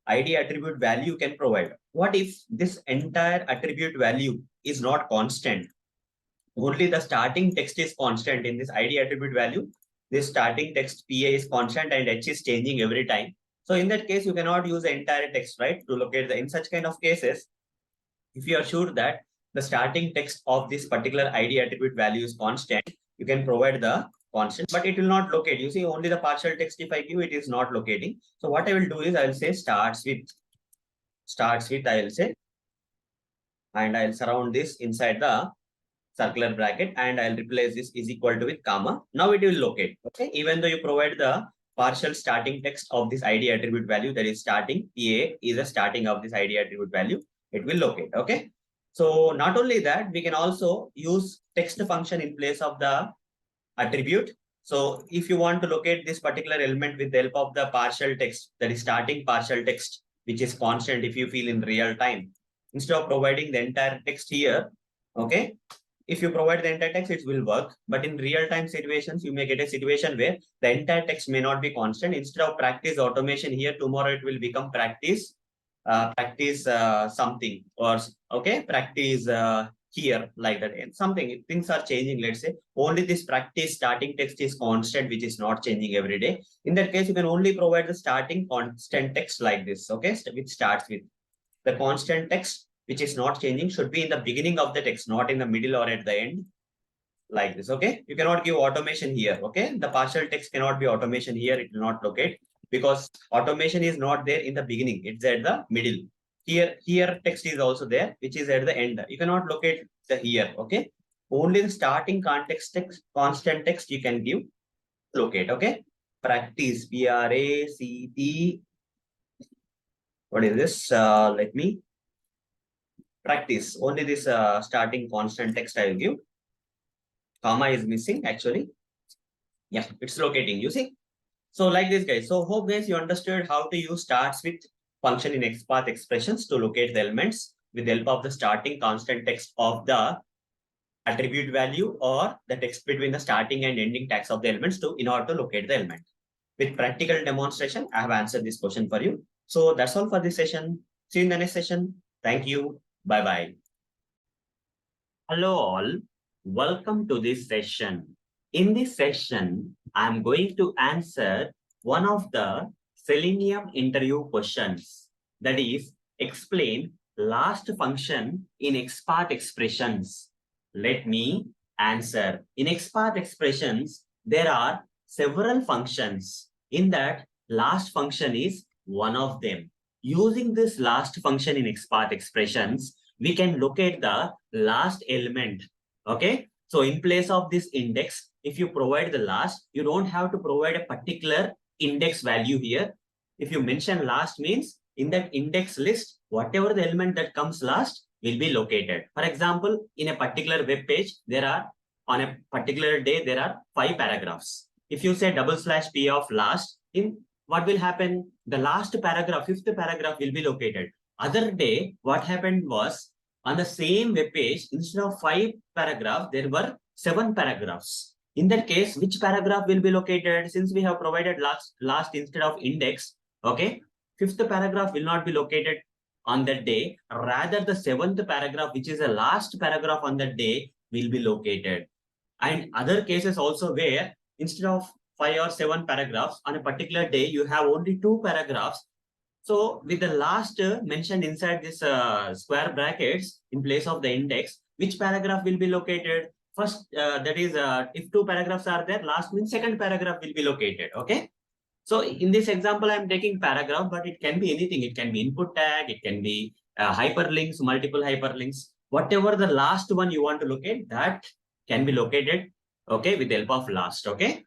ID attribute value you can provide. What if this entire attribute value is not constant? Only the starting text is constant in this ID attribute value. This starting text PA is constant and H is changing every time. So in that case, you cannot use the entire text, right, to locate the, in such kind of cases, if you are sure that the starting text of this particular ID attribute value is constant, you can provide the constant, but it will not locate. You see, only the partial text, if I give, it is not locating. So what I will do is I will say starts with, I will say, and I'll surround this inside the circular bracket, and I'll replace this is equal to with comma. Now it will locate, okay? Even though you provide the partial starting text of this ID attribute value, that is starting, PA is a starting of this ID attribute value, it will locate, okay? So not only that, we can also use text function in place of the attribute. So if you want to locate this particular element with the help of the partial text, that is starting partial text, which is constant if you feel in real time, instead of providing the entire text here, okay, if you provide the entire text, it will work. But in real-time situations, you may get a situation where the entire text may not be constant. Instead of practice automation here, tomorrow it will become practice something, or okay, practice here, like that. And something, things are changing, let's say. Only this practice starting text is constant, which is not changing every day. In that case, you can only provide the starting constant text like this, okay, which starts with the constant text, which is not changing, should be in the beginning of the text, not in the middle or at the end, like this, okay? You cannot give automation here, okay? The partial text cannot be automation here, it will not locate, because automation is not there in the beginning, it's at the middle. Here text is also there, which is at the end. You cannot locate the here, okay? Only the starting context text, constant text you can give, locate, okay? Practice, PRACT. What is this? Let me practice. Only this starting constant text I will give. Comma is missing actually. Yeah, it's locating. You see? So like this, guys. So hope guys you understood how to use starts with function in XPath expressions to locate the elements with the help of the starting constant text of the attribute value or the text between the starting and ending tags of the elements in order to locate the element. With practical demonstration, I have answered this question for you. So that's all for this session. See you in the next session. Thank you. Bye-bye. Hello all. Welcome to this session. In this session, I'm going to answer one of the Selenium interview questions. That is, explain last function in XPath expressions. Let me answer. In XPath expressions, there are several functions. In that, last function is one of them. Using this last function in XPath expressions, we can locate the last element. Okay. So in place of this index, if you provide the last, you don't have to provide a particular index value here. If you mention last means in that index list, whatever the element that comes last will be located. For example, in a particular web page, on a particular day, there are 5 paragraphs. If you say /p of last, what will happen? The last paragraph, 5th paragraph will be located. Other day, what happened was on the same web page, instead of 5 paragraphs, there were 7 paragraphs. In that case, which paragraph will be located? Since we have provided last instead of index, okay, 5th paragraph will not be located on that day. Rather, the 7th paragraph, which is the last paragraph on that day, will be located. And other cases also where instead of 5 or 7 paragraphs on a particular day, you have only 2 paragraphs. So with the last mentioned inside this square brackets in place of the index, which paragraph will be located? First, that is, if 2 paragraphs are there, last means second paragraph will be located. Okay. So in this example, I'm taking paragraph, but it can be anything. It can be input tag. It can be hyperlinks, multiple hyperlinks. Whatever the last one you want to locate, that can be located, okay, with the help of last. Okay.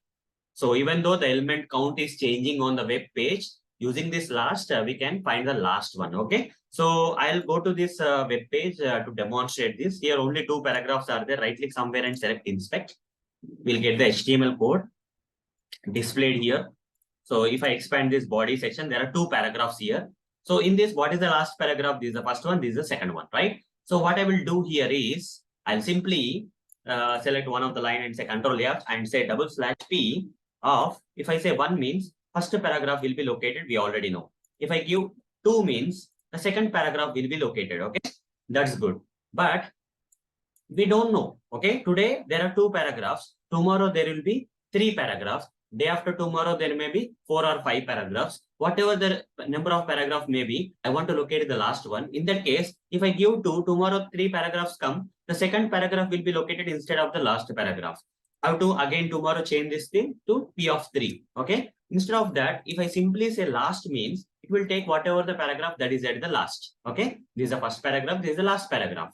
So even though the element count is changing on the web page, using this last, we can find the last one. Okay. So I'll go to this web page to demonstrate this. Here only 2 paragraphs are there. Right click somewhere and select inspect. We'll get the HTML code displayed here. So if I expand this body section, there are 2 paragraphs here. So in this, what is the last paragraph? This is the first one. This is the second one, right? So what I will do here is I'll simply select one of the line and say Control F and say /p of, if I say 1 means first paragraph will be located, we already know. If I give 2 means the second paragraph will be located. Okay, that's good. But we don't know. Okay, today there are 2 paragraphs. Tomorrow there will be 3 paragraphs. Day after tomorrow there may be 4 or 5 paragraphs. Whatever the number of paragraphs may be, I want to locate the last one. In that case, if I give 2, tomorrow 3 paragraphs come, the second paragraph will be located instead of the last paragraph. I have to again tomorrow change this thing to P of 3. Okay. Instead of that, if I simply say last means, it will take whatever the paragraph that is at the last. Okay. This is the first paragraph. This is the last paragraph.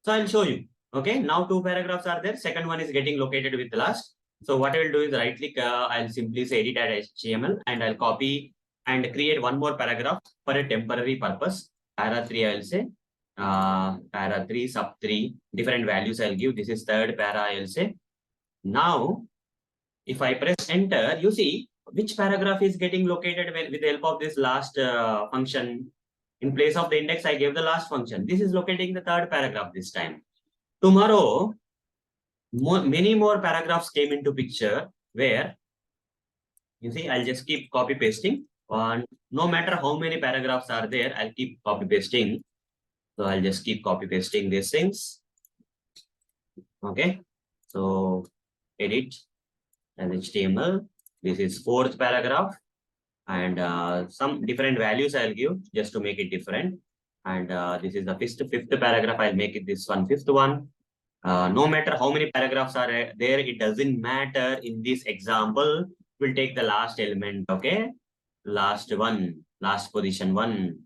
So I'll show you. Okay. Now 2 paragraphs are there. Second one is getting located with the last. So what I will do is right click. I'll simply say edit at HTML and I'll copy and create one more paragraph for a temporary purpose. Para 3, I'll say. Para 3, sub 3. Different values I'll give. This is third para, I'll say. Now, if I press enter, you see which paragraph is getting located with the help of this last function. In place of the index, I gave the last function. This is locating the third paragraph this time. Tomorrow, many more paragraphs came into picture where, you see, I'll just keep copy pasting. No matter how many paragraphs are there, I'll keep copy pasting. So I'll just keep copy pasting these things. Okay. So edit and HTML. This is 4th paragraph and some different values I'll give just to make it different. And this is the 5th paragraph. I'll make it this one, 5th one. No matter how many paragraphs are there, it doesn't matter. In this example, we'll take the last element. Okay. Last one, last position 1.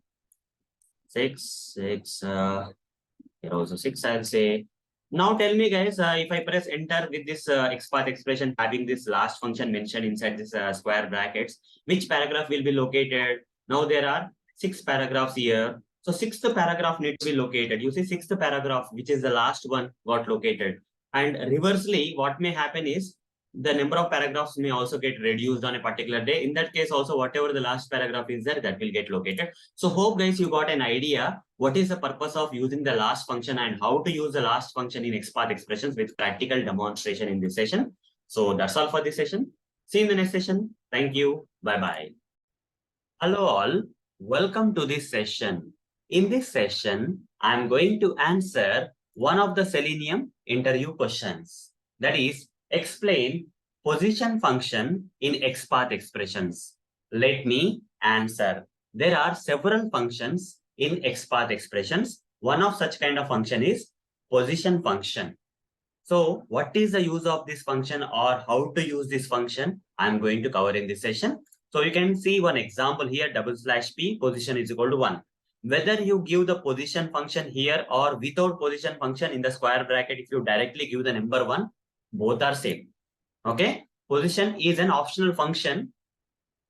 6, here also 6, I'll say. Now tell me guys, if I press enter with this XPath expression having this last function mentioned inside this square brackets, which paragraph will be located? Now there are 6 paragraphs here. So 6th paragraph needs to be located. You see 6th paragraph, which is the last one, got located. And reversely, what may happen is the number of paragraphs may also get reduced on a particular day. In that case, also whatever the last paragraph is there, that will get located. So hope guys you got an idea what is the purpose of using the last function and how to use the last function in XPath expressions with practical demonstration in this session. So that's all for this session. See you in the next session. Thank you. Bye-bye. Hello all. Welcome to this session. In this session, I'm going to answer one of the Selenium interview questions. That is, explain position function in XPath expressions. Let me answer. There are several functions in XPath expressions. One of such kind of function is position function. So what is the use of this function or how to use this function? I'm going to cover in this session. So you can see one example here, /p, position is equal to 1. Whether you give the position function here or without position function in the square bracket, if you directly give the number 1, both are same. Okay. Position is an optional function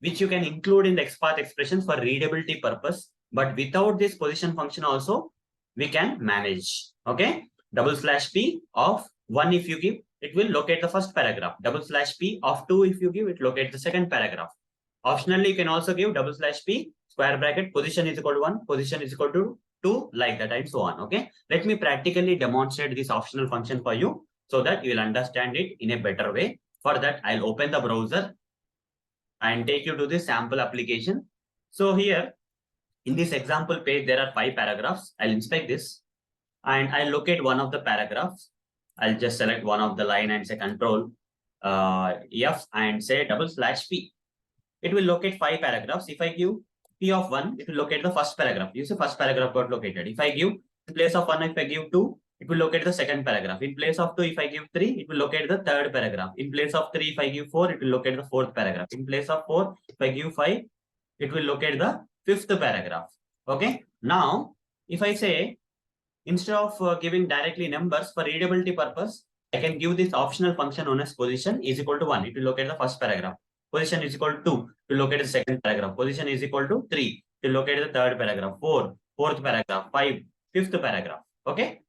which you can include in the XPath expressions for readability purpose. But without this position function also, we can manage. Okay. /p of 1 if you give, it will locate the first paragraph. /p of 2 if you give, it locate the second paragraph. Optionally, you can also give /p square bracket position is equal to 1, position is equal to 2, like that and so on. Okay. Let me practically demonstrate this optional function for you so that you will understand it in a better way. For that, I'll open the browser and take you to the sample application. So here in this example page, there are 5 paragraphs. I'll inspect this and I'll locate one of the paragraphs. I'll just select one of the line and say control F and say /p. It will locate 5 paragraphs. If I give p of 1, it will locate the first paragraph. You see first paragraph got located. If I give in place of 1, if I give 2, it will locate the second paragraph. In place of 2, if I give 3, it will locate the third paragraph. In place of 3, if I give 4, it will locate the fourth paragraph. In place of 4, if I give 5, it will locate the fifth paragraph. Okay. Now, if I say, instead of giving directly numbers for readability purpose, I can give this optional function known as position is equal to 1. It will locate the first paragraph. Position is equal to 2 to locate the second paragraph. Position is equal to 3 to locate the third paragraph. 4, fourth paragraph. 5, fifth paragraph. Okay.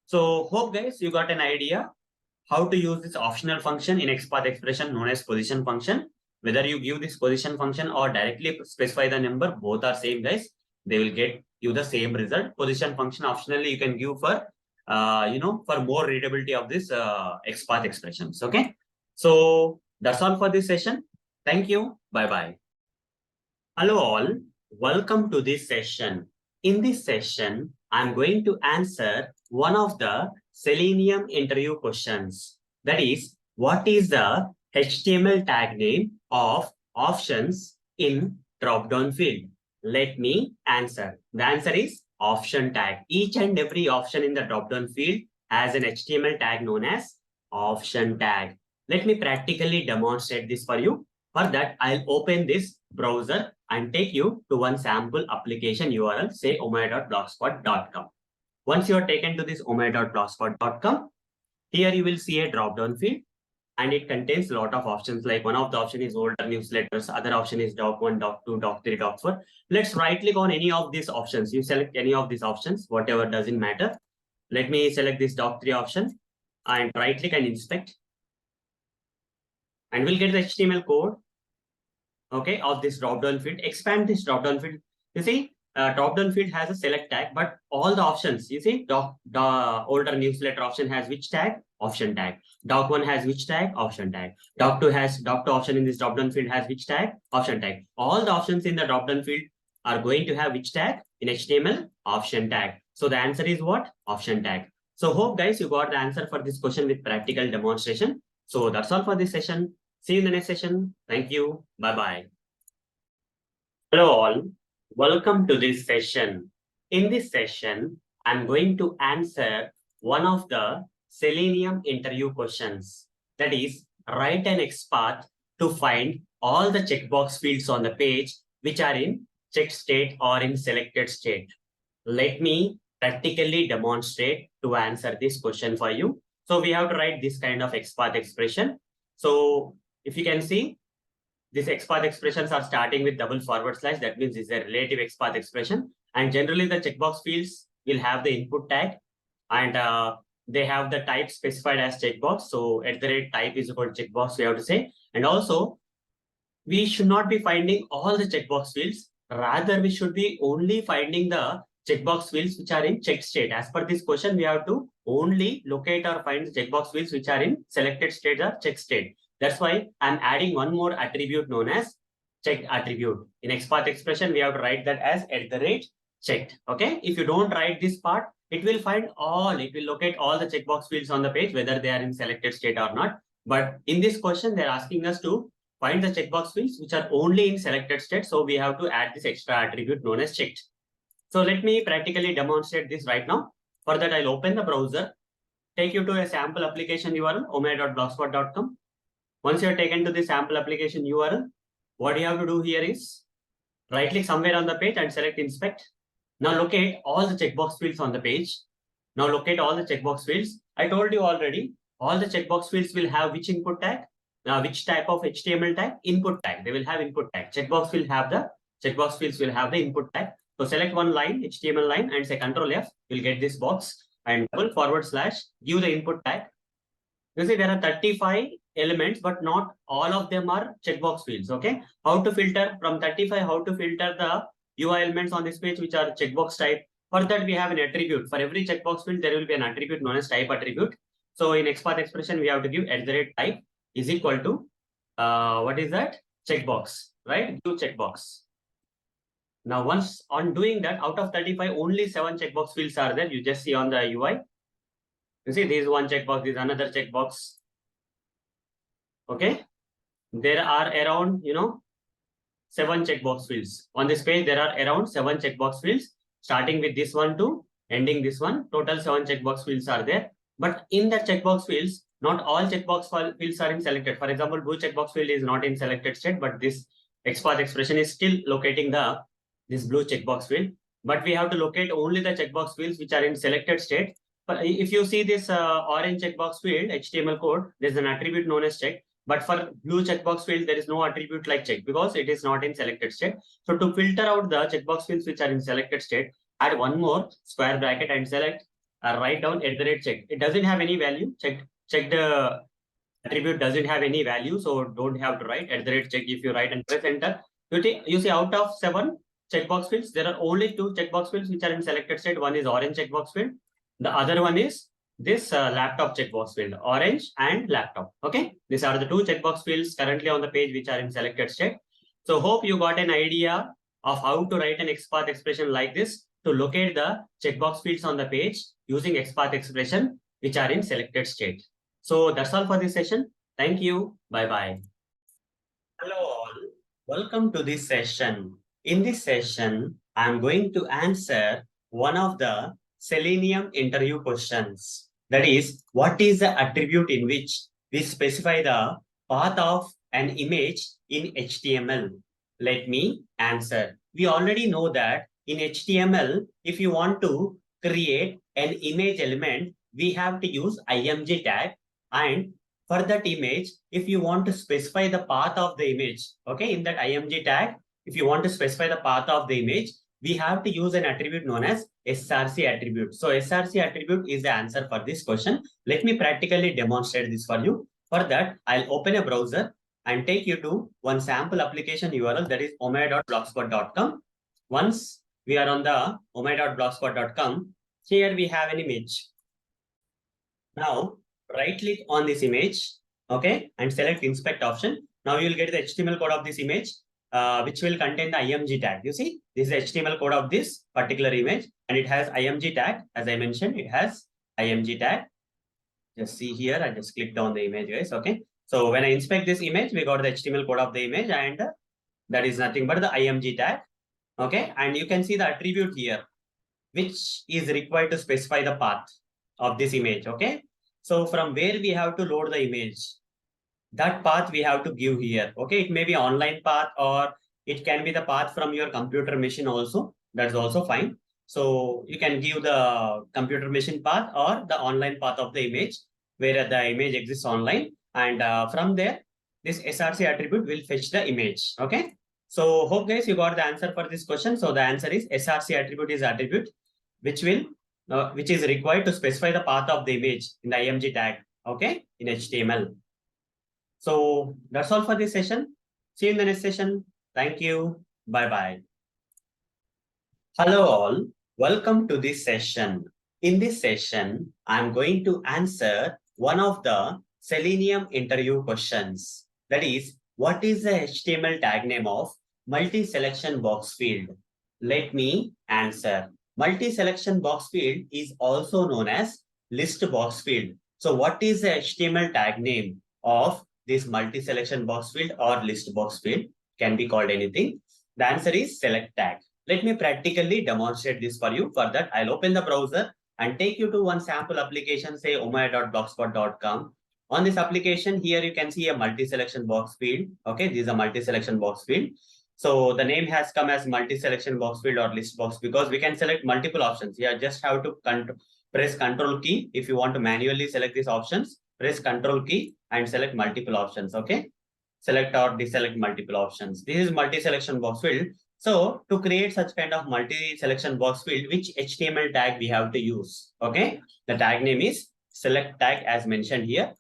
So hope guys you got an idea how to use this optional function in XPath expression known as position function. Whether you give this position function or directly specify the number, both are same guys. They will get you the same result. Position function optionally you can give for for more readability of this XPath expressions. Okay. So that's all for this session. Thank you. Bye-bye. Hello all. Welcome to this session. In this session, I'm going to answer one of the Selenium interview questions. That is, what is the HTML tag name of options in drop-down field? Let me answer. The answer is option tag. Each and every option in the drop-down field has an HTML tag known as option tag. Let me practically demonstrate this for you. For that, I'll open this browser and take you to one sample application URL, say omai.blogspot.com. Once you are taken to this omai.blogspot.com, here you will see a drop-down field and it contains a lot of options. Like one of the option is older newsletters, other option is doc1, doc2, doc3, doc4. Let's right click on any of these options. You select any of these options, whatever doesn't matter. Let me select this doc3 option and right click and inspect. And we'll get the HTML code, okay, of this drop-down field. Expand this drop-down field. You see, drop-down field has a select tag, but all the options, you see, the older newsletter option has which tag? Option tag. Doc1 has which tag? Option tag. Doc2 option in this drop-down field has which tag? Option tag. All the options in the drop-down field are going to have which tag? In HTML, option tag. So the answer is what? Option tag. So hope guys you got the answer for this question with practical demonstration. So that's all for this session. See you in the next session. Thank you. Bye-bye. Hello all. Welcome to this session. In this session, I'm going to answer one of the Selenium interview questions. That is, write an XPath to find all the checkbox fields on the page which are in checked state or in selected state. Let me practically demonstrate to answer this question for you. So we have to write this kind of XPath expression. So if you can see, these XPath expressions are starting with // That means it's a relative XPath expression. And generally the checkbox fields will have the input tag. And they have the type specified as checkbox. So @type is equal to checkbox, we have to say. And also, we should not be finding all the checkbox fields. Rather, we should be only finding the checkbox fields which are in checked state. As per this question, we have to only locate or find the checkbox fields which are in selected state or checked state. That's why I'm adding one more attribute known as checked attribute. In XPath expression, we have to write that as @checked. Okay. If you don't write this part, it will locate all the checkbox fields on the page, whether they are in selected state or not. But in this question, they're asking us to find the checkbox fields which are only in selected state. So we have to add this extra attribute known as checked. So let me practically demonstrate this right now. For that, I'll open the browser, take you to a sample application URL, omai.blogspot.com. Once you're taken to the sample application URL, what you have to do here is right click somewhere on the page and select inspect. Now locate all the checkbox fields on the page. Now locate all the checkbox fields. I told you already, all the checkbox fields will have which input tag? Now, which type of HTML tag? Input tag. They will have input tag. Checkbox fields will have the input tag. So select one line, HTML line, and say Control F. You'll get this box and // give the input tag. You see there are 35 elements, but not all of them are checkbox fields. Okay. How to filter from 35? How to filter the UI elements on this page which are checkbox type? For that, we have an attribute. For every checkbox field, there will be an attribute known as type attribute. So in XPath expression, we have to give @type is equal to what is that? Checkbox, right? Give checkbox. Now, once on doing that, out of 35, only 7 checkbox fields are there. You just see on the UI. You see, this is one checkbox, this is another checkbox. Okay. There are around, 7 checkbox fields. On this page, there are around 7 checkbox fields, starting with this one to ending this one. Total 7 checkbox fields are there. But in the checkbox fields, not all checkbox fields are in selected. For example, blue checkbox field is not in selected state, but this XPath expression is still locating this blue checkbox field. But we have to locate only the checkbox fields which are in selected state. But if you see this orange checkbox field, HTML code, there's an attribute known as checked. But for blue checkbox field, there is no attribute like checked because it is not in selected state. So to filter out the checkbox fields which are in selected state, add one more square bracket and select write down @checked. It doesn't have any value. Checked attribute doesn't have any value, so don't have to write @checked. If you write and press enter, you see out of 7 checkbox fields, there are only 2 checkbox fields which are in selected state. One is orange checkbox field. The other one is this laptop checkbox field, orange and laptop. Okay, these are the 2 checkbox fields currently on the page which are in selected state. So hope you got an idea of how to write an XPath expression like this to locate the checkbox fields on the page using XPath expression which are in selected state. So that's all for this session. Thank you. Bye-bye. Hello all. Welcome to this session. In this session, I'm going to answer one of the Selenium interview questions. That is, what is the attribute in which we specify the path of an image in HTML? Let me answer. We already know that in HTML, if you want to create an image element, we have to use img tag. And for that image, if you want to specify the path of the image, okay, in that img tag, if you want to specify the path of the image, we have to use an attribute known as src attribute. So src attribute is the answer for this question. Let me practically demonstrate this for you. For that, I'll open a browser and take you to one sample application URL, that is omai.blogspot.com. Once we are on the omai.blogspot.com, here we have an image. Now, right click on this image, okay, and select inspect option. Now you will get the HTML code of this image, which will contain the img tag. You see, this is the HTML code of this particular image, and it has img tag. As I mentioned, it has img tag. Just see here, I just clicked on the image, guys. Okay, so when I inspect this image, we got the HTML code of the image, and that is nothing but the img tag. Okay, and you can see the attribute here, which is required to specify the path of this image. Okay, so from where we have to load the image, that path we have to give here. Okay, it may be online path, or it can be the path from your computer machine also. That's also fine. So you can give the computer machine path or the online path of the image where the image exists online. And from there, this src attribute will fetch the image. Okay, so hope guys you got the answer for this question. So the answer is src attribute is attribute which will which is required to specify the path of the image in the img tag, okay, in HTML. So that's all for this session. See you in the next session. Thank you. Bye-bye. Hello all. Welcome to this session. In this session, I'm going to answer one of the Selenium interview questions. That is, what is the HTML tag name of multi-selection box field? Let me answer. Multi-selection box field is also known as list box field. So what is the HTML tag name of this multi-selection box field or list box field? Can be called anything. The answer is select tag. Let me practically demonstrate this for you. For that, I'll open the browser and take you to one sample application, say omaya.blogspot.com. On this application, here you can see a multi-selection box field. Okay, this is a multi-selection box field. So the name has come as multi-selection box field or list box because we can select multiple options. You just have to press Control key. If you want to manually select these options, press Control key and select multiple options. Okay, select or deselect multiple options. This is multi-selection box field. So to create such kind of multi-selection box field, which HTML tag we have to use? Okay, the tag name is select tag as mentioned here.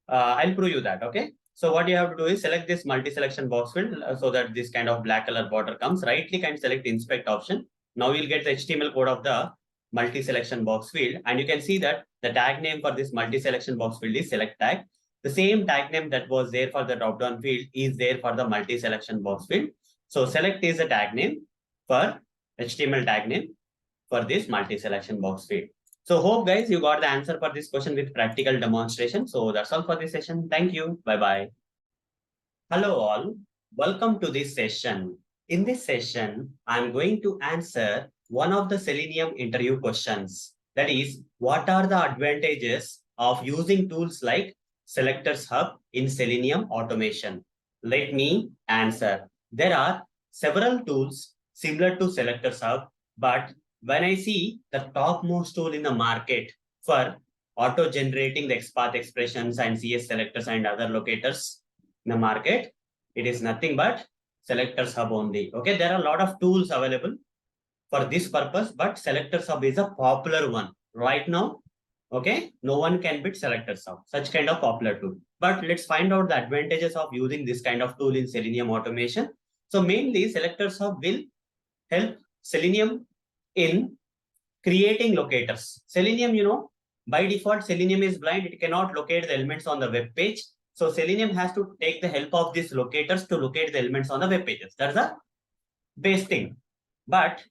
I'll prove you that. Okay, so what you have to do is select this multi-selection box field so that this kind of black color border comes. Right click and select inspect option. Now you'll get the HTML code of the multi-selection box field, and you can see that the tag name for this multi-selection box field is select tag. The same tag name that was there for the drop-down field is there for the multi-selection box field. So select is a tag name for HTML tag name for this multi-selection box field. So hope guys you got the answer for this question with practical demonstration. So that's all for this session. Thank you. Bye-bye. Hello all. Welcome to this session. In this session, I'm going to answer one of the Selenium interview questions. That is, what are the advantages of using tools like SelectorHub in Selenium automation? Let me answer. There are several tools similar to SelectorHub, but when I see the topmost tool in the market for auto-generating the XPath expressions and CS selectors and other locators in the market, it is nothing but SelectorHub only. Okay, there are a lot of tools available for this purpose, but SelectorHub is a popular one right now. Okay, no one can beat SelectorHub, such kind of popular tool. But let's find out the advantages of using this kind of tool in Selenium automation. So mainly SelectorHub will help Selenium in creating locators. Selenium, you know, by default, Selenium is blind. It cannot locate the elements on the web page. So Selenium has to take the help of these locators to locate the elements on the web pages. That's the base thing. But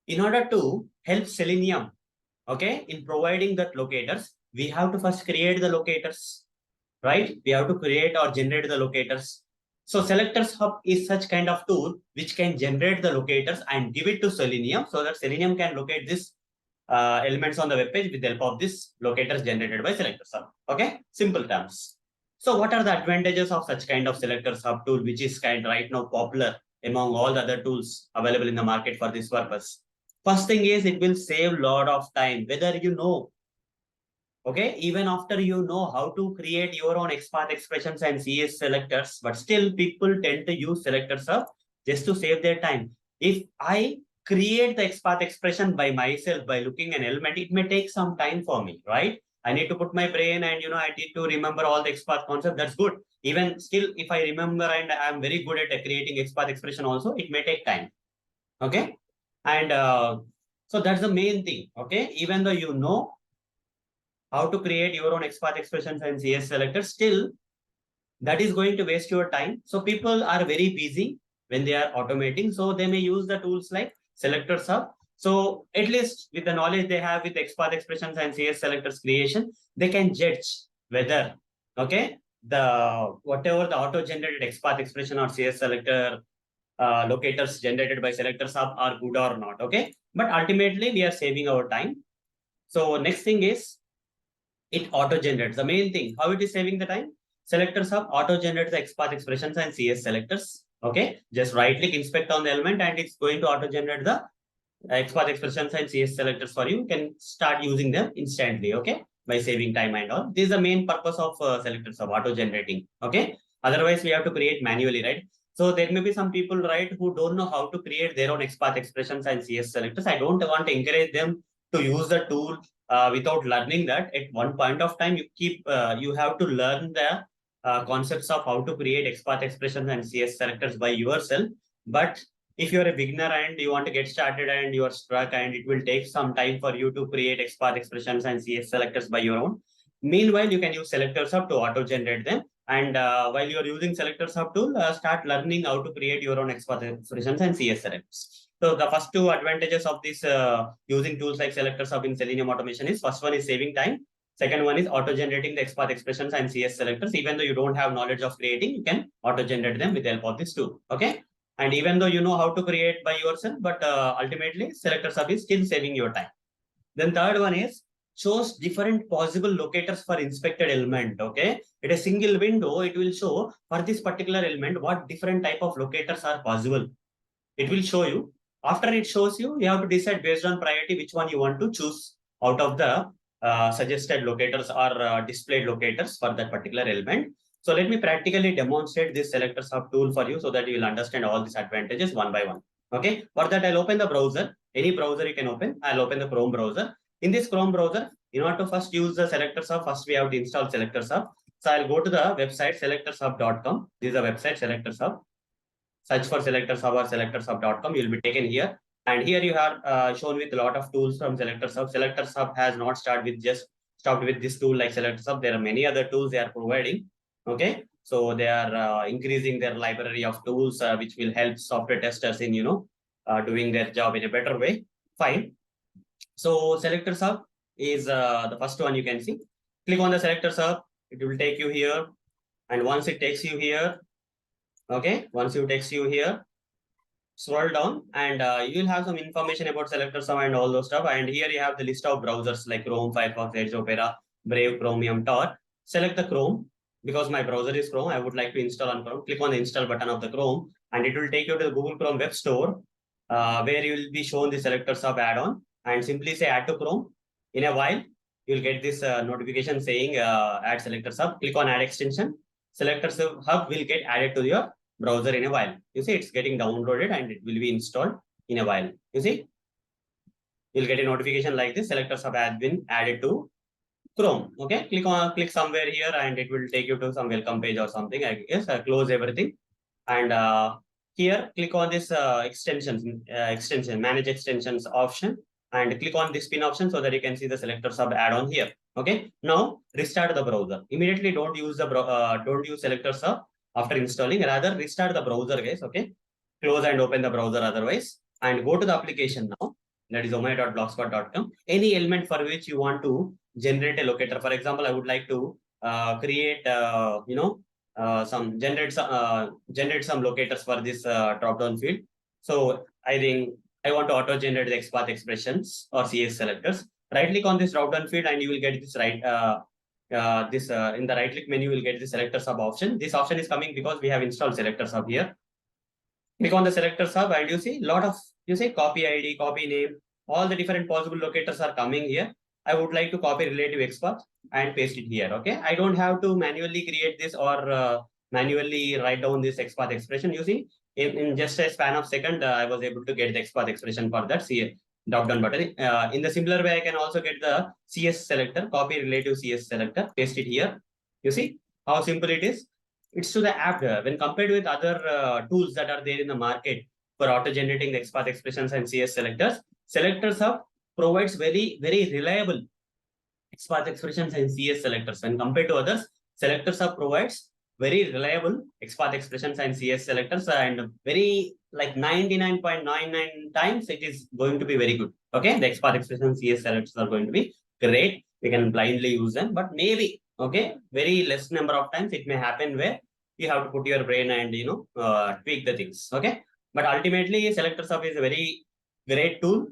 in order to help Selenium, okay, in providing that locators, we have to first create the locators, right? We have to create or generate the locators. So SelectorHub is such kind of tool which can generate the locators and give it to Selenium so that Selenium can locate this elements on the web page with the help of this locators generated by SelectorHub. Okay, simple terms. So what are the advantages of such kind of SelectorHub tool, which is kind right now popular among all the other tools available in the market for this purpose? First thing is it will save a lot of time, whether you know, okay, even after you know how to create your own XPath expressions and CS selectors, but still people tend to use SelectorHub just to save their time. If I create the XPath expression by myself by looking an element, it may take some time for me, right? I need to put my brain and, you know, I need to remember all the XPath concept. That's good. Even still, if I remember and I'm very good at creating XPath expression also, it may take time. Okay. And so that's the main thing. Okay. Even though you know how to create your own XPath expressions and CS selectors, still that is going to waste your time. So people are very busy when they are automating. So they may use the tools like SelectorHub. So at least with the knowledge they have with XPath expressions and CS selectors creation, they can judge whether, okay, the whatever the auto-generated XPath expression or CS selector locators generated by SelectorHub are good or not. Okay, but ultimately we are saving our time. So next thing is it auto-generates. The main thing, how it is saving the time? SelectorHub auto-generates the XPath expressions and CS selectors. Okay, just right-click, inspect on the element, and it's going to auto-generate the XPath expressions and CS selectors for you. You can start using them instantly, okay, by saving time and all. This is the main purpose of SelectorHub, auto-generating, okay? Otherwise, we have to create manually, right? So there may be some people, right, who don't know how to create their own XPath expressions and CS selectors. I don't want to encourage them to use the tool without learning that. At one point of time, you have to learn the concepts of how to create XPath expressions and CS selectors by yourself. But if you're a beginner and you want to get started and you are stuck and it will take some time for you to create XPath expressions and CS selectors by your own, meanwhile, you can use SelectorHub to auto-generate them. And while you're using SelectorHub tool, start learning how to create your own XPath expressions and CS selectors. So the first two advantages of this using tools like SelectorHub in Selenium automation is, first one is saving time. Second one is auto-generating the XPath expressions and CS selectors. Even though you don't have knowledge of creating, you can auto-generate them with the help of this tool. Okay. And even though you know how to create by yourself, but ultimately SelectorHub is still saving your time. Then third one is shows different possible locators for inspected element. Okay. At a single window, it will show for this particular element what different type of locators are possible. It will show you. After it shows you, you have to decide based on priority which one you want to choose out of the suggested locators or displayed locators for that particular element. So let me practically demonstrate this SelectorHub tool for you so that you will understand all these advantages one by one. Okay. For that, I'll open the browser. Any browser you can open. I'll open the Chrome browser. In this Chrome browser, in order to first use the SelectorHub, first we have to install SelectorHub. So I'll go to the website selectorhub.com. This is the website SelectorHub. Search for SelectorHub or selectorhub.com. You'll be taken here. And here you are shown with a lot of tools from SelectorHub. SelectorHub has not stopped with this tool like SelectorHub. There are many other tools they are providing. Okay. So they are increasing their library of tools, which will help software testers in, doing their job in a better way. Fine. So SelectorHub is the first one you can see. Click on the SelectorHub. It will take you here. And once it takes you here, okay, once it takes you here, scroll down and you will have some information about SelectorHub and all those stuff. And here you have the list of browsers like Chrome, Firefox, Edge, Opera, Brave, Chromium, Tor. Select the Chrome. Because my browser is Chrome, I would like to install on Chrome. Click on the install button of the Chrome and it will take you to the Google Chrome Web Store where you will be shown the SelectorHub add-on and simply say add to Chrome. In a while, you will get this notification saying add SelectorHub. Click on add extension. SelectorHub will get added to your browser in a while. You see, it's getting downloaded and it will be installed in a while. You see, you'll get a notification like this. SelectorHub has been added to Chrome. Okay, click somewhere here and it will take you to some welcome page or something. I guess close everything and here click on this extension manage extensions option and click on this pin option so that you can see the SelectorHub add-on here. Okay, now restart the browser. Immediately don't use SelectorHub after installing, rather restart the browser, guys. Okay, close and open the browser otherwise and go to the application now. That is omai.blogspot.com. Any element for which you want to generate a locator. For example, I would like to create, generate some locators for this drop-down field. So I think I want to auto-generate the XPath expressions or CS selectors. Right-click on this drop-down field and you will get this in the right-click menu, you will get the SelectorHub option. This option is coming because we have installed SelectorHub here. Click on the SelectorHub and you see copy ID, copy name, all the different possible locators are coming here. I would like to copy relative XPath and paste it here. Okay, I don't have to manually create this or manually write down this XPath expression. You see, in just a span of second, I was able to get the XPath expression for that drop-down button. In the similar way, I can also get the CS selector, copy relative CS selector, paste it here. You see how simple it is. It's to the app when compared with other tools that are there in the market for auto-generating the XPath expressions and CS selectors. SelectorHub provides very, very reliable XPath expressions and CS selectors. When compared to others, SelectorHub provides very reliable XPath expressions and CS selectors and very like 99.99 times it is going to be very good. Okay, the XPath expressions CS selectors are going to be great. We can blindly use them, but maybe, okay, very less number of times it may happen where you have to put your brain and tweak the things. Okay, but ultimately SelectorHub is a very great tool,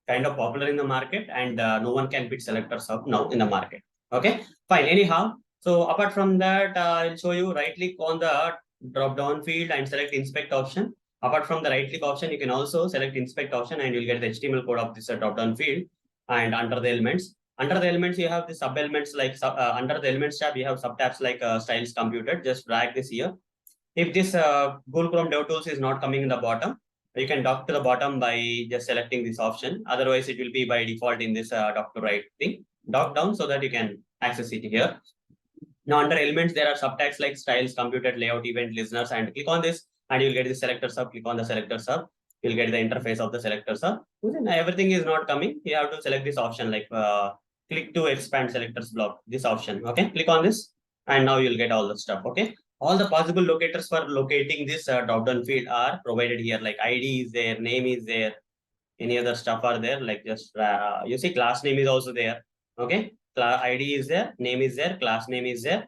kind of popular in the market, and no one can beat SelectorHub now in the market. Okay, fine. Anyhow, so apart from that, I'll show you. Right click on the drop down field and select inspect option. Apart from the right click option, you can also select inspect option and you'll get the HTML code of this drop down field. And under the elements, you have the sub elements like under the elements tab, you have sub tabs like styles computed. Just drag this here. If this Google Chrome DevTools is not coming in the bottom, You can dock to the bottom by just selecting this option. Otherwise, it will be by default in this dock to right thing. Dock down so that you can access it here. Now under elements, there are subtags like styles, computed, layout, event, listeners, and click on this and you'll get the selector sub. Click on the selector sub. You'll get the interface of the selector sub. Everything is not coming. You have to select this option like click to expand selectors block, this option. Okay, click on this and now you'll get all the stuff. Okay, all the possible locators for locating this drop-down field are provided here. Like ID is there, name is there, any other stuff are there. Like just you see class name is also there. Okay, ID is there, name is there, class name is there,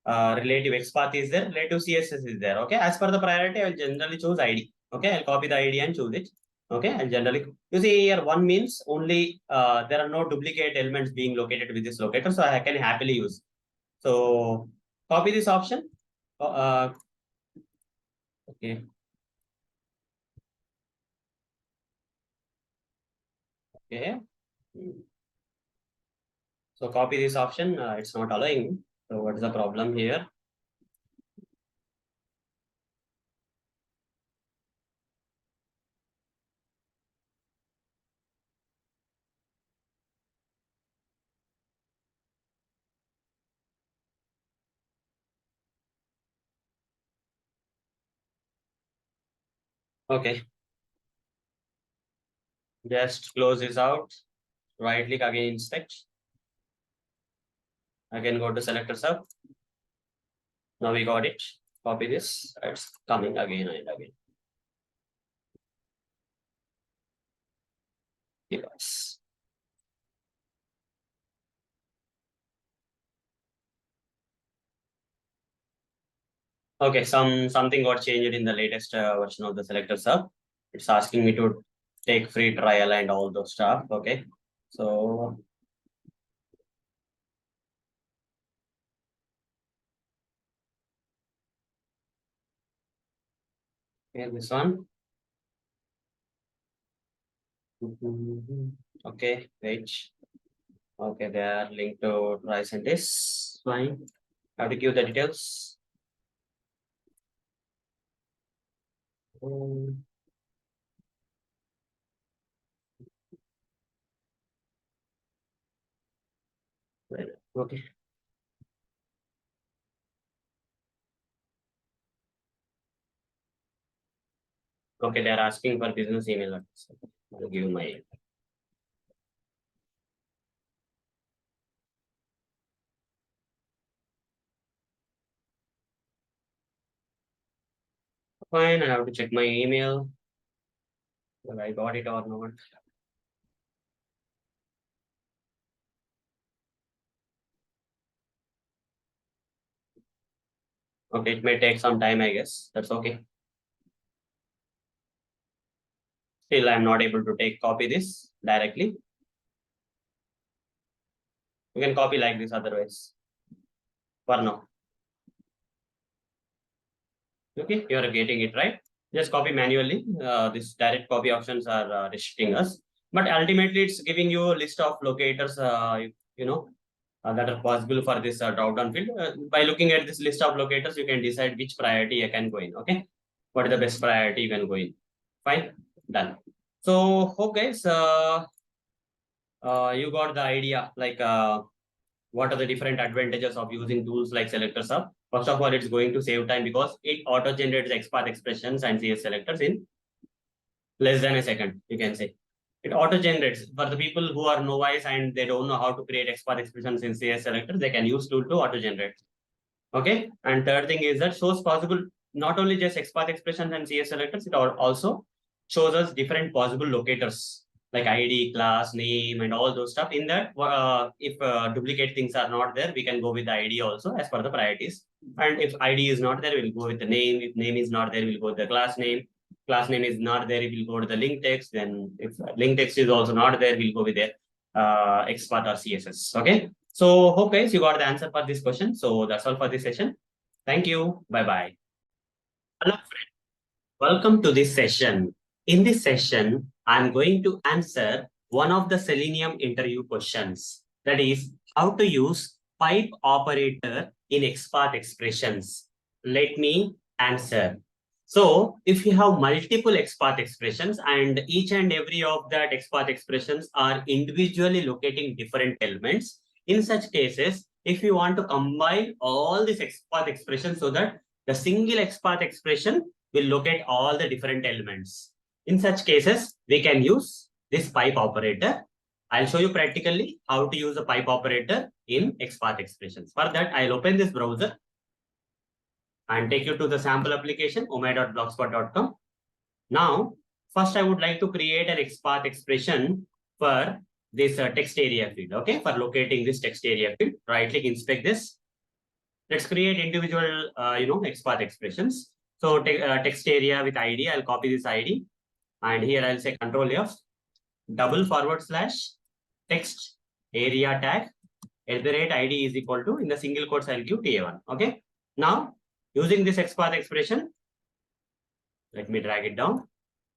relative XPath is there, relative CSS is there. Okay, as per the priority, I will generally choose ID. Okay, I'll copy the ID and choose it. Okay, and generally, you see here one means only there are no duplicate elements being located with this locator, so I can happily use. So copy this option. Okay. Okay. So copy this option. It's not allowing. So what is the problem here? Okay. Just close this out. Right click again, inspect. Again, go to selector sub. Now we got it. Copy this. It's coming again and again. Yes. Okay, something got changed in the latest version of the selector sub. It's asking me to take free trial and all those stuff. Okay, so okay, this one. Okay, page. Okay, they are linked to rice and this. Fine. Have to give the details. Okay. Okay, they are asking for business email address. I'll give my. Fine, I have to check my email. Whether I got it or not. Okay, it may take some time, I guess. That's okay. Still, I'm not able to copy this directly. You can copy like this otherwise. For now. Okay, you are getting it right. Just copy manually. This direct copy options are restricting us. But ultimately, it's giving you a list of locators, that are possible for this drop-down field. By looking at this list of locators, you can decide which priority you can go in. Okay, what is the best priority you can go in? Fine, done. So, hope guys, you got the idea. Like, what are the different advantages of using tools like selector sub? First of all, it's going to save time because it auto-generates XPath expressions and CS selectors in less than a second, you can say. It auto-generates. For the people who are novice and they don't know how to create XPath expressions in CS selectors, they can use tool to auto-generate. Okay. And third thing is that shows possible, not only just XPath expressions and CS selectors, it also shows us different possible locators like ID, class, name, and all those stuff. In that, if duplicate things are not there, we can go with the ID also as per the priorities. And if ID is not there, we'll go with the name. If name is not there, we'll go with the class name. Class name is not there, we'll go to the link text. Then if link text is also not there, we'll go with the XPath or CSS. Okay. So hope guys you got the answer for this question. So that's all for this session. Thank you. Bye-bye. Hello friends. Welcome to this session. In this session, I'm going to answer one of the Selenium interview questions. That is how to use pipe operator in XPath expressions. Let me answer. So if you have multiple XPath expressions and each and every of that XPath expressions are individually locating different elements, in such cases, if you want to combine all these XPath expressions so that the single XPath expression will locate all the different elements. In such cases, we can use this pipe operator. I'll show you practically how to use a pipe operator in XPath expressions. For that, I'll open this browser and take you to the sample application, omai.blogspot.com. Now, first I would like to create an XPath expression for this text area field, okay? For locating this text area field, right-click, inspect this. Let's create individual, XPath expressions. So text area with ID, I'll copy this ID. And here I'll say Control-F, / text area tag, @ID is equal to, in the single quotes, I'll give TA1, okay? Now, using this XPath expression, let me drag it down.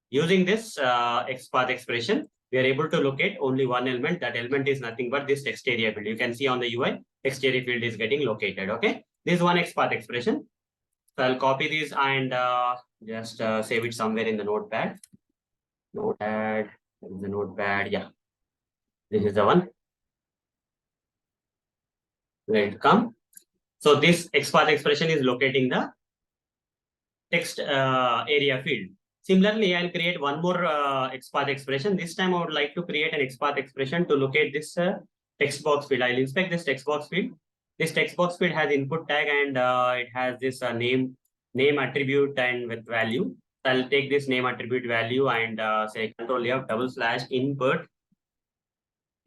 Using this XPath expression, we are able to locate only one element. That element is nothing but this text area field. You can see on the UI, text area field is getting located, okay? This is one XPath expression. So I'll copy this and just save it somewhere in the notepad. Notepad, there is the notepad, yeah. This is the one. Let it come. So this XPath expression is locating the text area field. Similarly, I'll create one more XPath expression. This time I would like to create an XPath expression to locate this text box field. I'll inspect this text box field. This text box field has input tag and it has this name attribute and with value. So I'll take this name attribute value and say Control-F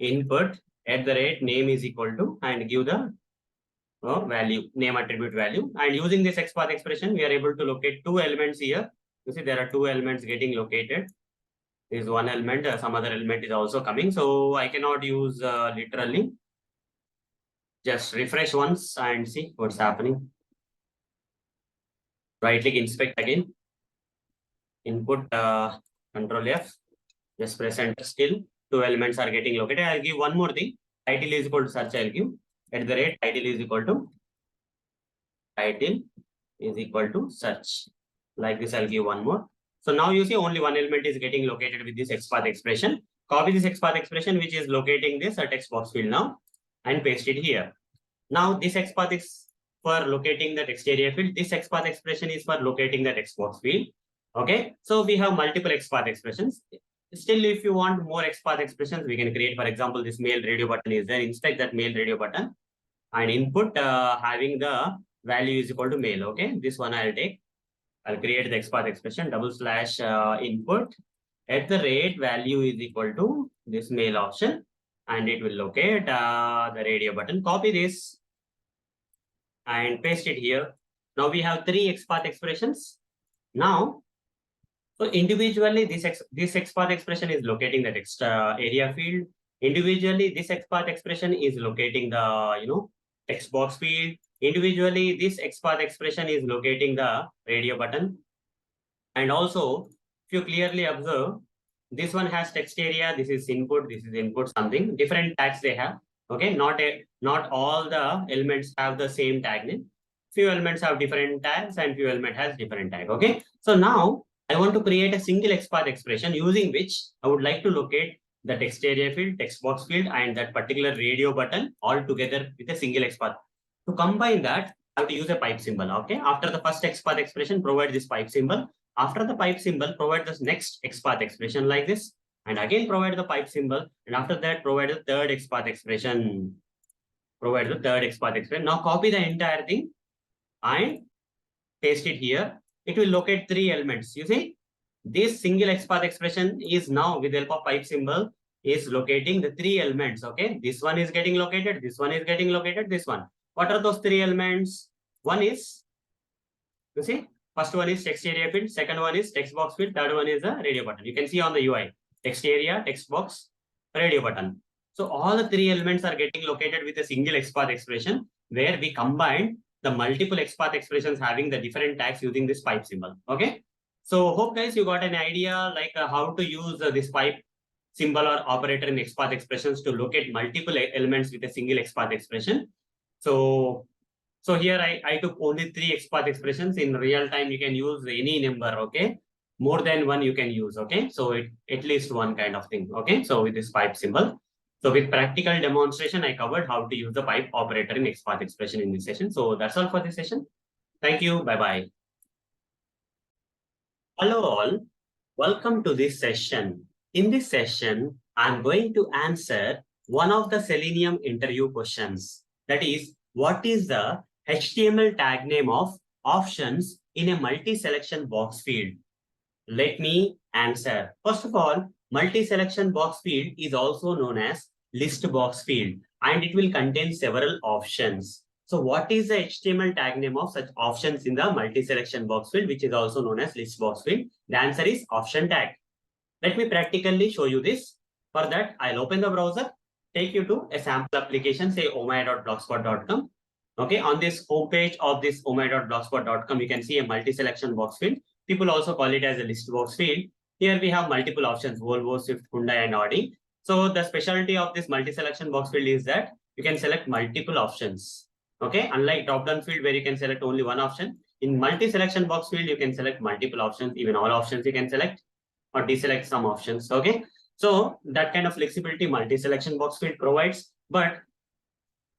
/input @name is equal to, and give the value, name attribute value. And using this XPath expression, we are able to locate two elements here. You see there are two elements getting located. There is one element, some other element is also coming. So I cannot use literally. Just refresh once and see what's happening. Right click, inspect again. Input Control-F. Just press enter. Still two elements are getting located. I'll give one more thing. Title is equal to search. I'll give @title is equal to search. Like this, I'll give one more. So now you see only one element is getting located with this XPath expression. Copy this XPath expression, which is locating this text box field now, and paste it here. Now this XPath is for locating the text area field. This XPath expression is for locating the text box field. Okay, so we have multiple XPath expressions. Still, if you want more XPath expressions, we can create, for example, this mail radio button is there. Inspect that mail radio button and input having the value is equal to mail. Okay, this one I'll take. I'll create the XPath expression /input @value is equal to this mail option, and it will locate the radio button. Copy this and paste it here. Now we have three XPath expressions. Now, so individually, this XPath expression is locating the text area field. Individually, this XPath expression is locating the text box field. Individually, this XPath expression is locating the radio button. And also, if you clearly observe, this one has text area, this is input, something. Different tags they have. Okay, not all the elements have the same tag name. Few elements have different tags and few element has different tag. Okay, so now I want to create a single XPath expression using which I would like to locate the text area field, text box field, and that particular radio button all together with a single XPath. To combine that, I have to use a pipe symbol. Okay, after the first XPath expression, provide this pipe symbol. After the pipe symbol, provide this next XPath expression like this, and again provide the pipe symbol, and after that provide the third XPath expression. Now copy the entire thing and paste it here. It will locate three elements. You see, this single XPath expression is now with the help of pipe symbol is locating the three elements. Okay, this one is getting located, this one is getting located, this one. What are those three elements? One is, you see, first one is text area field, second one is text box field, third one is the radio button. You can see on the UI, text area, text box, radio button. So all the three elements are getting located with a single XPath expression where we combined the multiple XPath expressions having the different tags using this pipe symbol. Okay, so hope guys you got an idea like how to use this pipe symbol or operator in XPath expressions to locate multiple elements with a single XPath expression. So So here I took only 3 XPath expressions. In real time, you can use any number, okay? More than one you can use, okay? So at least one kind of thing, okay? So with this pipe symbol. So with practical demonstration, I covered how to use the pipe operator in XPath expression in this session. So that's all for this session. Thank you. Bye-bye. Hello all. Welcome to this session. In this session, I'm going to answer one of the Selenium interview questions. That is, what is the HTML tag name of options in a multi-selection box field? Let me answer. First of all, multi-selection box field is also known as list box field, and it will contain several options. So what is the HTML tag name of such options in the multi-selection box field, which is also known as list box field? The answer is option tag. Let me practically show you this. For that, I'll open the browser, take you to a sample application, say omai.blogspot.com. Okay, on this homepage of this omai.blogspot.com, you can see a multi-selection box field. People also call it as a list box field. Here we have multiple options, Volvo, Swift, Hyundai, and Audi. So the specialty of this multi-selection box field is that you can select multiple options. Okay, unlike drop-down field where you can select only one option, in multi-selection box field, you can select multiple options, even all options you can select or deselect some options. Okay, so that kind of flexibility multi-selection box field provides. But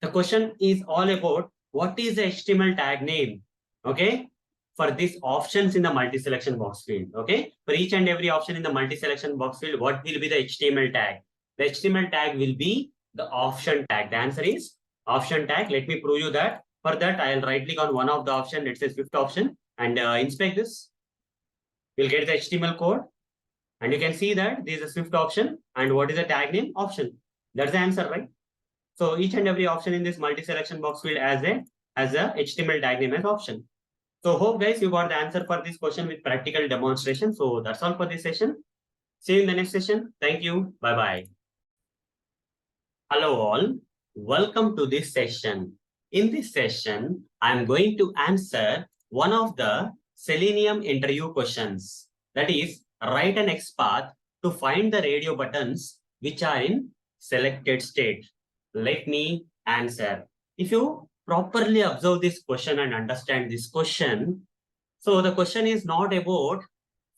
the question is all about what is the HTML tag name, okay, for these options in the multi-selection box field. Okay, for each and every option in the multi-selection box field, what will be the HTML tag? The HTML tag will be the option tag. The answer is option tag. Let me prove you that. For that, I'll right click on one of the option, let's say fifth option, and inspect this. We'll get the HTML code. And you can see that this is a Swift option. And what is the tag name? Option. That's the answer, right? So each and every option in this multi-selection box field has a HTML tag name as option. So hope guys you got the answer for this question with practical demonstration. So that's all for this session. See you in the next session. Thank you. Bye-bye. Hello all. Welcome to this session. In this session, I'm going to answer one of the Selenium interview questions. That is, write an XPath to find the radio buttons which are in selected state. Let me answer. If you properly observe this question and understand this question, so the question is not about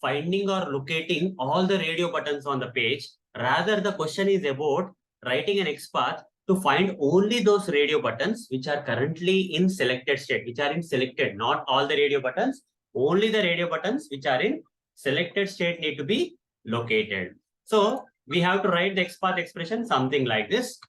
finding or locating all the radio buttons on the page. Rather, the question is about writing an XPath to find only those radio buttons which are currently in selected state, which are in selected, not all the radio buttons, only the radio buttons which are in selected state need to be located. So we have to write the XPath expression something like this.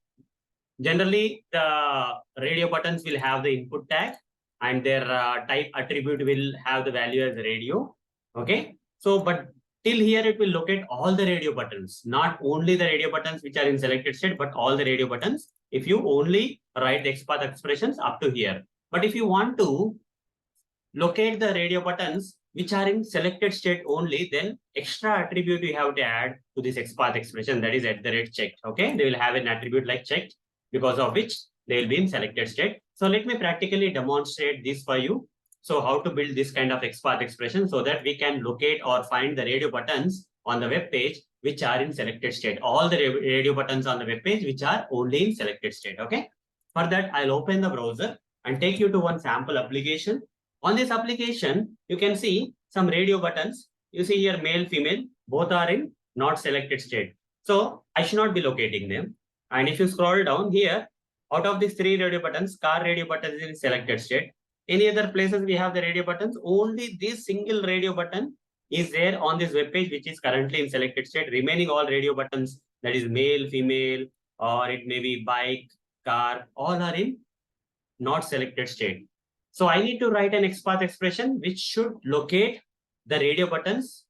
Generally, the radio buttons will have the input tag and their type attribute will have the value as radio. Okay. So, but till here it will locate all the radio buttons, not only the radio buttons which are in selected state, but all the radio buttons if you only write the XPath expressions up to here. But if you want to locate the radio buttons which are in selected state only, then extra attribute you have to add to this XPath expression, that is @checked. Okay, they will have an attribute like checked, because of which they will be in selected state. So let me practically demonstrate this for you. So how to build this kind of XPath expression so that we can locate or find the radio buttons on the web page which are in selected state. All the radio buttons on the web page which are only in selected state. Okay. For that, I'll open the browser and take you to one sample application. On this application, you can see some radio buttons. You see here male, female, both are in not selected state. So I should not be locating them. And if you scroll down here, out of these 3 radio buttons, car radio button is in selected state. Any other places we have the radio buttons, only this single radio button is there on this web page, which is currently in selected state. Remaining all radio buttons, that is male, female, or it may be bike, car, all are in not selected state. So I need to write an XPath expression which should locate the radio buttons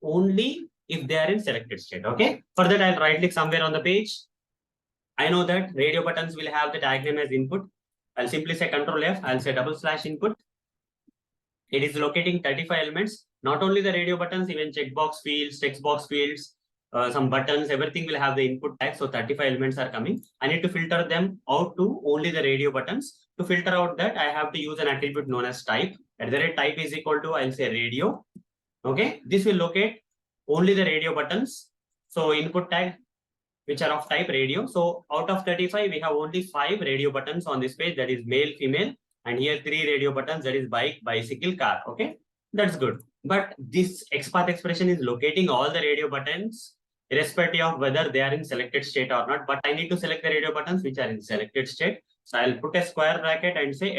only if they are in selected state. Okay. For that, I'll right click somewhere on the page. I know that radio buttons will have the tag name as input. I'll simply say Control F. I'll say /input. It is locating 35 elements. Not only the radio buttons, even checkbox fields, text box fields, some buttons, everything will have the input tag. So 35 elements are coming. I need to filter them out to only the radio buttons. To filter out that, I have to use an attribute known as type. @type is equal to, I'll say radio. Okay. This will locate only the radio buttons. So input tag, which are of type radio. So out of 35, we have only 5 radio buttons on this page, that is male, female, and here 3 radio buttons, that is bike, bicycle, car. Okay, that's good. But this XPath expression is locating all the radio buttons irrespective of whether they are in selected state or not. But I need to select the radio buttons which are in selected state. So I'll put a square bracket and say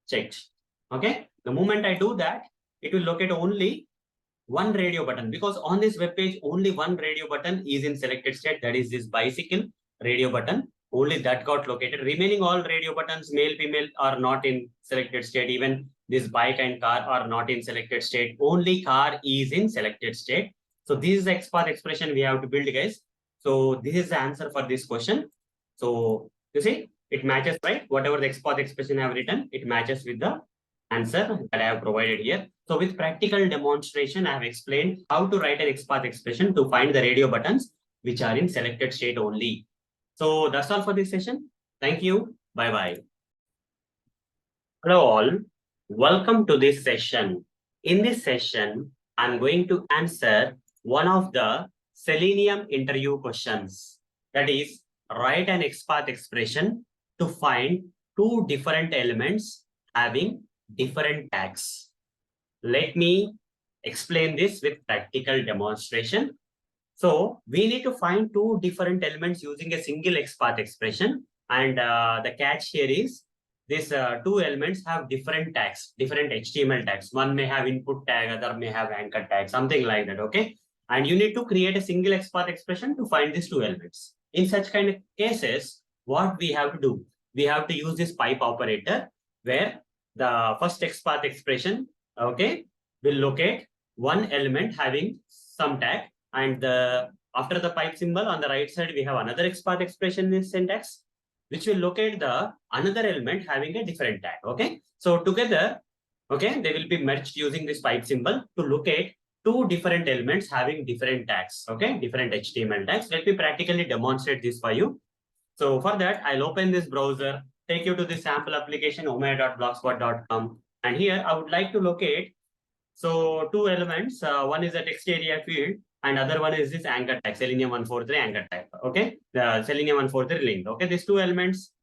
@checked. Okay, the moment I do that, it will locate only one radio button, because on this web page only one radio button is in selected state, that is this bicycle radio button. Only that got located. Remaining all radio buttons, male, female, are not in selected state. Even this bike and car are not in selected state. Only car is in selected state. So this is the XPath expression we have to build, guys. So this is the answer for this question. So you see, it matches, right? Whatever the XPath expression I have written, it matches with the answer that I have provided here. So with practical demonstration, I have explained how to write an XPath expression to find the radio buttons which are in selected state only. So that's all for this session. Thank you. Bye-bye. Hello all. Welcome to this session. In this session, I'm going to answer one of the Selenium interview questions. That is, write an XPath expression to find two different elements having different tags. Let me explain this with practical demonstration. So we need to find two different elements using a single XPath expression. And the catch here is these two elements have different tags, different HTML tags. One may have input tag, other may have anchor tag, something like that. Okay. And you need to create a single XPath expression to find these two elements. In such kind of cases, what we have to do? We have to use this pipe operator where the first XPath expression, okay, will locate one element having some tag, and after the pipe symbol on the right side, we have another XPath expression in syntax, which will locate the another element having a different tag. Okay, so together, okay, they will be merged using this pipe symbol to locate two different elements having different tags. Okay, different HTML tags. Let me practically demonstrate this for you. So for that, I'll open this browser, take you to the sample application omega.blogspot.com, and here I would like to locate so two elements. One is a text area field, and other one is this anchor tag, Selenium 143 anchor tag. Okay, the Selenium 143 link. Okay, these two elements.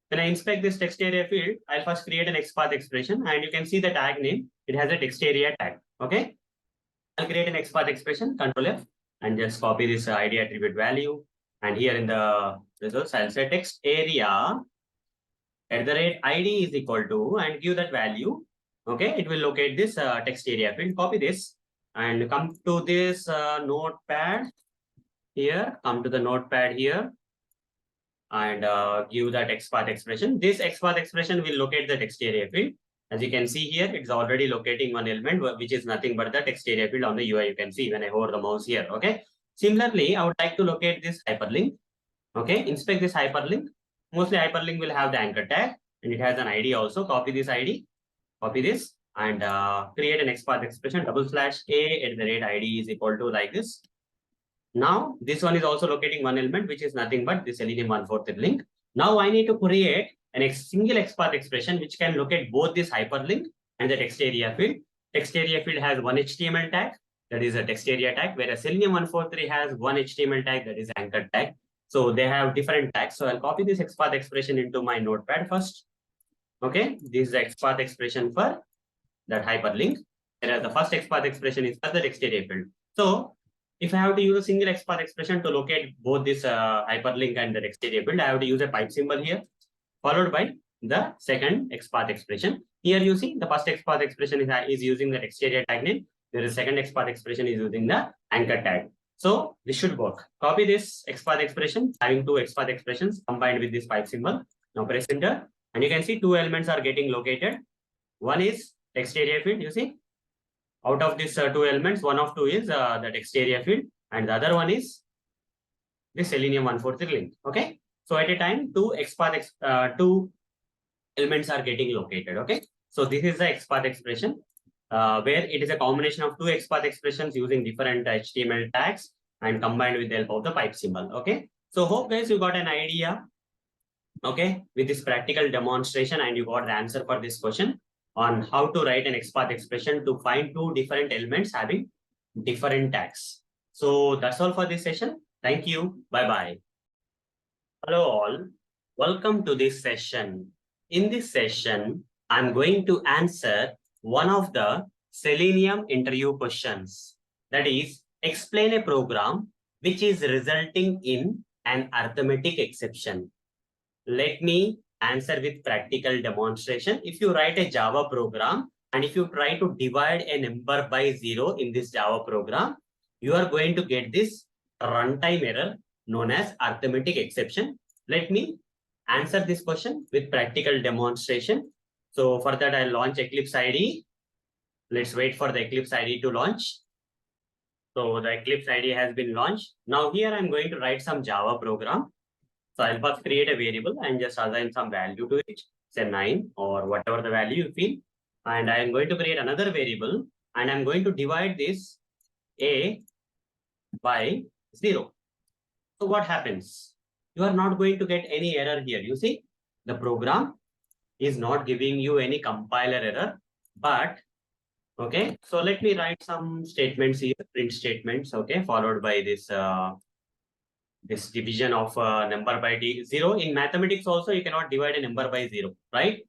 When I inspect this text area field, I'll first create an XPath expression, and you can see the tag name. It has a text area tag. Okay, I'll create an XPath expression, Control F, and just copy this ID attribute value. And here in the results, I'll say text area @ID is equal to, and give that value. Okay, it will locate this text area field. Copy this and come to this notepad here. Come to the notepad here and give that XPath expression. This XPath expression will locate the text area field. As you can see here, it's already locating one element, which is nothing but the text area field on the UI. You can see when I hover the mouse here. Okay. Similarly, I would like to locate this hyperlink. Okay, inspect this hyperlink. Mostly hyperlink will have the anchor tag, and it has an ID also. Copy this ID, copy this, and create an XPath expression /a@ID is equal to like this. Now, this one is also locating one element, which is nothing but the Selenium 143 link. Now, I need to create a single XPath expression which can locate both this hyperlink and the text area field. Text area field has one HTML tag, that is a text area tag, whereas Selenium 143 has one HTML tag, that is anchor tag. So they have different tags. So I'll copy this XPath expression into my notepad first. Okay, this is the XPath expression for that hyperlink, whereas the first XPath expression is for the text area field. So if I have to use a single XPath expression to locate both this hyperlink and the text area field, I have to use a pipe symbol here, followed by the second XPath expression. Here you see the first XPath expression is using the text area tag name. The second XPath expression is using the anchor tag. So this should work. Copy this XPath expression, having two XPath expressions combined with this pipe symbol. Now press enter, and you can see two elements are getting located. One is text area field. You see, out of these two elements, one of two is the text area field, and the other one is the Selenium 143 link. Okay. So at a time, two elements are getting located. Okay. So this is the XPath expression. Where it is a combination of two XPath expressions using different HTML tags and combined with the help of the pipe symbol. Okay, so hope guys you got an idea, okay, with this practical demonstration, and you got the answer for this question on how to write an XPath expression to find two different elements having different tags. So that's all for this session. Thank you. Bye-bye. Hello all. Welcome to this session. In this session, I'm going to answer one of the Selenium interview questions. That is, explain a program which is resulting in an arithmetic exception. Let me answer with practical demonstration. If you write a Java program and if you try to divide a number by 0 in this Java program, you are going to get this runtime error known as arithmetic exception. Let me answer this question with practical demonstration. So for that, I'll launch Eclipse IDE. Let's wait for the Eclipse IDE to launch. So the Eclipse IDE has been launched. Now here I'm going to write some Java program. So I'll first create a variable and just assign some value to it, say 9 or whatever the value you feel. And I'm going to create another variable and I'm going to divide this a by 0. So what happens? You are not going to get any error here. You see, the program is not giving you any compiler error, but okay. So let me write some statements here, print statements, okay, followed by this this division of number by 0. In mathematics also, you cannot divide a number by 0, right?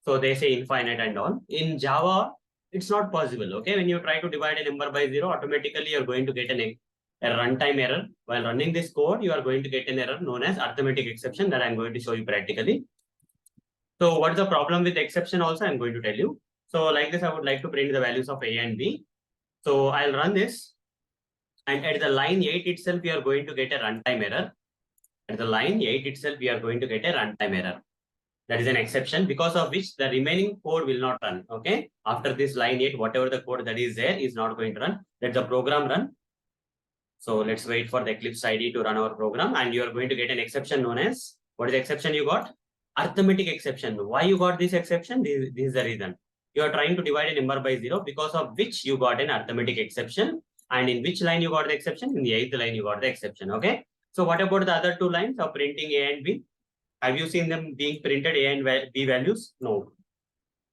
So they say infinite and all. In Java, it's not possible, okay? When you try to divide a number by 0, automatically you're going to get a runtime error. While running this code, you are going to get an error known as arithmetic exception that I'm going to show you practically. So what is the problem with the exception also, I'm going to tell you. So like this, I would like to print the values of A and B. So I'll run this. And at the line 8 itself, we are going to get a runtime error. At the line 8 itself, we are going to get a runtime error. That is an exception because of which the remaining code will not run. Okay. After this line 8, whatever the code that is there is not going to run. Let the program run. So let's wait for the Eclipse IDE to run our program. And you are going to get an exception known as, what is the exception you got? Arithmetic exception. Why you got this exception? This is the reason. You are trying to divide a number by 0 because of which you got an arithmetic exception. And in which line you got the exception? In the 8th line you got the exception. Okay. So what about the other two lines of printing A and B? Have you seen them being printed A and B values? No.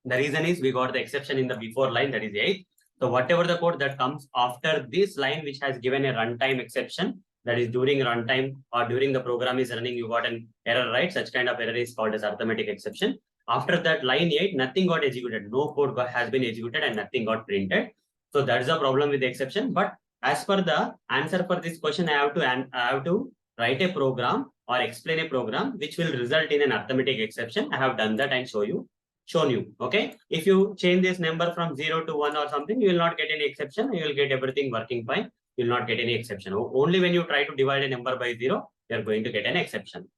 The reason is we got the exception in the before line, that is 8. So whatever the code that comes after this line, which has given a runtime exception, that is during runtime or during the program is running, you got an error, right? Such kind of error is called as arithmetic exception. After that line 8, nothing got executed. No code has been executed and nothing got printed. So that's the problem with the exception. But as per the answer for this question, I have to write a program or explain a program which will result in an arithmetic exception. I have done that and shown you. Okay. If you change this number from 0 to 1 or something, you will not get any exception. You will get everything working fine. You will not get any exception. Only when you try to divide a number by 0, you are going to get an exception.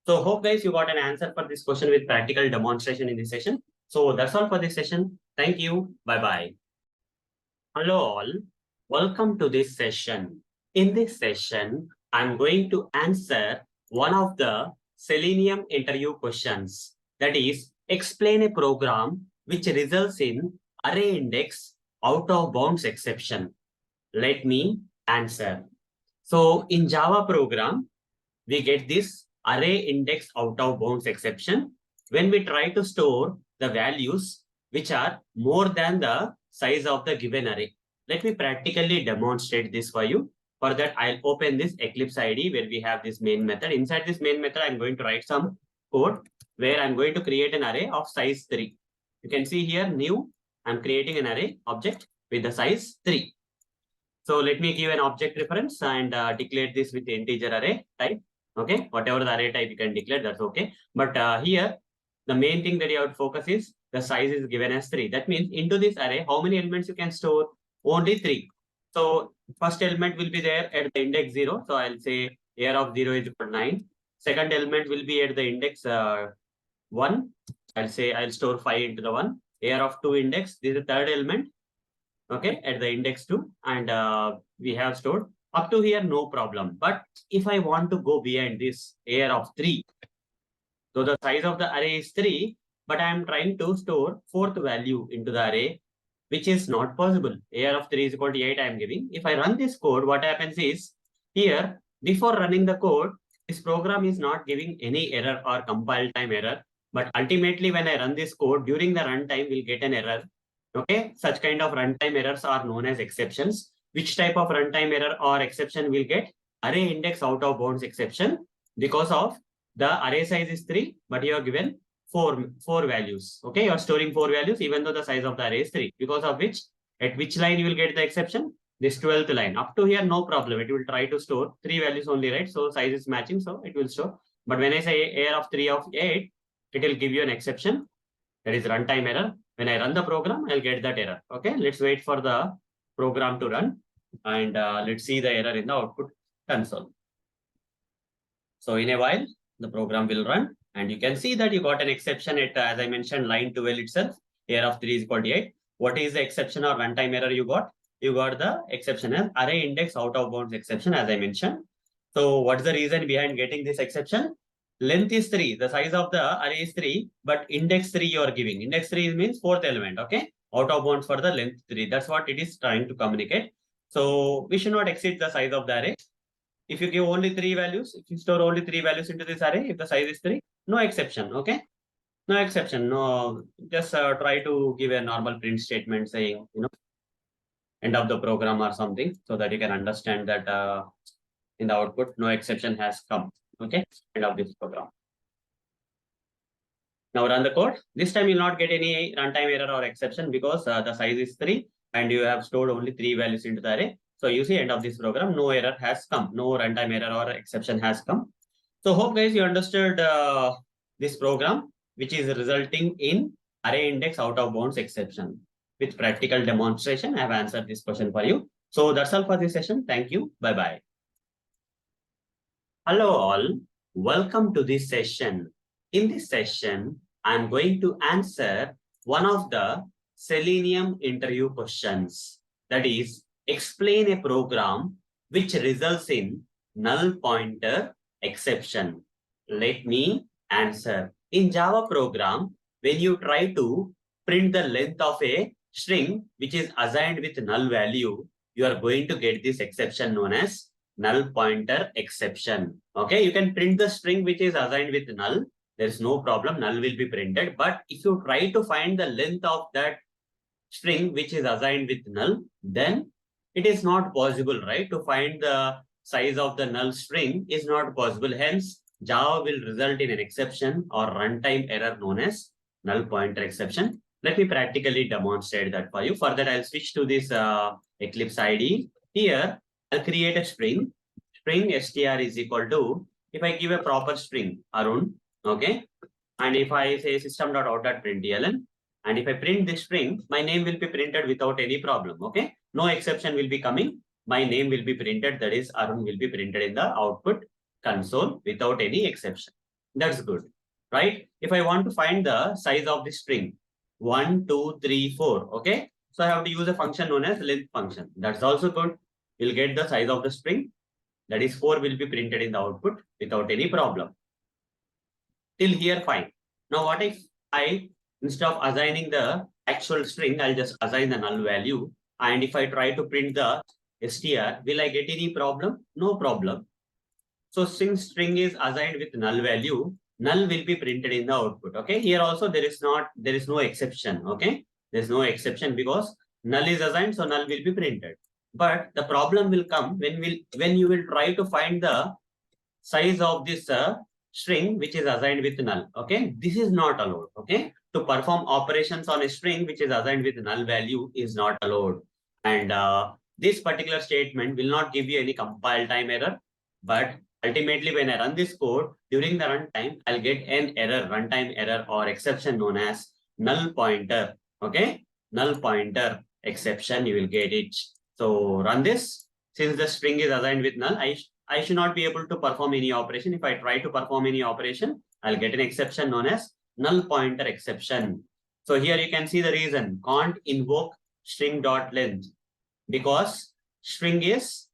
So hope guys you got an answer for this question with practical demonstration in this session. So that's all for this session. Thank you. Bye-bye. Hello all. Welcome to this session. In this session, I'm going to answer one of the Selenium interview questions. That is, explain a program which results in ArrayIndexOutOfBoundsException. Let me answer. So in Java program, we get this ArrayIndexOutOfBoundsException when we try to store the values which are more than the size of the given array. Let me practically demonstrate this for you. For that, I'll open this Eclipse IDE where we have this main method. Inside this main method, I'm going to write some code where I'm going to create an array of size 3. You can see here, new, I'm creating an array object with the size 3. So let me give an object reference and declare this with the integer array type. Okay, whatever the array type you can declare, that's okay. But here, the main thing that you have to focus is the size is given as 3. That means into this array, how many elements you can store? Only 3. So first element will be there at the index 0. So I'll say AR of 0 is equal to 9. Second element will be at the index 1. I'll say I'll store 5 into the 1. AR of 2 index, this is the third element. Okay, at the index 2. And we have stored up to here, no problem. But if I want to go behind this AR of 3, so the size of the array is 3, but I am trying to store 4th value into the array, which is not possible. AR of 3 is equal to 8 I am giving. If I run this code, what happens is here, before running the code, this program is not giving any error or compile time error. But ultimately, when I run this code during the runtime, we'll get an error. Okay, such kind of runtime errors are known as exceptions. Which type of runtime error or exception will get? ArrayIndexOutOfBoundsException, because of the array size is 3, but you are given four values. Okay, you're storing 4 values, even though the size of the array is 3, because of which, at which line you will get the exception? This 12th line. Up to here, no problem. It will try to store 3 values only, right? So size is matching, so it will store. But when I say error of 3 of 8, it will give you an exception. That is runtime error. When I run the program, I'll get that error. Okay, let's wait for the program to run, and let's see the error in the output console. So in a while, the program will run, and you can see that you got an exception at, as I mentioned, line 12 itself. Error of 3 is equal to 8. What is the exception or runtime error you got? You got the exception as ArrayIndexOutOfBoundsException, as I mentioned. So what's the reason behind getting this exception? Length is 3. The size of the array is 3, but index 3 you are giving. Index 3 means 4th element, okay? Out of bounds for the length 3. That's what it is trying to communicate. So we should not exceed the size of the array. If you give only 3 values, if you store only 3 values into this array, if the size is 3, no exception, okay? No exception, no, just try to give a normal print statement saying, end of the program or something, so that you can understand that in the output, no exception has come, okay? End of this program. Now run the code. This time you'll not get any runtime error or exception because the size is 3 and you have stored only 3 values into the array. So you see end of this program, no error has come, no runtime error or exception has come. So hope guys you understood this program, which is resulting in ArrayIndexOutOfBoundsException. With practical demonstration, I have answered this question for you. So that's all for this session. Thank you. Bye-bye. Hello all. Welcome to this session. In this session, I'm going to answer one of the Selenium interview questions. That is, explain a program which results in NullPointerException. Let me answer. In Java program, when you try to print the length of a string which is assigned with null value, you are going to get this exception known as NullPointerException. Okay, you can print the string which is assigned with null. There is no problem, null will be printed. But if you try to find the length of that string which is assigned with null, then it is not possible, right? To find the size of the null string is not possible. Hence, Java will result in an exception or runtime error known as NullPointerException. Let me practically demonstrate that for you. For that, I'll switch to this Eclipse IDE. Here, I'll create a string. String str is equal to, if I give a proper string, Arun, okay? And if I say system.out.println, and if I print this string, my name will be printed without any problem, okay? No exception will be coming. My name will be printed, that is Arun will be printed in the output console without any exception. That's good, right? If I want to find the size of the string, 1, 2, 3, 4, okay? So I have to use a function known as length function. That's also good. You'll get the size of the string, that is 4 will be printed in the output without any problem. Till here, fine. Now what if I, instead of assigning the actual string, I'll just assign the null value. And if I try to print the str, will I get any problem? No problem. So since string is assigned with null value, null will be printed in the output. Okay. Here also there is no exception. Okay. There's no exception because null is assigned, so null will be printed. But the problem will come when you will try to find the size of this string which is assigned with null. Okay. This is not allowed. Okay. To perform operations on a string which is assigned with null value is not allowed. And this particular statement will not give you any compile time error. But ultimately, when I run this code, during the runtime, I'll get an error, runtime error or exception known as null pointer. Okay. NullPointerException, you will get it. So run this. Since the string is assigned with null, I should not be able to perform any operation. If I try to perform any operation, I'll get an exception known as NullPointerException. So here you can see the reason. Can't invoke string.length because string is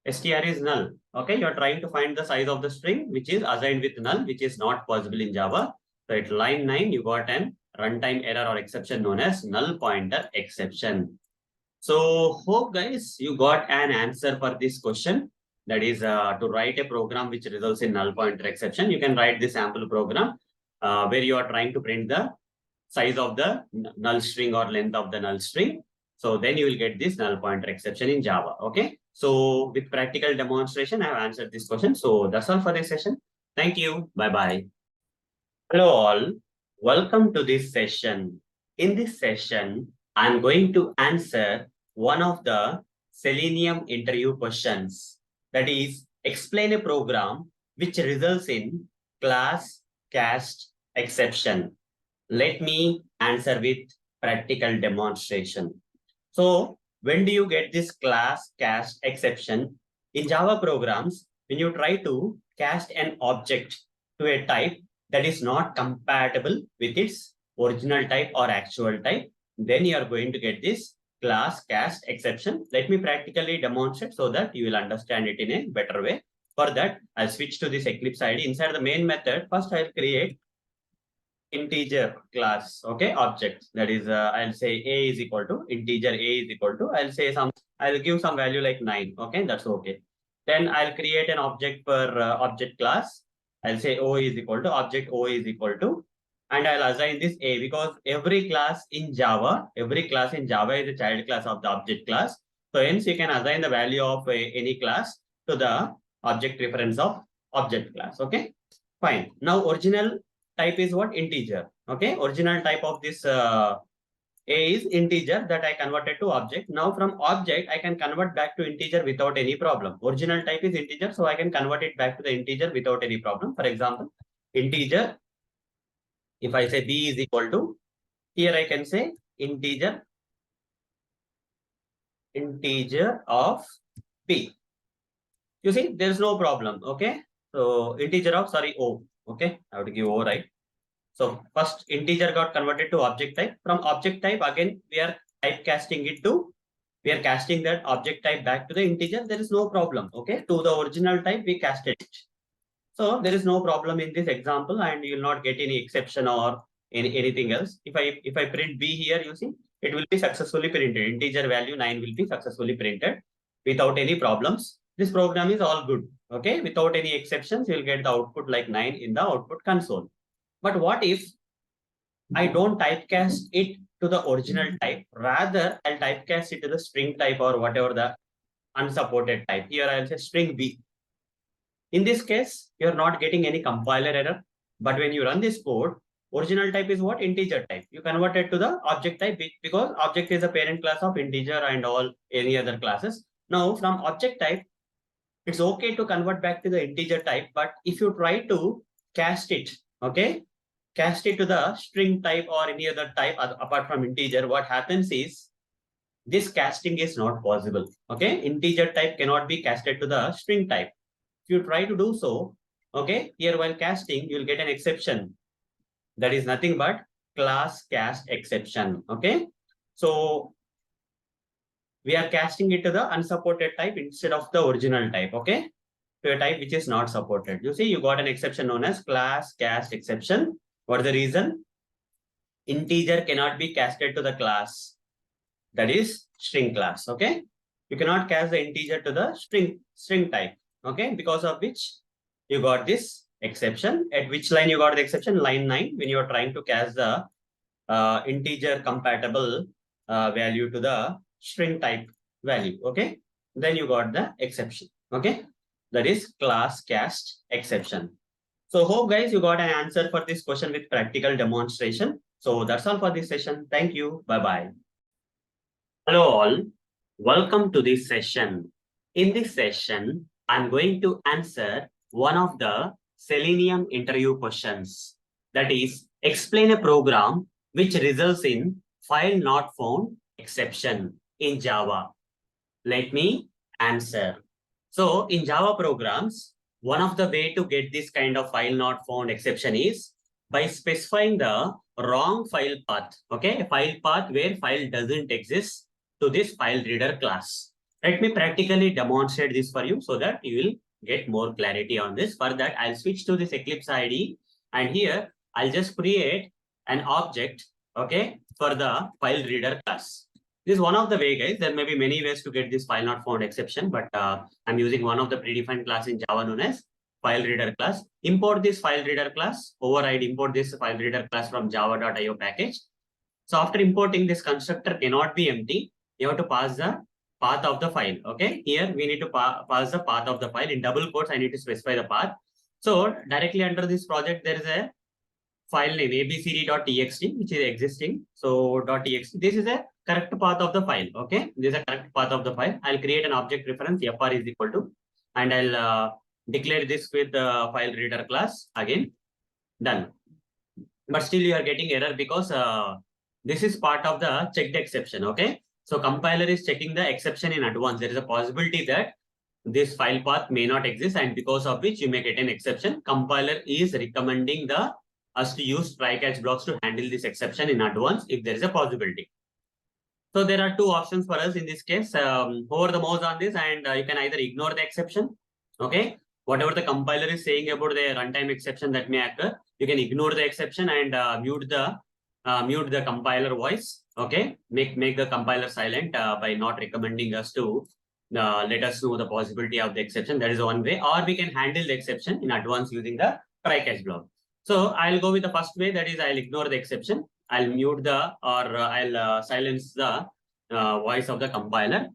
str is null. Okay, you're trying to find the size of the string which is assigned with null, which is not possible in Java. So at line 9, you got an runtime error or exception known as NullPointerException. So hope guys you got an answer for this question. That is to write a program which results in NullPointerException. You can write this sample program where you are trying to print the size of the null string or length of the null string. So then you will get this NullPointerException in Java. Okay. So with practical demonstration, I have answered this question. So that's all for this session. Thank you. Bye-bye. Hello all. Welcome to this session. In this session, I'm going to answer one of the Selenium interview questions. That is, explain a program which results in class cast exception. Let me answer with practical demonstration. So, when do you get this class cast exception? In Java programs, when you try to cast an object to a type that is not compatible with its original type or actual type, then you are going to get this class cast exception. Let me practically demonstrate so that you will understand it in a better way. For that, I'll switch to this Eclipse ID. Inside the main method, first I'll create integer class, okay, object. That is, I'll say a is equal to integer a is equal to, I'll give some value like 9, okay, that's okay. Then I'll create an object for object class. I'll say o is equal to object o is equal to, and I'll assign this a because every class in Java is a child class of the object class. So hence you can assign the value of any class to the object reference of object class, okay, fine. Now original type is what? Integer. Okay, original type of this a is integer that I converted to object. Now from object I can convert back to integer without any problem. Original type is integer, so I can convert it back to the integer without any problem. For example, integer, if I say b is equal to, here I can say integer of b. You see, there is no problem. Okay, so integer of, sorry, o. Okay, I have to give o, right? So first integer got converted to object type. From object type, again, we are casting that object type back to the integer. There is no problem. Okay. To the original type, we casted it. So there is no problem in this example, and you will not get any exception or anything else. If I print B here, you see, it will be successfully printed. Integer value 9 will be successfully printed without any problems. This program is all good. Okay. Without any exceptions, you will get the output like 9 in the output console. But what if I don't typecast it to the original type? Rather, I'll typecast it to the string type or whatever the unsupported type. Here I'll say string B. In this case, you're not getting any compiler error. But when you run this code, original type is what? Integer type. You convert it to the object type because object is a parent class of integer and all any other classes. Now, from object type, it's okay to convert back to the integer type. But if you try to cast it, okay, cast it to the string type or any other type apart from integer, what happens is this casting is not possible. Okay, integer type cannot be casted to the string type. If you try to do so, okay, here while casting, you'll get an exception. That is nothing but class cast exception. Okay, so we are casting it to the unsupported type instead of the original type. Okay, to a type which is not supported. You see, you got an exception known as class cast exception. What is the reason? Integer cannot be casted to the class, that is string class. Okay, you cannot cast the integer to the string type. Okay, because of which you got this exception. At which line you got the exception? Line 9, when you are trying to cast the integer compatible value to the string type value. Okay, then you got the exception. Okay, that is class cast exception. So hope guys you got an answer for this question with practical demonstration. So that's all for this session. Thank you. Bye-bye. Hello all. Welcome to this session. In this session, I'm going to answer one of the Selenium interview questions. That is, explain a program which results in FileNotFoundException in Java. Let me answer. So in Java programs, one of the way to get this kind of file not found exception is by specifying the wrong file path. Okay, a file path where file doesn't exist to this file reader class. Let me practically demonstrate this for you so that you will get more clarity on this. For that, I'll switch to this Eclipse ID, and here I'll just create an object, okay, for the file reader class. This is one of the way, guys. There may be many ways to get this file not found exception, but I'm using one of the predefined class in Java known as file reader class. Import this file reader class, override import this file reader class from java.io package. So after importing, this constructor cannot be empty. You have to pass the path of the file. Okay, here we need to pass the path of the file. In double quotes, I need to specify the path. So directly under this project, there is a file name abcd.txt, which is existing. So .txt, this is a correct path of the file. Okay, this is a correct path of the file. I'll create an object reference fr is equal to, and I'll declare this with the file reader class again. Done. But still you are getting error because this is part of the checked exception. Okay, so compiler is checking the exception in advance. There is a possibility that this file path may not exist, and because of which you may get an exception. Compiler is recommending us to use try catch blocks to handle this exception in advance if there is a possibility. So there are two options for us in this case. Hover the mouse on this, and you can either ignore the exception. Okay, whatever the compiler is saying about the runtime exception that may occur, you can ignore the exception and mute the compiler voice. Okay, make the compiler silent by not recommending us to let us know the possibility of the exception. That is one way, or we can handle the exception in advance using the try catch block. So I'll go with the first way, that is I'll ignore the exception. I'll mute I'll silence the voice of the compiler.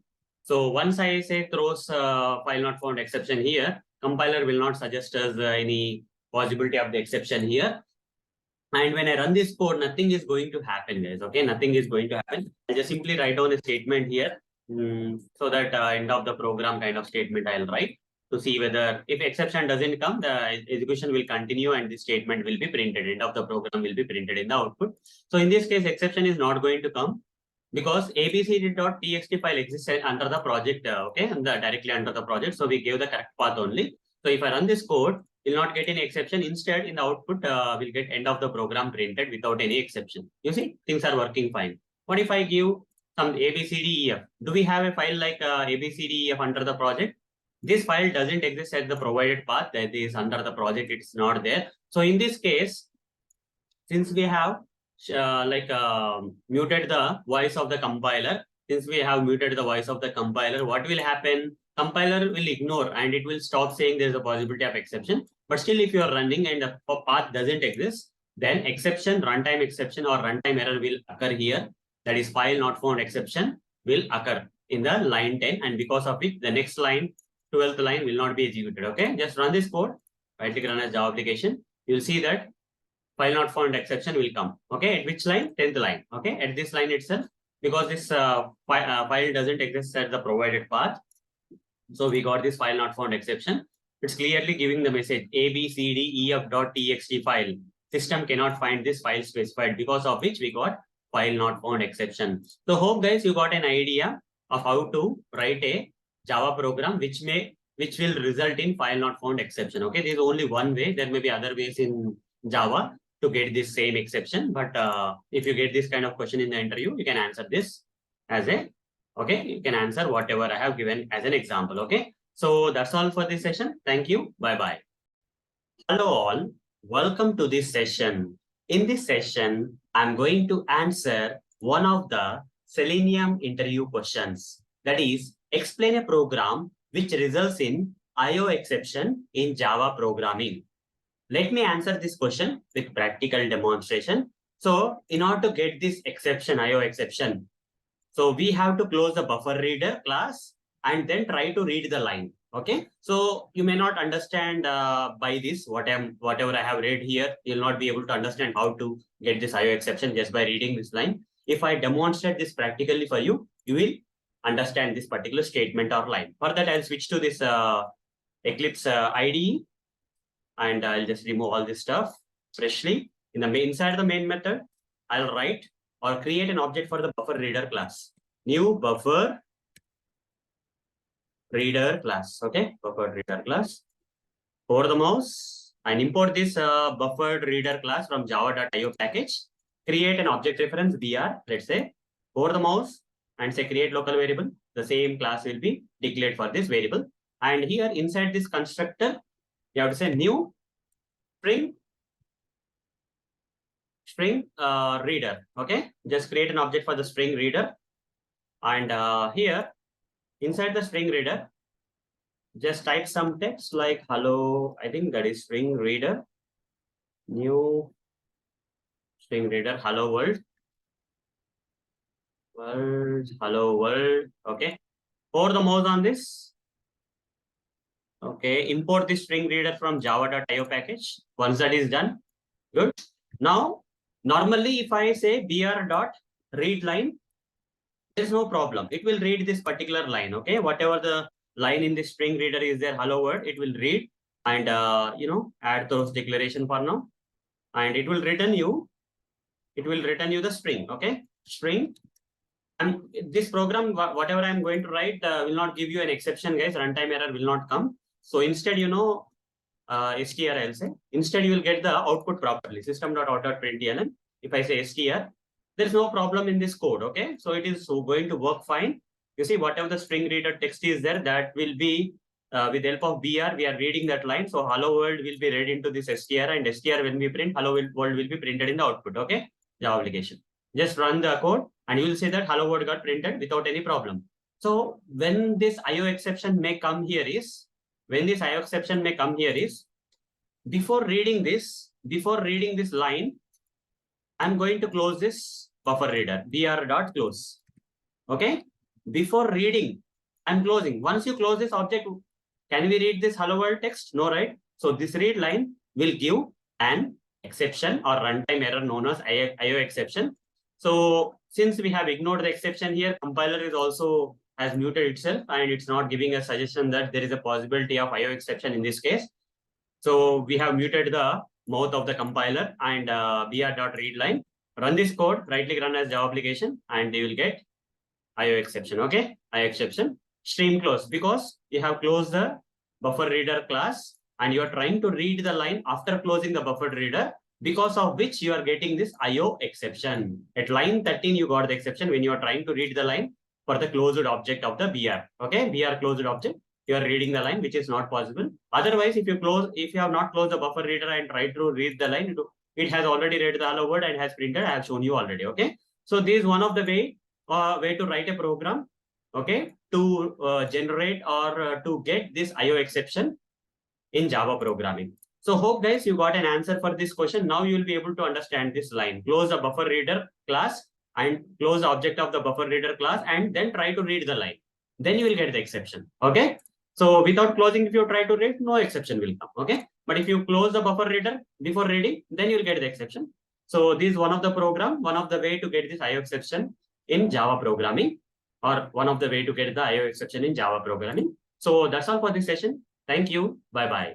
So once I say throws file not found exception here, compiler will not suggest us any possibility of the exception here. And when I run this code, nothing is going to happen, guys. Okay, nothing is going to happen. I'll just simply write down a statement here. So that end of the program kind of statement I'll write to see whether if exception doesn't come, the execution will continue and the statement will be printed. End of the program will be printed in the output. So in this case, exception is not going to come because abcd.txt file exists under the project, okay, and directly under the project. So we gave the correct path only. So if I run this code, will not get any exception. Instead, in the output, we'll get end of the program printed without any exception. You see, things are working fine. What if I give some ABCDEF? Do we have a file like ABCDEF under the project? This file doesn't exist at the provided path that is under the project. It's not there. So in this case, since we have muted the voice of the compiler, what will happen? Compiler will ignore and it will stop saying there's a possibility of exception. But still, if you are running and the path doesn't exist, then exception, runtime exception or runtime error will occur here. That is file not found exception will occur in the line 10, and because of it, the next line, 12th line will not be executed. Okay, just run this code, right click run as Java application. You'll see that file not found exception will come. Okay, at which line? 10th line. Okay, at this line itself, because this file doesn't exist at the provided path. So we got this file not found exception. It's clearly giving the message abcdef.txt file. System cannot find this file specified, because of which we got file not found exception. So hope guys you got an idea of how to write a Java program which will result in file not found exception. Okay, this is only one way. There may be other ways in Java to get this same exception, but if you get this kind of question in the interview, you can answer this as a you can answer whatever I have given as an example. Okay, so that's all for this session. Thank you. Bye bye. Hello all, welcome to this session. In this session, I'm going to answer one of the Selenium interview questions. That is, explain a program which results in IOException in Java programming. Let me answer this question with practical demonstration. So in order to get this exception, IOException, so we have to close the buffer reader class and then try to read the line. Okay, so you may not understand by this whatever I have read here. You'll not be able to understand how to get this IOException just by reading this line. If I demonstrate this practically for you, you will understand this particular statement or line. For that, I'll switch to this Eclipse IDE, and I'll just remove all this stuff freshly. Inside the main method, I'll write or create an object for the buffer reader class. New buffer reader class. Okay, buffer reader class. Over the mouse and import this buffered reader class from java.io package. Create an object reference br, let's say. Over the mouse and say create local variable. The same class will be declared for this variable. And here inside this constructor, you have to say new string reader. Okay, just create an object for the string reader. And here inside the string reader, just type some text like hello. I think that is string reader. New string reader, hello world. Hello world. Okay. Pour the mouse on this. Okay. Import the string reader from java.io package. Once that is done, good. Now, normally if I say br.readLine, there's no problem. It will read this particular line, okay? Whatever the line in the string reader is there, hello world, it will read and, add those declaration for now. And it will return you the string, okay? String. And this program, whatever I'm going to write, will not give you an exception, guys. Runtime error will not come. So instead, str, I'll say. Instead, you will get the output properly. System.out.println. If I say str, there's no problem in this code, okay? So it is going to work fine. You see, whatever the string reader text is there, that will be with the help of br, we are reading that line. So hello world will be read into this str, and str when we print, hello world will be printed in the output, okay? Java application. Just run the code and you will see that hello world got printed without any problem. So when this IOException may come here is, before reading this line, I'm going to close this buffer reader, br.close. Okay. Before reading, I'm closing. Once you close this object, can we read this hello world text? No, right? So this read line will give an exception or runtime error known as IOException. So since we have ignored the exception here, compiler is also has muted itself and it's not giving a suggestion that there is a possibility of IOException in this case. So we have muted the mouth of the compiler and br.readLine. Run this code, right click, run as Java application, and you will get IOException. Okay, IOException. Stream close, because you have closed the buffer reader class and you are trying to read the line after closing the buffer reader, because of which you are getting this IOException. At line 13, you got the exception when you are trying to read the line for the closed object of the BR. Okay, BR closed object. You are reading the line, which is not possible. Otherwise, if you have not closed the buffer reader and try to read the line, it has already read the hello word and has printed. I have shown you already. Okay, so this is one of the way to write a program, okay, to generate or to get this IOException in Java programming. So hope guys you got an answer for this question. Now you will be able to understand this line. Close the buffer reader class and close the object of the buffer reader class and then try to read the line. Then you will get the exception. Okay. So without closing, if you try to read, no exception will come. Okay. But if you close the buffer reader before reading, then you will get the exception. So this is one of the way to get this IOException in Java programming, or one of the way to get the IOException in Java programming. So that's all for this session. Thank you. Bye-bye.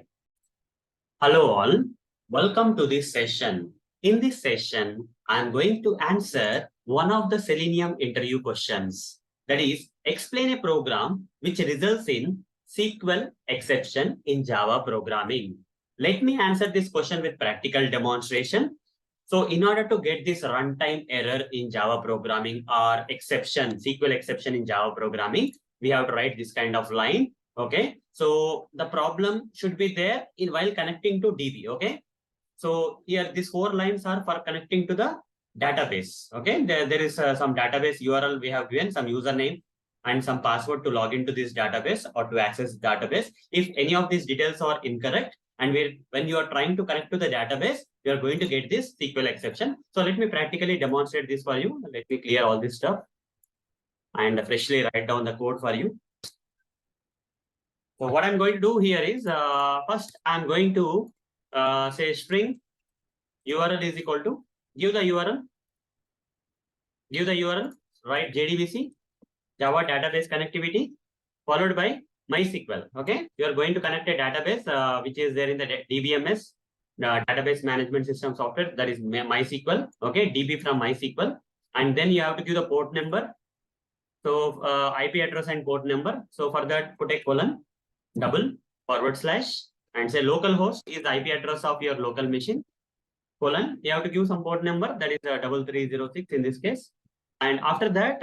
Hello all. Welcome to this session. In this session, I'm going to answer one of the Selenium interview questions. That is, explain a program which results in SQLException in Java programming. Let me answer this question with practical demonstration. So in order to get this runtime error in Java programming or exception, SQLException in Java programming, we have to write this kind of line. Okay. So the problem should be there while connecting to DB. Okay. So here these 4 lines are for connecting to the database. Okay. There is some database URL we have given, some username and some password to log into this database or to access database. If any of these details are incorrect, and when you are trying to connect to the database, you are going to get this SQLException. So let me practically demonstrate this for you. Let me clear all this stuff and freshly write down the code for you. So what I'm going to do here is, first I'm going to say string URL is equal to, give the URL, right, JDBC, Java database connectivity, followed by MySQL. Okay, you are going to connect a database which is there in the DBMS, database management system software, that is MySQL. Okay, DB from MySQL, and then you have to give the port number. So IP address and port number. So for that, put a colon, double, /, and say localhost is the IP address of your local machine. Colon, you have to give some port number, that is 3306 in this case. And after that,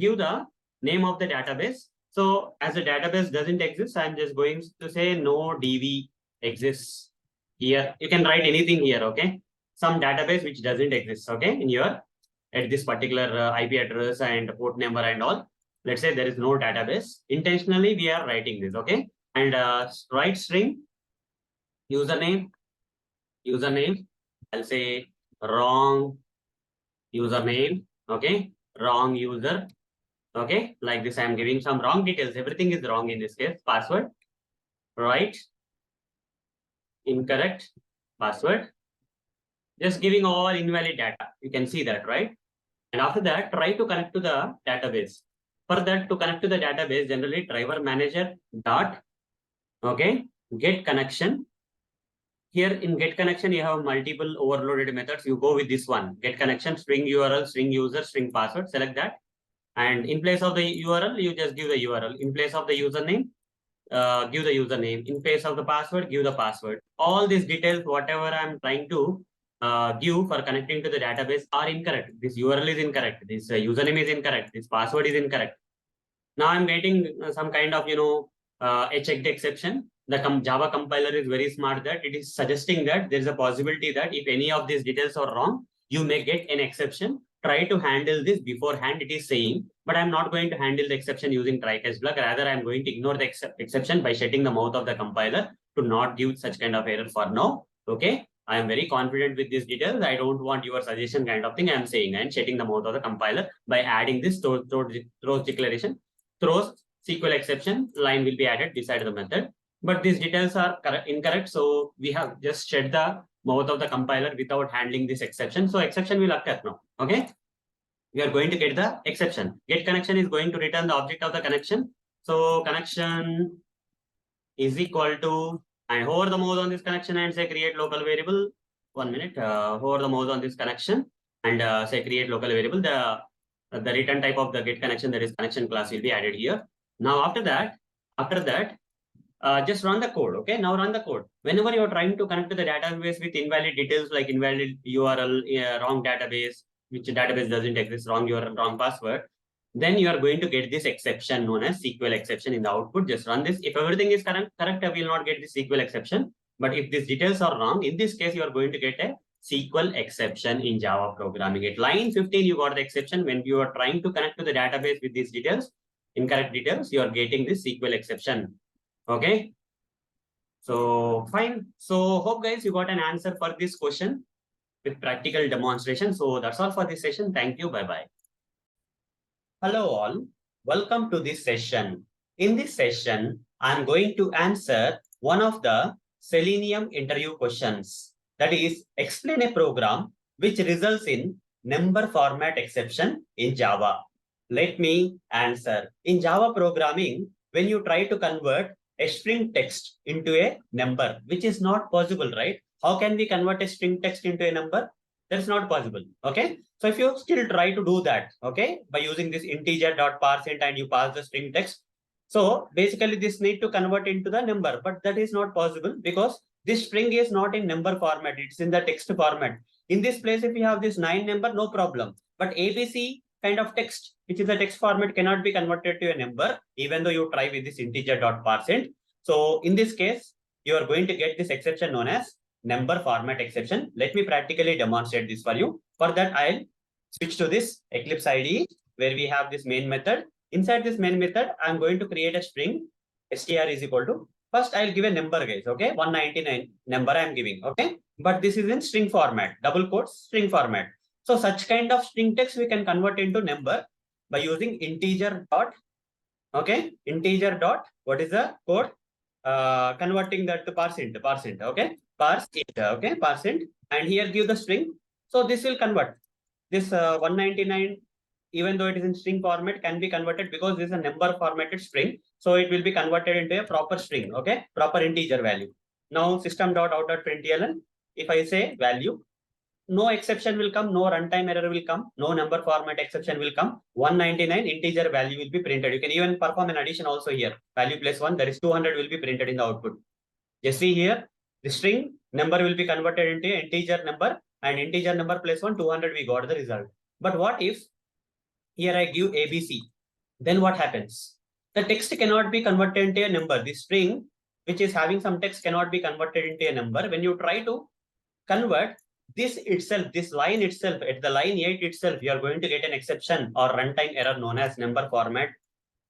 give the name of the database. So as the database doesn't exist, I'm just going to say no DB exists here. You can write anything here, okay? Some database which doesn't exist, okay, in your at this particular IP address and port number and all. Let's say there is no database. Intentionally, we are writing this, okay? And write string username. I'll say wrong username, okay? Wrong user. Okay, like this, I'm giving some wrong details. Everything is wrong in this case. Password, right? Incorrect password. just giving all invalid data. You can see that, right? And after that, try to connect to the database. For that, to connect to the database, generally driver manager dot, okay, get connection. Here in get connection, you have multiple overloaded methods. You go with this one, get connection, string URL, string user, string password, select that. And in place of the URL, you just give the URL. In place of the username, give the username. In place of the password, give the password. All these details, whatever I'm trying to give for connecting to the database are incorrect. This URL is incorrect. This username is incorrect. This password is incorrect. Now I'm getting some kind of, a checked exception. The Java compiler is very smart that it is suggesting that there is a possibility that if any of these details are wrong, you may get an exception. Try to handle this beforehand, it is saying, but I'm not going to handle the exception using try catch block. Rather, I'm going to ignore the exception by shutting the mouth of the compiler to not give such kind of error for now. Okay. I am very confident with these details. I don't want your suggestion kind of thing. I'm saying and shutting the mouth of the compiler by adding this throws declaration. Throws SQLException line will be added beside the method. But these details are incorrect. So we have just shed the mouth of the compiler without handling this exception. So exception will occur now. Okay. We are going to get the exception. Get connection is going to return the object of the connection. So connection is equal to, and hover the mouse on this connection and say create local variable. 1 minute. Hover the mouse on this connection and say create local variable. The return type of the get connection, that is connection class, will be added here. Now after that, just run the code. Okay, now run the code. Whenever you're trying to connect to the database with invalid details like invalid URL, wrong database, which database doesn't exist, wrong URL, wrong password, then you are going to get this exception known as SQLException in the output. Just run this. If everything is correct, I will not get this SQLException. But if these details are wrong, in this case, you are going to get a SQLException in Java programming. At line 15, you got the exception. When you are trying to connect to the database with these details, incorrect details, you are getting this SQLException. Okay. So fine. So hope guys, you got an answer for this question with practical demonstration. So that's all for this session. Thank you. Bye-bye. Hello all. Welcome to this session. In this session, I'm going to answer one of the Selenium interview questions. That is, explain a program which results in number format exception in Java. Let me answer. In Java programming, when you try to convert a string text into a number, which is not possible, right? How can we convert a string text into a number? That's not possible. Okay. So if you still try to do that, okay, by using this integer.parseInt and you pass the string text. So basically this need to convert into the number, but that is not possible because this string is not in number format. It's in the text format. In this place, if you have this 9 number, no problem. But ABC kind of text, which is a text format, cannot be converted to a number, even though you try with this integer.parseInt. So in this case, you are going to get this exception known as number format exception. Let me practically demonstrate this for you. For that, I'll switch to this Eclipse IDE where we have this main method. Inside this main method, I'm going to create a string. Str is equal to, first I'll give a number, guys. Okay, 199 number I'm giving. Okay, but this is in string format, double quotes, string format. So such kind of string text we can convert into number by using integer dot. Okay, integer dot. What is the code? Converting that to parseInt. Okay, parseInt. Okay, parseInt, and here give the string. So this will convert this 199, even though it is in string format, can be converted because this is a number formatted string. So it will be converted into a proper string. Okay, proper integer value. Now system.out.println. If I say value, no exception will come, no runtime error will come, no number format exception will come. 199 integer value will be printed. You can even perform an addition also here. Value plus 1, that is 200 will be printed in the output. Just see here, the string number will be converted into an integer number, and integer number plus 1, 200, we got the result. But what if here I give ABC? Then what happens? The text cannot be converted into a number. The string, which is having some text, cannot be converted into a number. When you try to convert this itself, this line itself, at the line 8 itself, you are going to get an exception or runtime error known as number format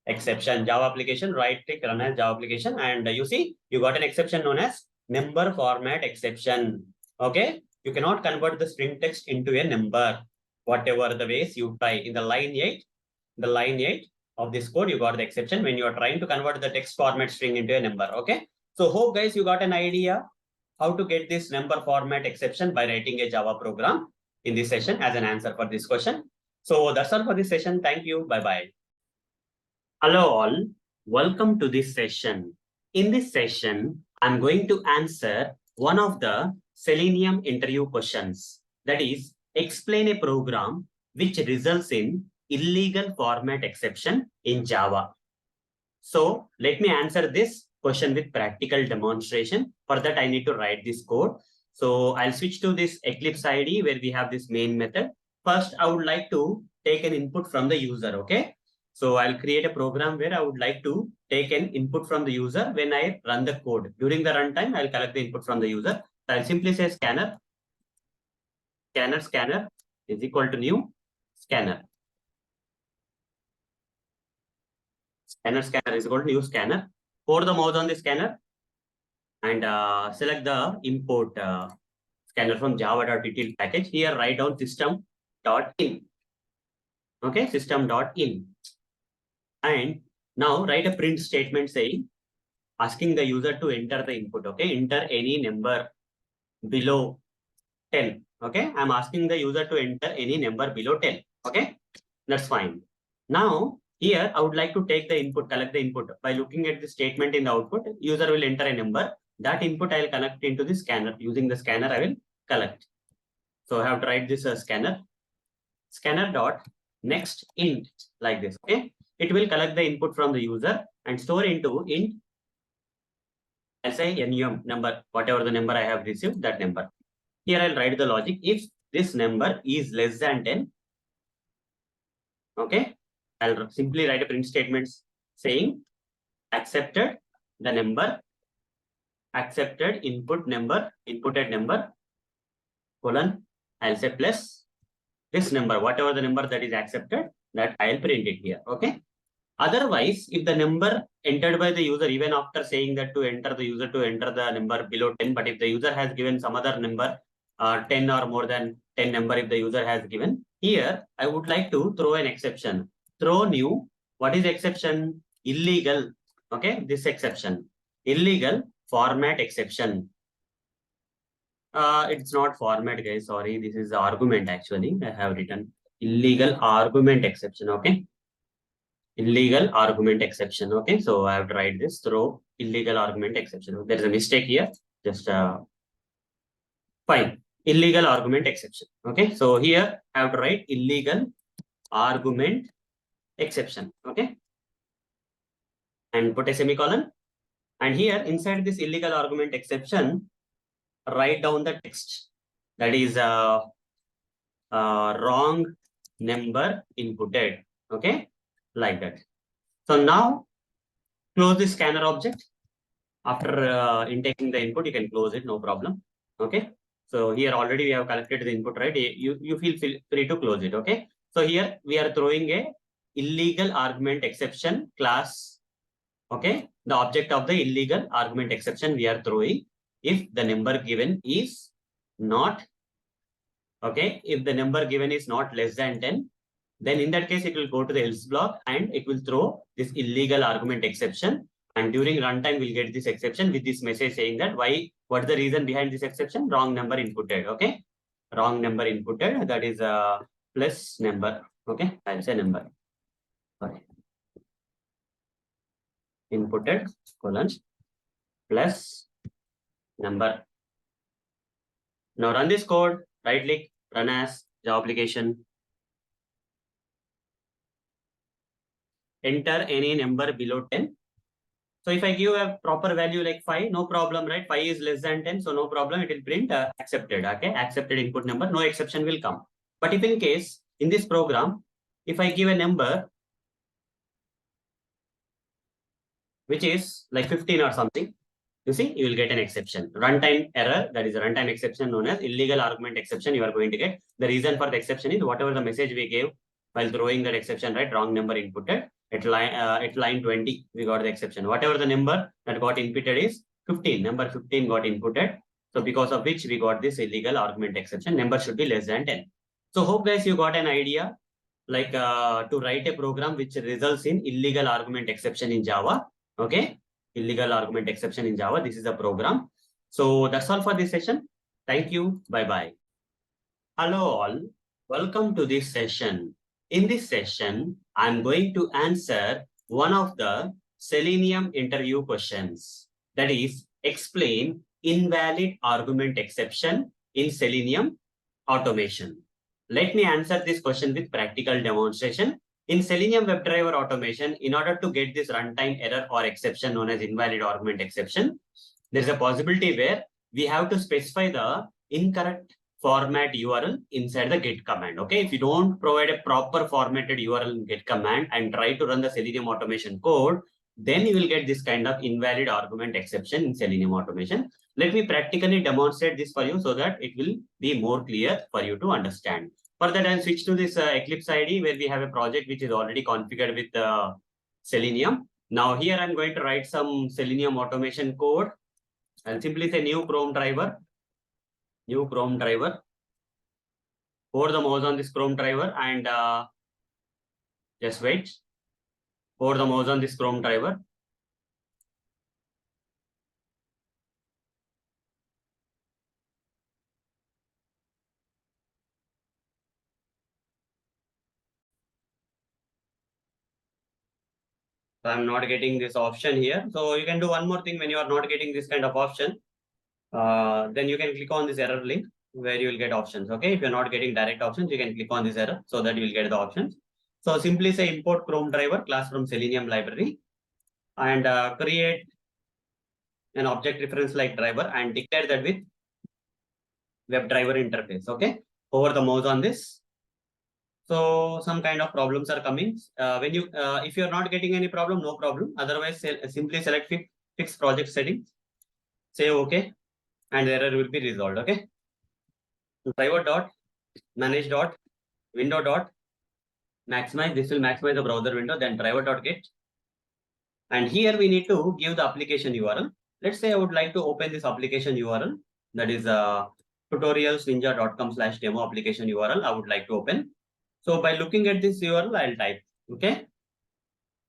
exception. Java application, right click, run as Java application, and you see you got an exception known as number format exception. Okay, you cannot convert the string text into a number, whatever the ways you try. In the line 8 of this code, you got the exception when you are trying to convert the text format string into a number. Okay, so hope guys you got an idea how to get this number format exception by writing a Java program in this session as an answer for this question. So that's all for this session. Thank you. Bye-bye. Hello all. Welcome to this session. In this session, I'm going to answer one of the Selenium interview questions. That is, explain a program which results in illegal format exception in Java. So let me answer this question with practical demonstration. For that, I need to write this code. So I'll switch to this Eclipse ID where we have this main method. First, I would like to take an input from the user, okay? So I'll create a program where I would like to take an input from the user when I run the code. During the runtime, I'll collect the input from the user. So I'll simply say scanner is equal to new scanner. Scanner is equal to new scanner. Pour the mouse on the scanner and select the import scanner from java.util package. Here, write down system.in. Okay, system.in. And now write a print statement saying, asking the user to enter the input. Okay, enter any number below 10. Okay, I'm asking the user to enter any number below 10. Okay, that's fine. Now, here, I would like to take the input, collect the input. By looking at the statement in the output, user will enter a number. That input I will connect into the scanner. Using the scanner, I will collect. So I have to write this scanner dot next int like this. Okay, it will collect the input from the user and store into int. I'll say num number, whatever the number I have received, that number. Here I'll write the logic. If this number is less than 10, okay, I'll simply write a print statement saying accepted the number, accepted input number, inputted number, colon, I'll say plus this number, whatever the number that is accepted, that I'll print it here. Okay. Otherwise, if the number entered by the user, even after saying that to enter the user to enter the number below 10, but if the user has given some other number, 10 or more than 10 number, if the user has given, here I would like to throw an exception. Throw new, what is exception? Illegal. Okay, this exception. Illegal format exception. It's not format, guys. Sorry, this is the argument actually. I have written illegal argument exception. Okay. Illegal argument exception. Okay, so I have to write this throw illegal argument exception. There is a mistake here. Just fine. Illegal argument exception. Okay, so here I have to write illegal argument exception. Okay, and put a semicolon. And here inside this illegal argument exception, write down the text. That is wrong number inputted. Okay, like that. So now close the scanner object. After intaking the input, you can close it, no problem. Okay. So here already we have collected the input, right? You feel free to close it. Okay. So here we are throwing a illegal argument exception class. Okay. The object of the illegal argument exception we are throwing if the number given is not, okay, if the number given is not less than 10, then in that case, it will go to the else block and it will throw this illegal argument exception. And during runtime, we'll get this exception with this message saying that what's the reason behind this exception? Wrong number inputted. Okay. Wrong number inputted. That is plus number. Okay. I'll say number. Sorry. Inputted colon plus number. Now run this code, right click, run as Java application. Enter any number below 10. So if I give a proper value like 5, no problem, right? 5 is less than 10, so no problem. It will print accepted. Okay, accepted input number, no exception will come. But if in case in this program, if I give a number which is like 15 or something, you see, you will get an exception. Runtime error, that is a runtime exception known as illegal argument exception. You are going to get. The reason for the exception is whatever the message we gave while throwing that exception, right? Wrong number inputted. At line 20, we got the exception. Whatever the number that got inputted is 15. Number 15 got inputted. So because of which we got this illegal argument exception. Number should be less than 10. So hope guys you got an idea like to write a program which results in illegal argument exception in Java. Okay. Illegal argument exception in Java. This is a program. So that's all for this session. Thank you. Bye-bye. Hello all. Welcome to this session. In this session, I'm going to answer one of the Selenium interview questions. That is, explain invalid argument exception in Selenium automation. Let me answer this question with practical demonstration. In Selenium WebDriver automation, in order to get this runtime error or exception known as invalid argument exception, there's a possibility where we have to specify the incorrect format URL inside the get command. Okay, if you don't provide a proper formatted URL in get command and try to run the Selenium automation code, then you will get this kind of invalid argument exception in Selenium automation. Let me practically demonstrate this for you so that it will be more clear for you to understand. For that, I'll switch to this Eclipse ID where we have a project which is already configured with Selenium. Now here I'm going to write some Selenium automation code. I'll simply say new Chrome driver. Pour the mouse on this Chrome driver and just wait. Pour the mouse on this Chrome driver. So I'm not getting this option here. So you can do one more thing when you are not getting this kind of option. Then you can click on this error link where you will get options. Okay, if you're not getting direct options, you can click on this error so that you will get the options. So simply say import Chrome driver class from Selenium library and create an object reference like driver and declare that with WebDriver interface. Okay, over the mouse on this. So some kind of problems are coming. When you, if you're not getting any problem, no problem. Otherwise, simply select fix project settings. Say okay, and the error will be resolved. Okay. Driver dot manage dot window dot maximize. This will maximize the browser window. Then driver dot get. And here we need to give the application URL. Let's say I would like to open this application URL. That is tutorialsninja.com/demo application URL. I would like to open. So by looking at this URL, I'll type. Okay.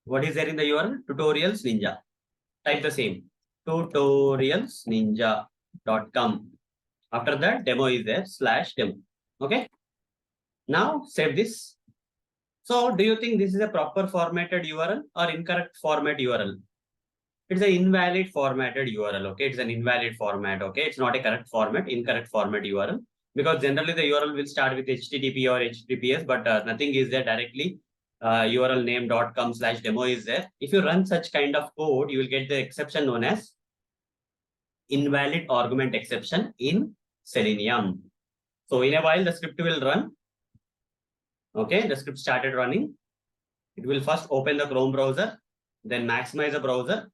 What is there in the URL? Tutorials Ninja. Type the same. tutorialsninja.com. After that, demo is there /demo. Okay. Now save this. So do you think this is a proper formatted URL or incorrect format URL? It's an invalid formatted URL. Okay. It's an invalid format. Okay. It's not a correct format, incorrect format URL. Because generally the URL will start with HTTP or HTTPS, but nothing is there directly. URL name.com/demo is there. If you run such kind of code, you will get the exception known as invalid argument exception in Selenium. So in a while, the script will run. Okay, the script started running. It will first open the Chrome browser, then maximize the browser,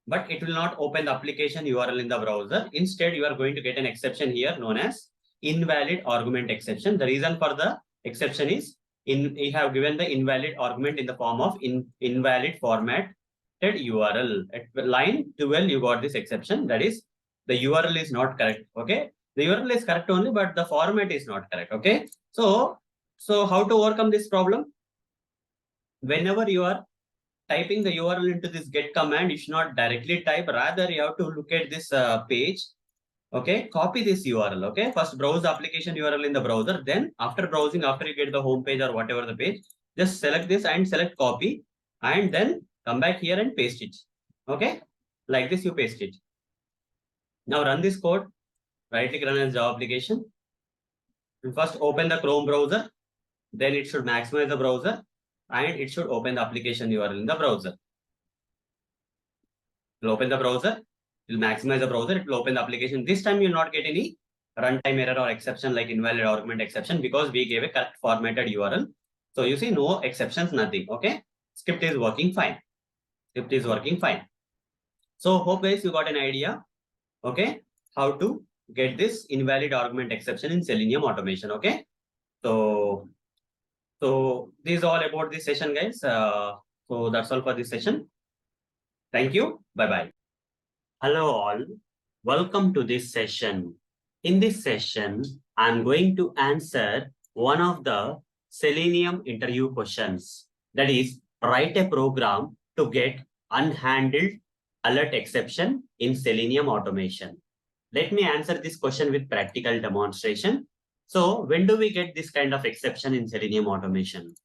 but it will not open the application URL in the browser. Instead, you are going to get an exception here known as invalid argument exception. The reason for the exception is we have given the invalid argument in the form of invalid formatted URL. At line 12, you got this exception. That is, the URL is not correct. Okay, the URL is correct only, but the format is not correct. Okay, so how to overcome this problem? Whenever you are typing the URL into this get command, you should not directly type. Rather, you have to look at this page. Okay, copy this URL. Okay, first browse the application URL in the browser. Then after browsing, after you get the home page or whatever the page, just select this and select copy, and then come back here and paste it. Okay, like this you paste it. Now run this code. Right click run as Java application. And first open the Chrome browser. Then it should maximize the browser and it should open the application URL in the browser. It will open the browser. It will maximize the browser. It will open the application. This time you will not get any runtime error or exception like invalid argument exception because we gave a correct formatted URL. So you see no exceptions, nothing. Okay. Script is working fine. Script is working fine. So hope guys you got an idea. Okay. How to get this invalid argument exception in Selenium automation. Okay. So this is all about this session, guys. So that's all for this session. Thank you. Bye-bye. Hello all. Welcome to this session. In this session, I'm going to answer one of the Selenium interview questions. That is, write a program to get unhandled alert exception in Selenium automation. let me answer this question with practical demonstration. So when do we get this kind of exception in Selenium automation?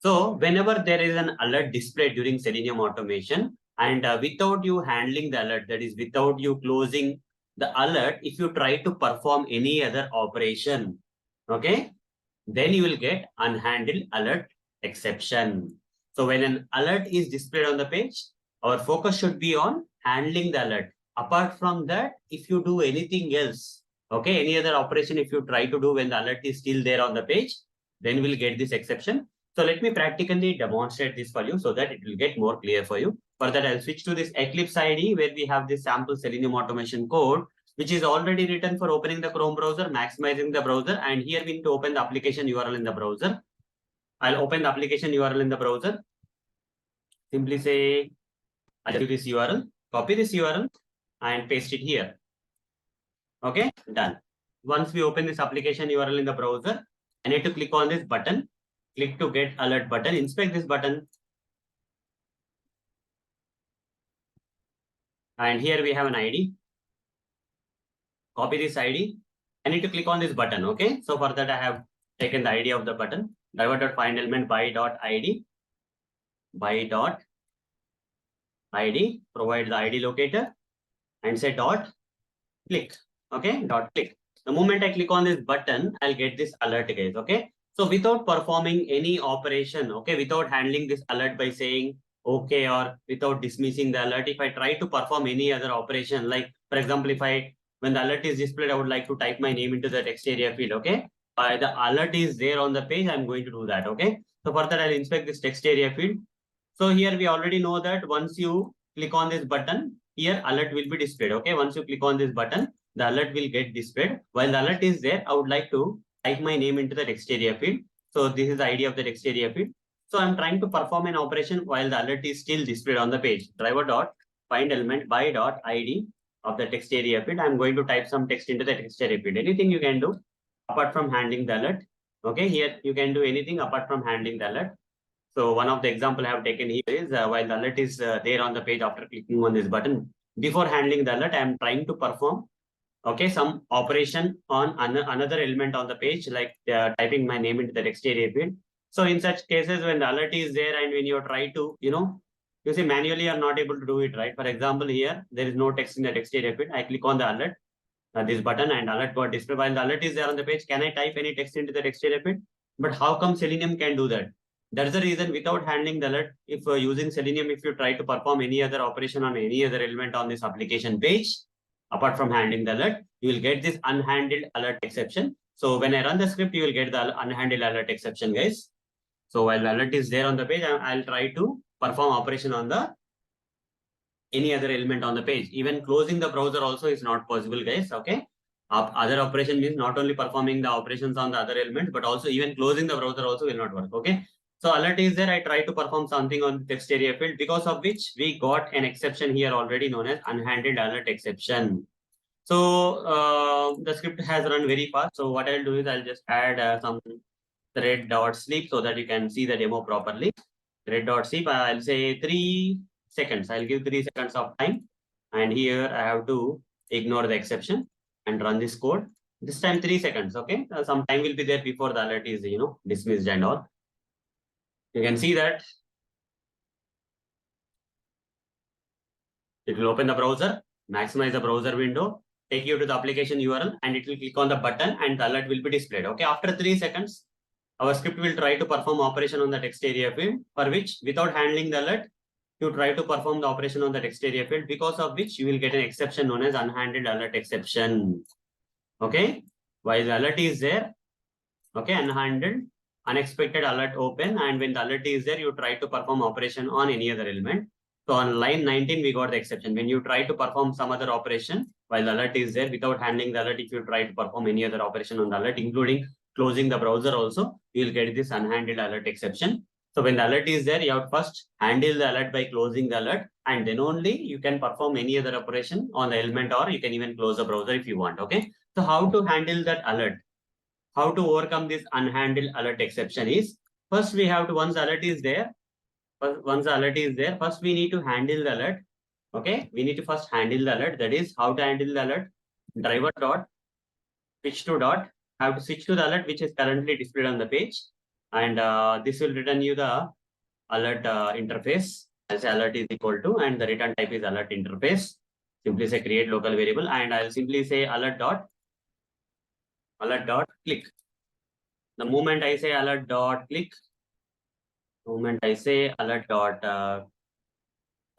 So whenever there is an alert displayed during Selenium automation, and without you handling the alert, that is without you closing the alert, if you try to perform any other operation, okay, then you will get unhandled alert exception. So when an alert is displayed on the page, our focus should be on handling the alert. Apart from that, if you do anything else, okay, any other operation, if you try to do when the alert is still there on the page, then we'll get this exception. So let me practically demonstrate this for you so that it will get more clear for you. For that, I'll switch to this Eclipse IDE where we have this sample Selenium automation code, which is already written for opening the Chrome browser, maximizing the browser. And here we need to open the application URL in the browser. I'll open the application URL in the browser. Simply say, I'll do this URL, copy this URL and paste it here. Okay, done. Once we open this application URL in the browser, I need to click on this button, click to get alert button, inspect this button. And here we have an ID. Copy this ID. I need to click on this button. Okay, so for that I have taken the ID of the button. Driver.findElement by.id, by.id, provide the ID locator and say dot click. Okay, dot click. The moment I click on this button, I'll get this alert, guys. Okay, so without performing any operation, okay, without handling this alert by saying okay or without dismissing the alert, if I try to perform any other operation, like for example, when the alert is displayed, I would like to type my name into the text area field. Okay, the alert is there on the page, I'm going to do that. Okay, so for that I'll inspect this text area field. So here we already know that once you click on this button, here alert will be displayed. Okay, once you click on this button, the alert will get displayed. While the alert is there, I would like to type my name into the text area field. So this is the ID of the text area field. So I'm trying to perform an operation while the alert is still displayed on the page. Driver.findElement by.id of the text area field. I'm going to type some text into the text area field. Anything you can do apart from handling the alert. Okay, here you can do anything apart from handling the alert. So one of the example I have taken here is while the alert is there on the page after clicking on this button, before handling the alert, I am trying to perform some operation on another element on the page, like typing my name into the text area field. So in such cases, when the alert is there and when you try to, you see manually you are not able to do it, right? For example, here, there is no text in the text area field. I click on the alert, this button, and alert got displayed. While the alert is there on the page, can I type any text into the text area field? But how come Selenium can do that? That's the reason without handling the alert, if using Selenium, if you try to perform any other operation on any other element on this application page, apart from handling the alert, you will get this unhandled alert exception. So when I run the script, you will get the unhandled alert exception, guys. So while the alert is there on the page, I'll try to perform operation on the any other element on the page. Even closing the browser also is not possible, guys. Okay. Other operation means not only performing the operations on the other element, but also even closing the browser also will not work. Okay. So alert is there. I try to perform something on the text area field, because of which we got an exception here already known as unhandled alert exception. So the script has run very fast. So what I'll do is I'll just add some thread.sleep so that you can see the demo properly. Thread.sleep, I'll say 3 seconds. I'll give 3 seconds of time. And here I have to ignore the exception and run this code. This time 3 seconds, okay? Some time will be there before the alert is, dismissed and all. You can see that it will open the browser, maximize the browser window, take you to the application URL, and it will click on the button and the alert will be displayed. Okay, after 3 seconds, our script will try to perform operation on the text area field, for which without handling the alert, you try to perform the operation on the text area field, because of which you will get an exception known as unhandled alert exception. Okay, while the alert is there, okay, unhandled, unexpected alert open, and when the alert is there, you try to perform operation on any other element. So on line 19, we got the exception. When you try to perform some other operation while the alert is there, without handling the alert, if you try to perform any other operation on the alert, including closing the browser also, you will get this unhandled alert exception. So when the alert is there, you have to first handle the alert by closing the alert, and then only you can perform any other operation on the element, or you can even close the browser if you want. Okay. So how to handle that alert? How to overcome this unhandled alert exception is, first we have to, once the alert is there, first we need to handle the alert. Okay, we need to first handle the alert. That is how to handle the alert. driver dot switch to dot, have to switch to the alert which is currently displayed on the page, and this will return you the alert interface as alert is equal to, and the return type is alert interface. Simply say create local variable, and I'll simply say alert dot click. The moment I say alert dot click, moment I say alert dot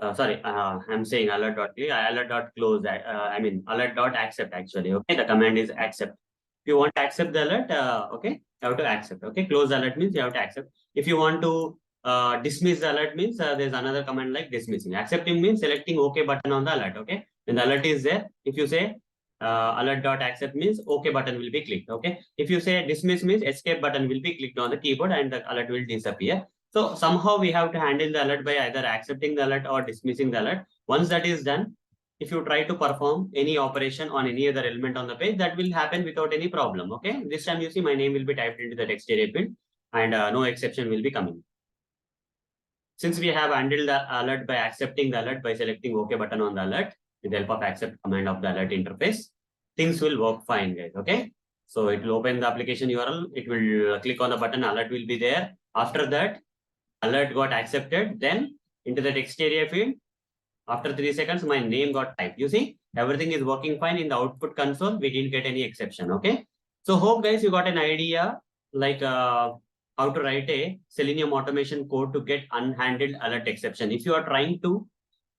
I'm saying alert dot click, alert dot close. I mean alert dot accept actually. Okay, the command is accept. If you want to accept the alert, okay, you have to accept. Okay, close alert means you have to accept. If you want to dismiss the alert means there's another command like dismissing. Accepting means selecting OK button on the alert. Okay, when the alert is there, if you say alert dot accept means OK button will be clicked. Okay, if you say dismiss means escape button will be clicked on the keyboard and the alert will disappear. So somehow we have to handle the alert by either accepting the alert or dismissing the alert. Once that is done, if you try to perform any operation on any other element on the page, that will happen without any problem. Okay, this time you see my name will be typed into the text area field and no exception will be coming. Since we have handled the alert by accepting the alert by selecting OK button on the alert with the help of accept command of the alert interface, things will work fine, guys. Okay, so it will open the application URL. It will click on the button, alert will be there. After that, alert got accepted. Then into the text area field, after 3 seconds, my name got typed. You see, everything is working fine in the output console. We didn't get any exception. Okay, so hope guys you got an idea like how to write a Selenium automation code to get unhandled alert exception. If you are trying to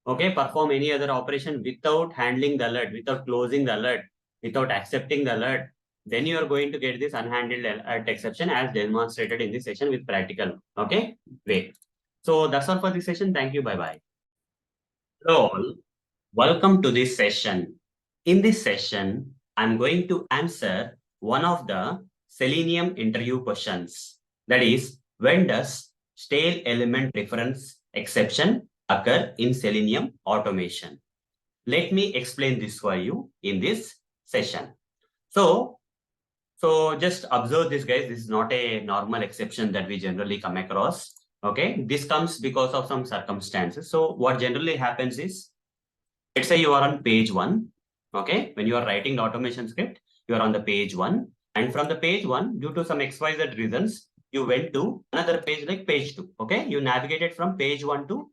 perform any other operation without handling the alert, without closing the alert, without accepting the alert, then you are going to get this unhandled alert exception as demonstrated in this session with practical way. So that's all for this session. Thank you. Bye bye. Hello all. Welcome to this session. In this session, I'm going to answer one of the Selenium interview questions. That is, when does stale element reference exception occur in Selenium automation? Let me explain this for you in this session. So just observe this, guys. This is not a normal exception that we generally come across. Okay, this comes because of some circumstances. So what generally happens is, let's say you are on page 1. Okay, when you are writing the automation script, you are on the page 1, and from the page 1, due to some XYZ reasons, you went to another page like page 2. Okay, you navigated from page 1 to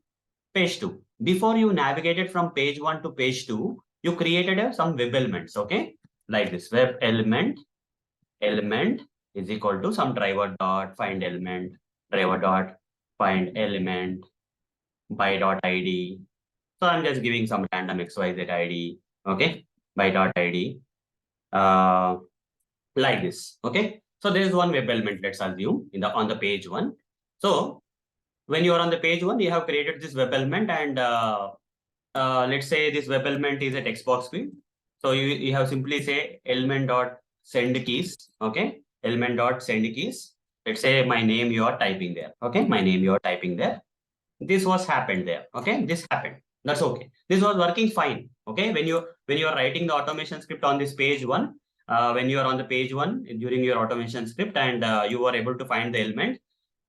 page 2. Before you navigated from page 1 to page 2, you created some web elements. Okay, like this web element is equal to some driver dot find element, driver dot find element by dot id. So I'm just giving some random XYZ ID. Okay, by dot id like this. Okay, so there is one web element, let's assume, on the page 1. So when you are on the page 1, you have created this web element, and let's say this web element is a text box field. So you have simply say element dot send keys. Okay, element dot send keys. Let's say my name you are typing there. Okay, my name you are typing there. This was happened there. Okay, this happened. That's okay. This was working fine. Okay, when you are writing the automation script on this page 1, when you are on the page 1 during your automation script, and you were able to find the element,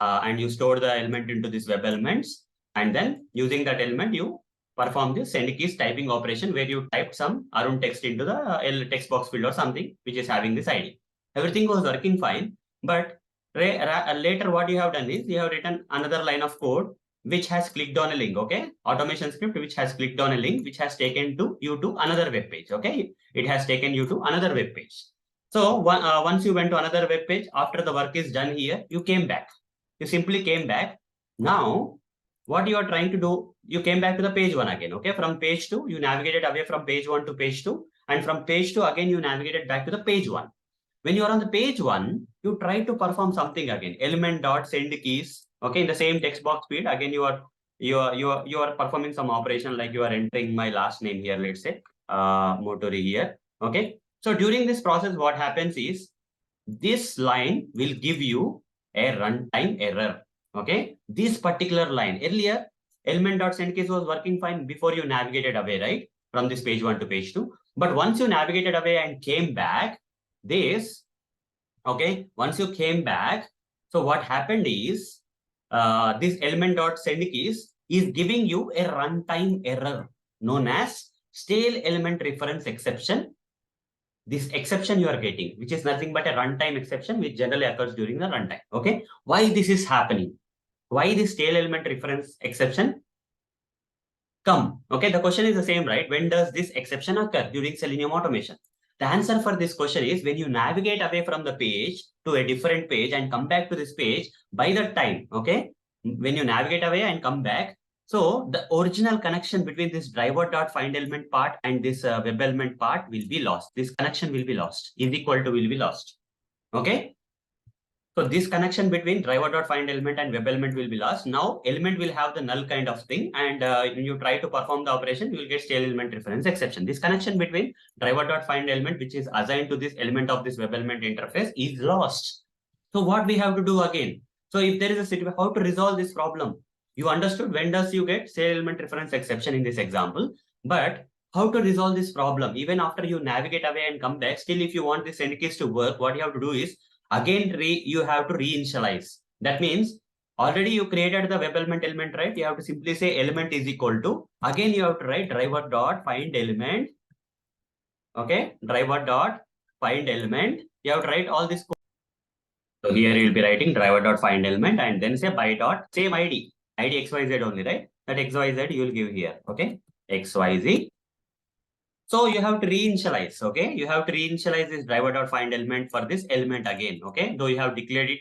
and you store the element into this web elements, and then using that element you perform this send keys typing operation where you typed some Arun text into the text box field or something which is having this ID. Everything was working fine, but later what you have done is you have written another line of code which has clicked on a link. Okay, automation script which has clicked on a link which has taken you to another web page. Okay, it has taken you to another web page. So once you went to another web page, after the work is done here, you came back. You simply came back. Now what you are trying to do, you came back to the page 1 again. Okay, from page 2 you navigated away from page 1 to page 2, and from page 2 again you navigated back to the page 1. When you are on the page 1, you try to perform something again, element dot send keys. Okay, in the same text box field, again you are performing some operation, like you are entering my last name here, let's say Motori here. Okay, so during this process what happens is this line will give you a runtime error. Okay, this particular line, earlier element dot send keys was working fine before you navigated away, right, from this page 1 to page 2. But once you navigated away and came back, this, okay, once you came back, so what happened is this element dot send keys is giving you a runtime error known as stale element reference exception this exception you are getting, which is nothing but a runtime exception, which generally occurs during the runtime. Okay, why this is happening? Why this tail element reference exception come? Okay, the question is the same, right? When does this exception occur during Selenium automation? The answer for this question is when you navigate away from the page to a different page and come back to this page. By that time, okay, when you navigate away and come back, so the original connection between this driver.findElement part and this web element part will be lost. This connection will be lost, is equal to will be lost. Okay. So this connection between driver.findElement and web element will be lost. Now element will have the null kind of thing, and when you try to perform the operation, you will get stale element reference exception. This connection between driver.findElement, which is assigned to this element of this web element interface, is lost. So what we have to do again? So if there is a situation, how to resolve this problem? You understood when does you get stale element reference exception in this example, but how to resolve this problem? Even after you navigate away and come back, still if you want this end case to work, what you have to do is again you have to reinitialize. That means already you created the web element, right? You have to simply say element is equal to, again you have to write driver.findElement. Okay, driver.findElement. You have to write all this code. So here you will be writing driver.findElement and then say by dot same ID XYZ only, right? That XYZ you will give here. Okay, XYZ. So you have to reinitialize. Okay, you have to reinitialize this driver.findElement for this element again. Okay, though you have declared it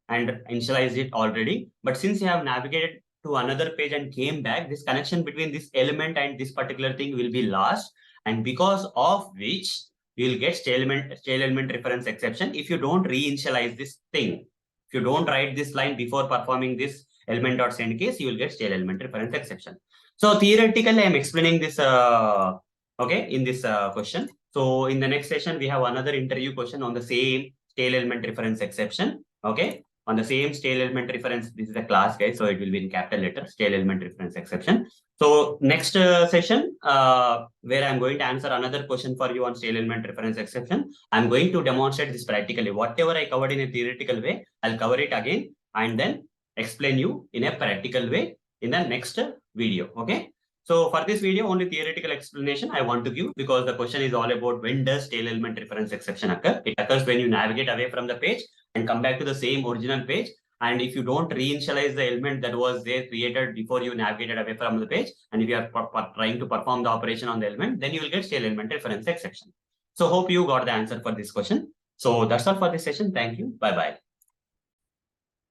and initialized it already, but since you have navigated to another page and came back, this connection between this element and this particular thing will be lost, and because of which you will get stale element reference exception if you don't reinitialize this thing. If you don't write this line before performing this element.send case, you will get stale element reference exception. So theoretically, I am explaining this okay, in this question. So in the next session, we have another interview question on the same stale element reference exception. Okay, on the same stale element reference, this is a class, guys, so it will be in capital letter, stale element reference exception. So next session, where I'm going to answer another question for you on stale element reference exception, I'm going to demonstrate this practically. Whatever I covered in a theoretical way, I'll cover it again and then explain you in a practical way in the next video. Okay. So for this video, only theoretical explanation I want to give, because the question is all about when does tail element reference exception occur. It occurs when you navigate away from the page and come back to the same original page. And if you don't reinitialize the element that was there created before you navigated away from the page, and if you are trying to perform the operation on the element, then you will get tail element reference exception. So hope you got the answer for this question. So that's all for this session. Thank you. Bye-bye.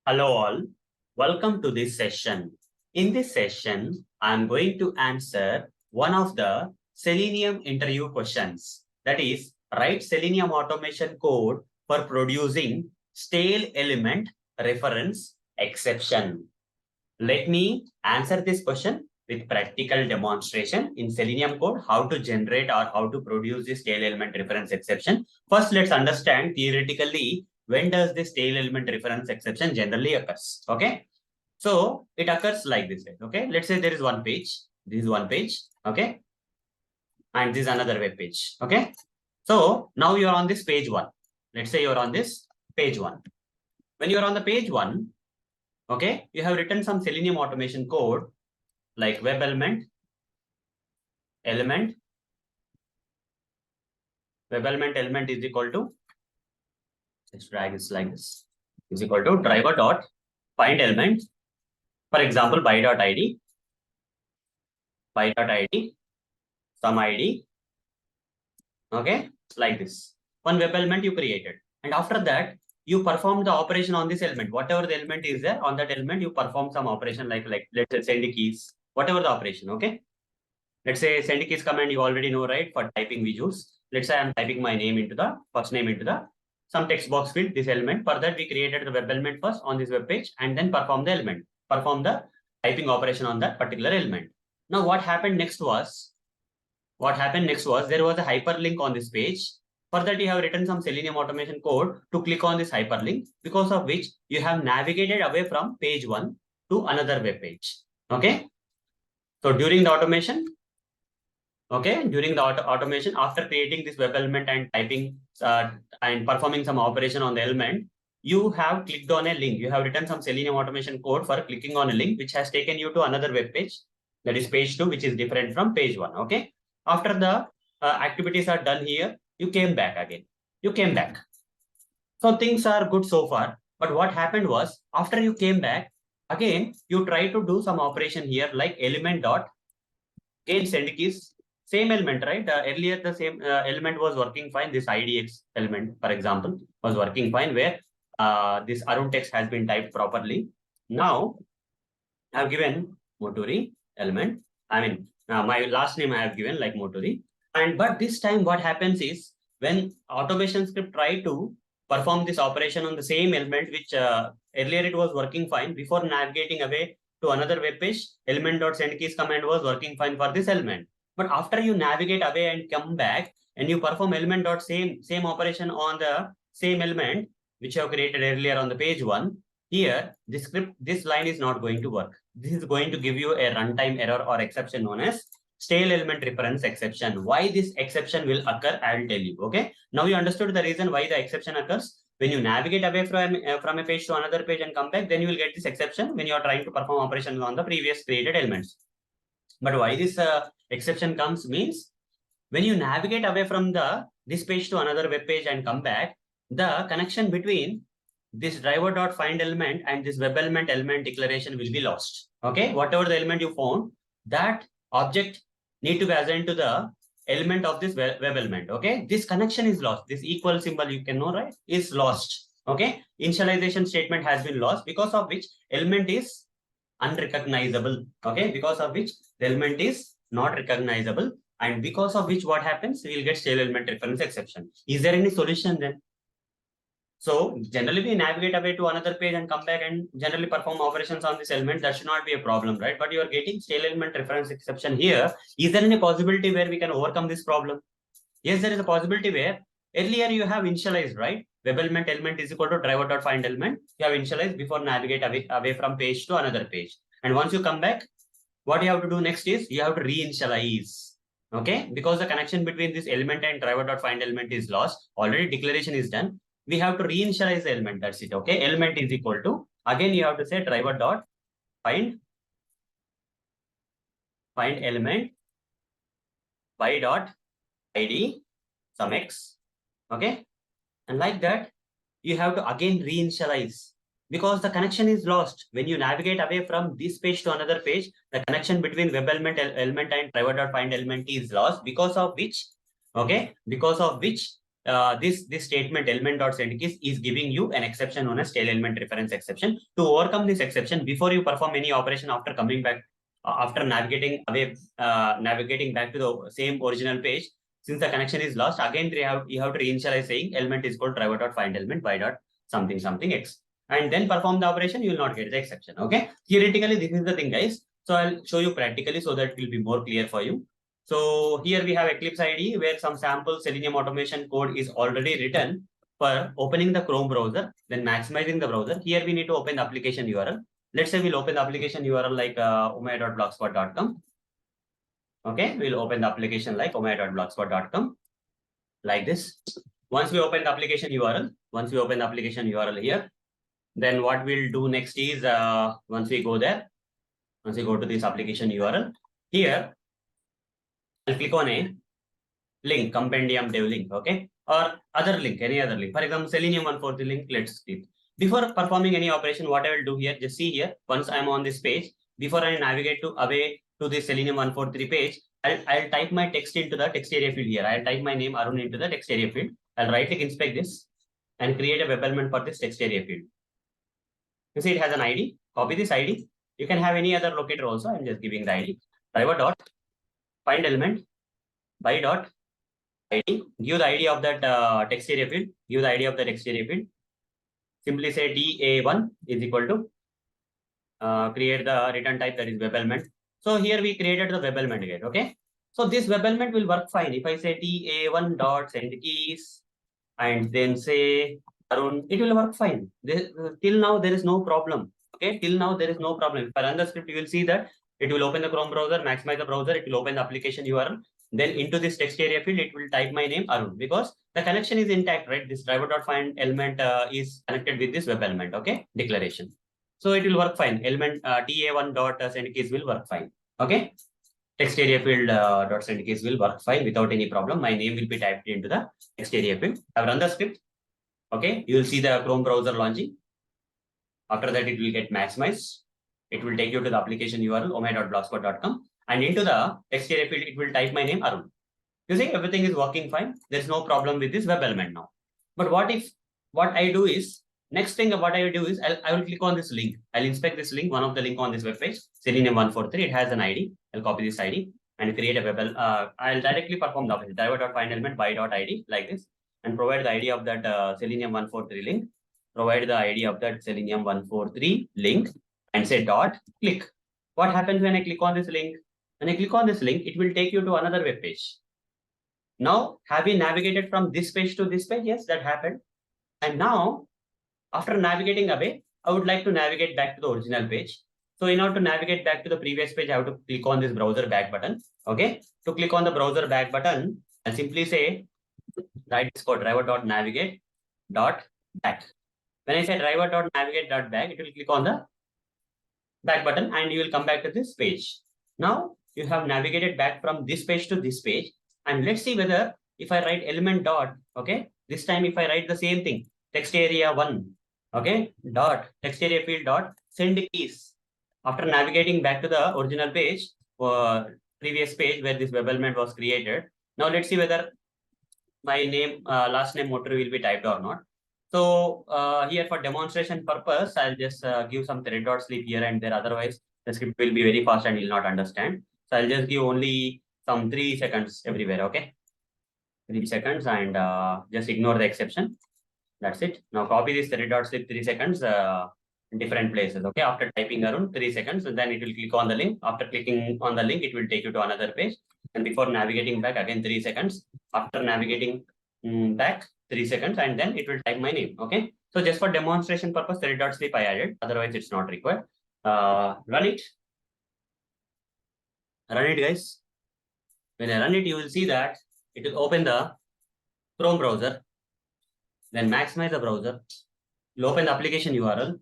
Hello all. Welcome to this session. In this session, I'm going to answer one of the Selenium interview questions. That is, write Selenium automation code for producing stale element reference exception. Let me answer this question with practical demonstration in Selenium code, how to generate or how to produce this stale element reference exception. First, let's understand theoretically, when does this stale element reference exception generally occurs? Okay. So it occurs like this, okay? Let's say there is one page. This is one page, okay? And this is another web page, okay? So now you're on this page one. Let's say you're on this page one. When you're on the page one, okay, you have written some Selenium automation code like web element, web element is equal to, let's drag this like this, is equal to driver.findElement. For example, by.id, some ID, okay, like this. One web element you created. And after that, you perform the operation on this element. Whatever the element is there, on that element, you perform some operation like let's say send keys, whatever the operation, okay? Let's say send keys command, you already know, right? For typing we use. Let's say I'm typing my name into the, first name into the, some text box field, this element. For that, we created the web element first on this web page and then perform the element. Perform the typing operation on that particular element. Now, what happened next was there was a hyperlink on this page. For that, you have written some Selenium automation code to click on this hyperlink, because of which you have navigated away from page one to another web page. Okay. So during the automation, after creating this web element and typing and performing some operation on the element, you have clicked on a link. You have written some Selenium automation code for clicking on a link, which has taken you to another web page, that is page 2, which is different from page 1. Okay. After the activities are done here, you came back again. You came back. So things are good so far. But what happened was, after you came back, again, you try to do some operation here like element dot gain send keys. Same element, right? Earlier, the same element was working fine. This IDX element, for example, was working fine where this Arun text has been typed properly. Now, I have given Moturi element. I mean, my last name I have given like Moturi. But this time what happens is when automation script try to perform this operation on the same element, which earlier it was working fine before navigating away to another web page, element.sendKeys command was working fine for this element. But after you navigate away and come back and you perform element.same operation on the same element, which you have created earlier on the page 1, here, this line is not going to work. This is going to give you a runtime error or exception known as stale element reference exception. Why this exception will occur, I will tell you. Okay. Now you understood the reason why the exception occurs. When you navigate away from a page to another page and come back, then you will get this exception when you are trying to perform operations on the previous created elements. But why this exception comes means when you navigate away from this page to another web page and come back, the connection between this driver.find element and this web element declaration will be lost. Okay, whatever the element you found, that object need to be assigned to the element of this web element. Okay, this connection is lost. This equal symbol you can know, right, is lost. Okay, initialization statement has been lost, because of which element is unrecognizable. Okay, because of which the element is not recognizable, and because of which what happens, we will get stale element reference exception. Is there any solution then? So generally we navigate away to another page and come back and generally perform operations on this element. That should not be a problem, right? But you are getting stale element reference exception here. Is there any possibility where we can overcome this problem? Yes, there is a possibility where earlier you have initialized, right? Web element is equal to driver.find element. You have initialized before navigate away from page to another page. And once you come back, what you have to do next is you have to reinitialize. Okay, because the connection between this element and driver.find element is lost. Already declaration is done. We have to reinitialize the element. That's it. Okay, element is equal to, again you have to say driver.find element by dot id some x. Okay, and like that you have to again reinitialize, because the connection is lost. When you navigate away from this page to another page, the connection between web element and driver.find element is lost, because of which, okay, this statement element.sendKeys is giving you an exception known as stale element reference exception. To overcome this exception, before you perform any operation after coming back, after navigating away, navigating back to the same original page, since the connection is lost, again you have to reinitialize saying element is called driver.find element by dot something something x, and then perform the operation. You will not get the exception. Okay, theoretically this is the thing, guys. So I'll show you practically so that it will be more clear for you. So here we have Eclipse IDE where some sample Selenium automation code is already written for opening the Chrome browser, then maximizing the browser. Here we need to open the application URL. Let's say we'll open the application URL like omaya.blogspot.com. Okay, we'll open the application like omaya.blogspot.com like this. Once we open the application URL, here, then what we'll do next is once we go to this application URL, here I'll click on a link, compendium dev link, okay, or other link, any other link. For example, Selenium 143 link, let's see. Before performing any operation, what I will do here, just see here, once I'm on this page, before I navigate away to the Selenium 143 page, I'll type my text into the text area field here. I'll type my name Arun into the text area field. I'll right click inspect this and create a web element for this text area field. You see it has an ID. Copy this ID. You can have any other locator also. I'm just giving the ID. Driver.find element by dot ID. Give the ID of that text area field. Give the ID of the text area field. Simply say DA1 is equal to create the return type, that is web element. So here we created the web element again. Okay. So this web element will work fine. If I say DA1 dot send keys and then say Arun, it will work fine. Till now there is no problem. Okay. Till now there is no problem. If I run the script, you will see that it will open the Chrome browser, maximize the browser. It will open the application URL. Then into this text area field, it will type my name Arun, because the connection is intact, right? This driver.find element is connected with this web element, okay, declaration. So it will work fine. Element DA1 dot send keys will work fine. Okay. text area field dot send keys will work fine without any problem. My name will be typed into the text area field. I've run the script. Okay, you will see the Chrome browser launching. After that, it will get maximized. It will take you to the application URL omai.blogspot.com, and into the text area field, it will type my name Arun. You see, everything is working fine. There's no problem with this web element now. But what I do is, next thing what I will do is, I will click on this link. I'll inspect this link, one of the link on this web page, Selenium 143. It has an ID. I'll copy this ID and create a web. I'll directly perform the operation. Driver.findElement by.id like this, and provide the ID of that Selenium 143 link. Provide the ID of that Selenium 143 link and say dot click. What happens when I click on this link? When I click on this link, it will take you to another web page. Now, have you navigated from this page to this page? Yes, that happened. And now, after navigating away, I would like to navigate back to the original page. So in order to navigate back to the previous page, I have to click on this browser back button. Okay. To click on the browser back button, I'll simply say, write this code driver.navigate.back. When I say driver.navigate.back, it will click on the back button and you will come back to this page. Now you have navigated back from this page to this page. And let's see whether if I write element dot, okay, this time if I write the same thing, text area 1, okay, dot, text area field dot, send keys. After navigating back to the original page, previous page where this web element was created. Now let's see whether my name, last name motor will be typed or not. So here for demonstration purpose, I'll just give some thread dot sleep here and there. Otherwise, the script will be very fast and you'll not understand. So I'll just give only some 3 seconds everywhere. Okay, 3 seconds and just ignore the exception. That's it. Now copy this thread dot sleep 3 seconds in different places. Okay, after typing around 3 seconds, and then it will click on the link. After clicking on the link, it will take you to another page. And before navigating back again 3 seconds. After navigating back 3 seconds, and then it will type my name. Okay, so just for demonstration purpose, thread dot sleep I added. Otherwise, it's not required. Run it. Run it, guys. When I run it, you will see that it will open the Chrome browser. Then maximize the browser. You'll open the application URL.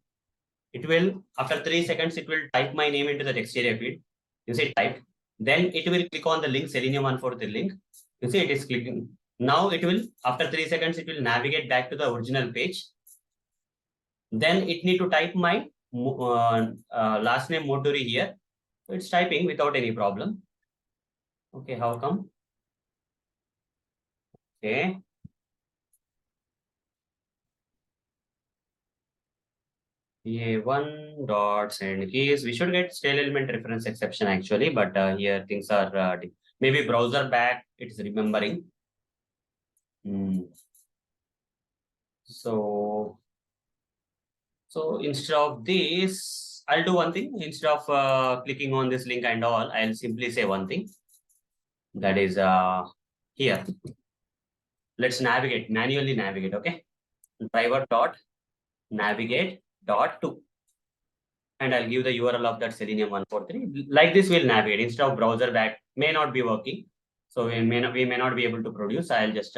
It will, after 3 seconds, it will type my name into the text area field. You see type. Then it will click on the link, Selenium 143 link. You see it is clicking. Now it will, after 3 seconds, it will navigate back to the original page. Then it need to type my last name Motori here. So it's typing without any problem. Okay, how come? Okay. A1 dot send keys. We should get stale element reference exception actually, but here things are maybe browser back. It's remembering. So instead of this, I'll do one thing. Instead of clicking on this link and all, I'll simply say one thing. That is here. Let's manually navigate. Okay. Driver dot navigate dot to, and I'll give the URL of that Selenium 143. Like this, we'll navigate instead of browser back. May not be working, so we may not be able to produce. I'll just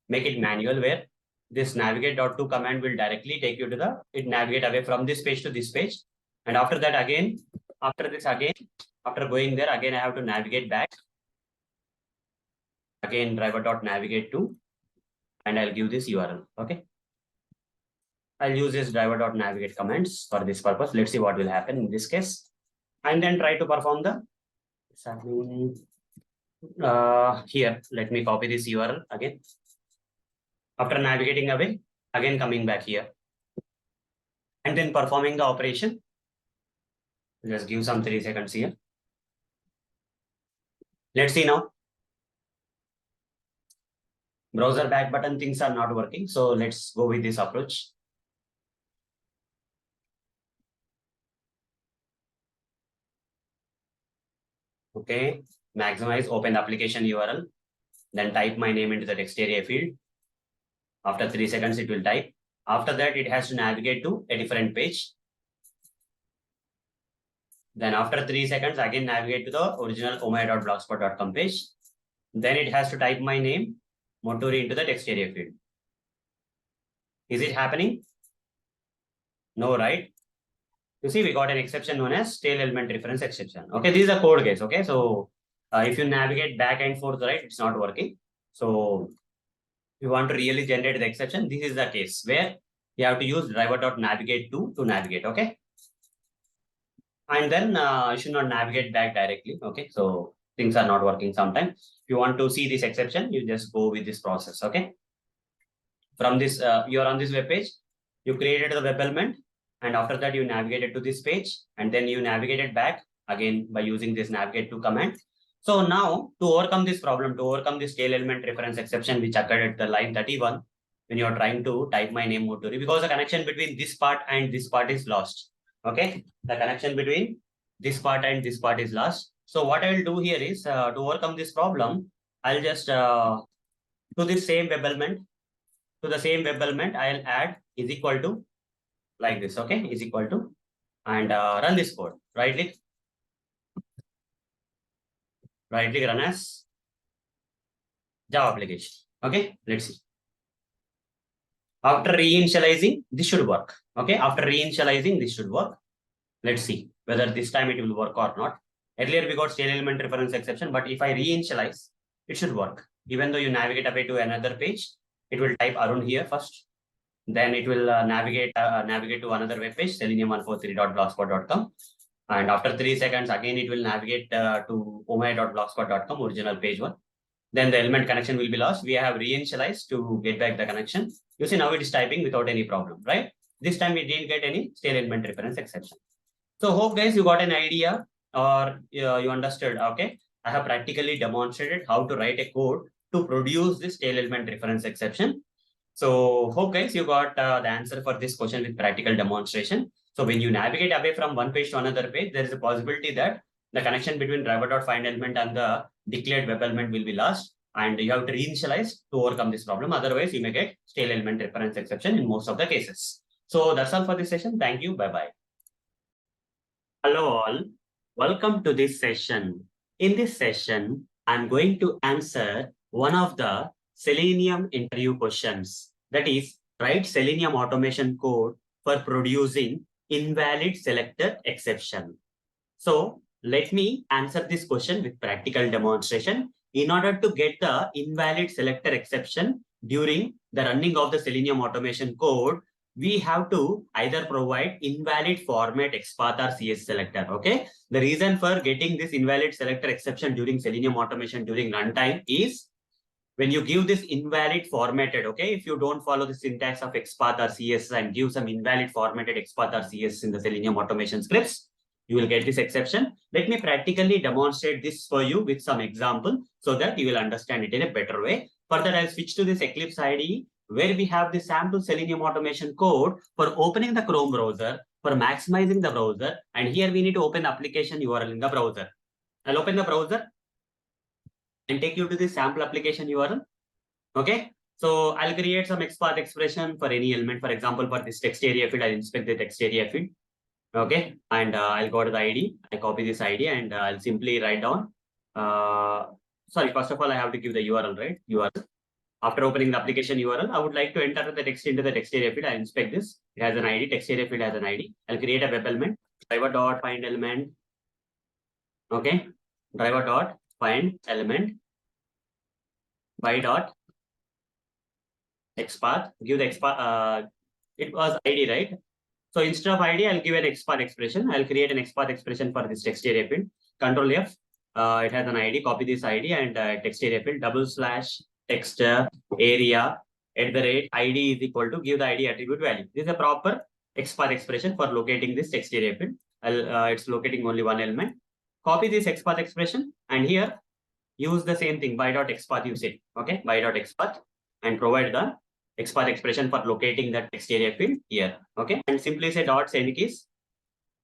make it manual, where this navigate.to command will directly take you to it navigate away from this page to this page. And after that, again, after going there, again, I have to navigate back. Again, driver.navigate to, and I'll give this URL. Okay. I'll use this driver.navigate commands for this purpose. Let's see what will happen in this case. And then try to perform the here. Let me copy this URL again. After navigating away, again coming back here. And then performing the operation. Just give some 3 seconds here. Let's see now. Browser back button, things are not working. So let's go with this approach. Okay, maximize, open the application URL, then type my name into the text area field. After 3 seconds, it will type. After that, it has to navigate to a different page. Then after 3 seconds, again navigate to the original omai.blogspot.com page. Then it has to type my name, Motori, into the text area field. Is it happening? No, right? You see, we got an exception known as stale element reference exception. Okay, this is a code case. Okay, so If you navigate back and forth, right, it's not working. So you want to really generate the exception. This is the case where you have to use driver.navigate to navigate. Okay. And then you should not navigate back directly. Okay. So things are not working sometimes. If you want to see this exception, you just go with this process. Okay. From this, you're on this web page, you created the web element, and after that you navigated to this page, and then you navigated back again by using this navigate to command. So now to overcome this problem, to overcome this tail element reference exception which occurred at the line 31, when you're trying to type my name Muturi, because the connection between this part and this part is lost. Okay, the connection between this part and this part is lost. So what I will do here is to overcome this problem, I'll just to this same web element. To the same web element, I'll add is equal to like this. Okay, is equal to, and run this code. Right click run as Java application. Okay, let's see. After reinitializing, this should work. Okay, after reinitializing, this should work. Let's see whether this time it will work or not. Earlier we got tail element reference exception, but if I reinitialize, it should work. Even though you navigate away to another page, it will type Arun here first. Then it will navigate to another web page, selenium143.blogspot.com. And after 3 seconds, again, it will navigate to omaya.blogspot.com, original page 1. Then the element connection will be lost. We have reinitialized to get back the connection. You see now it is typing without any problem, right? This time we didn't get any tail element reference exception. So hope guys you got an idea or you understood. Okay, I have practically demonstrated how to write a code to produce this tail element reference exception. So hope guys you got the answer for this question with practical demonstration. So when you navigate away from one page to another page, there is a possibility that the connection between driver.findElement and the declared web element will be lost, and you have to reinitialize to overcome this problem. Otherwise, you may get tail element reference exception in most of the cases. So that's all for this session. Thank you. Bye-bye. Hello all. Welcome to this session. In this session, I'm going to answer one of the Selenium interview questions. That is, write Selenium automation code for producing invalid selector exception. So let me answer this question with practical demonstration. In order to get the invalid selector exception during the running of the Selenium automation code, we have to either provide invalid format XPath or CS selector. Okay. The reason for getting this invalid selector exception during Selenium automation during runtime is when you give this invalid formatted, okay, if you don't follow the syntax of XPath or CS and give some invalid formatted XPath or CS in the Selenium automation scripts, you will get this exception. Let me practically demonstrate this for you with some example so that you will understand it in a better way. Further, I'll switch to this Eclipse IDE where we have the sample Selenium automation code for opening the Chrome browser, for maximizing the browser. And here we need to open the application URL in the browser. I'll open the browser and take you to the sample application URL. Okay. So I'll create some XPath expression for any element. For example, for this text area field, I'll inspect the text area field. Okay. And I'll go to the ID. I copy this ID and I'll simply write down. Sorry, first of all, I have to give the URL, right? URL. After opening the application URL, I would like to enter the text into the text area field. I inspect this. It has an ID. Text area field has an ID. I'll create a web element. Driver.findElement. Okay. Driver.findElement. By dot XPath. Give the XPath. It was ID, right? So instead of ID, I'll give an XPath expression. I'll create an XPath expression for this text area field. Control F. It has an ID. Copy this ID and text area field. /text area @ID is equal to give the ID attribute value. This is a proper XPath expression for locating this text area field. It's locating only one element. Copy this XPath expression and here use the same thing by dot XPath you say. Okay, by dot XPath and provide the XPath expression for locating the text area field here. Okay, and simply say dot send keys.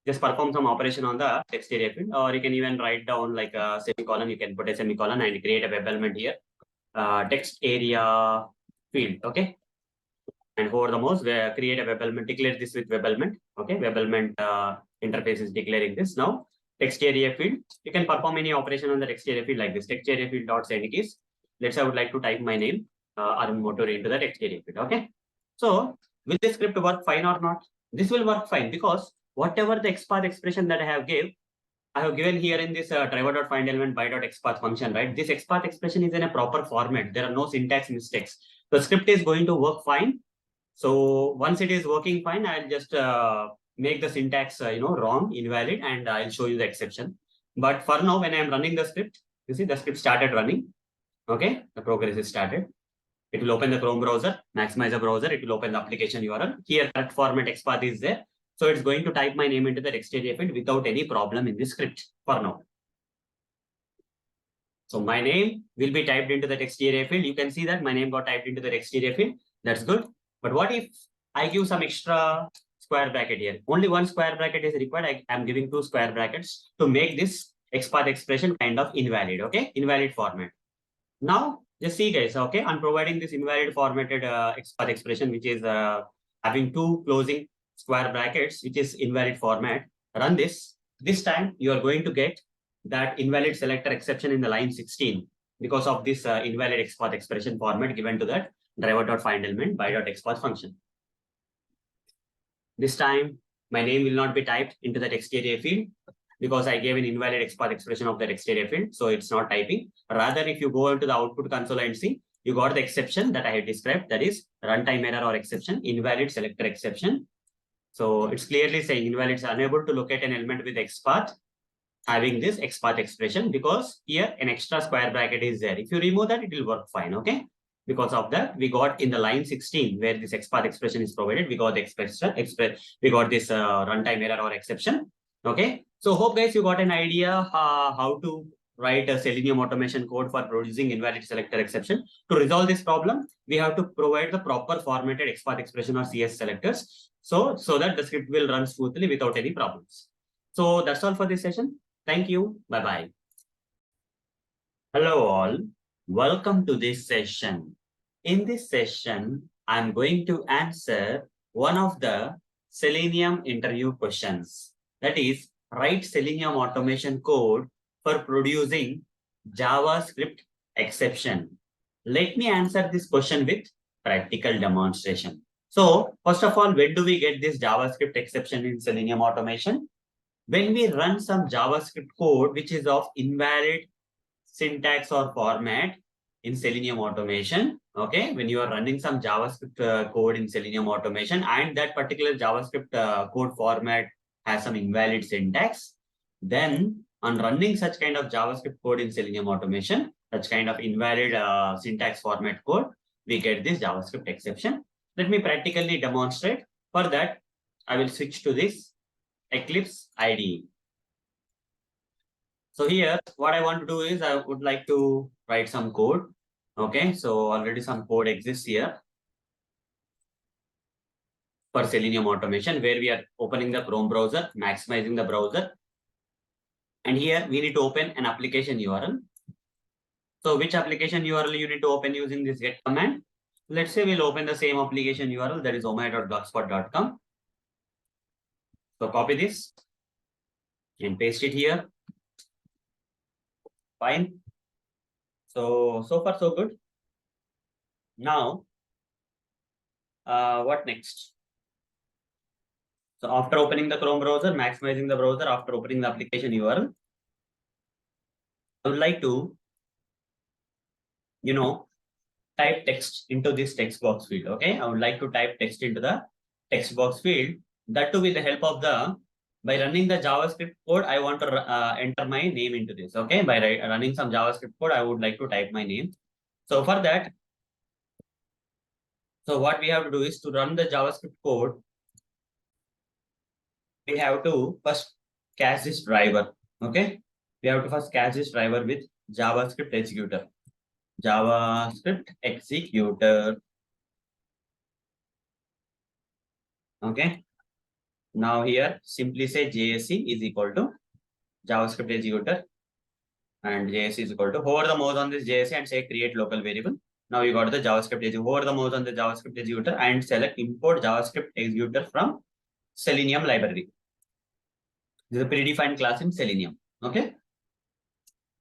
Just perform some operation on the text area field, or you can even write down like a semicolon. You can put a semicolon and create a web element here. Text area field. Okay, and hover the mouse, create a web element. Declare this with web element. Okay, web element interface is declaring this now. Text area field, you can perform any operation on the text area field like this. Text area field dot send keys. Let's say I would like to type my name Arun Muturi into the text area field. Okay. So will this script work fine or not? This will work fine because whatever the XPath expression that I have gave, I have given here in this driver.findElement by.xpath function, right? This XPath expression is in a proper format. There are no syntax mistakes. The script is going to work fine. So once it is working fine, I'll just make the syntax, wrong, invalid, and I'll show you the exception. But for now, when I'm running the script, you see the script started running. Okay, the progress is started. It will open the Chrome browser, maximize the browser. It will open the application URL. Here, correct format XPath is there. So it's going to type my name into the text area field without any problem in the script for now. So my name will be typed into the text area field. You can see that my name got typed into the text area field. That's good. But what if I give some extra square bracket here? Only one square bracket is required. I'm giving 2 square brackets to make this XPath expression kind of invalid. Okay, invalid format. Now, just see guys, okay, I'm providing this invalid formatted XPath expression, which is having 2 closing square brackets, which is invalid format. Run this. This time, you are going to get that invalid selector exception in the line 16 because of this invalid XPath expression format given to that driver.findElement by.xpath function. This time, my name will not be typed into the text area field because I gave an invalid XPath expression of the text area field, so it's not typing. Rather, if you go into the output console and see, you got the exception that I had described, that is runtime error or exception, invalid selector exception. So it's clearly saying invalid is unable to locate an element with XPath having this XPath expression because here an extra square bracket is there. If you remove that, it will work fine, okay? Because of that, we got in the line 16 where this XPath expression is provided, we got the we got this runtime error or exception, okay? So hope guys you got an idea how to write a Selenium automation code for producing invalid selector exception. To resolve this problem, we have to provide the proper formatted XPath expression or CS selectors so that the script will run smoothly without any problems. So that's all for this session. Thank you. Bye-bye. Hello all. Welcome to this session. In this session, I'm going to answer one of the Selenium interview questions. That is, write Selenium automation code for producing JavaScript exception. Let me answer this question with practical demonstration. So, first of all, when do we get this JavaScript exception in Selenium automation? When we run some JavaScript code which is of invalid syntax or format in Selenium automation, okay, when you are running some JavaScript code in Selenium automation and that particular JavaScript code format has some invalid syntax, then on running such kind of JavaScript code in Selenium automation, such kind of invalid syntax format code, we get this JavaScript exception. Let me practically demonstrate. For that, I will switch to this Eclipse IDE. So here, what I want to do is I would like to write some code. Okay, so already some code exists here for Selenium automation where we are opening the Chrome browser, maximizing the browser. And here we need to open an application URL. So which application URL you need to open using this get command? Let's say we'll open the same application URL, that is omai.blogspot.com. So copy this and paste it here. Fine. So far so good. Now, what next? So after opening the Chrome browser, maximizing the browser, after opening the application URL, I would like to, type text into this text box field. Okay, I would like to type text into the text box field. That too with the help of by running the JavaScript code, I want to enter my name into this. Okay, by running some JavaScript code, I would like to type my name. So for that, so what we have to do is to run the JavaScript code, we have to first catch this driver. Okay, we have to first catch this driver with JavaScript executor. JavaScript executor. Okay. Now here, simply say JSC is equal to JavaScript executor, and JSC is equal to hover the mouse on this JSC and say create local variable. Now you got the JavaScript executor. Hover the mouse on the JavaScript executor and select import JavaScript executor from Selenium library. This is a predefined class in Selenium. Okay.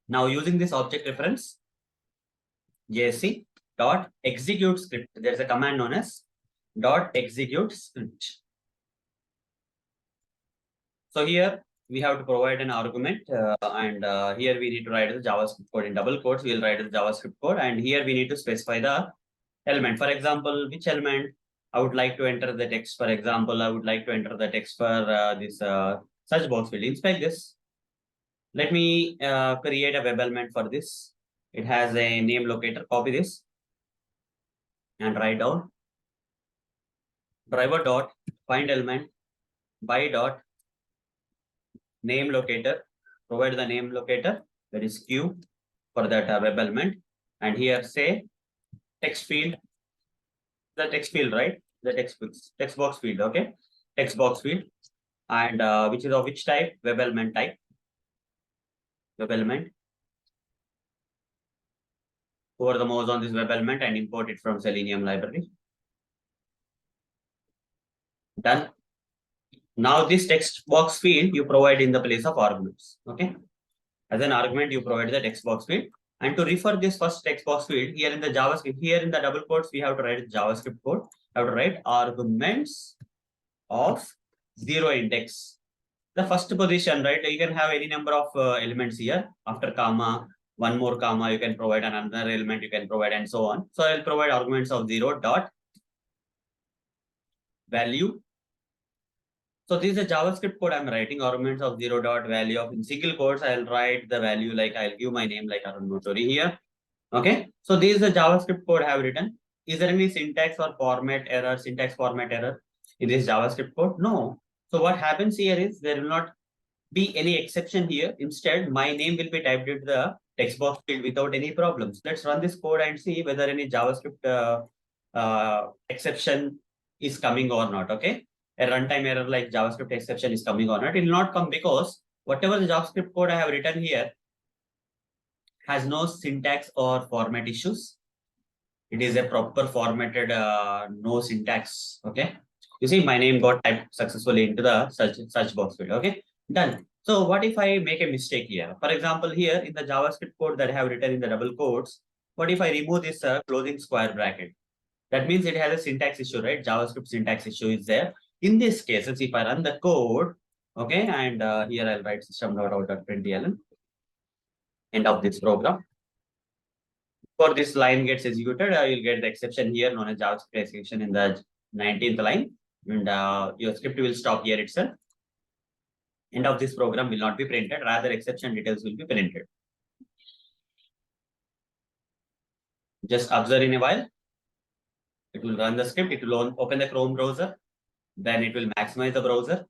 Now using this object reference, JSC dot execute script. There's a command known as dot execute script. So here we have to provide an argument, and here we need to write the JavaScript code in double quotes. We'll write the JavaScript code, and here we need to specify the element. For example, which element I would like to enter the text. For example, I would like to enter the text for this search box field. Inspect this. Let me create a web element for this. It has a name locator. Copy this and write down driver dot find element by dot name locator. Provide the name locator, that is Q, for that web element, and here say text field, the text field, right? The text box field, okay? Text box field, and which is of which type? Web element type. Web element. Hover the mouse on this web element and import it from Selenium library. Done. Now this text box field you provide in the place of arguments. Okay. As an argument, you provide the text box field. And to refer this first text box field, here in the JavaScript, here in the double quotes, we have to write JavaScript code. We have to write arguments of 0 index. The first position, right? You can have any number of elements here. After comma, one more comma, you can provide another element, you can provide, and so on. So I'll provide arguments of 0 dot value. So this is a JavaScript code I'm writing, arguments of 0 dot value of, in single quotes, I'll write the value, like I'll give my name like Arun Motori here. Okay. So this is the JavaScript code I have written. Is there any syntax or format error, syntax format error in this JavaScript code? No. So what happens here is there will not be any exception here. Instead, my name will be typed into the text box field without any problems. Let's run this code and see whether any JavaScript exception is coming or not. Okay. A runtime error like JavaScript exception is coming or not. It will not come because whatever the JavaScript code I have written here has no syntax or format issues. It is a proper formatted, no syntax. Okay. You see, my name got typed successfully into the search box field. Okay. Done. So what if I make a mistake here? For example, here in the JavaScript code that I have written in the double quotes, what if I remove this closing square bracket? That means it has a syntax issue, right? JavaScript syntax issue is there. In this case, if I run the code, okay, and here I'll write system.out.println, end of this program. For this line gets executed, you'll get the exception here known as JavaScript exception in the 19th line, and your script will stop here itself. End of this program will not be printed, rather exception details will be printed. Just observe in a while. It will run the script, it will open the Chrome browser, then it will maximize the browser.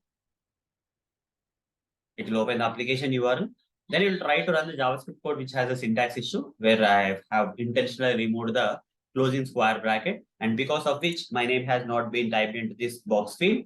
It will open the application URL. Then it will try to run the JavaScript code which has a syntax issue where I have intentionally removed the closing square bracket, and because of which my name has not been typed into this box field,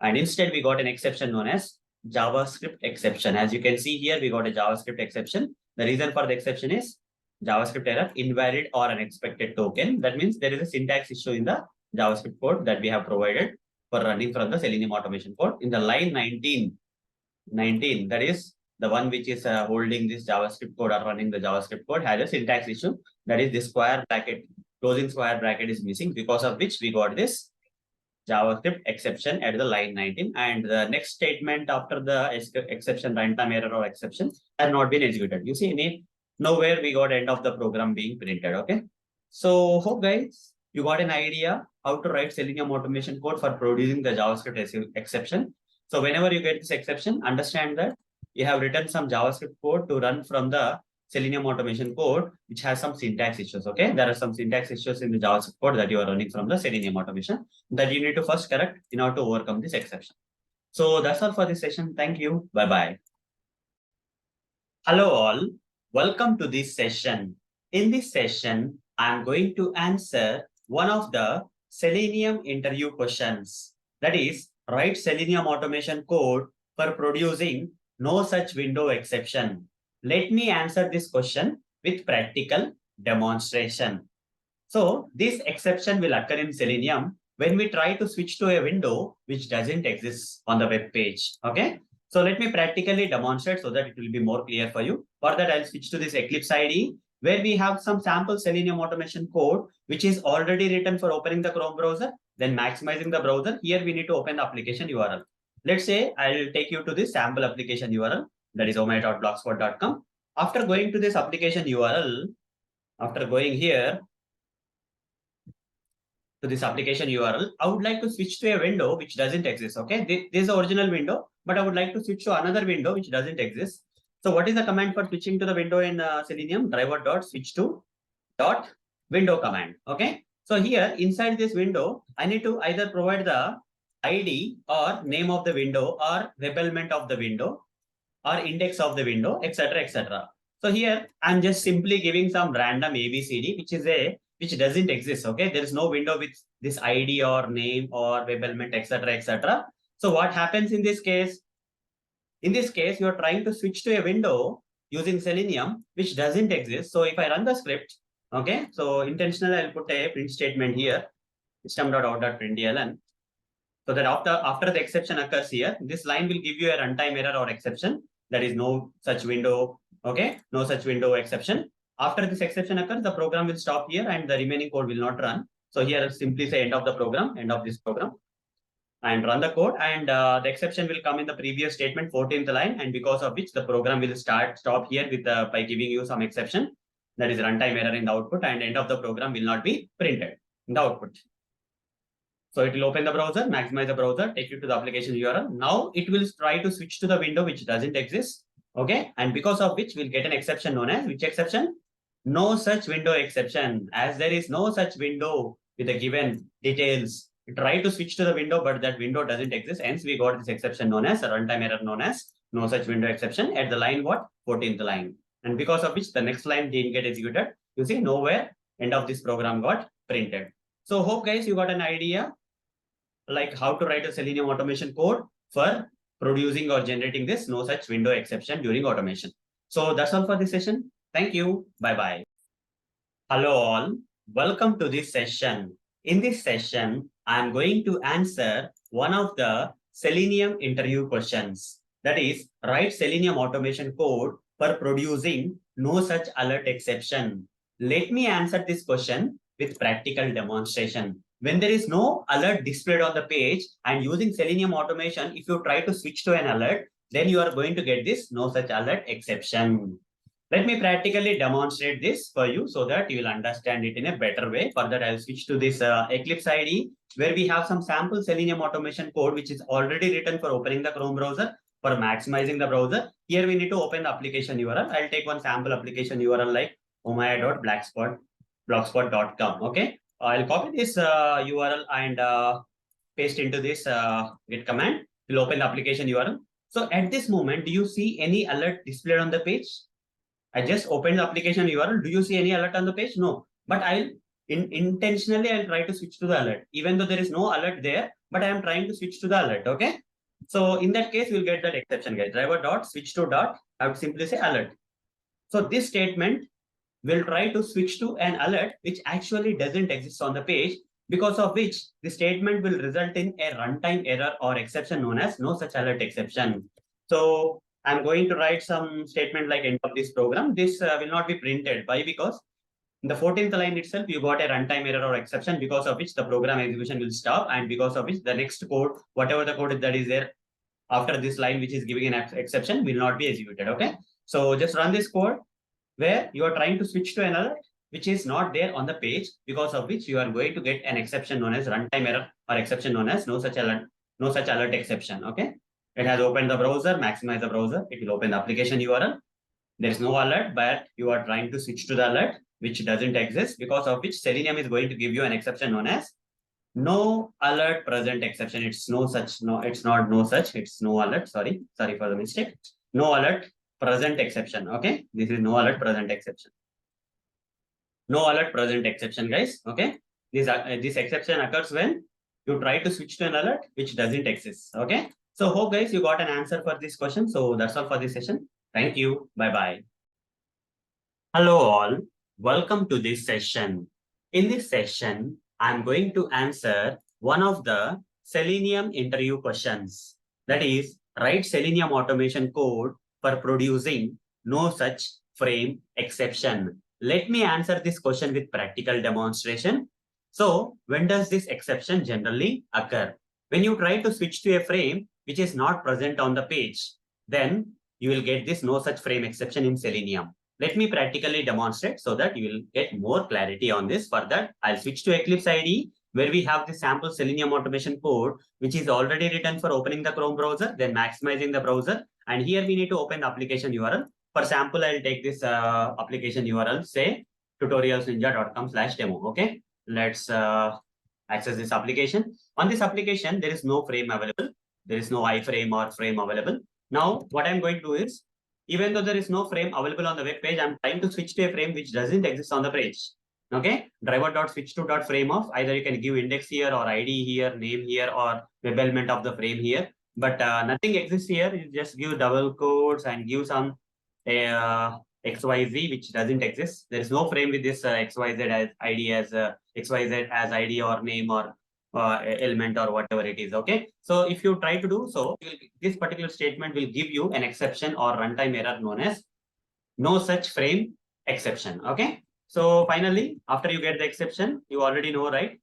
and instead we got an exception known as JavaScript exception. As you can see here, we got a JavaScript exception. The reason for the exception is JavaScript error, invalid or unexpected token. That means there is a syntax issue in the JavaScript code that we have provided for running from the Selenium automation code. In the line 19, that is the one which is holding this JavaScript code or running the JavaScript code, has a syntax issue. That is the square bracket, closing square bracket is missing, because of which we got this JavaScript exception at the line 19. And the next statement after the exception, runtime error or exception, has not been executed. You see, nowhere we got end of the program being printed. Okay. So hope guys, you got an idea how to write Selenium automation code for producing the JavaScript exception. So whenever you get this exception, understand that you have written some JavaScript code to run from the Selenium automation code, which has some syntax issues. Okay. There are some syntax issues in the JavaScript code that you are running from the Selenium automation that you need to first correct in order to overcome this exception. So that's all for this session. Thank you. Bye-bye. Hello all. Welcome to this session. In this session, I'm going to answer one of the Selenium interview questions. That is, write Selenium automation code for producing no such window exception. Let me answer this question with practical demonstration. So this exception will occur in Selenium when we try to switch to a window which doesn't exist on the web page. Okay. So let me practically demonstrate so that it will be more clear for you. For that, I'll switch to this Eclipse IDE where we have some sample Selenium automation code which is already written for opening the Chrome browser, then maximizing the browser. Here we need to open the application URL. let's say I'll take you to this sample application URL, that is omai.blogspot.com. After going to this application URL, after going here to this application URL, I would like to switch to a window which doesn't exist. Okay, this is the original window, but I would like to switch to another window which doesn't exist. So what is the command for switching to the window in Selenium? Driver.switch to .window command. Okay, so here inside this window, I need to either provide the ID or name of the window or web element of the window or index of the window, etc., etc. So here I'm just simply giving some random ABCD, which doesn't exist. Okay, there is no window with this ID or name or web element, etc., etc. So what happens in this case? In this case, you are trying to switch to a window using Selenium, which doesn't exist. So if I run the script, okay, so intentionally I'll put a print statement here, system.out.println, so that after the exception occurs here, this line will give you a runtime error or exception. That is no such window, okay, no such window exception. After this exception occurs, the program will stop here and the remaining code will not run. So here I'll simply say end of the program, end of this program, and run the code, and the exception will come in the previous statement, 14th line, and because of which the program will stop here with by giving you some exception, that is runtime error in the output, and end of the program will not be printed in the output. So it will open the browser, maximize the browser, take you to the application URL. Now it will try to switch to the window which doesn't exist. Okay, and because of which we'll get an exception known as which exception? No such window exception. As there is no such window with the given details, try to switch to the window, but that window doesn't exist. Hence, we got this exception known as a runtime error known as no such window exception at the line what? 14th line. And because of which the next line didn't get executed. You see, nowhere end of this program got printed. So hope guys you got an idea like how to write a Selenium automation code for producing or generating this no such window exception during automation. So that's all for this session. Thank you. Bye-bye. Hello all. Welcome to this session. In this session, I'm going to answer one of the Selenium interview questions. That is, write Selenium automation code for producing no such alert exception. Let me answer this question with practical demonstration. When there is no alert displayed on the page and using Selenium automation, if you try to switch to an alert, then you are going to get this no such alert exception. Let me practically demonstrate this for you so that you will understand it in a better way. For that, I'll switch to this Eclipse IDE, where we have some sample Selenium automation code, which is already written for opening the Chrome browser, for maximizing the browser. Here we need to open the application URL. I'll take one sample application URL like omaya.blogspot.com. Okay, I'll copy this URL and paste into this git command. We'll open the application URL. So at this moment, do you see any alert displayed on the page? I just opened the application URL. Do you see any alert on the page? No. But intentionally I'll try to switch to the alert, even though there is no alert there, but I am trying to switch to the alert. Okay. So in that case, we'll get that exception, guys. Driver.switch to I would simply say alert. So this statement will try to switch to an alert which actually doesn't exist on the page, because of which the statement will result in a runtime error or exception known as no such alert exception. So I'm going to write some statement like end of this program. This will not be printed. Why? Because in the 14th line itself, you got a runtime error or exception, because of which the program execution will stop, and because of which the next code, whatever the code that is there after this line, which is giving an exception, will not be executed. Okay. So just run this code where you are trying to switch to an alert which is not there on the page, because of which you are going to get an exception known as runtime error or exception known as no such alert exception. Okay. It has opened the browser, maximize the browser. It will open the application URL. There is no alert, but you are trying to switch to the alert, which doesn't exist, because of which Selenium is going to give you an exception known as no alert present exception. It's no such, no, it's not no such, it's no alert. Sorry for the mistake. No alert present exception. Okay. This is no alert present exception. No alert present exception, guys. Okay. This exception occurs when you try to switch to an alert which doesn't exist. Okay. So hope guys you got an answer for this question. So that's all for this session. Thank you. Bye-bye. Hello all. Welcome to this session. In this session, I'm going to answer one of the Selenium interview questions. That is, write Selenium automation code for producing no such frame exception. Let me answer this question with practical demonstration. So when does this exception generally occur? When you try to switch to a frame which is not present on the page, then you will get this no such frame exception in Selenium. Let me practically demonstrate so that you will get more clarity on this. For that, I'll switch to Eclipse IDE, where we have the sample Selenium automation code, which is already written for opening the Chrome browser, then maximizing the browser. And here we need to open the application URL. For sample, I'll take this application URL, say tutorialsninja.com/demo. Okay, let's access this application. On this application, there is no frame available. There is no iframe or frame available. Now, what I'm going to do is, even though there is no frame available on the web page, I'm trying to switch to a frame which doesn't exist on the page. Okay, driver.switch2.frame of, either you can give index here or ID here, name here, or web element of the frame here. But nothing exists here. You just give double quotes and give some XYZ, which doesn't exist. There is no frame with this XYZ as ID as XYZ as ID or name or element or whatever it is. Okay, so if you try to do so, this particular statement will give you an exception or runtime error known as no such frame exception. Okay, so finally, after you get the exception, you already know, right?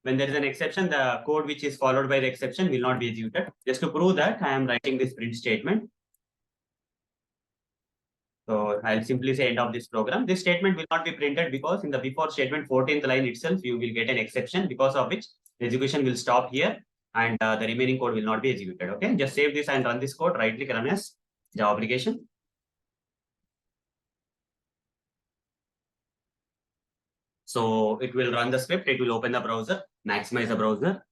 When there is an exception, the code which is followed by the exception will not be executed. Just to prove that, I am writing this print statement. So I'll simply say end of this program. This statement will not be printed because in the before statement 14th line itself, you will get an exception, because of which the execution will stop here and the remaining code will not be executed. Okay, just save this and run this code. Right click, run as Java application. So it will run the script. It will open the browser, maximize the browser.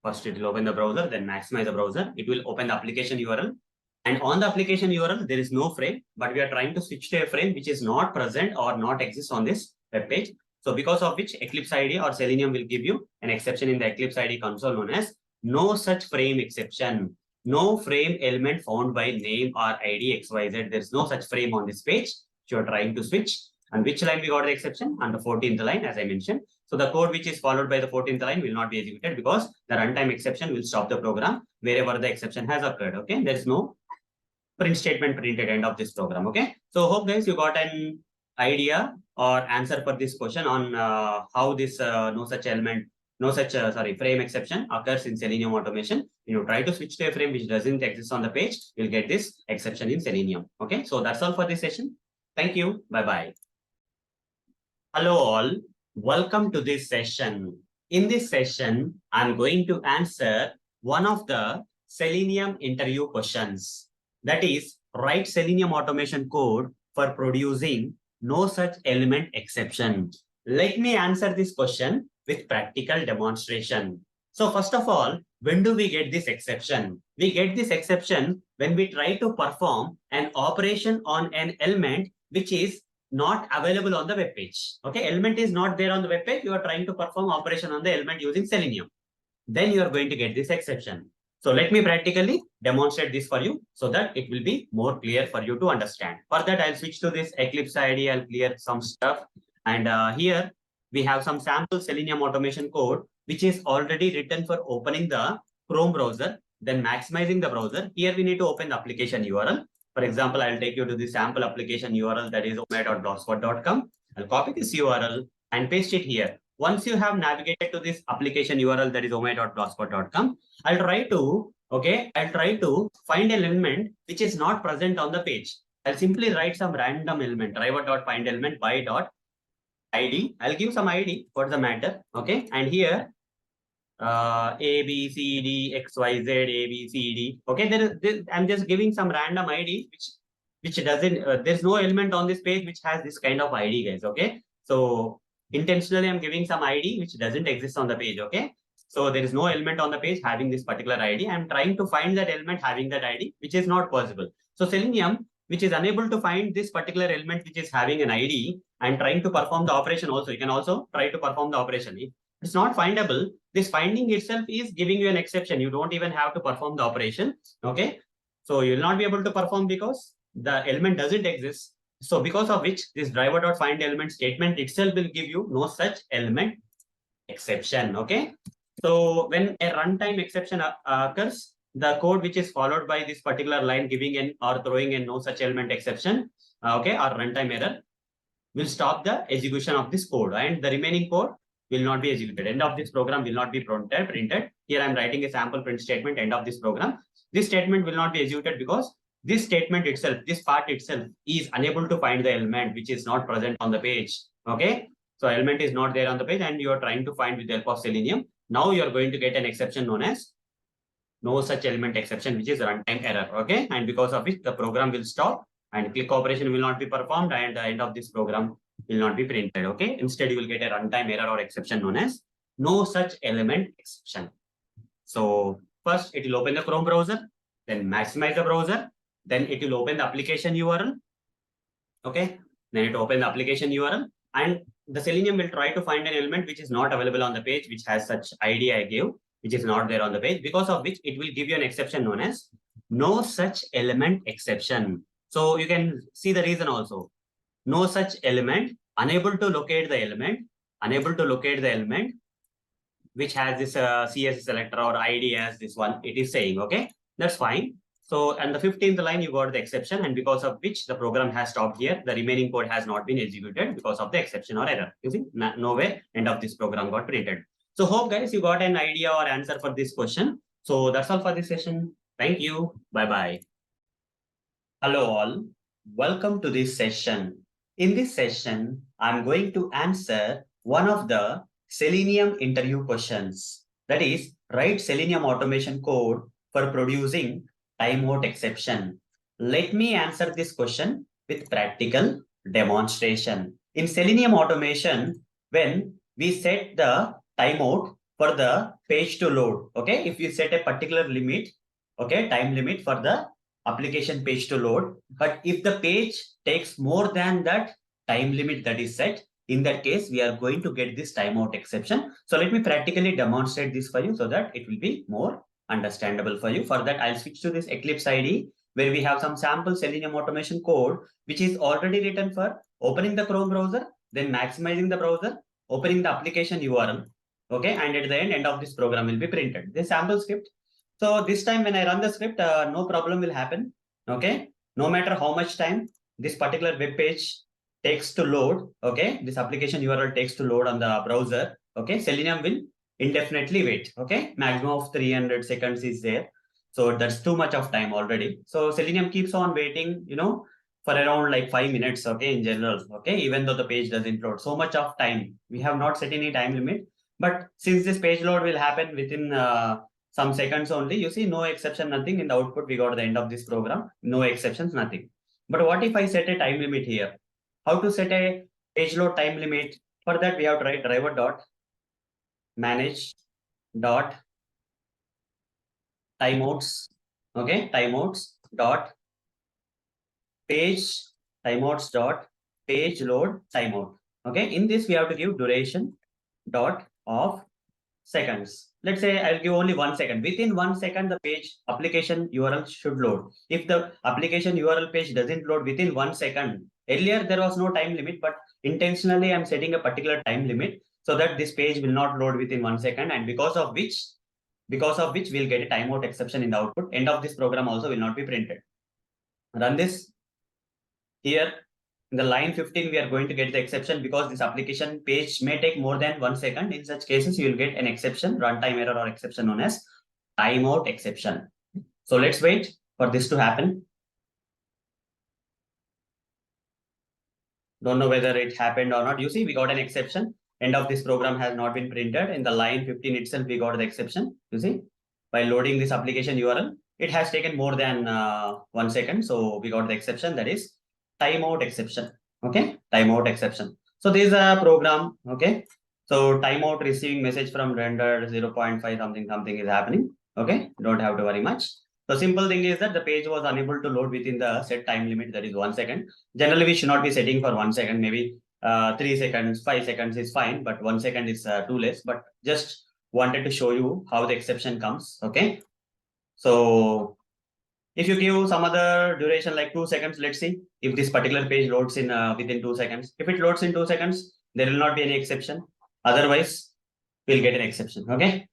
First, it will open the browser, then maximize the browser. It will open the application URL. And on the application URL, there is no frame, but we are trying to switch to a frame which is not present or not exists on this web page. So because of which Eclipse IDE or Selenium will give you an exception in the Eclipse IDE console known as no such frame exception. No frame element found by name or ID XYZ. There's no such frame on this page. You're trying to switch. And which line we got the exception? On the 14th line, as I mentioned. So the code which is followed by the 14th line will not be executed because the runtime exception will stop the program wherever the exception has occurred. Okay, there is no print statement printed end of this program. Okay, so hope guys you got an idea or answer for this question on how this frame exception occurs in Selenium automation. You try to switch to a frame which doesn't exist on the page, you'll get this exception in Selenium. Okay, so that's all for this session. Thank you. Bye bye. Hello all, welcome to this session. In this session, I'm going to answer one of the Selenium interview questions. That is, write Selenium automation code for producing no such element exception. Let me answer this question with practical demonstration. So first of all, when do we get this exception? We get this exception when we try to perform an operation on an element which is not available on the web page. Okay, element is not there on the web page. You are trying to perform operation on the element using Selenium. Then you are going to get this exception. So let me practically demonstrate this for you so that it will be more clear for you to understand. For that, I'll switch to this Eclipse IDE. I'll clear some stuff. And here we have some sample Selenium automation code, which is already written for opening the Chrome browser, then maximizing the browser. Here we need to open the application URL. For example, I'll take you to the sample application URL, that is omai.blogspot.com. I'll copy this URL and paste it here. Once you have navigated to this application URL, that is omai.blogspot.com, I'll try to find an element which is not present on the page. I'll simply write some random element, driver.findElement by.id. I'll give some ID for the matter. Okay, and here A, B, C, D, X, Y, Z, A, B, C, D. Okay, I'm just giving some random ID which doesn't, there's no element on this page which has this kind of ID, guys. Okay, so intentionally I'm giving some ID which doesn't exist on the page. Okay, so there is no element on the page having this particular ID. I'm trying to find that element having that ID, which is not possible. So Selenium, which is unable to find this particular element which is having an ID, I'm trying to perform the operation also. You can also try to perform the operation. If it's not findable, this finding itself is giving you an exception. You don't even have to perform the operation. Okay, so you will not be able to perform because the element doesn't exist. So because of which this driver.findElement statement itself will give you no such element exception. Okay, so when a runtime exception occurs, the code which is followed by this particular line giving an or throwing a no such element exception, okay, or runtime error, will stop the execution of this code, and the remaining code will not be executed. End of this program will not be printed. Here I'm writing a sample print statement, end of this program. This statement will not be executed because this statement itself, this part itself is unable to find the element which is not present on the page. Okay. So element is not there on the page and you are trying to find with the help of Selenium. Now you are going to get an exception known as NoSuchElementException, which is runtime error. Okay. And because of which the program will stop and click operation will not be performed and the end of this program will not be printed. Okay. Instead, you will get a runtime error or exception known as NoSuchElementException. So first it will open the Chrome browser, then maximize the browser, then it will open the application URL. Okay. Then it will open the application URL and the Selenium will try to find an element which is not available on the page, which has such ID I gave, which is not there on the page, because of which it will give you an exception known as NoSuchElementException. So you can see the reason also. No such element, unable to locate the element, which has this CSS selector or ID as this one, it is saying, okay, that's fine. So, and the 15th line, you got the exception, and because of which the program has stopped here, the remaining code has not been executed because of the exception or error. You see, no way, end of this program got printed. So hope guys, you got an idea or answer for this question. So that's all for this session. Thank you. Bye-bye. Hello all. Welcome to this session. In this session, I'm going to answer one of the Selenium interview questions. That is, write Selenium automation code for producing timeout exception. Let me answer this question with practical demonstration. In Selenium automation, when we set the timeout for the page to load, okay, if you set a particular limit, okay, time limit for the application page to load, but if the page takes more than that time limit that is set, in that case, we are going to get this timeout exception. So let me practically demonstrate this for you so that it will be more understandable for you. For that, I'll switch to this Eclipse IDE where we have some sample Selenium automation code, which is already written for opening the Chrome browser, then maximizing the browser, opening the application URL. Okay, and at the end of this program will be printed. This sample script. So this time when I run the script, no problem will happen. Okay, no matter how much time this particular web page takes to load, okay, this application URL takes to load on the browser, okay, Selenium will indefinitely wait, okay, maximum of 300 seconds is there. So that's too much of time already. So Selenium keeps on waiting, you know, for around like 5 minutes, okay, in general, okay, even though the page doesn't load. So much of time. We have not set any time limit, but since this page load will happen within some seconds only, you see no exception, nothing in the output. We got the end of this program, no exceptions, nothing. But what if I set a time limit here? How to set a page load time limit? For that, we have to write driver dot manage dot timeouts. Okay, timeouts dot page timeouts dot page load timeout. Okay, in this we have to give duration dot of seconds. Let's say I'll give only 1 second. Within 1 second, the page application URL should load. If the application URL page doesn't load within 1 second, earlier there was no time limit, but intentionally I'm setting a particular time limit so that this page will not load within 1 second, and because of which we'll get a timeout exception in the output. End of this program also will not be printed. Run this. Here in the line 15, we are going to get the exception because this application page may take more than 1 second. In such cases, you will get an exception, runtime error or exception known as timeout exception. So let's wait for this to happen. Don't know whether it happened or not. You see, we got an exception. End of this program has not been printed. In the line 15 itself, we got the exception. You see, by loading this application URL, it has taken more than 1 second. So we got the exception, that is timeout exception. Okay, timeout exception. So this is a program. Okay, so timeout receiving message from rendered 0.5 something is happening. Okay, don't have to worry much. The simple thing is that the page was unable to load within the set time limit, that is 1 second. Generally, we should not be setting for 1 second. Maybe 3 seconds, 5 seconds is fine, but 1 second is too less. But just wanted to show you how the exception comes. Okay, so if you give some other duration like 2 seconds, let's see if this particular page loads in within 2 seconds. If it loads in 2 seconds, there will not be any exception. Otherwise, we'll get an exception. Okay.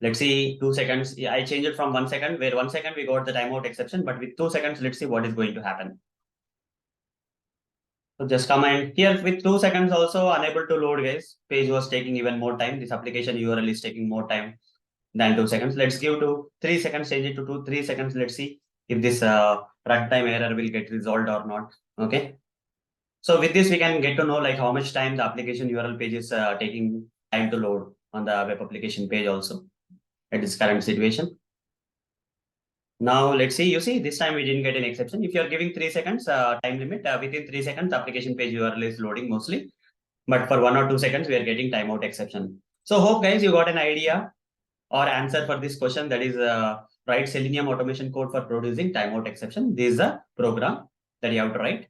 Let's see 2 seconds. Yeah, I changed it from 1 second, where 1 second we got the timeout exception, but with 2 seconds, let's see what is going to happen. So just come and here with 2 seconds also unable to load, guys. Page was taking even more time. This application URL is taking more time than 2 seconds. Let's give to 3 seconds, change it to 3 seconds. Let's see if this runtime error will get resolved or not. Okay. So with this, we can get to know like how much time the application URL page is taking time to load on the web application page also at this current situation. Now let's see, you see this time we didn't get an exception. If you're giving 3 seconds time limit, within 3 seconds, the application page URL is loading mostly. But for 1 or 2 seconds, we are getting timeout exception. So hope guys, you got an idea or answer for this question. That is write Selenium automation code for producing timeout exception. This is a program that you have to write.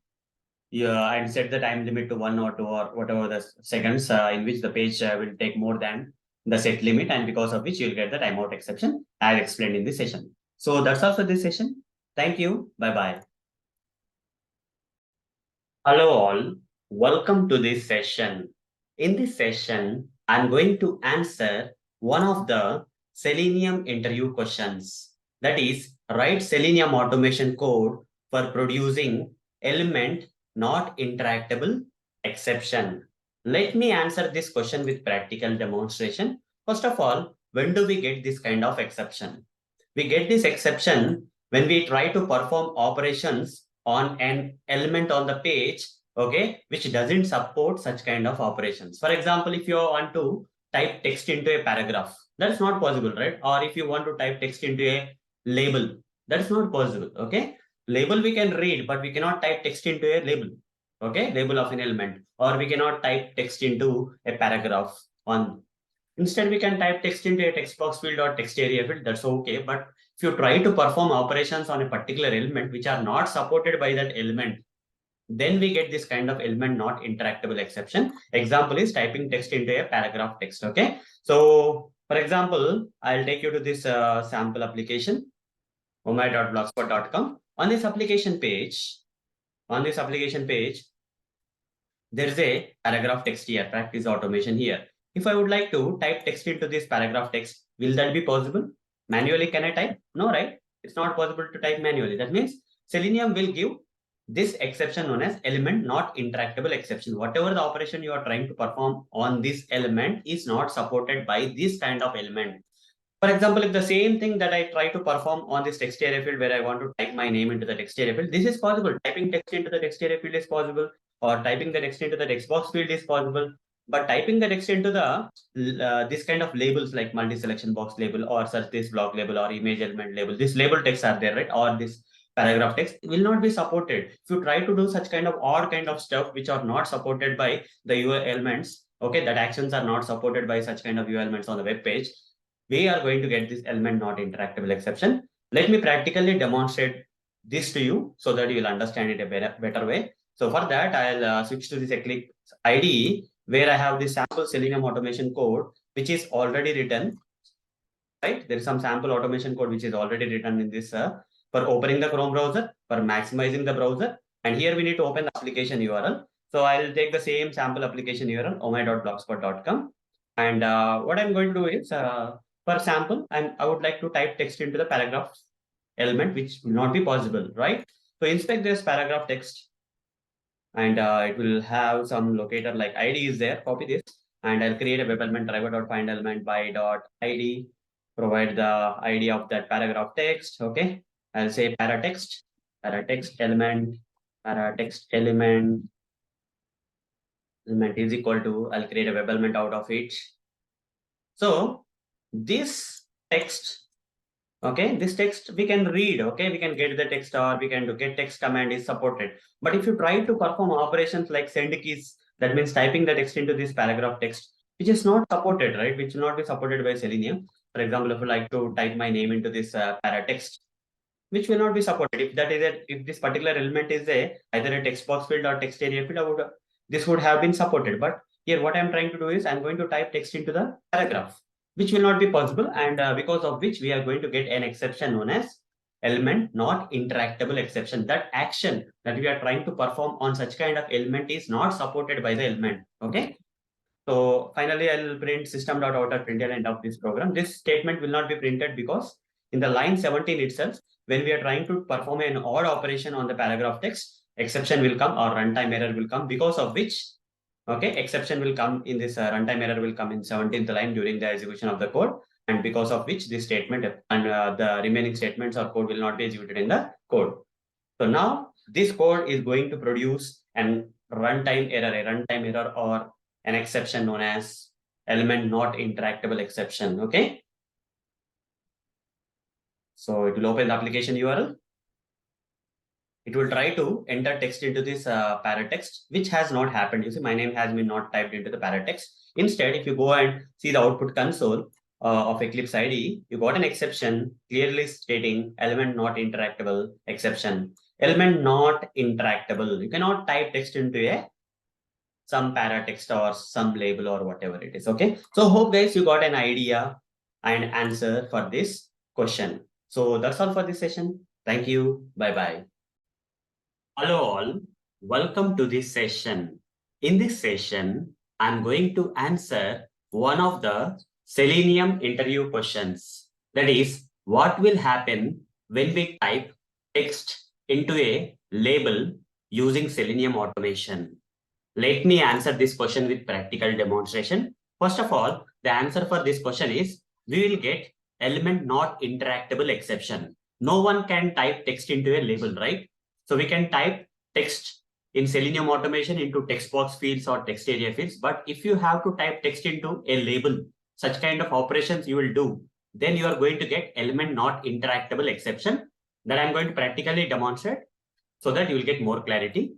And set the time limit to 1 or 2 or whatever the seconds in which the page will take more than the set limit, and because of which you'll get the timeout exception as explained in this session. So that's all for this session. Thank you. Bye-bye. Hello all. Welcome to this session. In this session, I'm going to answer one of the Selenium interview questions. That is, write Selenium automation code for producing element not interactable exception. Let me answer this question with practical demonstration. First of all, when do we get this kind of exception? We get this exception when we try to perform operations on an element on the page, okay, which doesn't support such kind of operations. For example, if you want to type text into a paragraph, that's not possible, right? Or if you want to type text into a label, that's not possible, okay? Label we can read, but we cannot type text into a label, okay? Label of an element, or we cannot type text into a paragraph on. Instead, we can type text into a text box field or text area field, that's okay. But if you try to perform operations on a particular element which are not supported by that element, then we get this kind of element not interactable exception. Example is typing text into a paragraph text, okay? So, for example, I'll take you to this sample application, omai.blogspot.com. On this application page, there's a paragraph text here, practice automation here. If I would like to type text into this paragraph text, will that be possible? Manually, can I type? No, right? It's not possible to type manually. That means Selenium will give this exception known as element not interactable exception. Whatever the operation you are trying to perform on this element is not supported by this kind of element. For example, if the same thing that I try to perform on this text area field where I want to type my name into the text area field, this is possible. Typing text into the text area field is possible, or typing the text into the text box field is possible. But typing the text into the this kind of labels like multi-selection box label or search this block label or image element label, this label text are there, right? Or this paragraph text will not be supported. If you try to do such kind of odd kind of stuff which are not supported by the UI elements, okay, that actions are not supported by such kind of UI elements on the web page, we are going to get this element not interactable exception. Let me practically demonstrate this to you so that you will understand it a better way. So for that, I'll switch to this Eclipse IDE where I have this sample Selenium automation code, which is already written, right? There is some sample automation code, which is already written in this for opening the Chrome browser, for maximizing the browser. And here we need to open the application URL. So I'll take the same sample application URL, omai.blogspot.com. And what I'm going to do is, for sample, I would like to type text into the paragraph element, which will not be possible, right? So inspect this paragraph text, and it will have some locator like ID is there. Copy this, and I'll create a web element driver.findElement by.id, provide the ID of that paragraph text. Okay, I'll say paratext element is equal to, I'll create a web element out of it. So this text, okay, this text we can read, okay, we can get the text, or we can do get text command is supported. But if you try to perform operations like send keys, that means typing the text into this paragraph text, which is not supported, right? Which will not be supported by Selenium. For example, if you like to type my name into this paratext, which will not be supported. If that is if this particular element is either a text box field or text area field, this would have been supported. But here what I'm trying to do is I'm going to type text into the paragraph, which will not be possible, and because of which we are going to get an exception known as element not interactable exception. That action that we are trying to perform on such kind of element is not supported by the element. Okay. So finally, I'll print system.out@println end of this program. This statement will not be printed because in the line 17 itself, when we are trying to perform an odd operation on the paragraph text, exception will come or runtime error will come, because of which, okay, exception will come in this runtime error will come in 17th line during the execution of the code, and because of which this statement and the remaining statements or code will not be executed in the code. So now this code is going to produce an runtime error or an exception known as element not interactable exception. Okay. So it will open the application URL. It will try to enter text into this paratext, which has not happened. You see, my name has been not typed into the paratext. Instead, if you go and see the output console of Eclipse IDE, you got an exception clearly stating element not interactable exception. Element not interactable. You cannot type text into some paratext or some label or whatever it is. Okay. So hope guys you got an idea and answer for this question. So that's all for this session. Thank you. Bye-bye. Hello all, welcome to this session. In this session, I'm going to answer one of the Selenium interview questions. That is, what will happen when we type text into a label using Selenium automation? Let me answer this question with practical demonstration. First of all, the answer for this question is, we will get element not interactable exception. No one can type text into a label, right? So we can type text in Selenium automation into text box fields or text area fields. But if you have to type text into a label, such kind of operations you will do, then you are going to get element not interactable exception that I'm going to practically demonstrate so that you will get more clarity.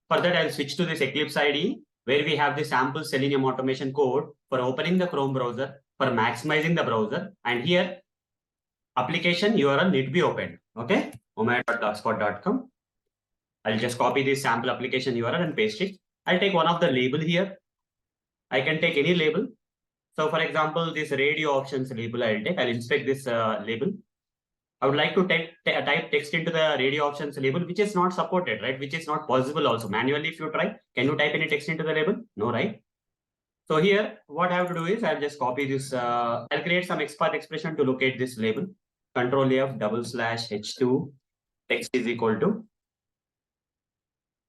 For that, I'll switch to this Eclipse IDE where we have the sample Selenium automation code for opening the Chrome browser, for maximizing the browser. And here, application URL need to be opened. Okay, omaya.blogspot.com. I'll just copy this sample application URL and paste it. I'll take one of the label here. I can take any label. So for example, this radio options label I'll take. I'll inspect this label. I would like to type text into the radio options label, which is not supported, right? Which is not possible also. Manually, if you try, can you type any text into the label? No, right? So here, what I have to do is I'll just copy this. I'll create some XPath expression to locate this label. Control F /H2 text is equal to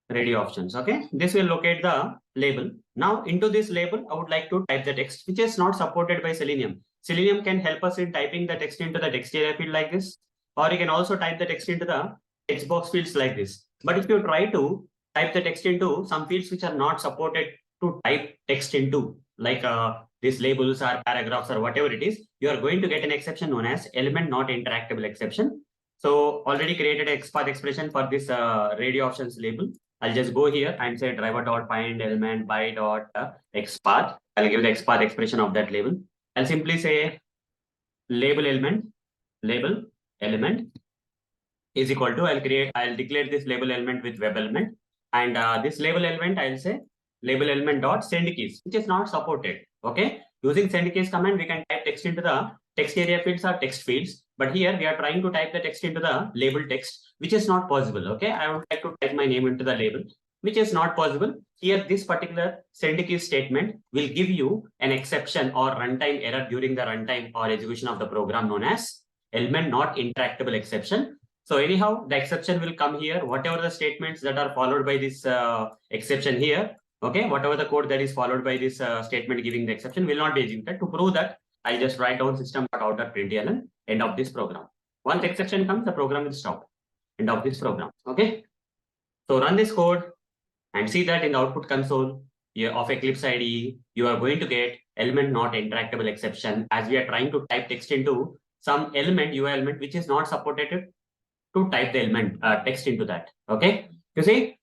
radio options. Okay, this will locate the label. Now into this label, I would like to type the text, which is not supported by Selenium. Selenium can help us in typing the text into the text area field like this, or you can also type the text into the text box fields like this. But if you try to type the text into some fields which are not supported to type text into, like these labels or paragraphs or whatever it is, you are going to get an exception known as element not interactable exception. So already created an XPath expression for this radio options label. I'll just go here and say driver.find element by .xpath. I'll give the XPath expression of that label. I'll simply say label element is equal to, I'll declare this label element with web element. And this label element, I'll say label element dot send keys, which is not supported. Okay. Using send keys command, we can type text into the text area fields or text fields. But here we are trying to type the text into the label text, which is not possible. Okay. I would like to type my name into the label, which is not possible. Here, this particular send keys statement will give you an exception or runtime error during the runtime or execution of the program known as element not interactable exception. So anyhow, the exception will come here. Whatever the statements that are followed by this exception here, okay, whatever the code that is followed by this statement giving the exception will not be executed. To prove that, I'll just write down system.out.println, end of this program. Once exception comes, the program will stop. End of this program. Okay. So run this code and see that in the output console of Eclipse IDE, you are going to get element not interactable exception, as we are trying to type text into some element, UI element, which is not supported to type the element text into that. Okay. You see,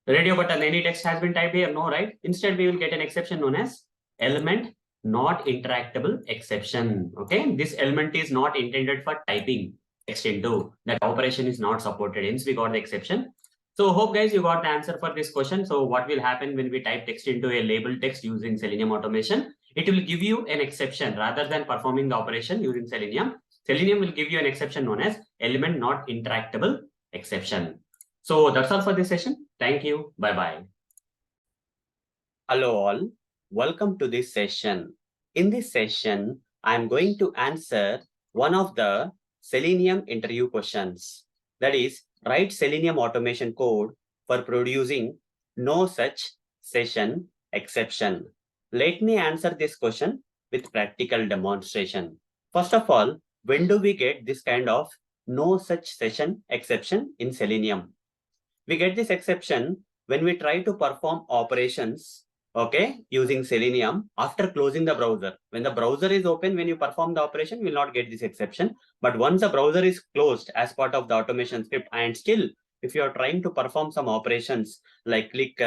the radio button, any text has been typed here? No, right? Instead, we will get an exception known as element not interactable exception. Okay. This element is not intended for typing text into. That operation is not supported. Hence, we got the exception. So hope guys you got the answer for this question. So what will happen when we type text into a label text using Selenium automation? It will give you an exception rather than performing the operation using Selenium. Selenium will give you an exception known as element not interactable exception. So that's all for this session. Thank you. Bye-bye. Hello all. Welcome to this session. In this session, I'm going to answer one of the Selenium interview questions. That is, write Selenium automation code for producing no such session exception? Let me answer this question with practical demonstration. First of all, when do we get this kind of no such session exception in Selenium? We get this exception when we try to perform operations, okay, using Selenium after closing the browser. When the browser is open, when you perform the operation, you will not get this exception. But once the browser is closed as part of the automation script, and still, if you are trying to perform some operations like click,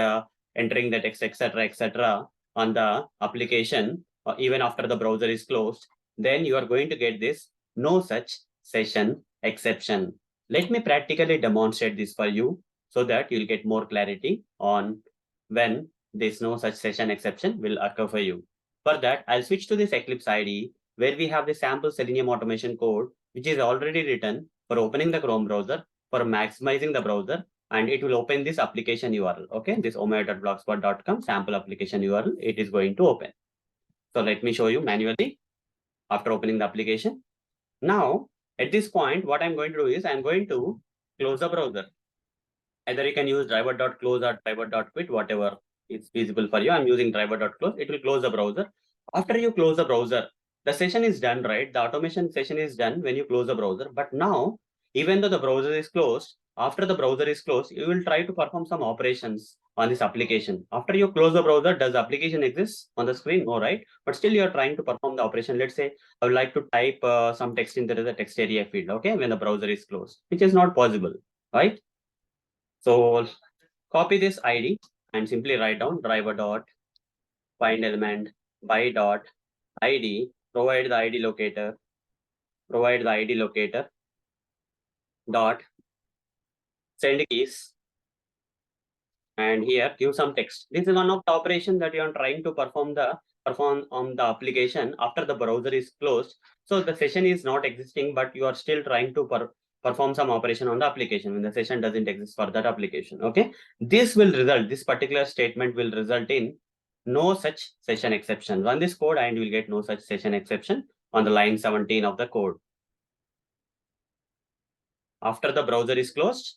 entering the text, etc., on the application, or even after the browser is closed, then you are going to get this no such session exception. Let me practically demonstrate this for you, so that you'll get more clarity on when this no such session exception will occur for you. For that, I'll switch to this Eclipse IDE, where we have the sample Selenium automation code, which is already written for opening the Chrome browser, for maximizing the browser, and it will open this application URL. Okay, this omega.blogspot.com sample application URL, it is going to open. So let me show you manually after opening the application. Now, at this point, what I'm going to do is I'm going to close the browser. Either you can use driver.close or driver.quit, whatever is feasible for you. I'm using driver.close. It will close the browser. After you close the browser, the session is done, right? The automation session is done when you close the browser. But now, even though the browser is closed, after the browser is closed, you will try to perform some operations on this application. After you close the browser, does the application exist on the screen? No, right? But still you're trying to perform the operation. Let's say I would like to type some text into the text area field, okay, when the browser is closed, which is not possible, right? So copy this ID and simply write down driver dot find element by dot ID, provide the ID locator, dot send keys, and here give some text. This is one of the operations that you are trying to perform on the application after the browser is closed. So the session is not existing, but you are still trying to perform some operation on the application when the session doesn't exist for that application. Okay, this particular statement will result in no such session exception. Run this code and you will get no such session exception on the line 17 of the code. After the browser is closed,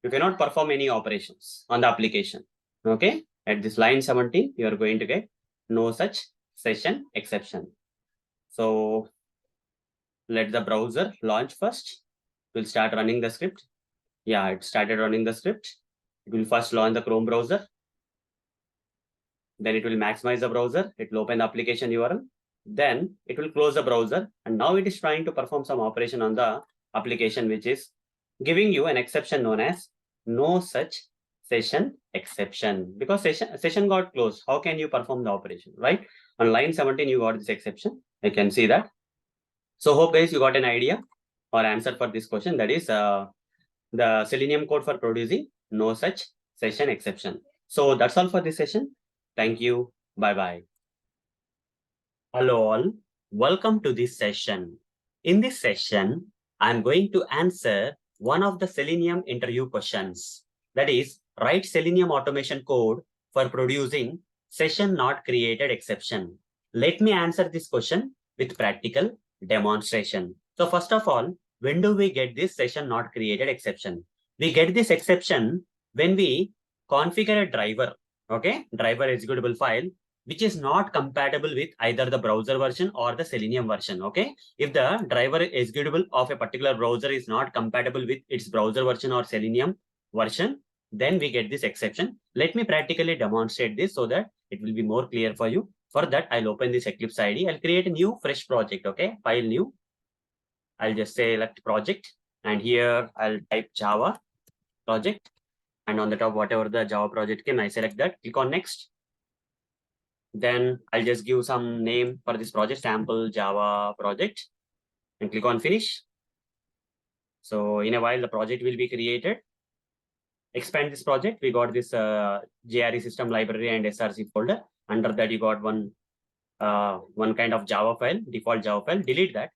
you cannot perform any operations on the application. Okay, at this line 17, you are going to get no such session exception. So let the browser launch first. We'll start running the script. Yeah, it started running the script. It will first launch the Chrome browser. Then it will maximize the browser. It will open the application URL. Then it will close the browser. And now it is trying to perform some operation on the application, which is giving you an exception known as no such session exception. Because session got closed, how can you perform the operation, right? On line 17, you got this exception. I can see that. So hope guys, you got an idea or answer for this question. That is the Selenium code for producing no such session exception. So that's all for this session. Thank you. Bye-bye. Hello all. Welcome to this session. In this session, I'm going to answer one of the Selenium interview questions. That is, write Selenium automation code for producing session not created exception. Let me answer this question with practical demonstration. So first of all, when do we get this session not created exception? We get this exception when we configure a driver, okay, driver executable file, which is not compatible with either the browser version or the Selenium version, okay? If the driver executable of a particular browser is not compatible with its browser version or Selenium version, then we get this exception. Let me practically demonstrate this so that it will be more clear for you. For that, I'll open this Eclipse IDE. I'll create a new fresh project, okay? File new. I'll just say select project. And here I'll type Java project. And on the top, whatever the Java project came, I select that. Click on next. Then I'll just give some name for this project, sample Java project, and click on finish. So in a while, the project will be created. Expand this project. We got this JRE system library and SRC folder. Under that, you got one kind of Java file, default Java file. Delete that.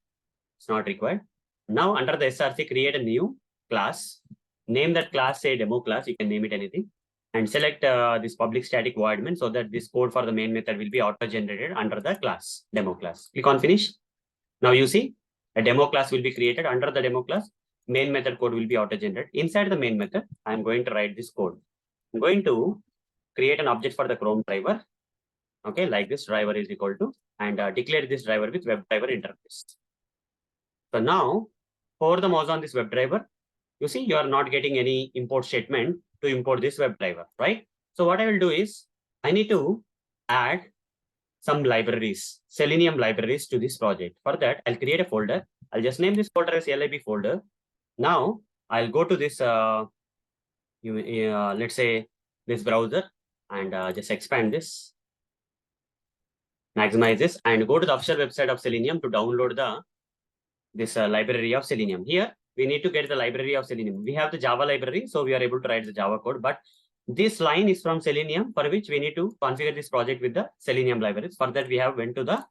It's not required. Now under the SRC, create a new class. Name that class, say demo class. You can name it anything. And select this public static void main so that this code for the main method will be auto-generated under the class, demo class. Click on finish. Now you see a demo class will be created. Under the demo class, main method code will be auto-generated. Inside the main method, I'm going to write this code. I'm going to create an object for the Chrome driver. Okay, like this driver is equal to, and declare this driver with WebDriver interface. So now, for the mouse on this WebDriver, you see you are not getting any import statement to import this WebDriver, right? So what I will do is, I need to add some libraries, Selenium libraries to this project. For that, I'll create a folder. I'll just name this folder as lib folder. Now, I'll go to this, let's say this browser, and just expand this, maximize this, and go to the official website of Selenium to download this library of Selenium. Here, we need to get the library of Selenium. We have the Java library, so we are able to write the Java code, but this line is from Selenium, for which we need to configure this project with the Selenium libraries. For that, we have went to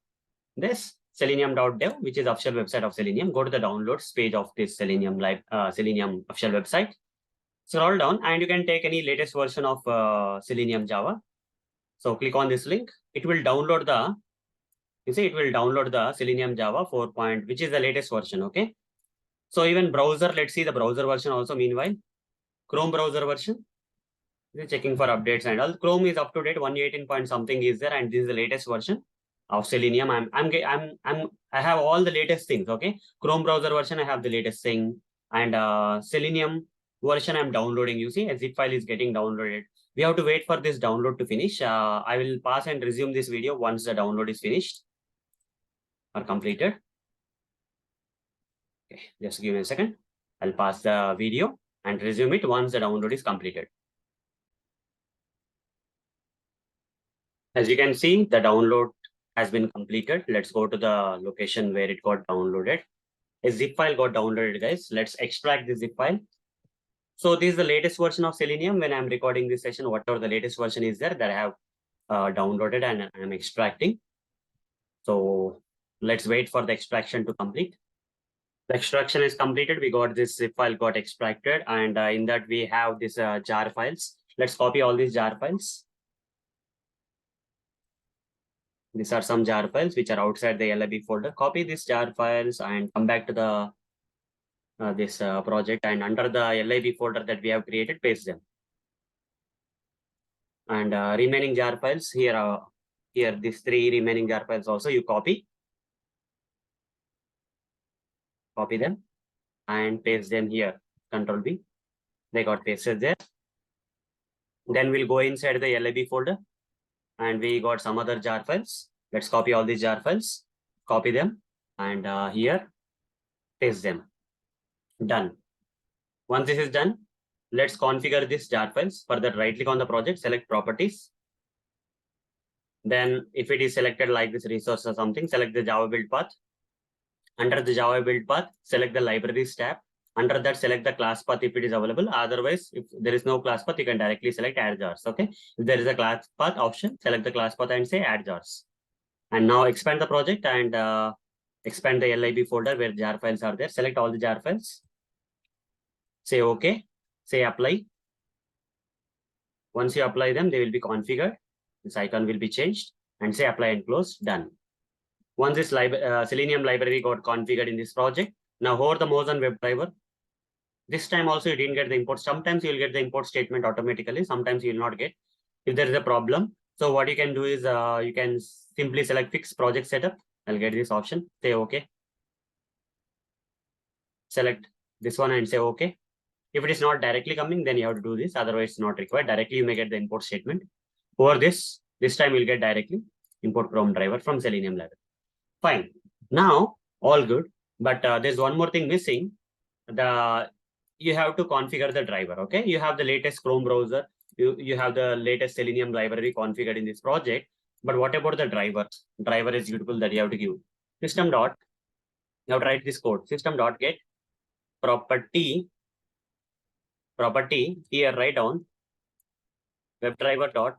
this selenium.dev, which is official website of Selenium. Go to the downloads page of this Selenium official website. Scroll down, and you can take any latest version of Selenium Java. So click on this link. It will download it will download the Selenium Java 4. Which is the latest version. Okay. So even browser, let's see the browser version also. Meanwhile, Chrome browser version. Checking for updates and all. Chrome is up to date, 118 point something is there, and this is the latest version of Selenium. I have all the latest things. Okay, Chrome browser version, I have the latest thing, and Selenium version I'm downloading. You see, a zip file is getting downloaded. We have to wait for this download to finish. I will pause and resume this video once the download is finished or completed. Okay, just give me a second. I'll pause the video and resume it once the download is completed. As you can see, the download has been completed. Let's go to the location where it got downloaded. A zip file got downloaded, guys. Let's extract the zip file. So this is the latest version of Selenium. When I'm recording this session, whatever the latest version is there that I have downloaded and I'm extracting. So let's wait for the extraction to complete. The extraction is completed. We got this zip file got extracted, and in that we have this jar files. Let's copy all these jar files. These are some jar files which are outside the lib folder. Copy these jar files and come back to the this project, and under the lib folder that we have created, paste them. And remaining jar files here, these 3 remaining jar files also you copy them and paste them here. Control B. They got pasted there. Then we'll go inside the lib folder, and we got some other jar files. Let's copy all these jar files, copy them, and here, paste them. Done. Once this is done, let's configure these jar files. For that, right click on the project, select properties. Then if it is selected like this resource or something, select the Java build path. Under the Java build path, select the libraries tab. Under that, select the class path if it is available. Otherwise, if there is no class path, you can directly select add jars. Okay. If there is a class path option, select the class path and say add jars. And now expand the project and expand the lib folder where jar files are there. Select all the jar files. Say OK. Say apply. Once you apply them, they will be configured. This icon will be changed, and say apply and close. Done. Once this Selenium library got configured in this project, now hover the mouse on WebDriver. This time also you didn't get the import. Sometimes you will get the import statement automatically. Sometimes you will not get. If there is a problem, so what you can do is you can simply select fix project setup. I'll get this option. Say OK. Select this one and say OK. If it is not directly coming, then you have to do this. Otherwise, it's not required. Directly, you may get the import statement. Over this time you'll get directly import Chrome driver from Selenium library. Fine. Now, all good. But there's one more thing missing. You have to configure the driver. Okay. You have the latest Chrome browser. You have the latest Selenium library configured in this project. But what about the driver? Driver is executable that you have to give. System dot. You have to write this code. System dot get property here, write down WebDriver dot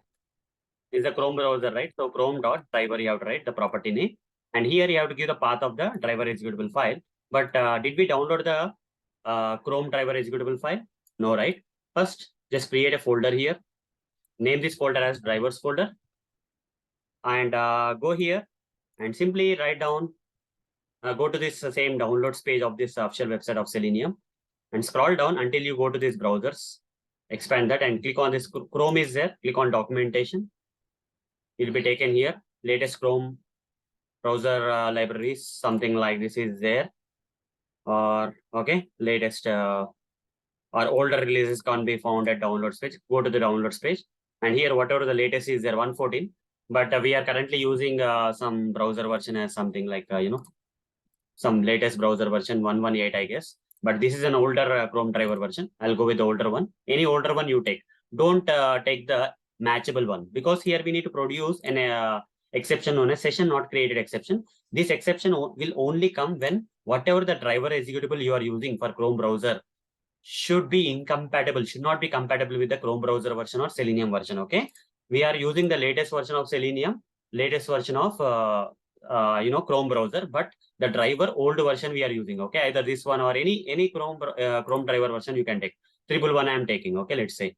is a Chrome browser, right? So Chrome dot driver, you have to write the property name, and here you have to give the path of the driver executable file. But did we download the Chrome driver executable file? No, right? First, just create a folder here. Name this folder as drivers folder, and go here and simply write down. Go to this same downloads page of this official website of Selenium. and scroll down until you go to these browsers. Expand that and click on this. Chrome is there. Click on documentation. You'll be taken here. Latest Chrome browser libraries, something like this is there. Or okay, latest or older releases can be found at downloads page. Go to the downloads page, and here whatever the latest is there, 114. But we are currently using some browser version as something like some latest browser version 118, I guess. But this is an older Chrome driver version. I'll go with the older one. Any older one you take. Don't take the matchable one, because here we need to produce an exception on a session not created exception. This exception will only come when whatever the driver executable you are using for Chrome browser should be incompatible, should not be compatible with the Chrome browser version or Selenium version. Okay, we are using the latest version of Selenium, latest version of Chrome browser, but the driver old version we are using. Okay, either this one or any Chrome driver version you can take. 111 I am taking. Okay, let's say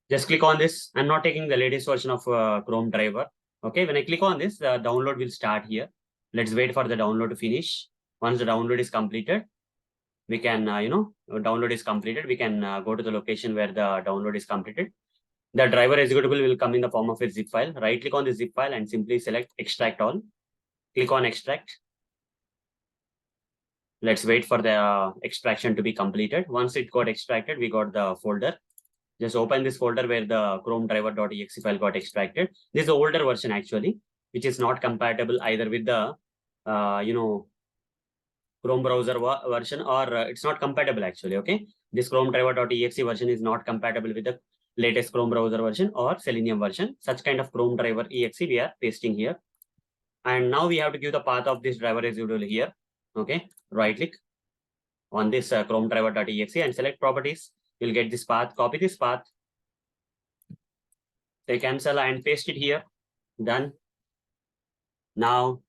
just click on this. I'm not taking the latest version of Chrome driver. Okay, when I click on this, the download will start here. Let's wait for the download to finish. Once the download is completed, we can download is completed, we can go to the location where the download is completed. The driver executable will come in the form of a zip file. Right click on the zip file and simply select extract all. Click on extract. Let's wait for the extraction to be completed. Once it got extracted, we got the folder. Just open this folder where the Chrome driver.exe file got extracted. This is the older version actually, which is not compatible either with the Chrome browser version, or it's not compatible actually. Okay, this Chrome driver.exe version is not compatible with the latest Chrome browser version or Selenium version. Such kind of Chrome driver exe we are pasting here. And now we have to give the path of this driver executable here. Okay, right click on this Chrome driver.exe and select properties. You'll get this path. Copy this path. Say cancel and paste it here. Done. Now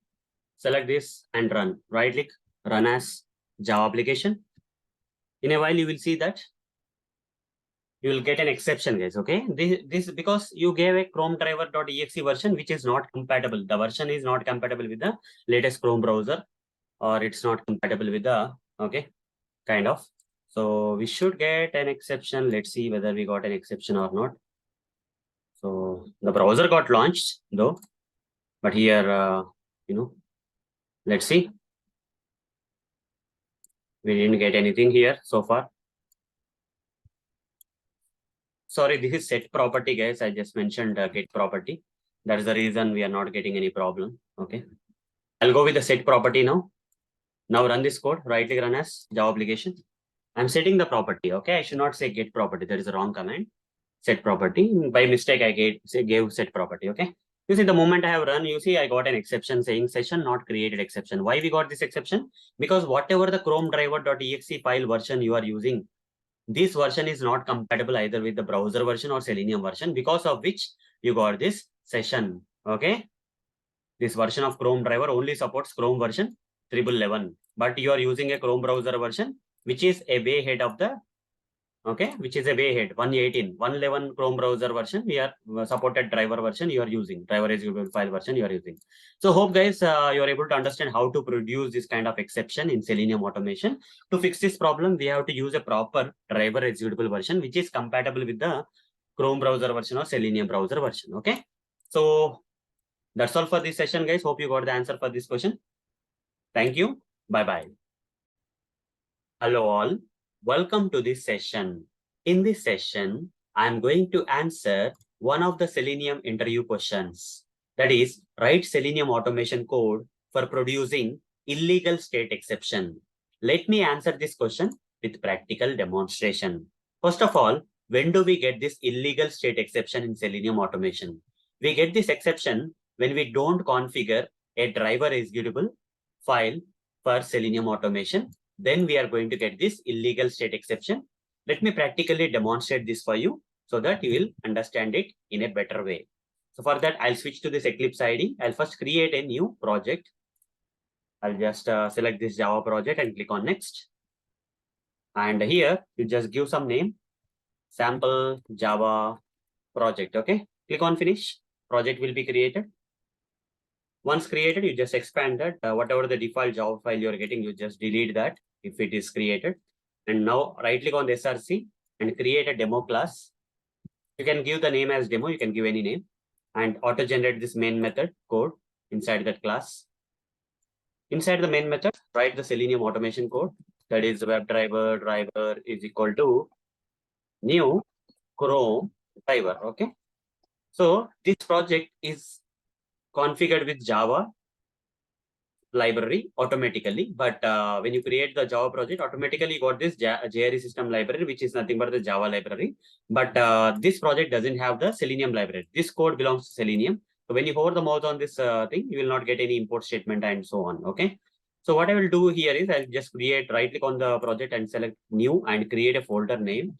select this and run. Right click, run as Java application. In a while, you will see that you will get an exception, guys. Okay, this because you gave a Chrome driver.exe version which is not compatible. The version is not compatible with the latest Chrome browser, or it's not compatible with the kind of. So we should get an exception. Let's see whether we got an exception or not. So the browser got launched though, but here let's see. We didn't get anything here so far. Sorry, this is set property, guys. I just mentioned get property. That is the reason we are not getting any problem. Okay, I'll go with the set property now. Now run this code. Right click, run as Java application. I'm setting the property. Okay, I should not say get property. That is a wrong command. Set property. By mistake, I gave set property. Okay. You see, the moment I have run, you see I got an exception saying session not created exception. Why we got this exception? Because whatever the Chrome driver.exe file version you are using, this version is not compatible either with the browser version or Selenium version, because of which you got this session. Okay. This version of Chrome driver only supports Chrome version 1111, but you are using a Chrome browser version which is a way ahead of the which is a way ahead 118 111 Chrome browser version. We are supported driver version you are using, driver executable file version you are using. So hope guys you are able to understand how to produce this kind of exception in Selenium automation. To fix this problem, we have to use a proper driver executable version which is compatible with the Chrome browser version or Selenium browser version. Okay, so that's all for this session, guys. Hope you got the answer for this question. Thank you. Bye-bye. Hello all. Welcome to this session. In this session, I'm going to answer one of the Selenium interview questions. That is, write Selenium automation code for producing illegal state exception. Let me answer this question with practical demonstration. First of all, when do we get this illegal state exception in Selenium automation? We get this exception when we don't configure a driver executable file for Selenium automation. Then we are going to get this illegal state exception. Let me practically demonstrate this for you so that you will understand it in a better way. So for that, I'll switch to this Eclipse ID. I'll first create a new project. I'll just select this Java project and click on next. And here you just give some name, sample Java project. Okay, click on finish. Project will be created. Once created, you just expand that. Whatever the default Java file you're getting, you just delete that if it is created. And now right click on the SRC and create a demo class. You can give the name as demo. You can give any name and auto generate this main method code inside that class. Inside the main method, write the Selenium automation code. That is driver is equal to new Chrome driver. Okay. So this project is configured with Java library automatically, but when you create the Java project, automatically you got this JRE system library, which is nothing but the Java library. But this project doesn't have the Selenium library. This code belongs to Selenium. So when you hover the mouse on this thing, you will not get any import statement and so on. Okay. So what I will do here is I'll just right click on the project and select new and create a folder name,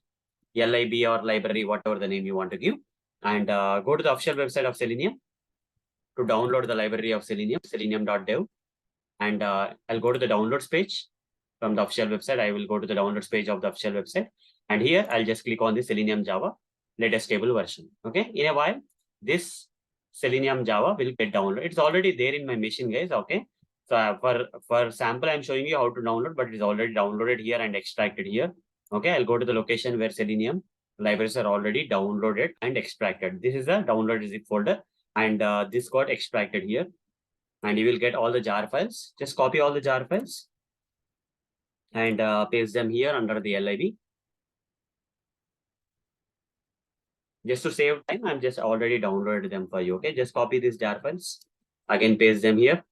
lib or library, whatever the name you want to give, and go to the official website of Selenium to download the library of Selenium, selenium.dev. And I'll go to the downloads page from the official website. I will go to the downloads page of the official website. And here I'll just click on the Selenium Java latest stable version. Okay. In a while, this Selenium Java will get downloaded. It's already there in my machine, guys. Okay. So for sample, I'm showing you how to download, but it's already downloaded here and extracted here. Okay. I'll go to the location where Selenium libraries are already downloaded and extracted. This is the downloaded zip folder. And this got extracted here. And you will get all the jar files. Just copy all the jar files and paste them here under the lib. Just to save time, I'm just already downloaded them for you. Okay, just copy these jar files. Again, paste them here.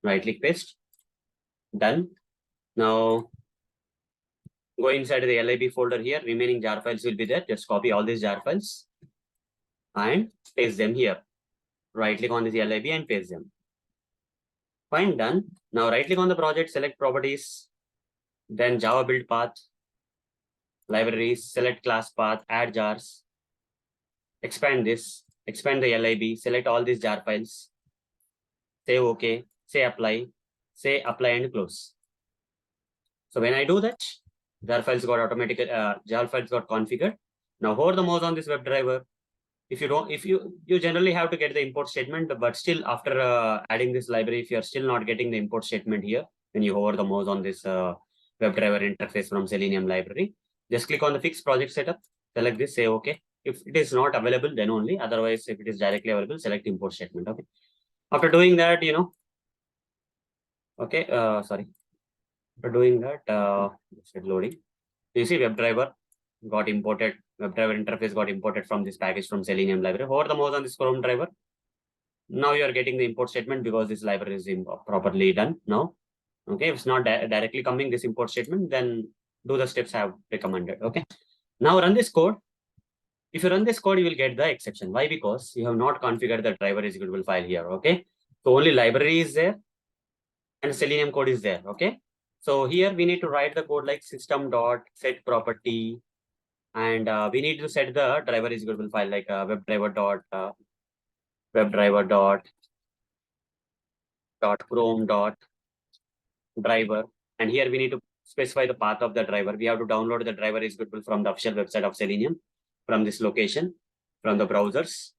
Right click, paste. Done. Now go inside the lib folder here. Remaining jar files will be there. Just copy all these jar files and paste them here. Right click on this lib and paste them. Fine, done. Now right click on the project, select properties, then Java build path, libraries, select class path, add jars, expand this, expand the lib, select all these jar files, say OK, say apply and close. So when I do that, jar files got configured. Now hover the mouse on this WebDriver. If you generally have to get the import statement, but still after adding this library, if you're still not getting the import statement here, when you hover the mouse on this WebDriver interface from Selenium library, just click on the fix project setup, select this, say OK. If it is not available, then only. Otherwise, if it is directly available, select import statement. Okay. After doing that, okay, sorry. After doing that, loading. You see WebDriver got imported. WebDriver interface got imported from this package from Selenium library. Hover the mouse on this Chrome driver. Now you are getting the import statement because this library is properly done now. Okay, if it's not directly coming this import statement, then do the steps I have recommended. Okay. Now run this code. If you run this code, you will get the exception. Why? Because you have not configured the driver executable file here. Okay. So only library is there and Selenium code is there. Okay. So here we need to write the code like system.setProperty. And we need to set the driver executable file like webdriver.chrome.driver. And here we need to specify the path of the driver. We have to download the driver executable from the official website of Selenium, from this location, from the browsers,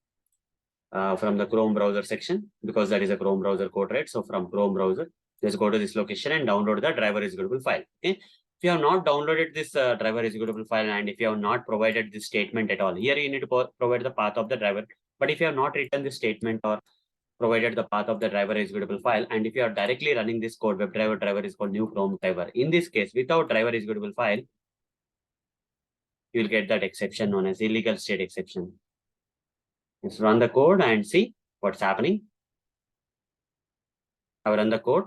from the Chrome browser section, because that is a Chrome browser code, right? So from Chrome browser, just go to this location and download the driver executable file. Okay. If you have not downloaded this driver executable file, and if you have not provided this statement at all, here you need to provide the path of the driver. But if you have not written this statement or provided the path of the driver executable file, and if you are directly running this code, WebDriver driver is called new Chrome driver. In this case, without driver executable file, you will get that exception known as illegal state exception. Let's run the code and see what's happening. I will run the code.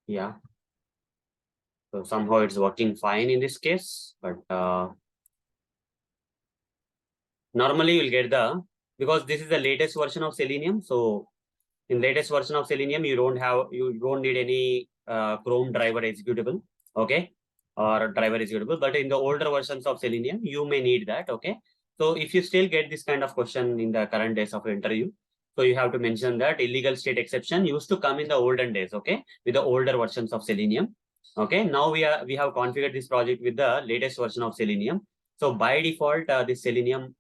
Yeah. So somehow it's working fine in this case, but normally you'll get because this is the latest version of Selenium. So in latest version of Selenium, you don't need any Chrome driver executable, okay, or driver executable. But in the older versions of Selenium, you may need that, okay. So if you still get this kind of question in the current days of interview, so you have to mention that illegal state exception used to come in the olden days, okay, with the older versions of Selenium. Okay, now we have configured this project with the latest version of Selenium. So by default, this Selenium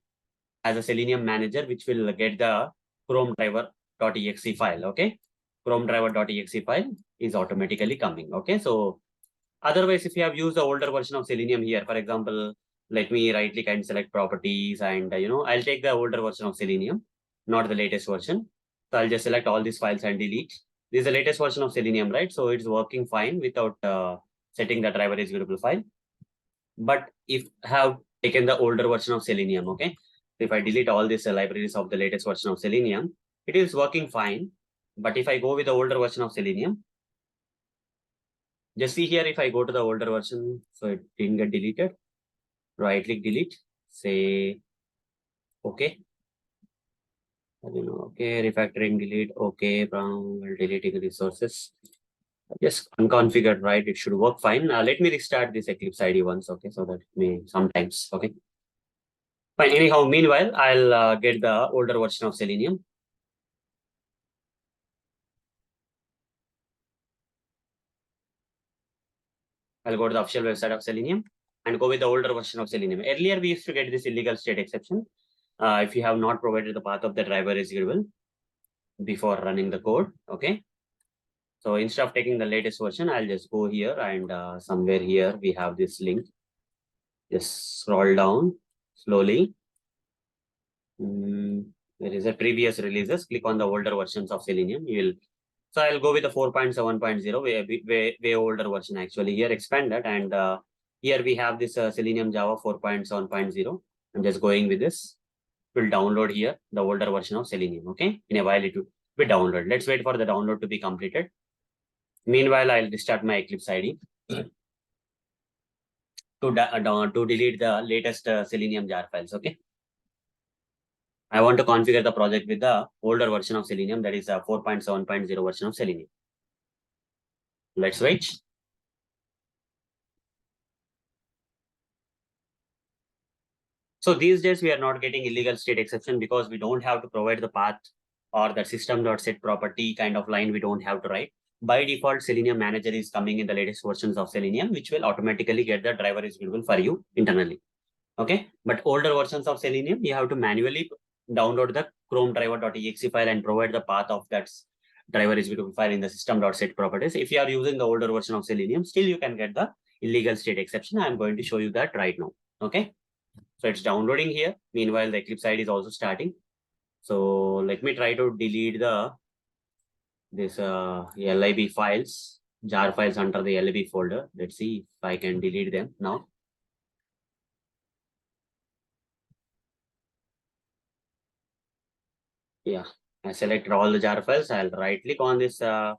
as a Selenium manager, which will get the Chrome driver.exe file. Okay, Chrome driver.exe file. is automatically coming. Okay, so otherwise, if you have used the older version of Selenium here, for example, let me right click and select properties, and I'll take the older version of Selenium, not the latest version. So I'll just select all these files and delete. This is the latest version of Selenium, right? So it's working fine without setting the driver executable file. But if I have taken the older version of Selenium, okay, if I delete all these libraries of the latest version of Selenium, it is working fine. But if I go with the older version of Selenium, just see here, if I go to the older version, so it didn't get deleted, right click delete, say, okay. Okay, refactoring delete, okay, from deleting resources. Just unconfigured, right? It should work fine. Let me restart this Eclipse ID once, okay, so that may sometimes, okay. Fine, anyhow, meanwhile, I'll get the older version of Selenium. I'll go to the official website of Selenium and go with the older version of Selenium. Earlier, we used to get this illegal state exception. If you have not provided the path of the driver executable before running the code, okay. So instead of taking the latest version, I'll just go here and somewhere here we have this link. Just scroll down slowly. There is a previous releases. Click on the older versions of Selenium. So I'll go with the 4.7.0, way older version actually. Here expand that, and here we have this Selenium Java 4.7.0. I'm just going with this. We'll download here the older version of Selenium. Okay, in a while it will be downloaded. Let's wait for the download to be completed. Meanwhile, I'll restart my Eclipse ID to delete the latest Selenium jar files. Okay. I want to configure the project with the older version of Selenium, that is a 4.7.0 version of Selenium. Let's wait. So these days we are not getting illegal state exception because we don't have to provide the path or the system.set property kind of line we don't have to write. By default, Selenium Manager is coming in the latest versions of Selenium, which will automatically get the driver executable for you internally. Okay, but older versions of Selenium, you have to manually download the Chrome driver.exe file and provide the path of that driver executable file in the system.set properties. If you are using the older version of Selenium, still you can get the illegal state exception. I'm going to show you that right now. Okay, so it's downloading here. Meanwhile, the Eclipse ID is also starting. So let me try to delete this lib files, jar files under the lib folder. Let's see if I can delete them now. Yeah, I selected all the jar files. I'll right click on this jar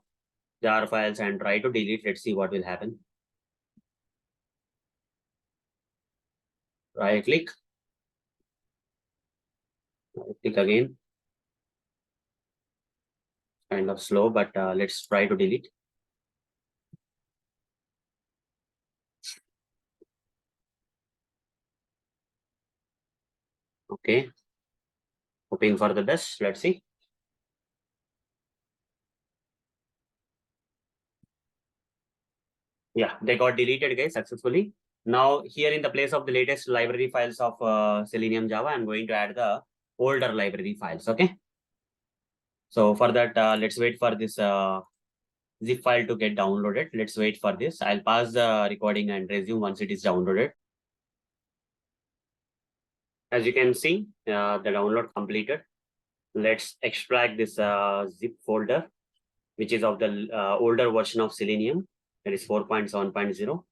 files and try to delete. Let's see what will happen. Right click again. Kind of slow, but let's try to delete. Okay, hoping for the best. Let's see. Yeah, they got deleted, guys, successfully. Now here in the place of the latest library files of Selenium Java, I'm going to add the older library files. Okay. So for that, let's wait for this zip file to get downloaded. Let's wait for this. I'll pause the recording and resume once it is downloaded. As you can see, the download completed. Let's extract this zip folder, which is of the older version of Selenium, that is 4.7.0.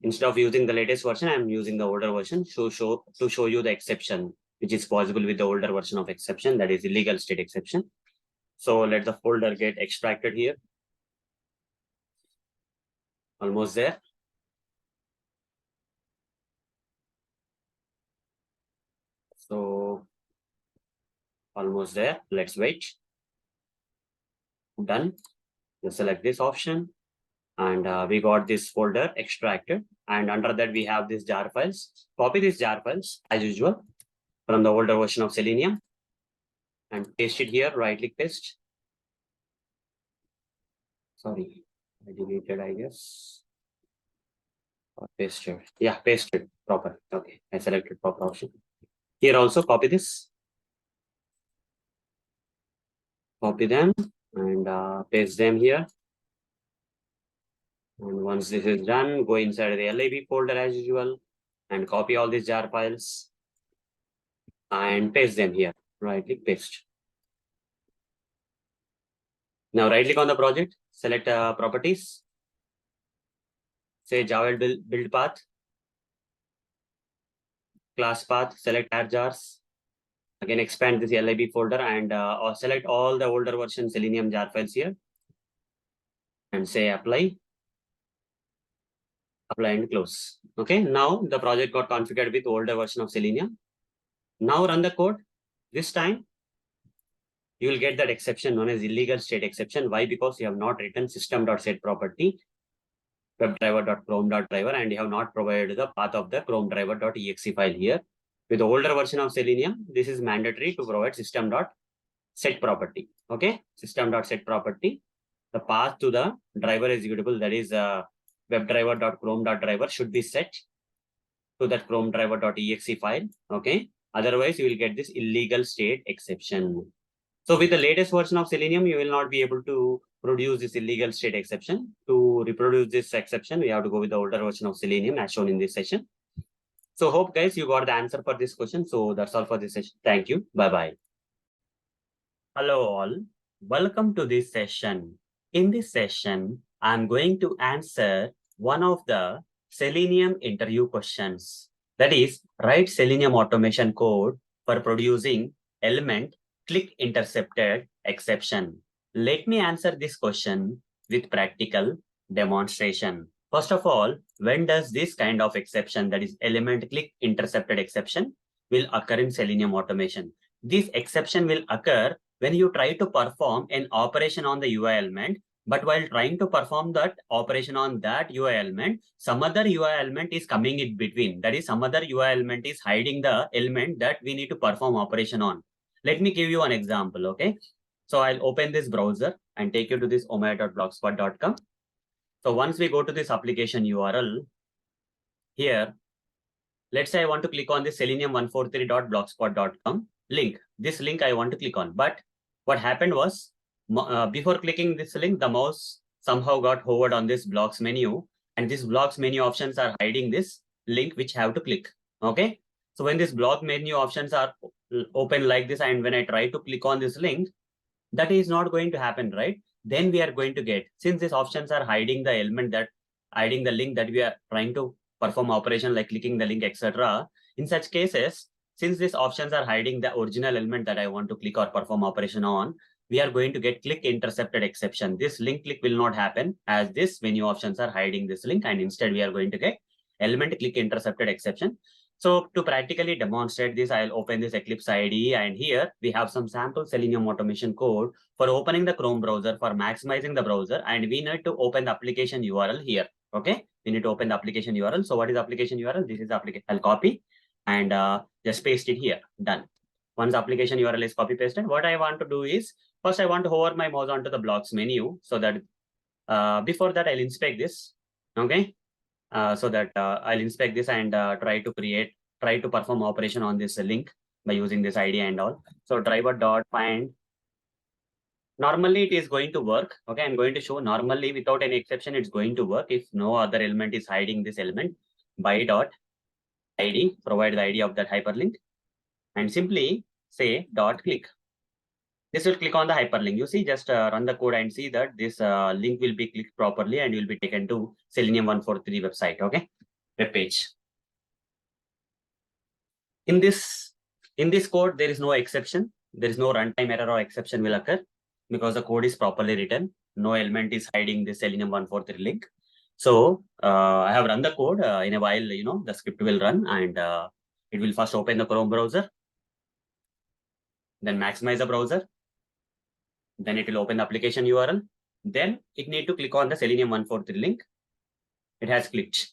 Instead of using the latest version, I'm using the older version to show you the exception, which is possible with the older version of exception, that is illegal state exception. So let the folder get extracted here. Almost there. So almost there. Let's wait. Done. Just select this option. And we got this folder extracted. And under that, we have these jar files. Copy these jar files as usual from the older version of Selenium and paste it here. Right click paste. Sorry, I deleted, I guess. Or pasted. Yeah, pasted proper. Okay, I selected proper option. Here also copy this. Copy them and paste them here. And once this is done, go inside the lib folder as usual and copy all these jar files and paste them here. Right click paste. Now right click on the project, select properties, say Java build path, class path, select add jars. Again, expand this lib folder and or select all the older version Selenium jar files here and say apply and close. Okay, now the project got configured with older version of Selenium. Now run the code. This time you will get that exception known as illegal state exception. Why? Because you have not written system.setProperty webdriver.chrome.driver and you have not provided the path of the Chrome driver.exe file here. With the older version of Selenium, this is mandatory to provide system.setProperty. Okay, system.setProperty. The path to the driver executable, that is webdriver.chrome.driver, should be set to that Chrome driver.exe file. Okay, otherwise you will get this illegal state exception. So with the latest version of Selenium, you will not be able to produce this illegal state exception. To reproduce this exception, we have to go with the older version of Selenium as shown in this session. So hope guys you got the answer for this question. So that's all for this session. Thank you. Bye-bye. Hello all. Welcome to this session. In this session, I'm going to answer one of the Selenium interview questions. That is, write Selenium automation code for producing element click intercepted exception. Let me answer this question with practical demonstration. First of all, when does this kind of exception, that is element click intercepted exception, will occur in Selenium automation? This exception will occur when you try to perform an operation on the UI element, but while trying to perform that operation on that UI element, some other UI element is coming in between. That is, some other UI element is hiding the element that we need to perform operation on. Let me give you an example, okay? So I'll open this browser and take you to this omega.blogspot.com. So once we go to this application URL, here, let's say I want to click on the selenium143.blogspot.com link. This link I want to click on, but what happened was, before clicking this link, the mouse somehow got hovered on this blocks menu, and this blocks menu options are hiding this link which I have to click. Okay, so when this block menu options are open like this, and when I try to click on this link, that is not going to happen, right? Then we are going to get, since these options are hiding the element that hiding the link that we are trying to perform operation like clicking the link, etc. In such cases, since these options are hiding the original element that I want to click or perform operation on, we are going to get click intercepted exception. This link click will not happen as this menu options are hiding this link, and instead we are going to get element click intercepted exception. So to practically demonstrate this, I'll open this Eclipse IDE, and here we have some sample Selenium automation code for opening the Chrome browser, for maximizing the browser, and we need to open the application URL here. Okay, we need to open the application URL. So what is application URL? This is application. I'll copy and just paste it here. Done. Once application URL is copy pasted, what I want to do is, first I want to hover my mouse onto the blocks menu, so that before that I'll inspect this. Okay, so that I'll inspect this and try to perform operation on this link by using this ID and all. So driver.find. Normally it is going to work. Okay, I'm going to show normally without any exception, it's going to work if no other element is hiding this element. By.id, provide the ID of that hyperlink, and simply say .click. This will click on the hyperlink. You see, just run the code and see that this link will be clicked properly and you will be taken to Selenium 143 website. Okay, web page. In this code, there is no exception. There is no runtime error or exception will occur because the code is properly written. No element is hiding the Selenium 143 link. So I have run the code. In a while, the script will run, and it will first open the Chrome browser, then maximize the browser, then it will open the application URL. Then it need to click on the Selenium 143 link. It has clicked.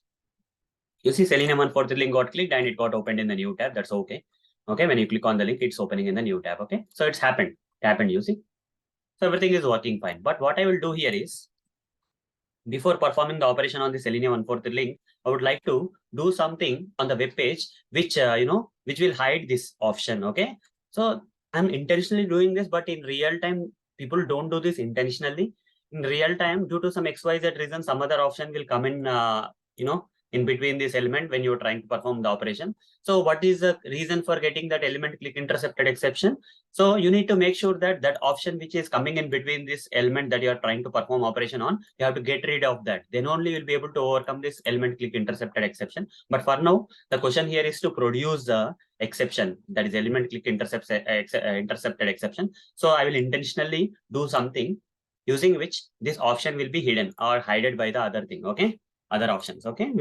You see, Selenium 143 link got clicked and it got opened in the new tab. That's okay. Okay, when you click on the link, it's opening in the new tab. Okay, so it's happened. It happened, you see. So everything is working fine. But what I will do here is, before performing the operation on the Selenium 143 link, I would like to do something on the web page which which will hide this option. Okay, so I'm intentionally doing this, but in real time, people don't do this intentionally. in real time, due to some XYZ reason, some other option will come in, in between this element when you're trying to perform the operation. So what is the reason for getting that element click intercepted exception? So you need to make sure that that option which is coming in between this element that you are trying to perform operation on, you have to get rid of that. Then only you'll be able to overcome this element click intercepted exception. But for now, the question here is to produce the exception, that is element click intercepted exception. So I will intentionally do something using which this option will be hidden or hidden by the other thing. Okay, other options. Okay,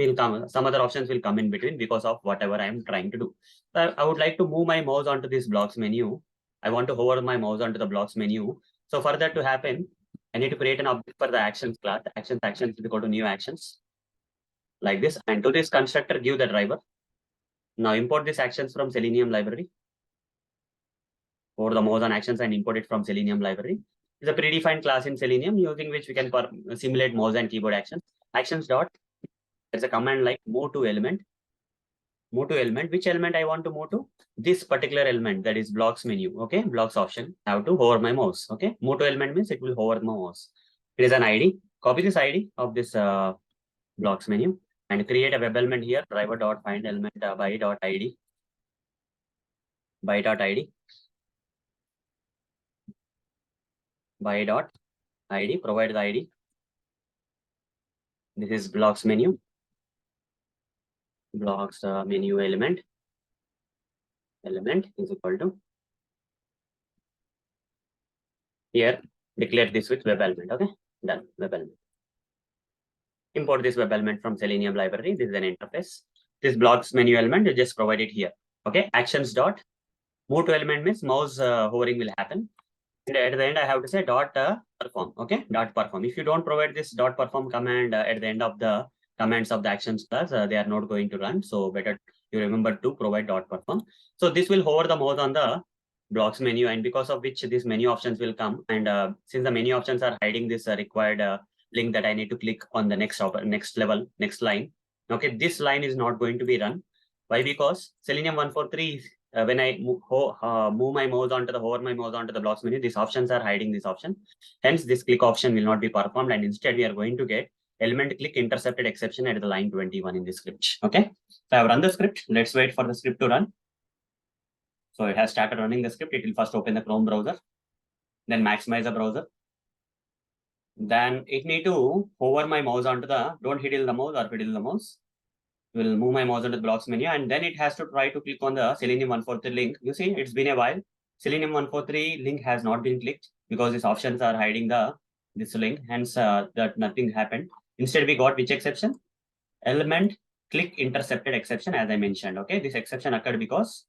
some other options will come in between because of whatever I am trying to do. So I would like to move my mouse onto this blocks menu. I want to hover my mouse onto the blocks menu. So for that to happen, I need to create an object for the actions class. Actions will go to new actions like this, and to this constructor give the driver. Now import these actions from Selenium library. Over the mouse on actions and import it from Selenium library. It's a predefined class in Selenium using which we can simulate mouse and keyboard actions. Actions dot, there's a command like move to element. Move to element. Which element I want to move to? This particular element, that is blocks menu. Okay, blocks option. I have to hover my mouse. Okay, move to element means it will hover my mouse. It is an ID. Copy this ID of this blocks menu and create a web element here. Driver dot find element by dot ID. By dot ID. By dot ID, provide the ID. This is blocks menu. Blocks menu element. Element is equal to. Here, declare this with web element. Okay, done. Web element. Import this web element from Selenium library. This is an interface. This blocks menu element, you just provide it here. Okay, actions dot move to element means mouse hovering will happen. And at the end, I have to say dot perform. Okay, dot perform. If you don't provide this dot perform command at the end of the commands of the actions class, they are not going to run. So better you remember to provide dot perform. So this will hover the mouse on the blocks menu, and because of which these menu options will come. And since the menu options are hiding this required link that I need to click on the next level, next line. Okay, this line is not going to be run. Why? Because Selenium 143. When I move my mouse onto the hover my mouse onto the blocks menu, these options are hiding this option. Hence, this click option will not be performed, and instead we are going to get element click intercepted exception at the line 21 in this script. Okay, so I've run the script. Let's wait for the script to run. So it has started running the script. It will first open the Chrome browser, then maximize the browser. Then it need to hover my mouse onto the, don't fiddle the mouse or fiddle the mouse. Will move my mouse onto the blocks menu, and then it has to try to click on the Selenium 143 link. You see, it's been a while. Selenium 143 link has not been clicked because these options are hiding this link. Hence, that nothing happened. Instead, we got which exception? Element click intercepted exception, as I mentioned. Okay, this exception occurred because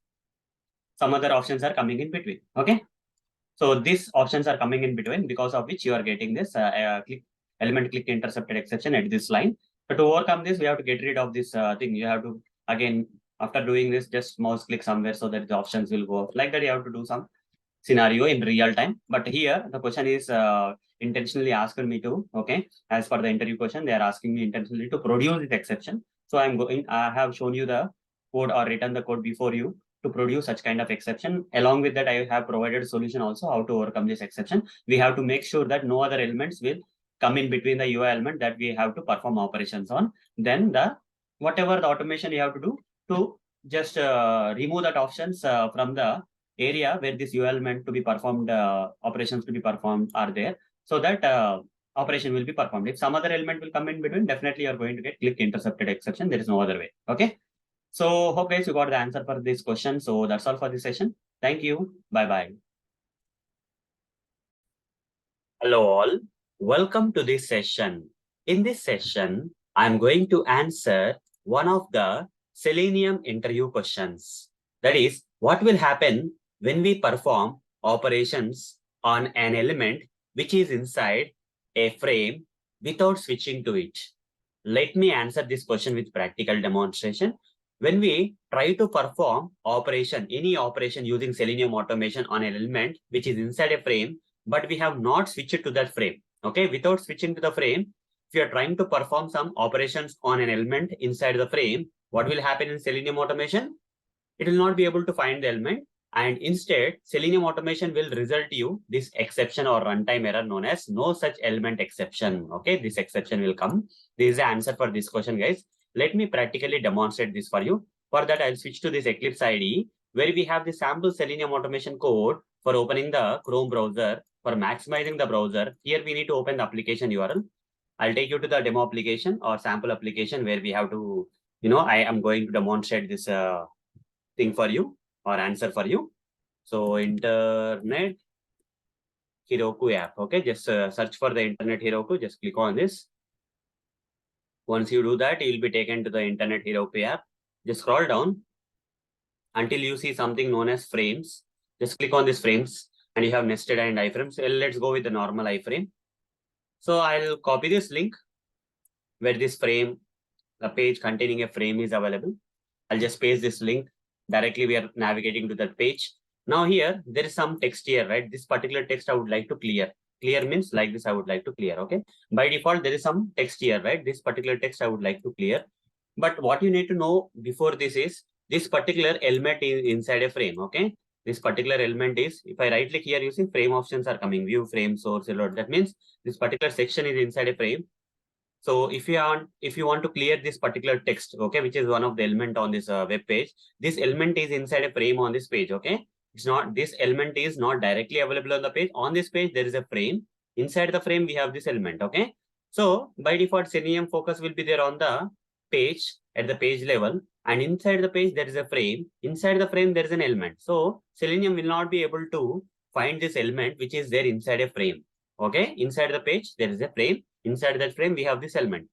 some other options are coming in between. Okay, so these options are coming in between, because of which you are getting this element click intercepted exception at this line. But to overcome this, we have to get rid of this thing. You have to, again, after doing this, just mouse click somewhere so that the options will go up. Like that, you have to do some scenario in real time. But here, the question is intentionally asking me to, okay, as per the interview question, they are asking me intentionally to produce this exception. So I have shown you the code or written the code before you to produce such kind of exception. Along with that, I have provided a solution also how to overcome this exception. We have to make sure that no other elements will come in between the UI element that we have to perform operations on. Then whatever the automation you have to do to just remove that options from the area where this UI element to be performed, operations to be performed are there, so that operation will be performed. If some other element will come in between, definitely you are going to get click intercepted exception. There is no other way. Okay. So hope guys you got the answer for this question. So that's all for this session. Thank you. Bye-bye. Hello all. Welcome to this session. In this session, I'm going to answer one of the Selenium interview questions. That is, what will happen when we perform operations on an element which is inside a frame without switching to it? Let me answer this question with practical demonstration. When we try to perform any operation using Selenium automation on an element which is inside a frame, but we have not switched to that frame. Okay, without switching to the frame, if you are trying to perform some operations on an element inside the frame, what will happen in Selenium automation? It will not be able to find the element And instead, Selenium automation will result you this exception or runtime error known as no such element exception. Okay, this exception will come. This is the answer for this question, guys. Let me practically demonstrate this for you. For that, I'll switch to this Eclipse IDE, where we have the sample Selenium automation code for opening the Chrome browser, for maximizing the browser. Here we need to open the application URL. I'll take you to the demo application or sample application where we have to, I am going to demonstrate this thing for you or answer for you. So Internet Heroku app. Okay, just search for the Internet Heroku. Just click on this. Once you do that, you'll be taken to the Internet Heroku app. Just scroll down until you see something known as frames. Just click on this frames and you have nested and iframes. So let's go with the normal iframe. So I'll copy this link where this frame, the page containing a frame is available. I'll just paste this link. Directly we are navigating to that page. Now here, there is some text here, right? This particular text I would like to clear. Clear means like this, I would like to clear, okay? By default, there is some text here, right? This particular text I would like to clear. But what you need to know before this is, this particular element is inside a frame, okay? This particular element is, if I right click here, you see frame options are coming, view, frame, source, alert. That means this particular section is inside a frame. So if you want to clear this particular text, okay, which is one of the element on this web page, this element is inside a frame on this page, okay? It's not, this element is not directly available on the page. On this page, there is a frame. Inside the frame, we have this element, okay? So by default, Selenium focus will be there on the page at the page level. And inside the page, there is a frame. Inside the frame, there is an element. So Selenium will not be able to find this element, which is there inside a frame, okay? Inside the page, there is a frame. Inside that frame, we have this element.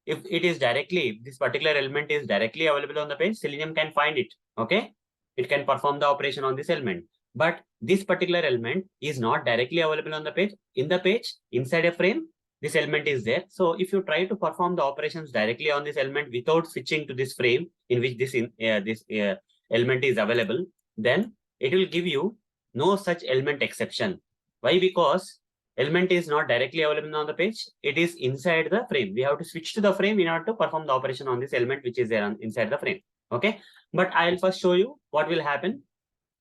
If it is directly, if this particular element is directly available on the page, Selenium can find it, okay? It can perform the operation on this element. But this particular element is not directly available on the page. In the page, inside a frame, this element is there. So if you try to perform the operations directly on this element without switching to this frame in which this element is available, then it will give you no such element exception. Why? Because element is not directly available on the page. It is inside the frame. We have to switch to the frame in order to perform the operation on this element, which is there inside the frame. Okay. But I'll first show you what will happen.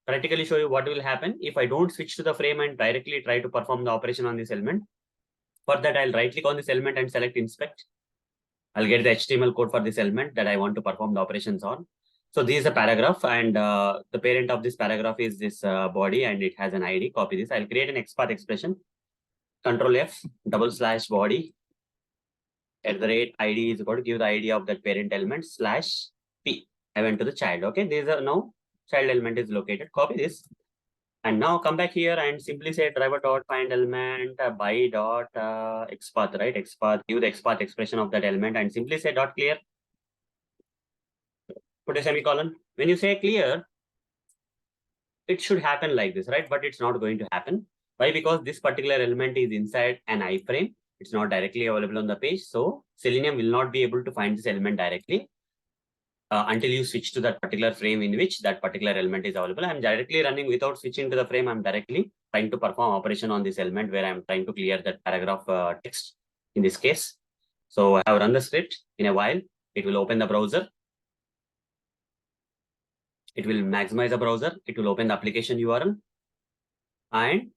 Practically show you what will happen if I don't switch to the frame and directly try to perform the operation on this element. For that, I'll right click on this element and select inspect. I'll get the HTML code for this element that I want to perform the operations on. So this is a paragraph, and the parent of this paragraph is this body, and it has an ID. Copy this. I'll create an XPath expression. Control F, /body, @ID is equal to give the ID of that parent element /p. I went to the child. Okay, these are now child element is located. Copy this. And now come back here and simply say driver.findElement by.XPath, right? XPath, give the XPath expression of that element and simply say .clear. Put a semicolon. When you say clear, it should happen like this, right? But it's not going to happen. Why? Because this particular element is inside an iframe. It's not directly available on the page. So Selenium will not be able to find this element directly until you switch to that particular frame in which that particular element is available. I'm directly running without switching to the frame. I'm directly trying to perform operation on this element where I'm trying to clear that paragraph text in this case. So I have run the script. In a while, it will open the browser. It will maximize the browser. It will open the application URL and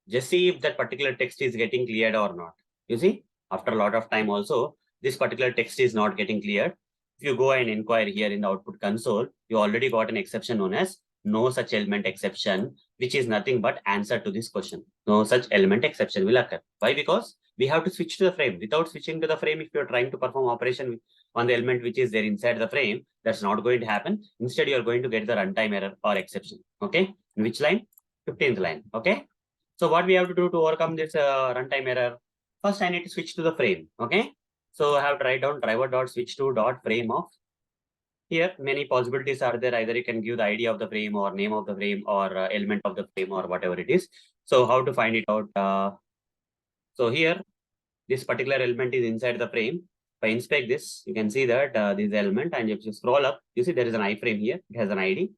just see if that particular text is getting cleared or not. You see, after a lot of time also, this particular text is not getting cleared. If you go and inquire here in the output console, you already got an exception known as no such element exception, which is nothing but answer to this question. No such element exception will occur. Why? Because we have to switch to the frame. Without switching to the frame, if you're trying to perform operation on the element which is there inside the frame, that's not going to happen. Instead, you're going to get the runtime error or exception. Okay. In which line? 15th line. Okay. So what we have to do to overcome this runtime error? First, I need to switch to the frame. Okay. So I have to write down driver.switch to .frame of. Here, many possibilities are there. Either you can give the ID of the frame or name of the frame or element of the frame or whatever it is. So how to find it out? So here, this particular element is inside the frame. If I inspect this, you can see that this element, and if you scroll up, you see there is an iframe here. It has an ID.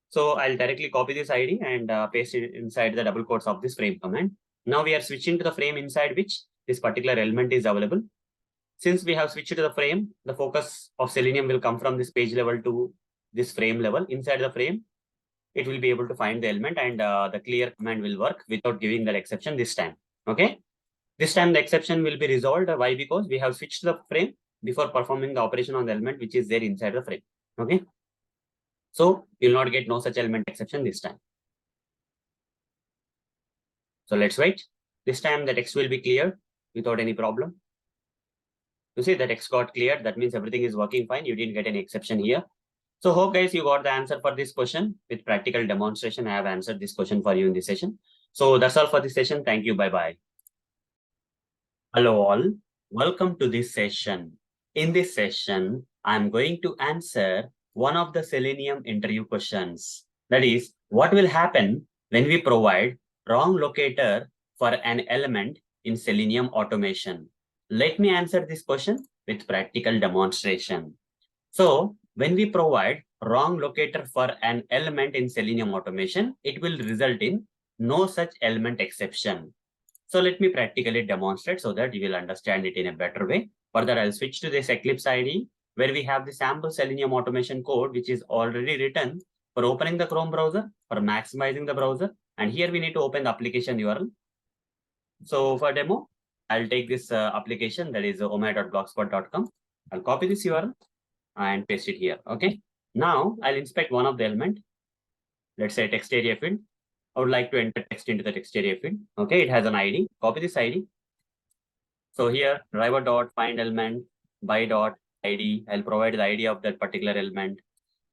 So I'll directly copy this ID and paste it inside the double quotes of this frame command. Now we are switching to the frame inside which this particular element is available. Since we have switched to the frame, the focus of Selenium will come from this page level to this frame level. Inside the frame, it will be able to find the element, and the clear command will work without giving that exception this time. Okay. This time the exception will be resolved. Why? Because we have switched the frame before performing the operation on the element which is there inside the frame. Okay. So you'll not get no such element exception this time. So let's wait. This time the text will be cleared without any problem. You see the text got cleared. That means everything is working fine. You didn't get any exception here. So hope guys you got the answer for this question. With practical demonstration, I have answered this question for you in this session. So that's all for this session. Thank you. Bye-bye. Hello all. Welcome to this session. In this session, I'm going to answer one of the Selenium interview questions. That is, what will happen when we provide wrong locator for an element in Selenium automation? Let me answer this question with practical demonstration. So when we provide wrong locator for an element in Selenium automation, it will result in no such element exception. So let me practically demonstrate so that you will understand it in a better way. Further, I'll switch to this Eclipse IDE where we have the sample Selenium automation code, which is already written for opening the Chrome browser, for maximizing the browser. And here we need to open the application URL. So for demo, I'll take this application that is omai.blogspot.com. I'll copy this URL and paste it here. Okay. Now I'll inspect one of the element. Let's say text area field. I would like to enter text into the text area field. Okay, it has an ID. Copy this ID. So here, driver.findElement by.id. I'll provide the ID of that particular element,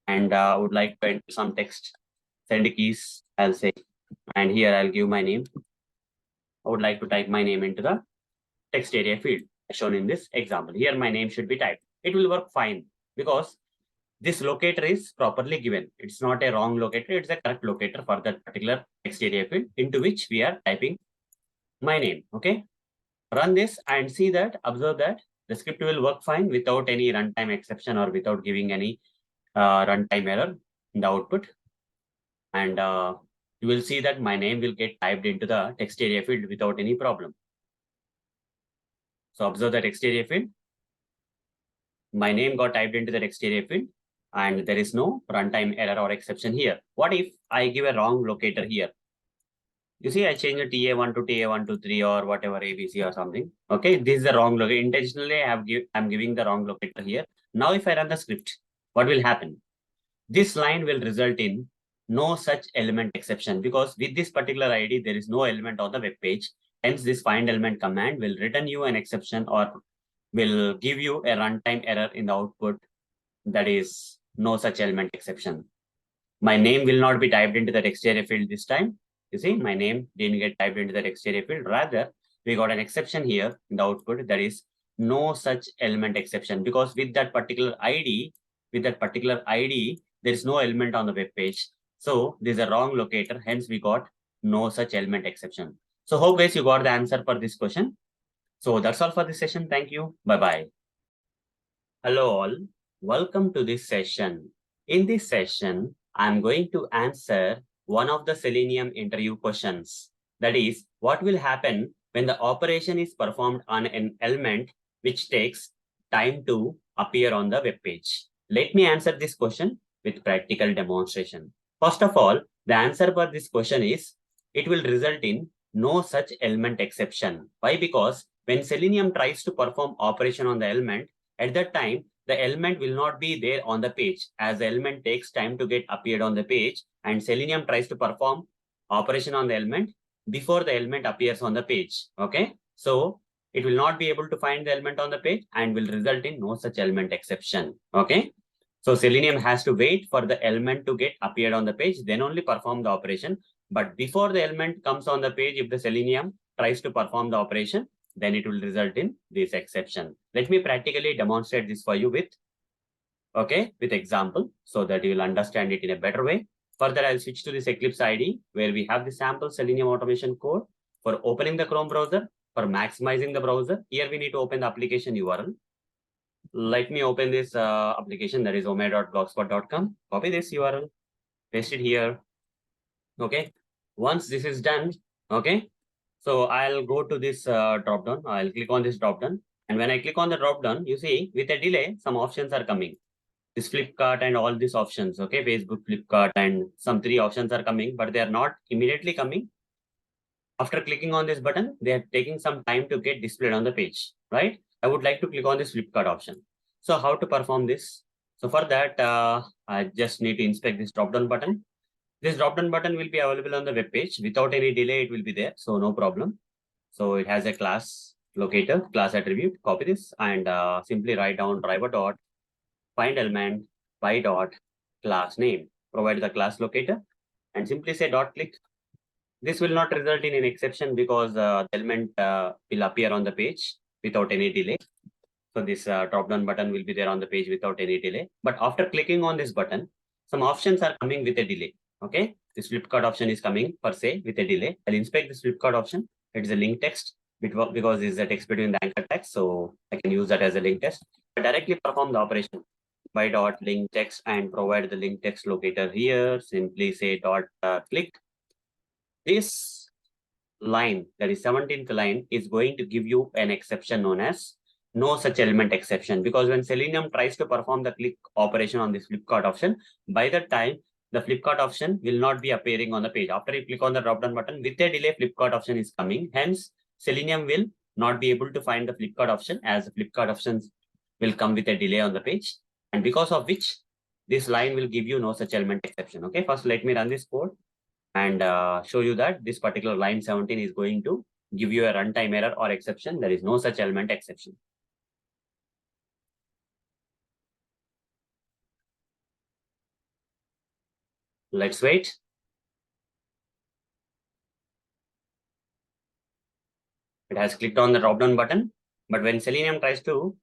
and I would like to enter some text. Send keys, I'll say, and here I'll give my name. I would like to type my name into the text area field as shown in this example. Here my name should be typed. It will work fine because this locator is properly given. It's not a wrong locator. It's a correct locator for that particular text area field into which we are typing my name. Okay. Run this and see that, observe that the script will work fine without any runtime exception or without giving any runtime error in the output. And you will see that my name will get typed into the text area field without any problem. So observe the text area field. My name got typed into the text area field and there is no runtime error or exception here. What if I give a wrong locator here? You see, I changed the TA1 to TA123 or whatever ABC or something. Okay, this is the wrong locator. Intentionally, I'm giving the wrong locator here. Now, if I run the script, what will happen? This line will result in no such element exception because with this particular ID, there is no element on the web page. Hence, this find element command will return you an exception or will give you a runtime error in the output. That is no such element exception. My name will not be typed into the text area field this time. You see, my name didn't get typed into the text area field. Rather, we got an exception here in the output. That is no such element exception because with that particular ID, there is no element on the web page. So this is a wrong locator. Hence, we got no such element exception. So hope guys you got the answer for this question. So that's all for this session. Thank you. Bye-bye. Hello all. Welcome to this session. In this session, I'm going to answer one of the Selenium interview questions. That is, what will happen when the operation is performed on an element which takes time to appear on the web page? Let me answer this question with practical demonstration. First of all, the answer for this question is, it will result in no such element exception. Why? Because when Selenium tries to perform operation on the element, at that time, the element will not be there on the page as the element takes time to get appeared on the page and Selenium tries to perform operation on the element before the element appears on the page. Okay. So it will not be able to find the element on the page and will result in no such element exception. Okay. So Selenium has to wait for the element to get appeared on the page, then only perform the operation. But before the element comes on the page, if the Selenium tries to perform the operation, then it will result in this exception. Let me practically demonstrate this for you with example so that you will understand it in a better way. Further, I'll switch to this Eclipse IDE where we have the sample Selenium automation code for opening the Chrome browser, for maximizing the browser. Here we need to open the application URL. Let me open this application that is omai.blogspot.com. Copy this URL, paste it here. Okay. Once this is done, okay. So I'll go to this dropdown. I'll click on this dropdown. And when I click on the dropdown, you see with a delay, some options are coming. this Flipkart and all these options, okay, Facebook, Flipkart, and some 3 options are coming, but they are not immediately coming. After clicking on this button, they are taking some time to get displayed on the page, right? I would like to click on this Flipkart option. So how to perform this? So for that, I just need to inspect this drop-down button. This drop-down button will be available on the web page. Without any delay, it will be there, so no problem. So it has a class locator, class attribute. Copy this and simply write down driver dot find element by dot class name. Provide the class locator and simply say dot click. This will not result in an exception because the element will appear on the page without any delay. So this drop-down button will be there on the page without any delay. But after clicking on this button, some options are coming with a delay. Okay, this Flipkart option is coming per se with a delay. I'll inspect this Flipkart option. It is a link text because this is a text between the anchor text. So I can use that as a link text. I directly perform the operation by dot link text and provide the link text locator here. Simply say dot click. This line, that is 17th line, is going to give you an exception known as NoSuchElementException, because when Selenium tries to perform the click operation on this Flipkart option, by that time, the Flipkart option will not be appearing on the page. After you click on the drop-down button, with a delay, Flipkart option is coming. Hence, Selenium will not be able to find the Flipkart option, as the Flipkart options will come with a delay on the page. And because of which, this line will give you NoSuchElementException. Okay, first let me run this code and show you that this particular line 17 is going to give you a runtime error or exception. There is no such element exception. Let's wait. It has clicked on the drop-down button, but when Selenium tries to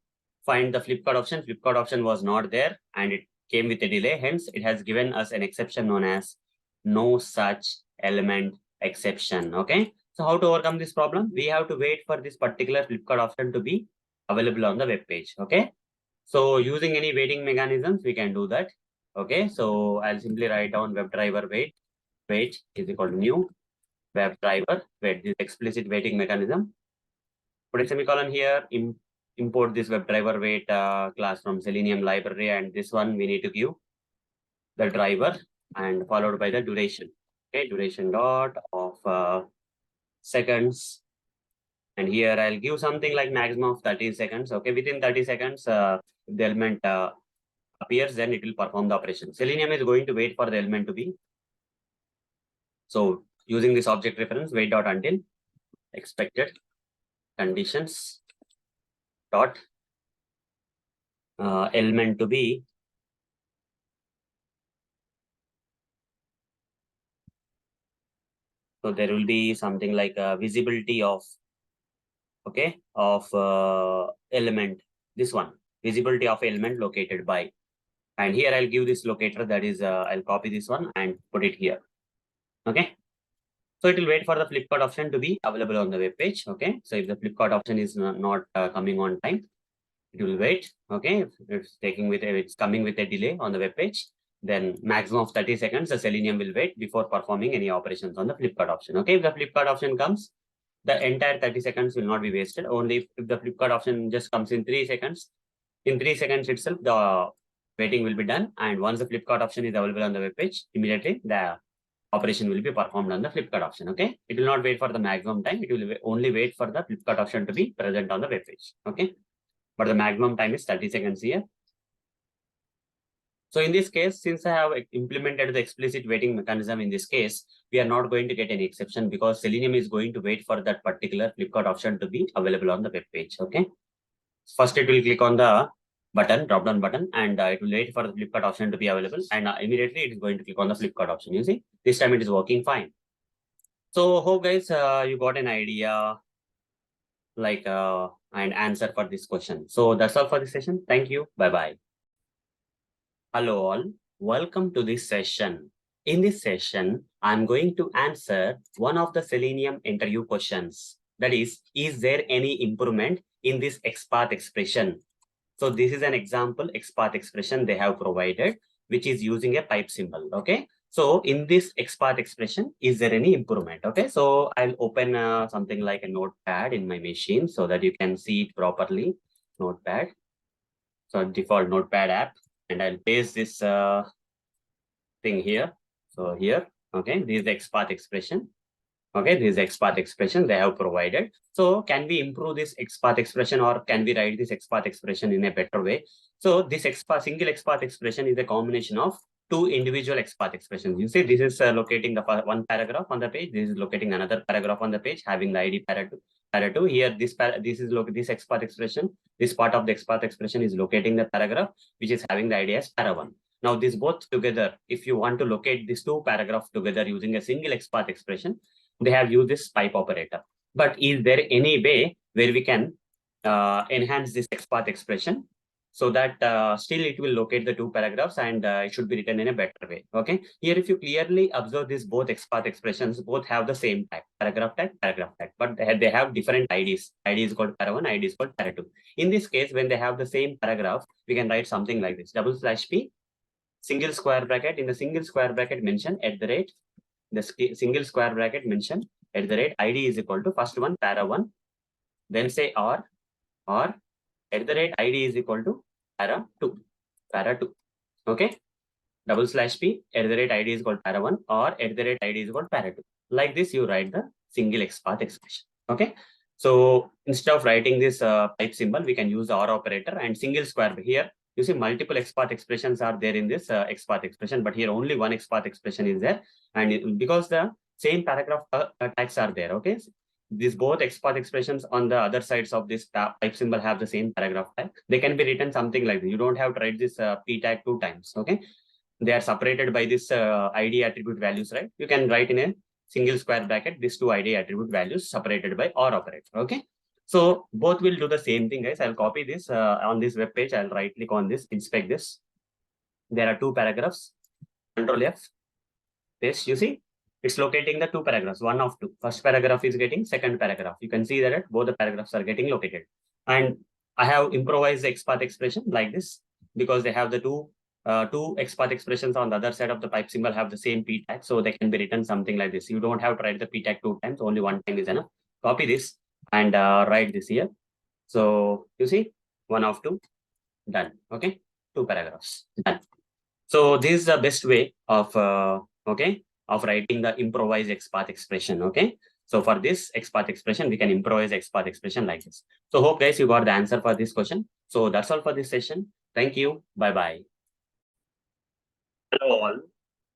find the Flipkart option was not there and it came with a delay. Hence, it has given us an exception known as no such element exception. Okay. So how to overcome this problem? We have to wait for this particular Flipkart option to be available on the web page. Okay. So using any waiting mechanisms, we can do that. Okay. So I'll simply write down WebDriver wait is equal to new WebDriver wait, this explicit waiting mechanism. Put a semicolon here, import this WebDriver wait class from Selenium library, and this one we need to give the driver and followed by the duration. Okay, duration dot of seconds. And here I'll give something like maximum of 30 seconds. Okay, within 30 seconds, if the element appears, then it will perform the operation. Selenium is going to wait for the element to be. So using this object reference, wait dot until expected conditions dot element to be so there will be something like a visibility of element, this one, visibility of element located by, and here I'll give this locator, that is I'll copy this one and put it here. Okay, so it will wait for the Flipkart option to be available on the web page. Okay, so if the Flipkart option is not coming on time, it will wait. Okay, if it's coming with a delay on the web page, then maximum of 30 seconds the Selenium will wait before performing any operations on the Flipkart option. Okay, if the Flipkart option comes, the entire 30 seconds will not be wasted. Only if the Flipkart option just comes in 3 seconds, in 3 seconds itself the waiting will be done, and once the Flipkart option is available on the web page, immediately the operation will be performed on the Flipkart option. Okay, it will not wait for the maximum time, it will only wait for the Flipkart option to be present on the web page. Okay, but the maximum time is 30 seconds here. So in this case, since I have implemented the explicit waiting mechanism in this case, we are not going to get any exception because Selenium is going to wait for that particular Flipkart option to be available on the web page. Okay, first it will click on the button, drop-down button, and it will wait for the Flipkart option to be available, and immediately it is going to click on the Flipkart option. You see, this time it is working fine. So hope guys you got an idea like and answer for this question. So that's all for this session. Thank you. Bye-bye. Hello all, welcome to this session. In this session, I'm going to answer one of the Selenium interview questions. That is there any improvement in this XPath expression? So this is an example XPath expression they have provided, which is using a pipe symbol. Okay. So in this XPath expression, is there any improvement? Okay. So I'll open something like a notepad in my machine so that you can see it properly. Notepad. So default notepad app. and I'll paste this thing here. So here, okay, this is the XPath expression. Okay, this is XPath expression they have provided. So can we improve this XPath expression, or can we write this XPath expression in a better way? So this single XPath expression is a combination of two individual XPath expressions. You see, this is locating the one paragraph on the page. This is locating another paragraph on the page, having the ID para2. Here, this XPath expression, this part of the XPath expression is locating the paragraph, which is having the ID as para1. Now, these both together, if you want to locate these two paragraphs together using a single XPath expression, they have used this pipe operator. But is there any way where we can enhance this XPath expression so that still it will locate the two paragraphs and it should be written in a better way? Okay. Here, if you clearly observe this, both XPath expressions both have the same tag, paragraph tag, but they have different IDs. ID is called para1, ID is called para2. In this case, when they have the same paragraph, we can write something like this: /p, single square bracket. In the single square bracket, mention @ the single square bracket mention @ID is equal to first one para1, then say or @ID is equal to para2. Okay, /p @ID is equal to para1 or @ID is equal to para2. Like this, you write the single XPath expression. Okay, so instead of writing this pipe symbol, we can use the or operator and single square. Here you see multiple XPath expressions are there in this XPath expression, but here only one XPath expression is there, and because the same paragraph tags are there. Okay, these both XPath expressions on the other sides of this pipe symbol have the same paragraph tag. They can be written something like this. You don't have to write this p tag 2 times. Okay, they are separated by this ID attribute values, right? You can write in a single square bracket these two ID attribute values separated by or operator. Okay, so both will do the same thing, guys. I'll copy this on this web page. I'll right click on this, inspect this. There are two paragraphs. Control F, paste. You see, it's locating the two paragraphs, one of two. First paragraph is getting second paragraph. You can see that both the paragraphs are getting located. And I have improvised the XPath expression like this because they have the two XPath expressions on the other side of the pipe symbol have the same p tag, so they can be written something like this. You don't have to write the p tag 2 times, only one time is enough. Copy this and write this here. So you see, one of two, done. Okay, two paragraphs, done. So this is the best way of of writing the improvised XPath expression. Okay, so for this XPath expression, we can improvise XPath expression like this. So hope guys you got the answer for this question. So that's all for this session. Thank you. Bye bye. Hello all.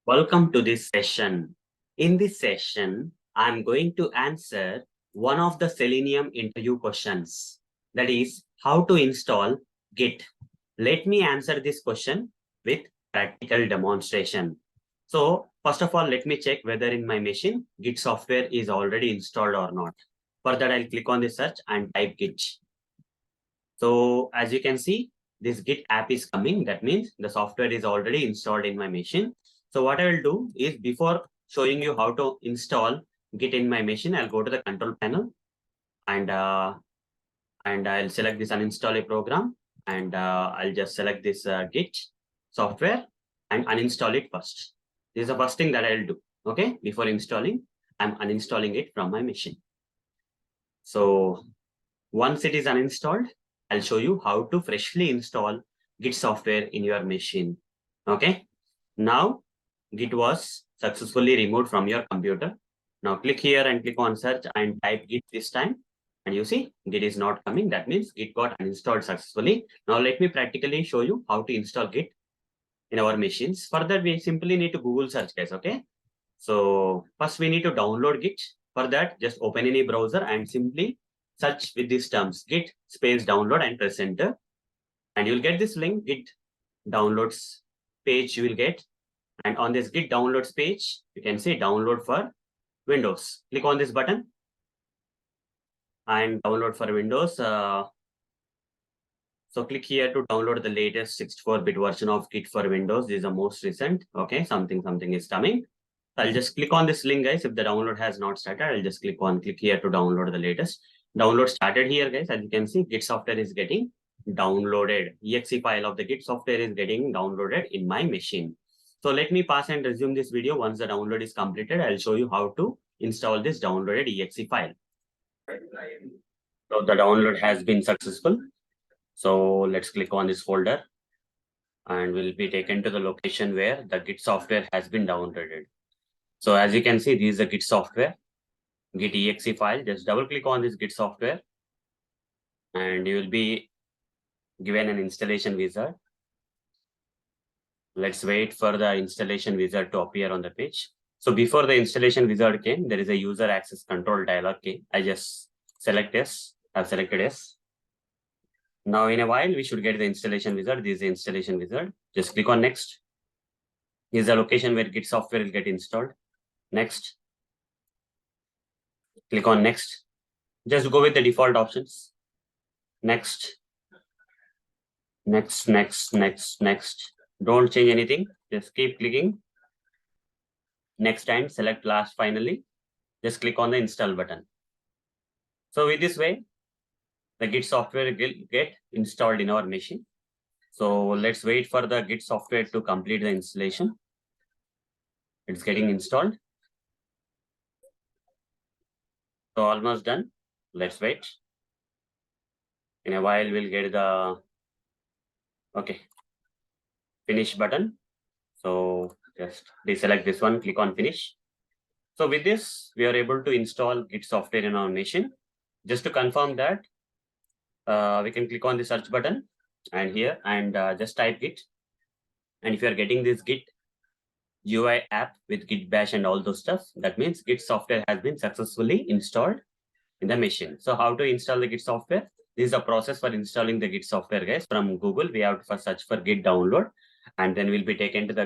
Welcome to this session. In this session, I'm going to answer one of the Selenium interview questions. That is how to install Git. Let me answer this question with practical demonstration. So first of all, let me check whether in my machine Git software is already installed or not. For that, I'll click on the search and type Git. So as you can see, this Git app is coming. That means the software is already installed in my machine. So what I will do is, before showing you how to install Git in my machine, I'll go to the control panel and I'll select this uninstall a program, and I'll just select this Git software and uninstall it first. This is the first thing that I'll do. Okay, before installing, I'm uninstalling it from my machine. So once it is uninstalled, I'll show you how to freshly install Git software in your machine. Okay, now Git was successfully removed from your computer. Now click here and click on search and type Git this time. And you see, Git is not coming. That means Git got uninstalled successfully. Now let me practically show you how to install Git in our machines. For that, we simply need to Google search, guys. Okay, so first we need to download Git. For that, just open any browser and simply search with these terms, Git space download, and press enter. And you'll get this link, Git downloads page you will get. And on this Git downloads page, you can see download for Windows. Click on this button and download for Windows. So click here to download the latest 64-bit version of Git for Windows. This is the most recent. Okay, something is coming. I'll just click on this link, guys. If the download has not started, I'll just click here to download the latest. Download started here, guys. As you can see, Git software is getting downloaded. Exe file of the Git software is getting downloaded in my machine. So let me pass and resume this video. Once the download is completed, I'll show you how to install this downloaded exe file. So the download has been successful. So let's click on this folder. and we'll be taken to the location where the Git software has been downloaded. So as you can see, this is the Git software, Git exe file. Just double click on this Git software and you will be given an installation wizard. Let's wait for the installation wizard to appear on the page. So before the installation wizard came, there is a user access control dialog. Okay, I just select yes. I've selected yes. Now in a while, we should get the installation wizard. This is the installation wizard. Just click on next. This is the location where Git software will get installed. Next. Click on next. Just go with the default options. Next. Next, next, next, next. Don't change anything. Just keep clicking. Next time, select last finally. Just click on the install button. So with this way, the Git software will get installed in our machine. So let's wait for the Git software to complete the installation. It's getting installed. So almost done. Let's wait. In a while, we'll get the finish button. So just deselect this one, click on finish. So with this, we are able to install Git software in our machine. Just to confirm that, we can click on the search button and here and just type Git. And if you are getting this Git UI app with Git bash and all those stuff, that means Git software has been successfully installed in the machine. So how to install the Git software? This is a process for installing the Git software, guys. From Google, we have to first search for Git download, and then we'll be taken to the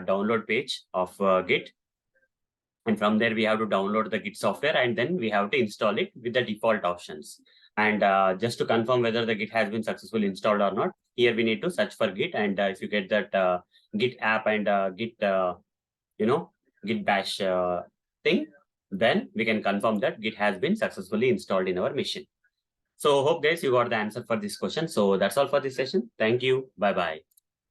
download page of Git. And from there, we have to download the Git software, and then we have to install it with the default options. And just to confirm whether the Git has been successfully installed or not, here we need to search for Git. And if you get that Git app and Git, Git bash thing, then we can confirm that Git has been successfully installed in our machine. So hope guys, you got the answer for this question. So that's all for this session. Thank you. Bye-bye.